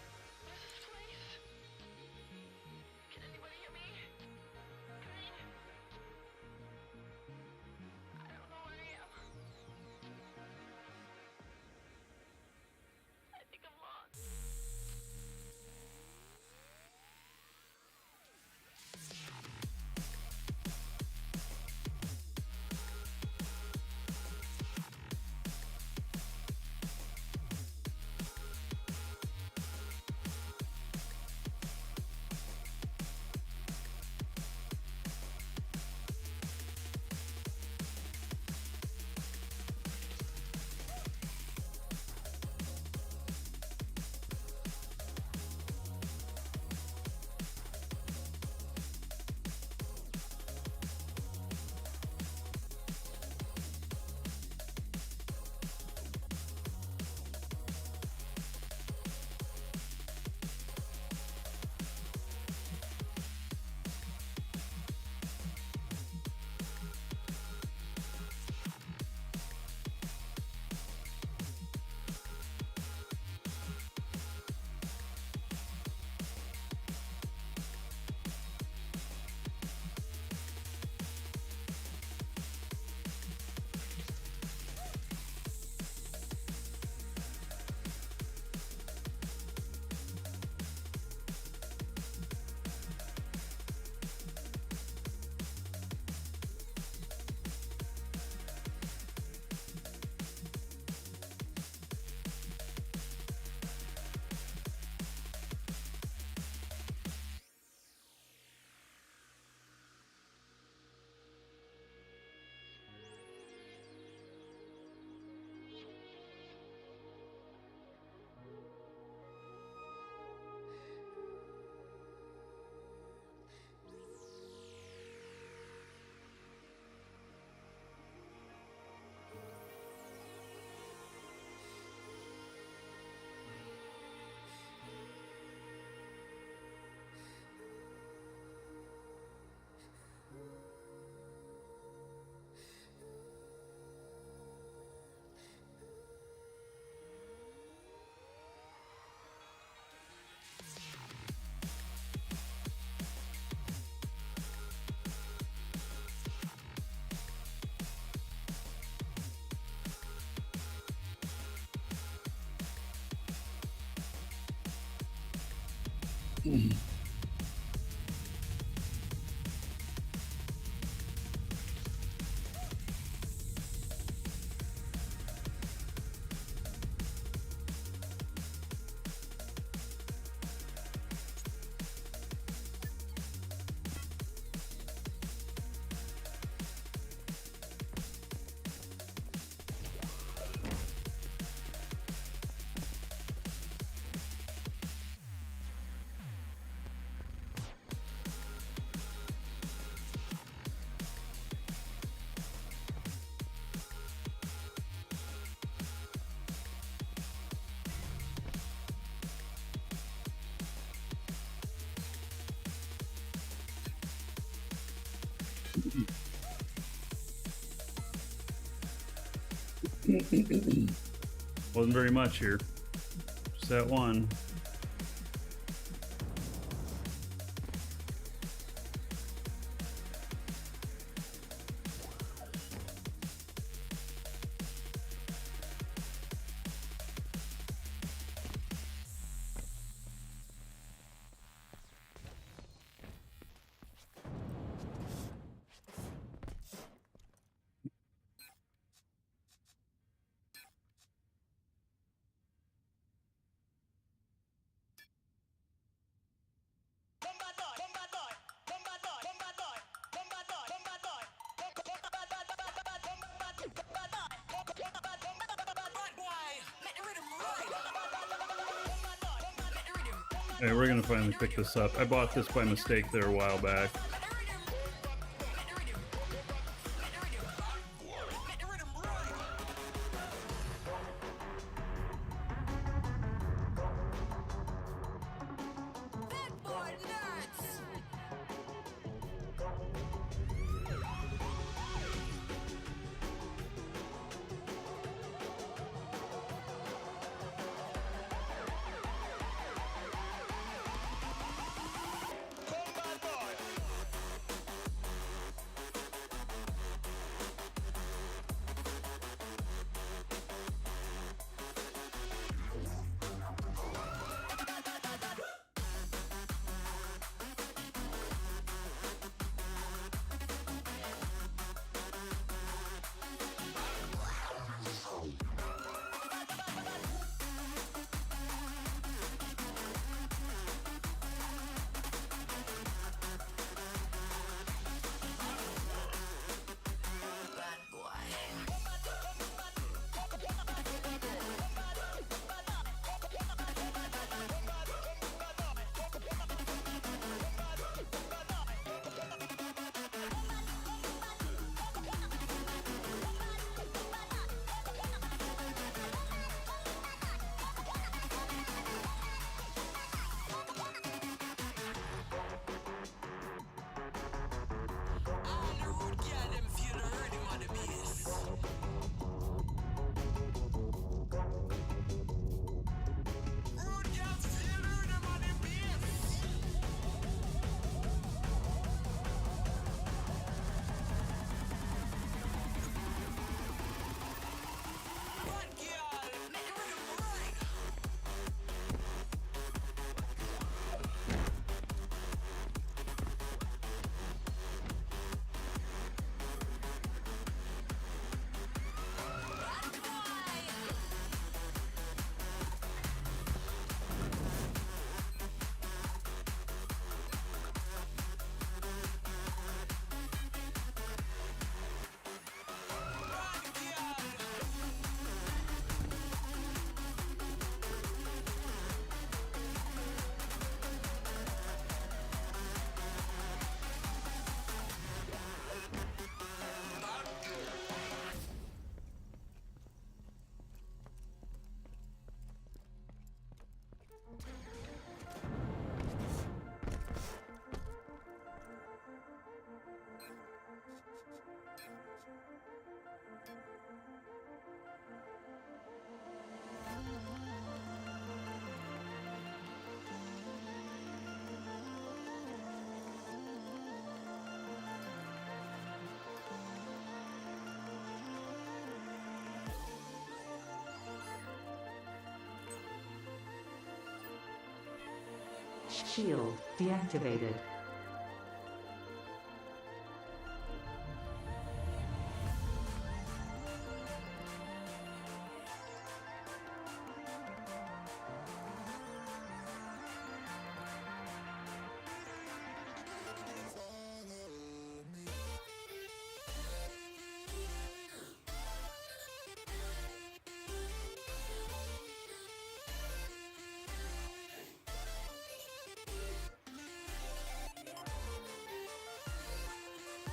Wasn't very much here. Just that one. Hey, we're gonna finally pick this up. I bought this by mistake there a while back. Shield deactivated.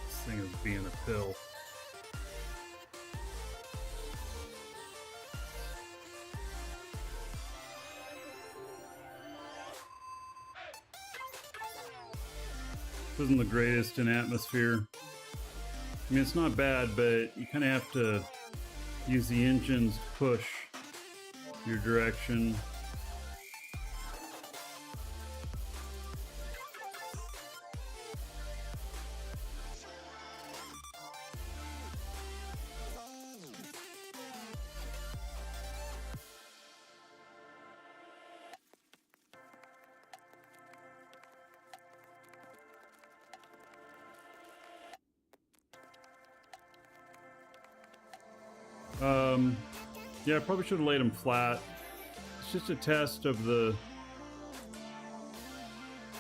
This thing is being a pill. This isn't the greatest in atmosphere. I mean, it's not bad, but you kind of have to use the engine's push your direction. Yeah, I probably should have laid them flat. It's just a test of the...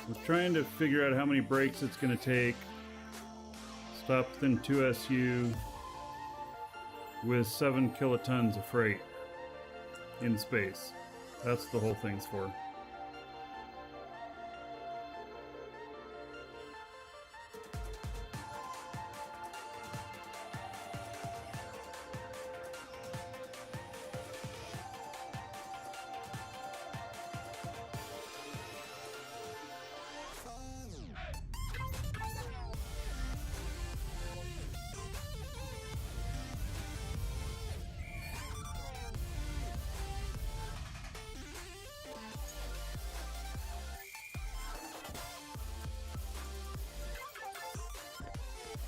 We're trying to figure out how many brakes it's going to take. Stop within 2 SU with 7 kilotons of freight in space. That's the whole thing's for.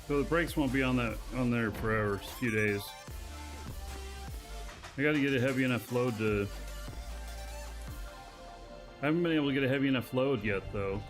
So the brakes won't be on there forever, a few days. I got to get a heavy enough load to... I haven't been able to get a heavy enough load yet, though.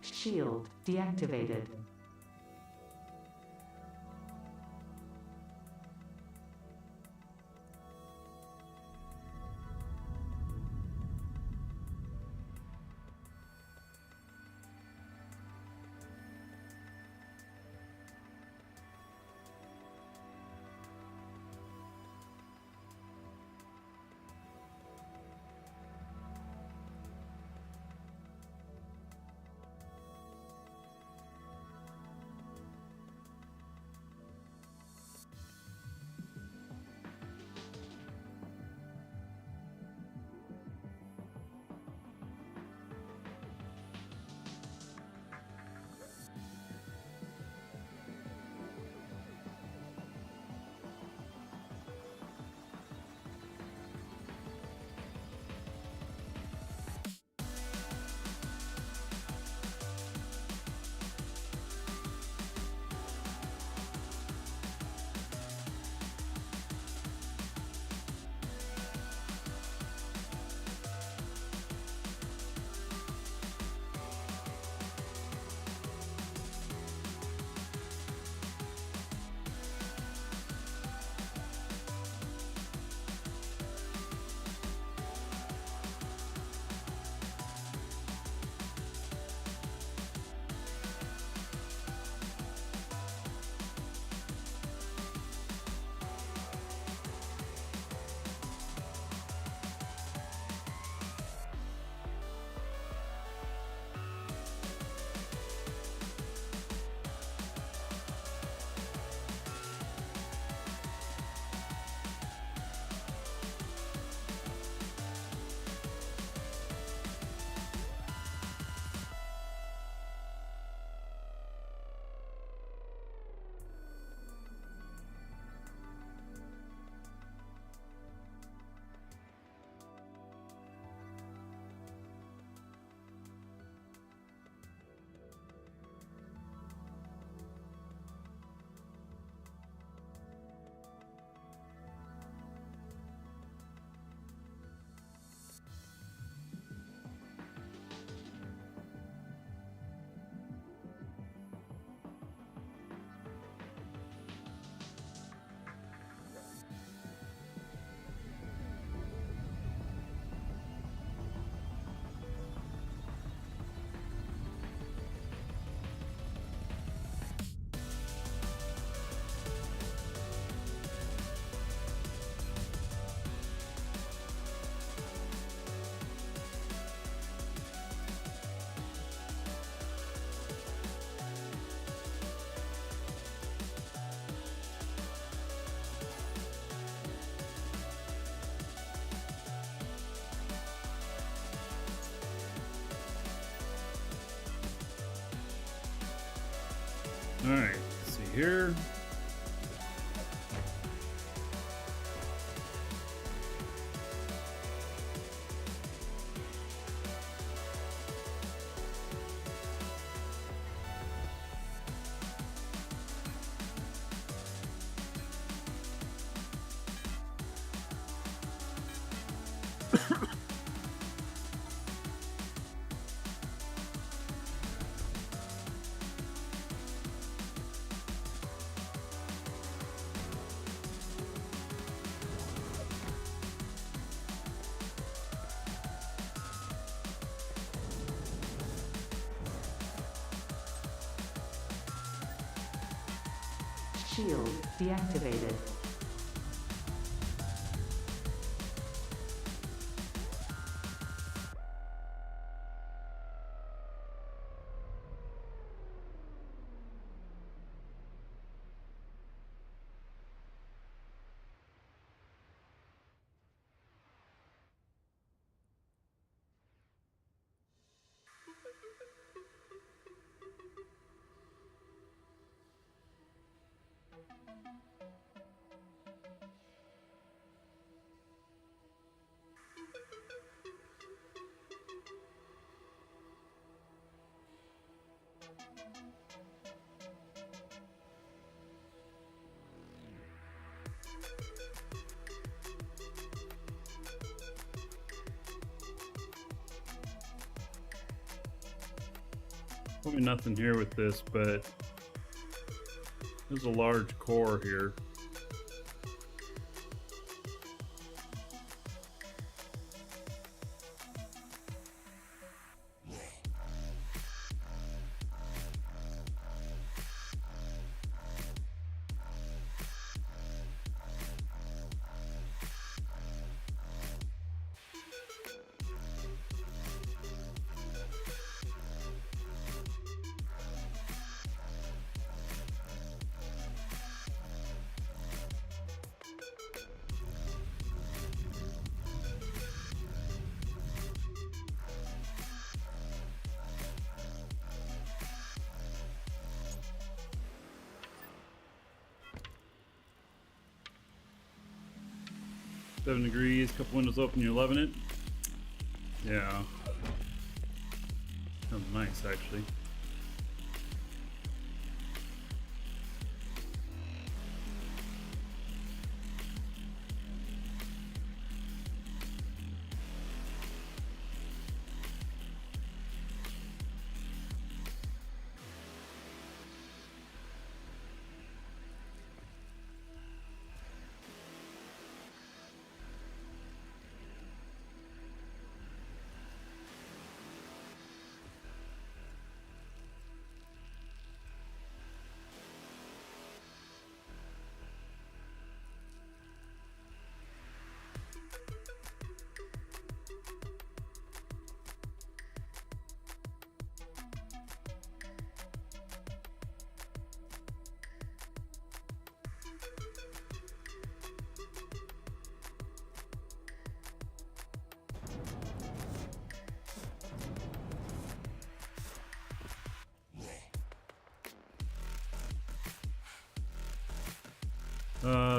Shield deactivated. All right, let's see here. Shield deactivated. Probably nothing here with this, but there's a large core here. Seven degrees, couple windows open, you're loving it? Yeah. Sounds nice, actually.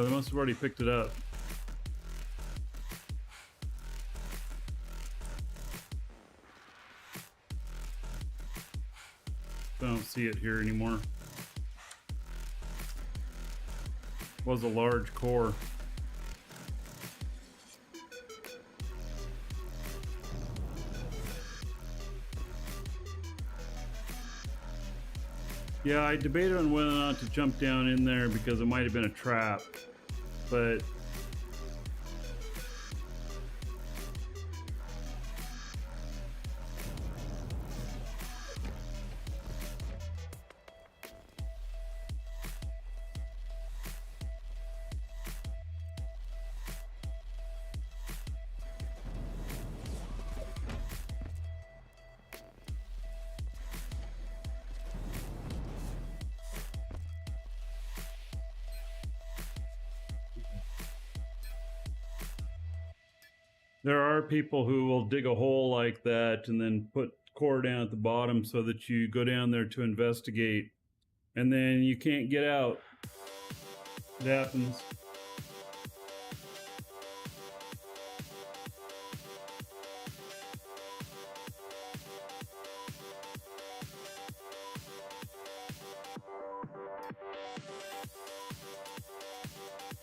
They must have already picked it up. I don't see it here anymore. Was a large core. Yeah, I debated on whether or not to jump down in there because it might have been a trap, but there are people who will dig a hole like that and then put core down at the bottom so that you go down there to investigate and then you can't get out. It happens.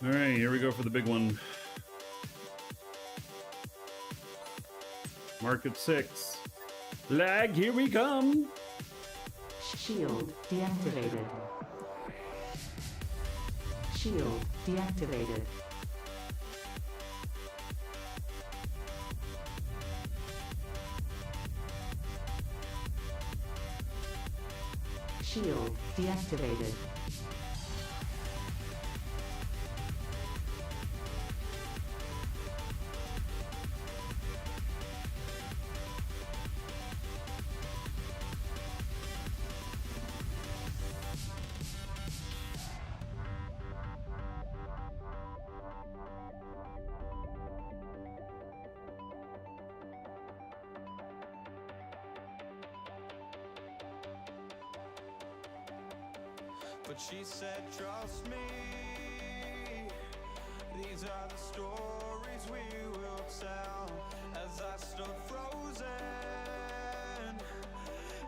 All right, here we go for the big one. Market 6. Lag, here we come. Shield deactivated. Shield deactivated. Shield deactivated. But she said, trust me, these are the stories we will tell. As I stood frozen,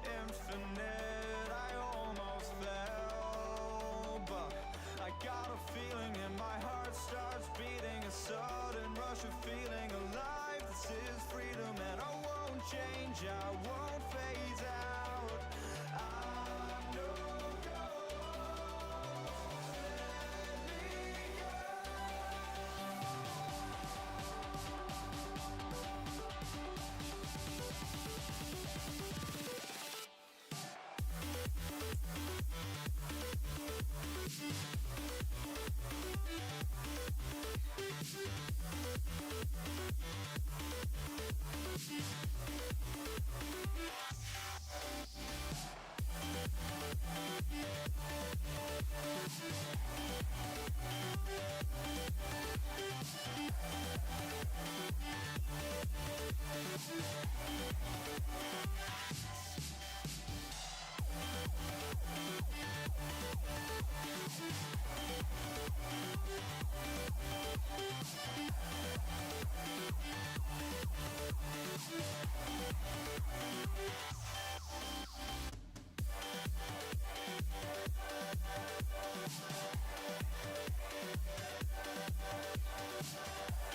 infinite, I almost fell. But I got a feeling and my heart starts beating, a sudden rush of feeling alive. This is freedom and I won't change, I won't phase out. I'm no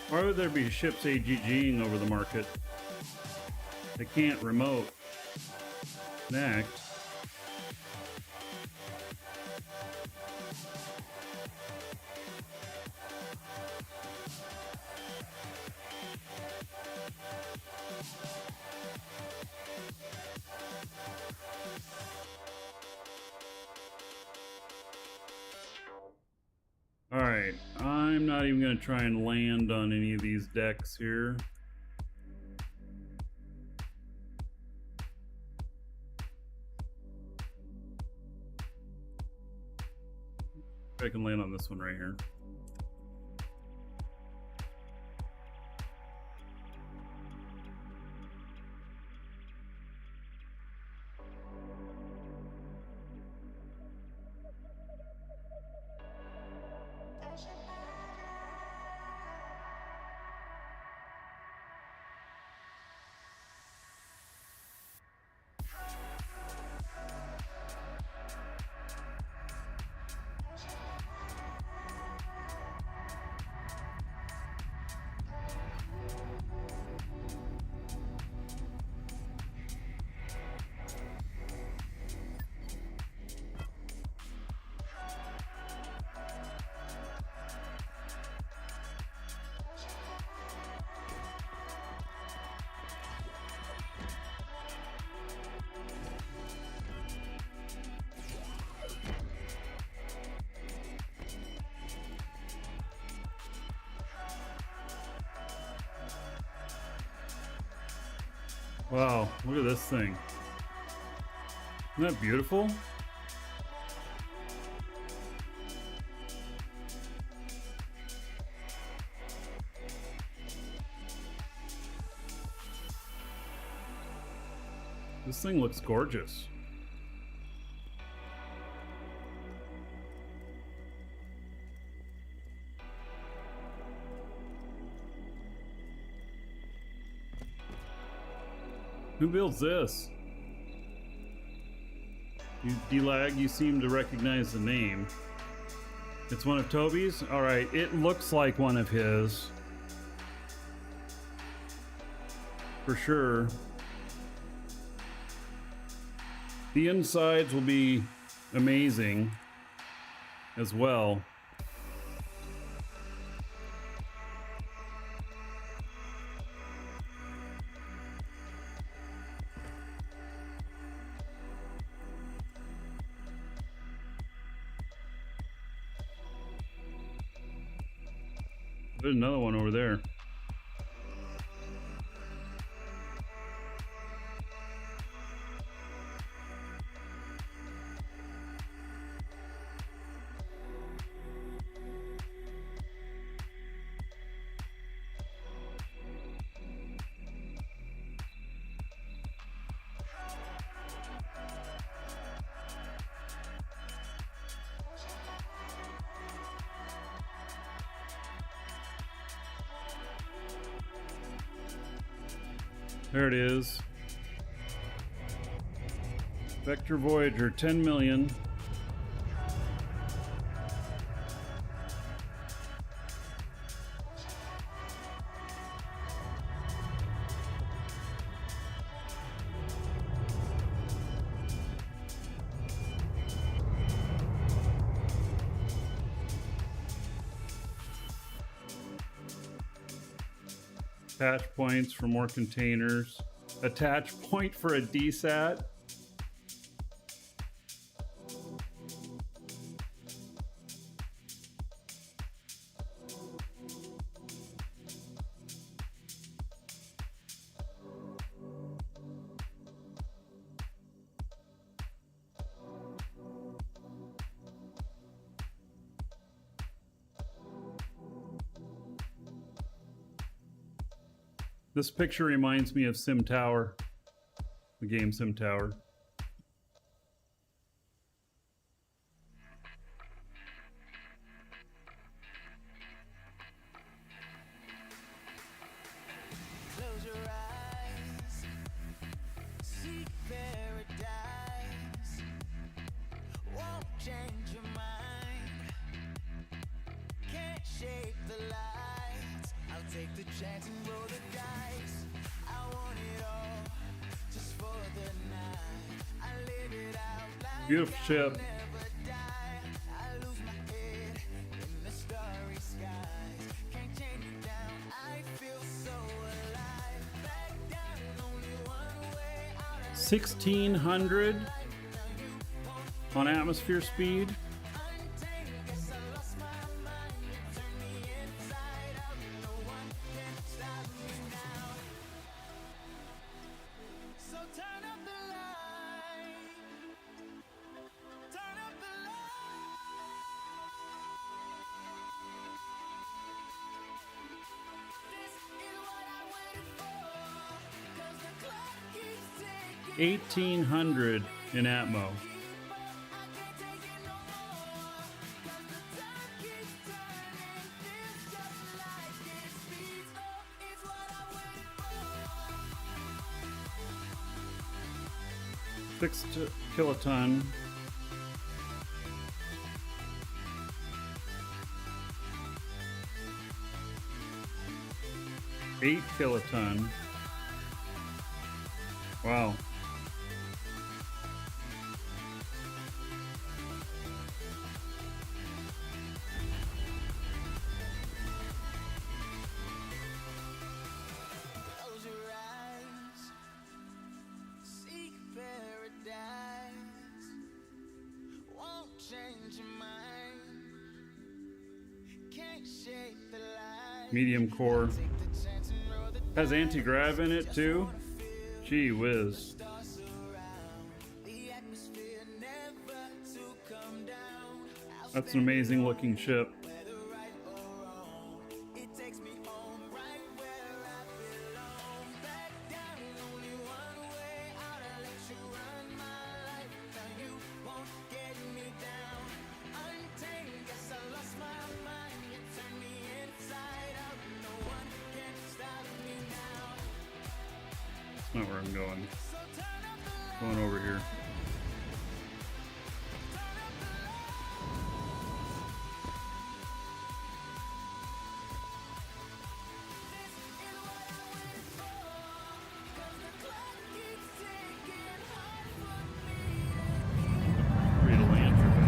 Why would there be ships AGGing over the market? They can't remote. Next. Alright, I'm not even going to try and land on any of these decks here. I can land on this one right here. Wow, look at this thing. Isn't that beautiful? This thing looks gorgeous. Who builds this? You, D-Lag, you seem to recognize the name. It's one of Toby's? Alright, it looks like one of his. For sure. The insides will be amazing as well. There's another one over there. There it is. Vector Voyager, 10 million. Attach points for more containers. Attach point for a DSAT. This picture reminds me of Sim Tower, the game Sim Tower. Close your eyes, seek paradise. Won't change your mind. Can't shake the lights. I'll take the chance and roll the dice. I want it all, just for the night. I live it out like Beautiful ship. never die. I lose my head in the starry skies. Can't chain you down. I feel so alive. Back down, only one way out. 1600 on atmosphere speed. Untamed, guess I lost my mind. You turn me inside out. No one can stop me now. So turn up the light. Turn up the light. This is what I waited for. 'Cause the clock keeps ticking. 1800 in Atmo. I can't take it no more. 'Cause the time keeps turning. Feels just like it speeds up. It's what I waited for. 6 kiloton. Eight kiloton. Wow. Close your eyes. Seek paradise. Won't change your mind. Can't shake the light. Medium core. Take the chance and roll the Has anti-grav in it too? Gee whiz. stars around. The atmosphere never to come down. I'll That's an amazing looking ship. whether right or wrong. It takes me home right where I belong. Back down, only one way out. I let you run my life. Now you won't get me down. Untamed, guess I lost my mind. You turn me inside out. No one can stop me now. not where I'm going. Going over here. Ready to land your buddy.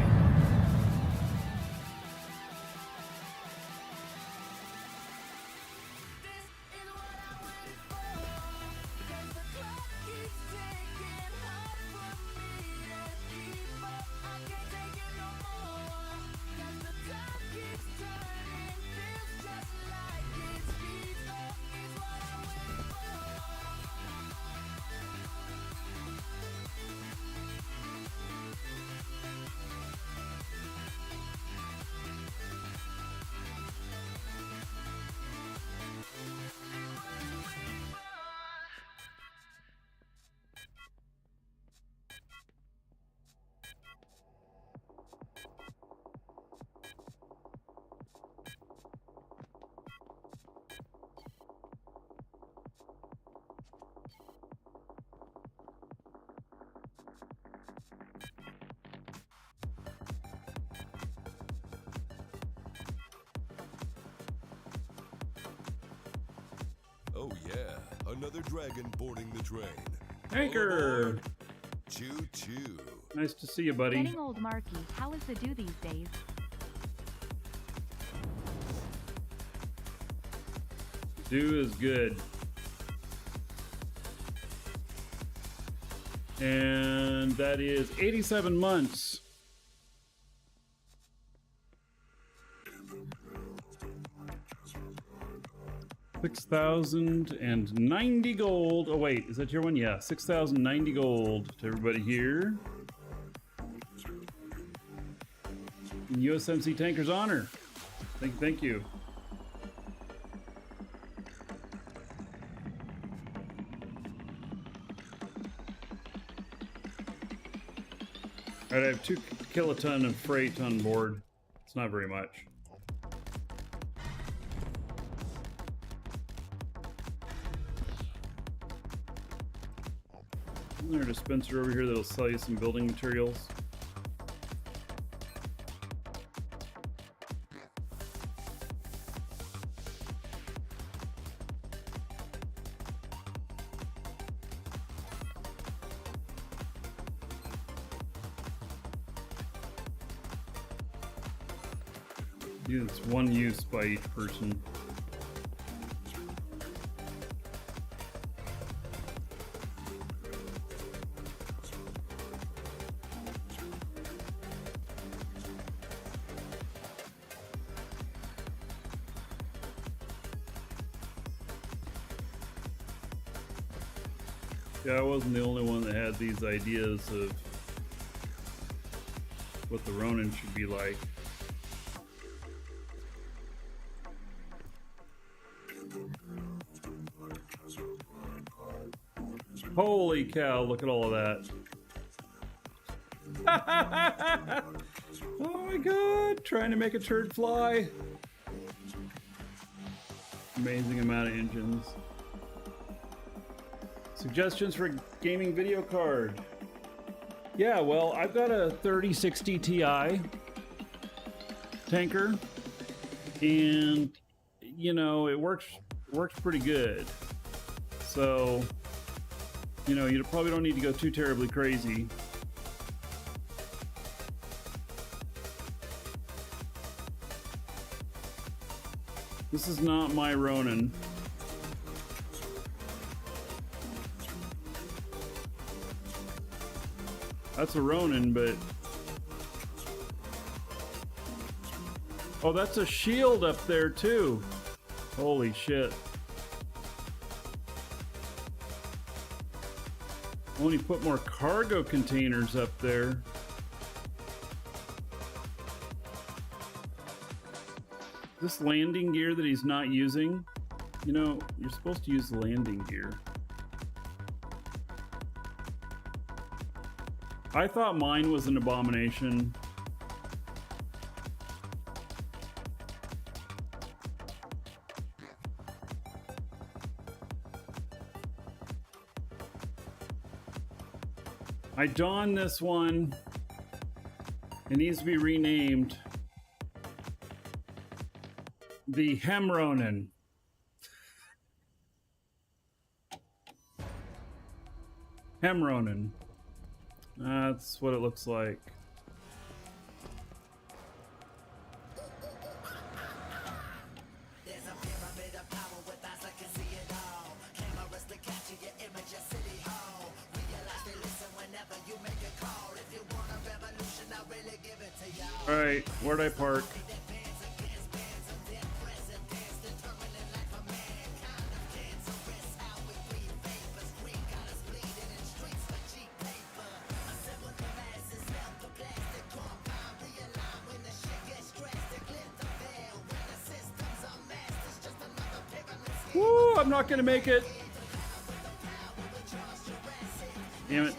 Oh yeah, another dragon boarding the train. Anchor! Choo choo. Nice to see you, buddy. Getting old Marky, how is the do these days? Do is good. And that is 87 months. $6,090 gold. Oh wait, is that your one? Yeah, 6,090 gold to everybody here. In USMC Tanker's honor. Thank you. Alright, I have 2 kiloton of freight on board. It's not very much. Isn't there a dispenser over here that'll sell you some building materials? Yeah, it's one use by each person. Yeah, I wasn't the only one that had these ideas of what the Ronin should be like. Holy cow, look at all of that. Oh my god, trying to make a turd fly. Amazing amount of engines. Suggestions for gaming video card. Yeah, well, I've got a 3060 Ti tanker, and you know, it works pretty good. So, you know, you probably don't need to go too terribly crazy. This is not my Ronin. That's a Ronin, but... Oh, that's a shield up there, too. Holy shit. Only put more cargo containers up there. This landing gear that he's not using, you know, you're supposed to use the landing gear. I thought mine was an abomination. I donned this one. It needs to be renamed the Hemronin. Hemronin. That's what it looks like. All right, where'd I park? Woo, I'm not gonna make it. Damn it.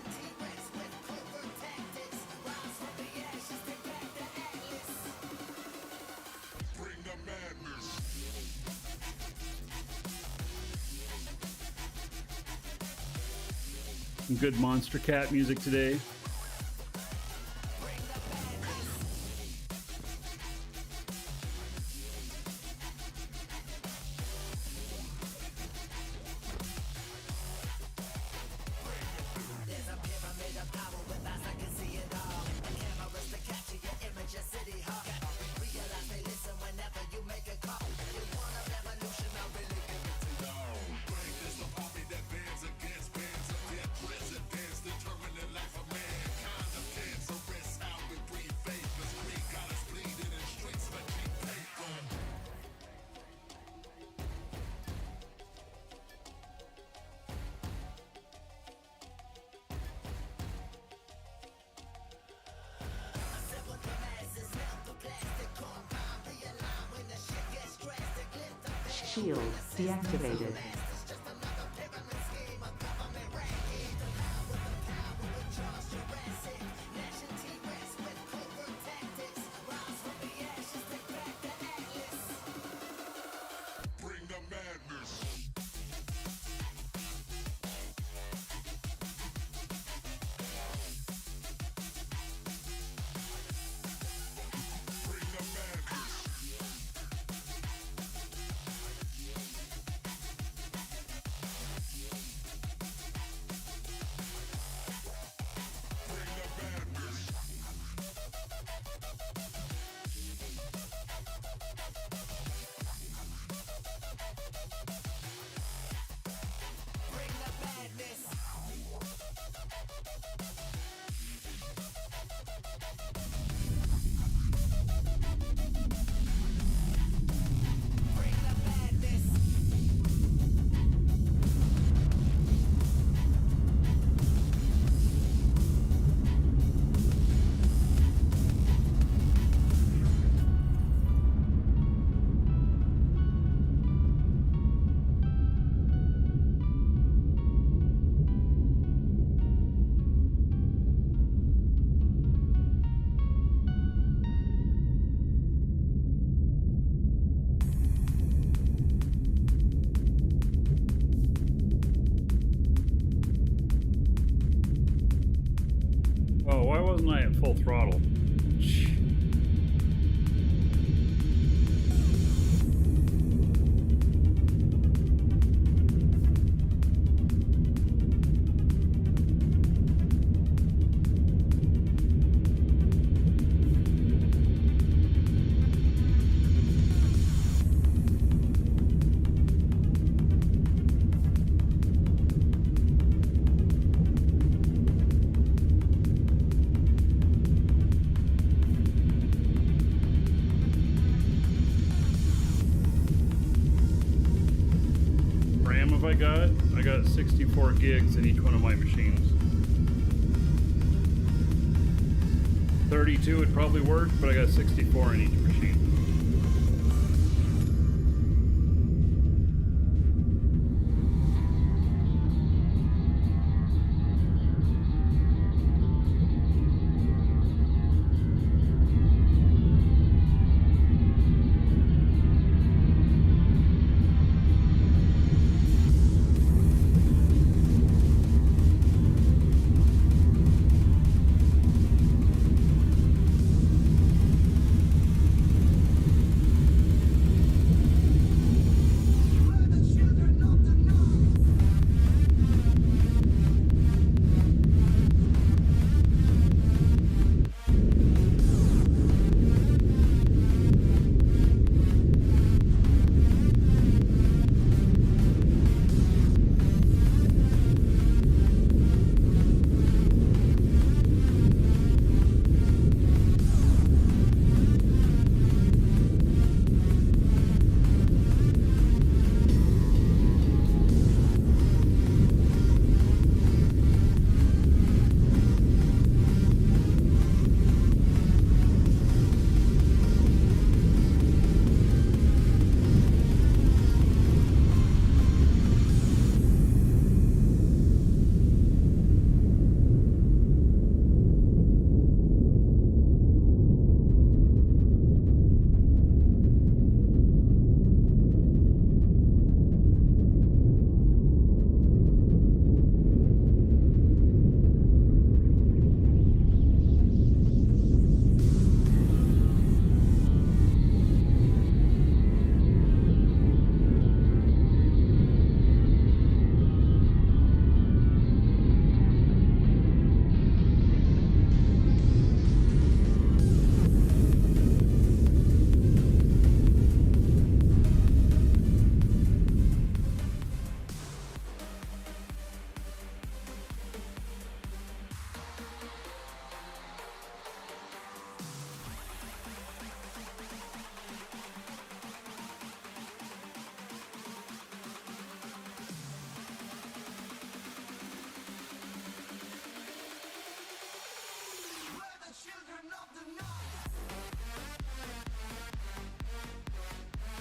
Some good Monster Cat music today. Shield deactivated. Oh, why wasn't I at full throttle? RAM have I got? I got 64 gigs in each one of my machines. 32 would probably work, but I got 64 in each machine.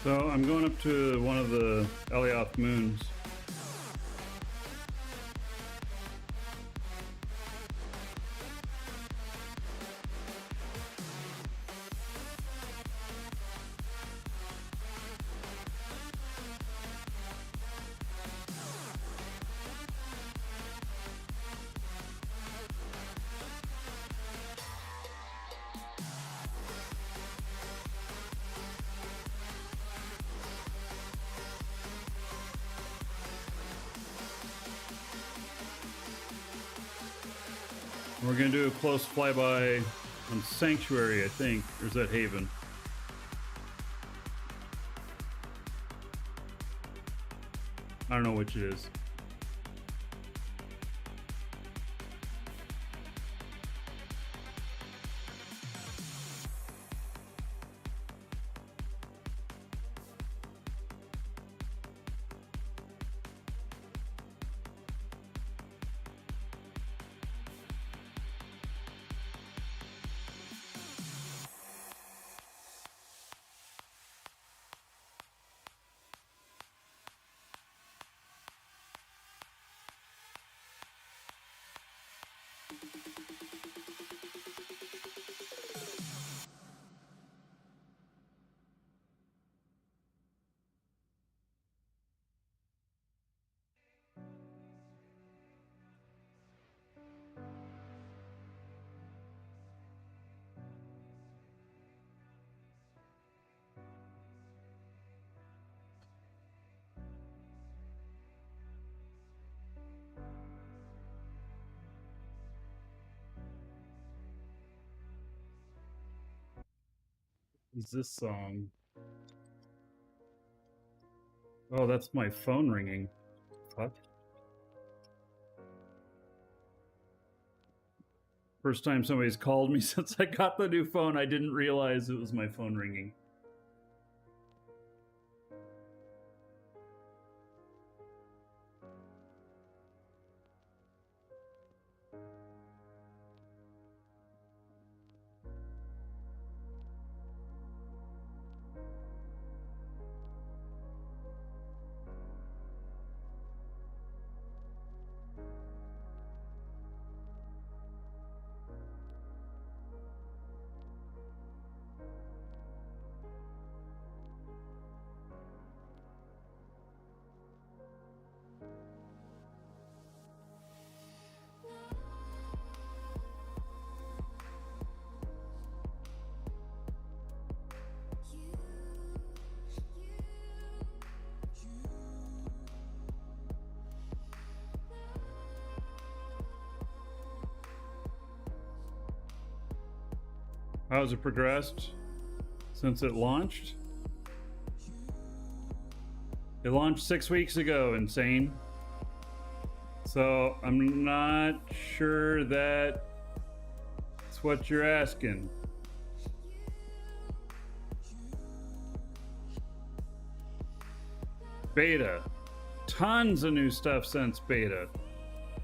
So I'm going up to one of the Elioth moons. We're gonna do a close flyby on Sanctuary, I think, or is that Haven? I don't know which it is. Is this song? Oh, that's my phone ringing. Fuck. First time somebody's called me since I got the new phone. I didn't realize it was my phone ringing. How's it progressed since it launched? It launched 6 weeks ago, insane. So I'm not sure that's what you're asking. Beta. Tons of new stuff since beta.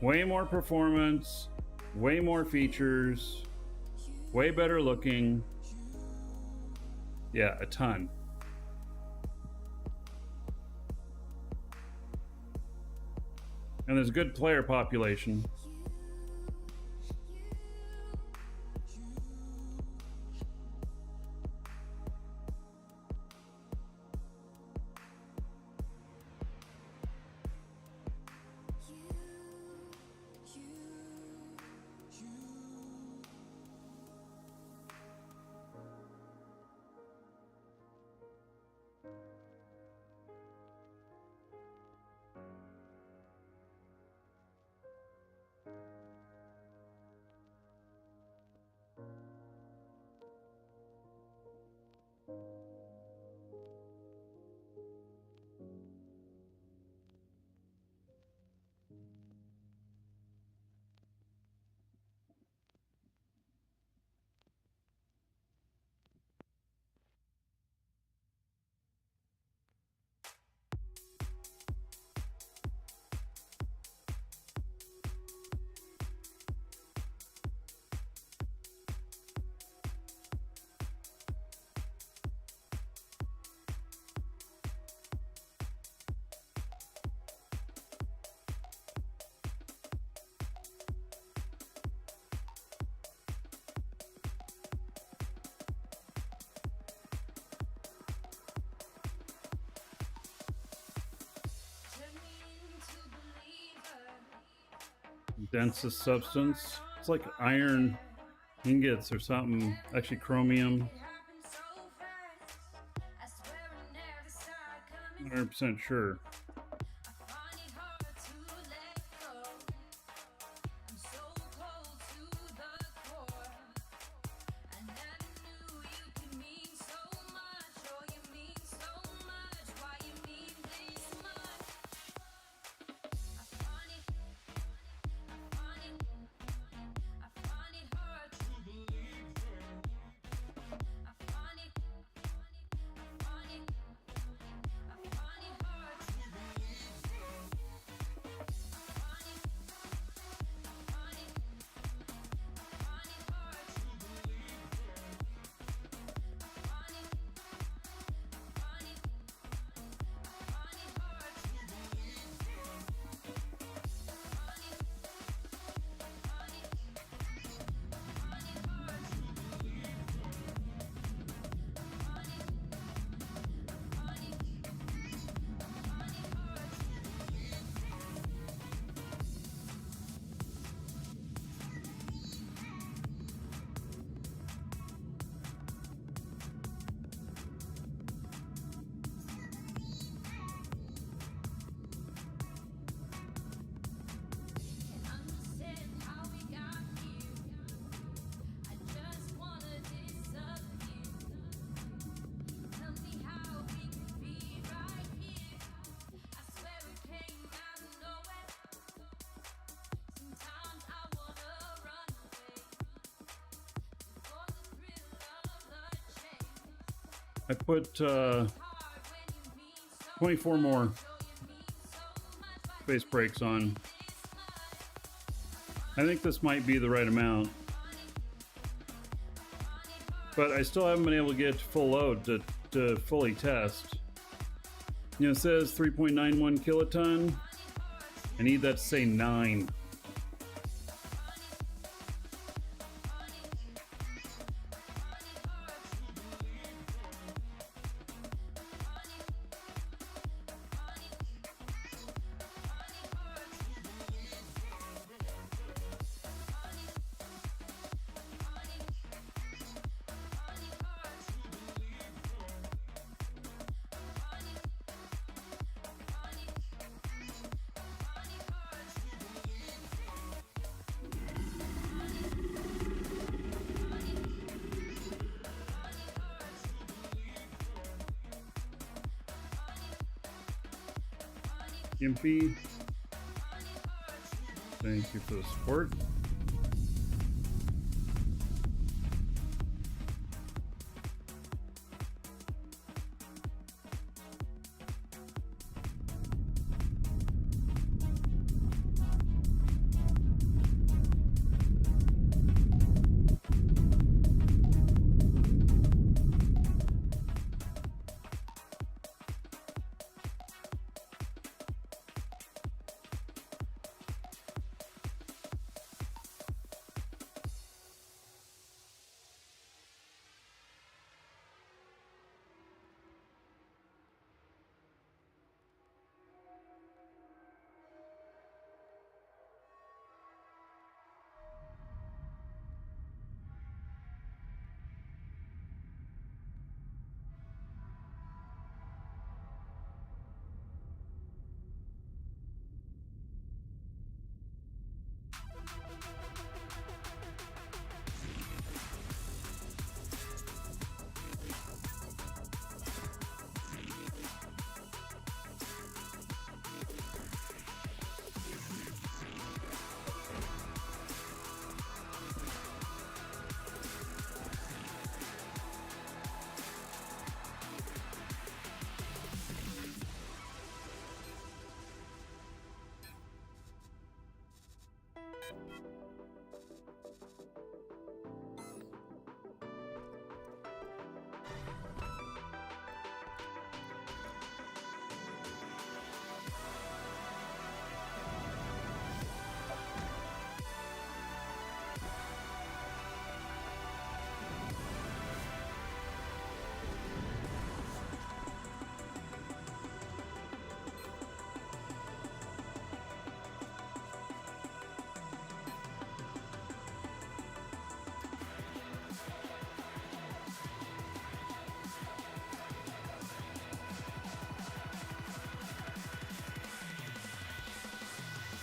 Way more performance, way more features. Way better looking. Yeah, a ton. And there's a good player population. Densest substance. It's like iron ingots or something. Actually, chromium. 100% sure. I put 24 more space brakes on. I think this might be the right amount, but I still haven't been able to get to full load to fully test. You know, it says 3.91 kiloton. I need that to say 9. Gimpy, thank you for the support.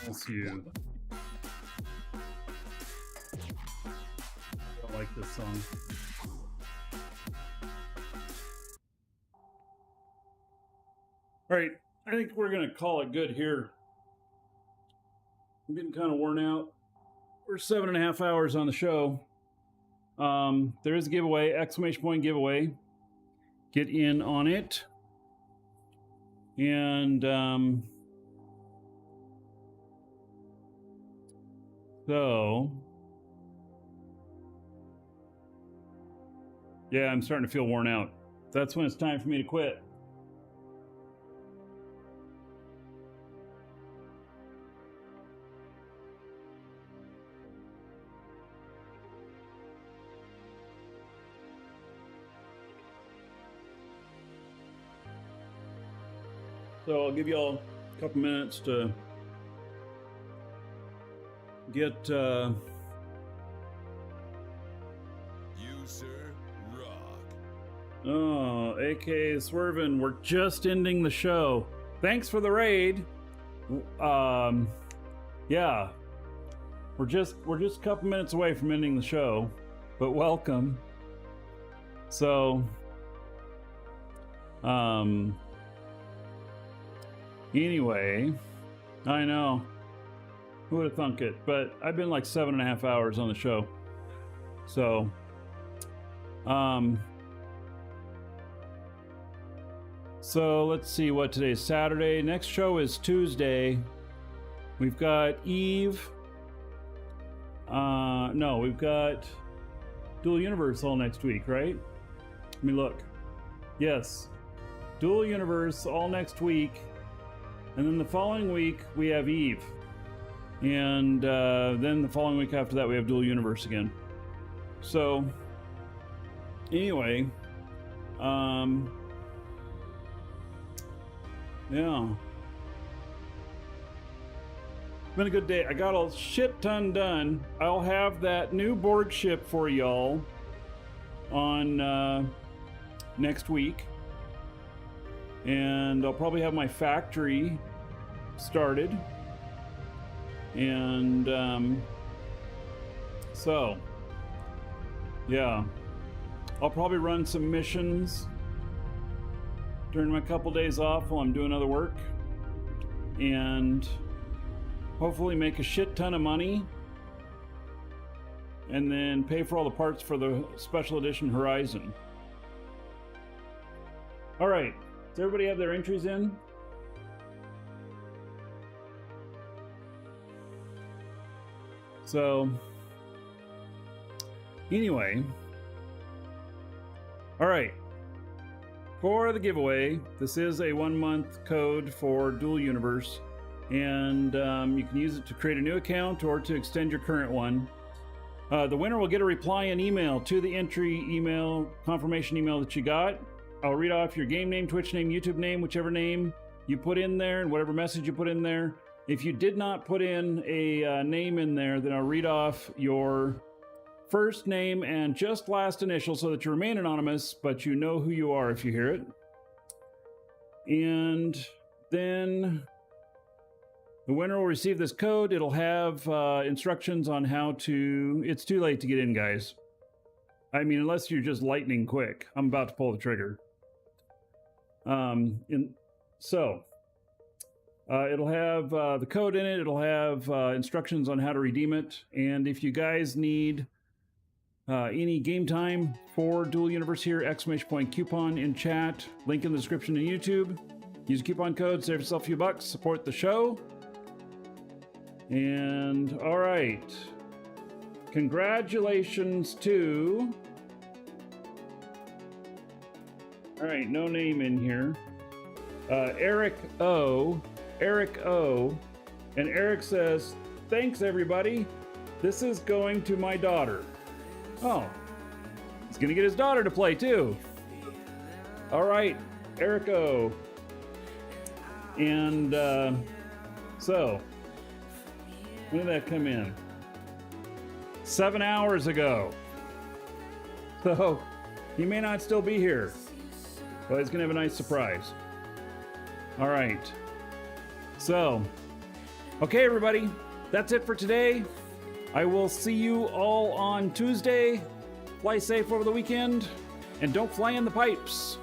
Let's you. I like this song. All right, I think we're gonna call it good here. I'm getting kind of worn out. We're 7.5 hours on the show. There is a giveaway, exclamation point giveaway. Get in on it. And so yeah, I'm starting to feel worn out. That's when it's time for me to quit. So I'll give you all a couple minutes to get You, sir, rock. oh, AK Swervin, we're just ending the show. Thanks for the raid. Yeah. We're just a couple minutes away from ending the show, but welcome. So anyway, I know. Who would have thunk it? But I've been like 7.5 hours on the show. So, so let's see what today's Saturday. Next show is Tuesday. We've got Eve. No, we've got Dual Universe all next week, right? Let me look. Yes. Dual Universe all next week. And then the following week, we have Eve. And then the following week after that, we have Dual Universe again. So, anyway, yeah. It's been a good day. I got a shit ton done. I'll have that new board ship for y'all on next week. And I'll probably have my factory started. And so yeah, I'll probably run some missions during my couple days off while I'm doing other work, and hopefully make a shit ton of money, and then pay for all the parts for the special edition Horizon. All right, does everybody have their entries in? So, anyway, all right, for the giveaway, this is a 1-month code for Dual Universe, and you can use it to create a new account or to extend your current one. The winner will get a reply and email to the entry email, confirmation email that you got. I'll read off your game name, Twitch name, YouTube name, whichever name you put in there, and whatever message you put in there. If you did not put in a name in there, then I'll read off your first name and just last initial so that you remain anonymous, but you know who you are if you hear it. And then the winner will receive this code. It'll have instructions on how to... It's too late to get in, guys. I mean, unless you're just lightning quick. I'm about to pull the trigger. It'll have the code in it. It'll have instructions on how to redeem it. And if you guys need any game time for Dual Universe here, exclamation point coupon in chat, link in the description in YouTube. Use a coupon code, save yourself a few bucks, support the show. And all right, congratulations to... All right, no name in here. Eric O. And Eric says, thanks everybody. This is going to my daughter. Oh, he's gonna get his daughter to play too. All right, Eric O. And so, when did that come in? 7 hours ago. So, he may not still be here, but he's gonna have a nice surprise. All right. So, Okay, everybody, that's it for today. I will see you all on Tuesday. Fly safe over the weekend, and don't fly in the pipes.